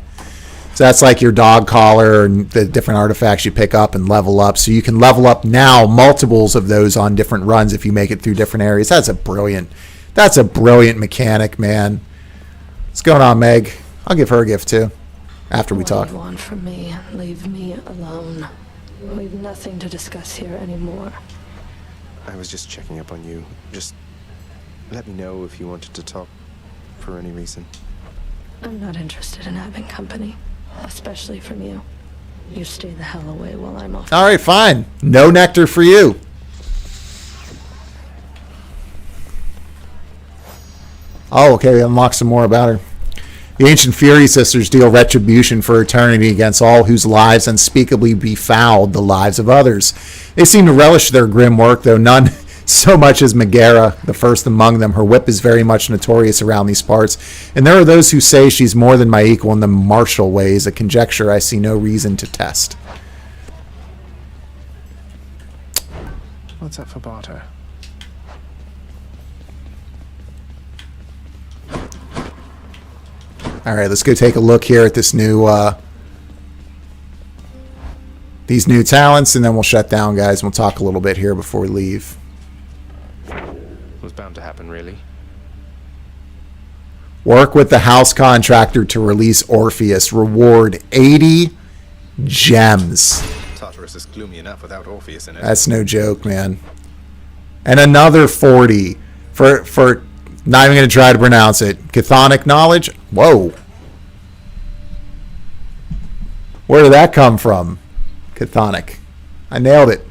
[SPEAKER 1] So that's like your dog collar and the different artifacts you pick up and level up. So you can level up now multiples of those on different runs if you make it through different areas. That's a brilliant mechanic, man. What's going on, Meg? I'll give her a gift too after we talk.
[SPEAKER 10] What do you want from me? Leave me alone. We've nothing to discuss here anymore.
[SPEAKER 12] I was just checking up on you. Just let me know if you wanted to talk for any reason.
[SPEAKER 10] I'm not interested in having company, especially from you. You stay the hell away while I'm off.
[SPEAKER 1] All right, fine. No nectar for you. Oh, okay. We unlock some more about her. The ancient Fury Sisters deal retribution for eternity against all whose lives unspeakably befouled the lives of others. They seem to relish their grim work, though none so much as Megara, the first among them. Her whip is very much notorious around these parts, and there are those who say she's more than my equal in the martial ways, a conjecture I see no reason to test.
[SPEAKER 12] What's up for barter?
[SPEAKER 1] All right, let's go take a look here at this new, these new talents, and then we'll shut down, guys, and we'll talk a little bit here before we leave.
[SPEAKER 12] Was bound to happen, really.
[SPEAKER 1] Work with the house contractor to release Orpheus. Reward 80 gems.
[SPEAKER 11] Tartarus is gloomy enough without Orpheus in it.
[SPEAKER 1] That's no joke, man. And another 40 for not even going to try to pronounce it. Chthonic knowledge. Whoa. Where did that come from? Chthonic. I nailed it.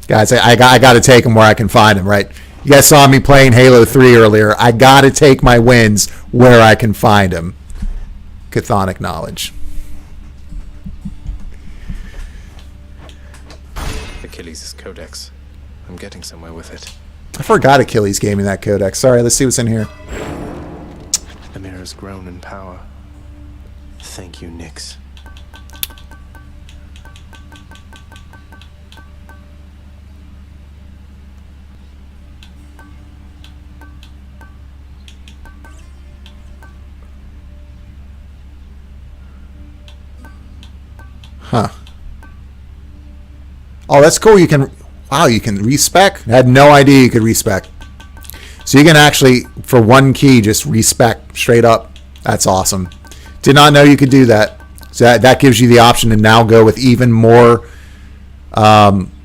[SPEAKER 1] Guys, I got to take them where I can find them, right? You guys saw me playing Halo 3 earlier. I got to take my wins where I can find them. Chthonic knowledge.
[SPEAKER 12] Achilles' Codex. I'm getting somewhere with it.
[SPEAKER 1] I forgot Achilles gave me that codex. Sorry, let's see what's in here.
[SPEAKER 12] The mirror's grown in power. Thank you, Nix.
[SPEAKER 1] Huh. Oh, that's cool. You can... Wow, you can respec? I had no idea you could respec. So you can actually, for one key, just respec straight up. That's awesome. Did not know you could do that. So that gives you the option to now go with even more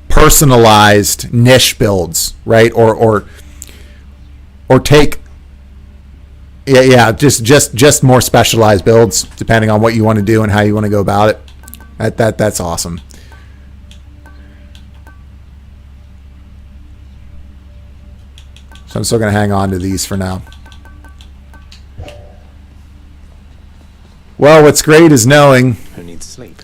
[SPEAKER 1] personalized niche builds, right? Or take, just more specialized builds, depending on what you want to do and how you want to go about it. That's awesome. So I'm still going to hang on to these for now. Well, what's great is knowing...
[SPEAKER 12] Who needs sleep?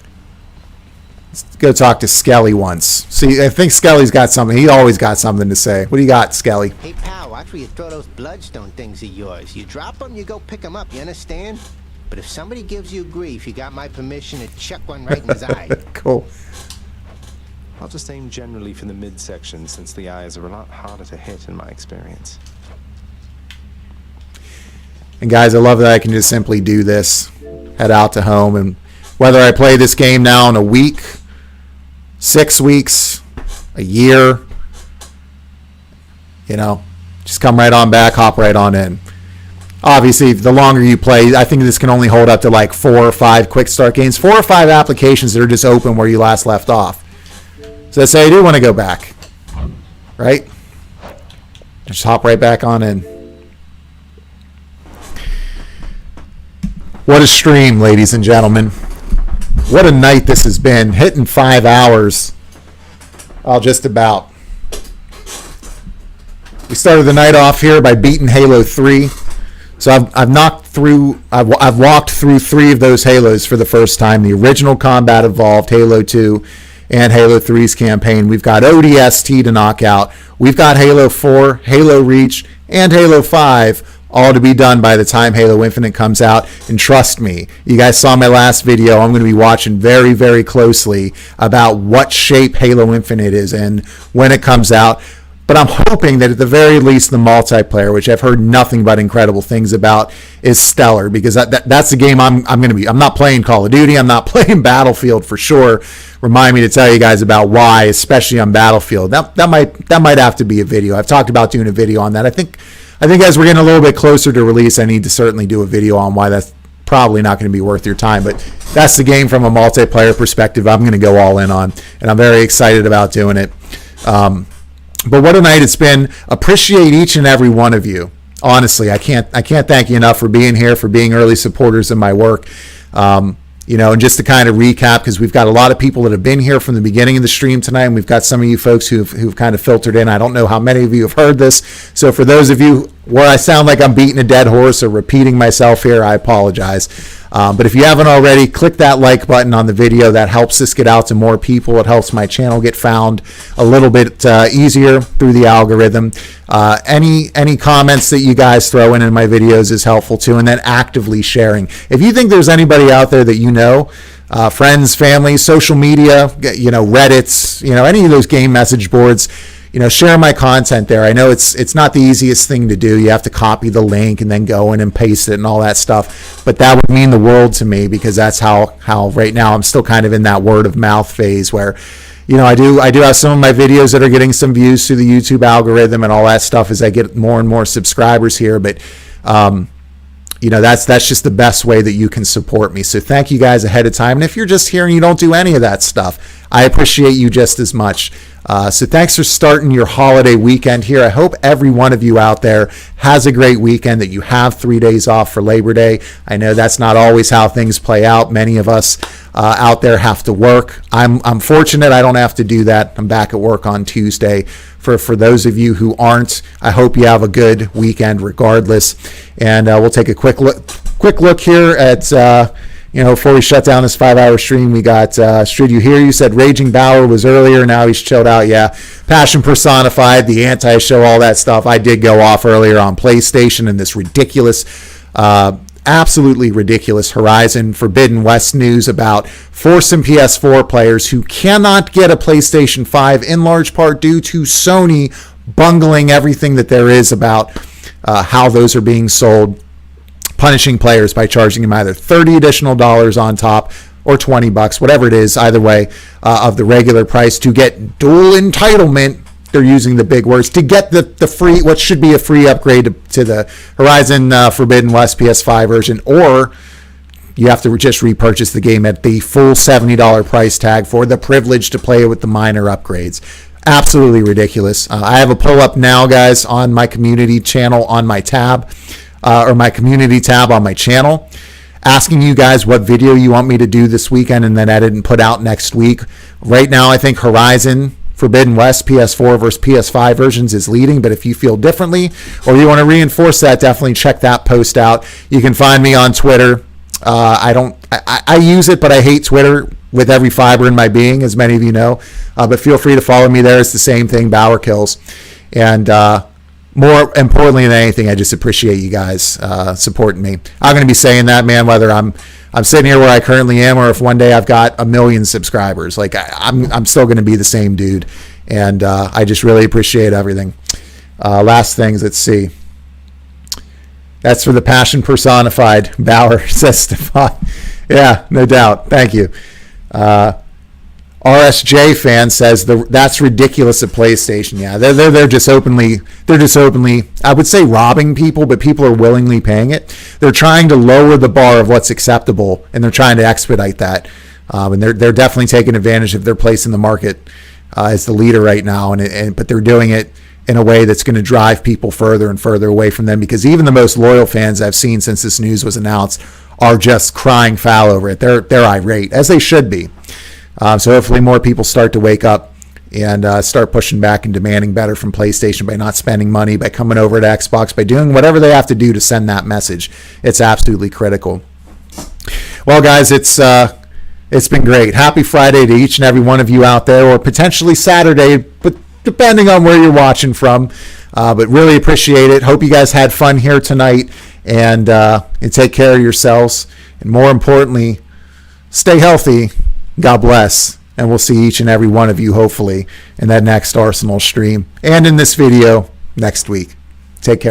[SPEAKER 1] Let's go talk to Skelly once. See, I think Skelly's got something. He always got something to say. What do you got, Skelly?
[SPEAKER 17] Hey, pal, watch where you throw those bloodstone things of yours. You drop them, you go pick them up, you understand? But if somebody gives you grief, you got my permission to chuck one right in his eye.
[SPEAKER 1] Cool.
[SPEAKER 12] I'll just aim generally for the midsection, since the eyes are a lot harder to hit in my experience.
[SPEAKER 1] And guys, I love that I can just simply do this. Head out to home, and whether I play this game now in a week, 6 weeks, a year, you know, just come right on back, hop right on in. Obviously, the longer you play, I think this can only hold up to like 4 or 5 quick start games, 4 or 5 applications that are just open where you last left off. So let's say I do want to go back, right? Just hop right back on in. What a stream, ladies and gentlemen. What a night this has been. Hitting 5 hours. Oh, just about. started the night off here by beating Halo 3. So I've walked through 3 of those Halos for the first time. The original Combat Evolved, Halo 2, and Halo 3's campaign. We've got ODST to knock out. We've got Halo 4, Halo Reach, and Halo 5, all to be done by the time Halo Infinite comes out. And trust me, you guys saw my last video. I'm going to be watching very, very closely about what shape Halo Infinite is in when it comes out. But I'm hoping that at the very least the multiplayer, which I've heard nothing but incredible things about, is stellar, because that's the game I'm going to be. I'm not playing Call of Duty. I'm not playing Battlefield for sure. Remind me to tell you guys about why, especially on Battlefield. That might have to be a video. I've talked about doing a video on that. I think as we're getting a little bit closer to release, I need to certainly do a video on why that's probably not going to be worth your time. But that's the game from a multiplayer perspective I'm going to go all in on, and I'm very excited about doing it. But what a night it's been. Appreciate each and every one of you. Honestly, I can't thank you enough for being here, for being early supporters of my work. And just to kind of recap, because we've got a lot of people that have been here from the beginning of the stream tonight, and we've got some of you folks who've kind of filtered in. I don't know how many of you have heard this. So for those of you where I sound like I'm beating a dead horse or repeating myself here, I apologize. But if you haven't already, click that like button on the video. That helps us get out to more people. It helps my channel get found a little bit easier through the algorithm. Any comments that you guys throw in my videos is helpful too. And then actively sharing. If you think there's anybody out there that you know, friends, family, social media, Reddits, any of those game message boards, share my content there. I know it's not the easiest thing to do. You have to copy the link and then go in and paste it and all that stuff. But that would mean the world to me, because that's how right now I'm still kind of in that word of mouth phase where, I do have some of my videos that are getting some views through the YouTube algorithm and all that stuff as I get more and more subscribers here. But that's just the best way that you can support me. So thank you guys ahead of time. And if you're just here and you don't do any of that stuff, I appreciate you just as much. So thanks for starting your holiday weekend here. I hope every one of you out there has a great weekend, that you have 3 days off for Labor Day. I know that's not always how things play out. Many of us out there have to work. I'm fortunate I don't have to do that. I'm back at work on Tuesday. For those of you who aren't, I hope you have a good weekend regardless. And we'll take a quick look here at before we shut down this 5-hour stream. We got Should You Hear You said Raging Bauer was earlier, now he's chilled out. Yeah, Passion Personified, the Anti Show, all that stuff. I did go off earlier on PlayStation and this ridiculous, absolutely ridiculous Horizon Forbidden West news about some PS4 players who cannot get a PlayStation 5 in large part due to Sony bungling everything that there is about how those are being sold, punishing players by charging them either $30 additional on top or $20, whatever it is, either way, of the regular price to get dual entitlement. They're using the big words to get the free, what should be a free upgrade to the Horizon Forbidden West PS5 version, or you have to just repurchase the game at the full $70 price tag for the privilege to play it with the minor upgrades. Absolutely ridiculous. I have a pull up now, guys, on my community channel on my tab. Or my community tab on my channel, asking you guys what video you want me to do this weekend and then edit and put out next week. Right now, I think Horizon Forbidden West PS4 versus PS5 versions is leading, but if you feel differently or you want to reinforce that, definitely check that post out. You can find me on Twitter. I use it, but I hate Twitter with every fiber in my being, as many of you know. But feel free to follow me there. It's the same thing, BauerKillz. And more importantly than anything, I just appreciate you guys supporting me. I'm going to be saying that, man, whether I'm sitting here where I currently am or if one day I've got 1 million subscribers. Like I'm still going to be the same dude, and I just really appreciate everything. Last things, let's see. That's for the Passion Personified, Bauer, says Stefan. Yeah, no doubt. Thank you. RSJ fan says that's ridiculous at PlayStation. Yeah, they're just openly, I would say, robbing people, but people are willingly paying it. They're trying to lower the bar of what's acceptable, and they're trying to expedite that. And they're definitely taking advantage of their place in the market as the leader right now. But they're doing it in a way that's going to drive people further and further away from them, because even the most loyal fans I've seen since this news was announced are just crying foul over it. They're irate, as they should be. So hopefully more people start to wake up and start pushing back and demanding better from PlayStation by not spending money, by coming over to Xbox, by doing whatever they have to do to send that message. It's absolutely critical. Well, guys, it's been great. Happy Friday to each and every one of you out there, or potentially Saturday, but depending on where you're watching from. But really appreciate it. Hope you guys had fun here tonight, and take care of yourselves. And more importantly, stay healthy. God bless. And we'll see each and every one of you, hopefully, in that next Arsenal stream and in this video next week. Take care.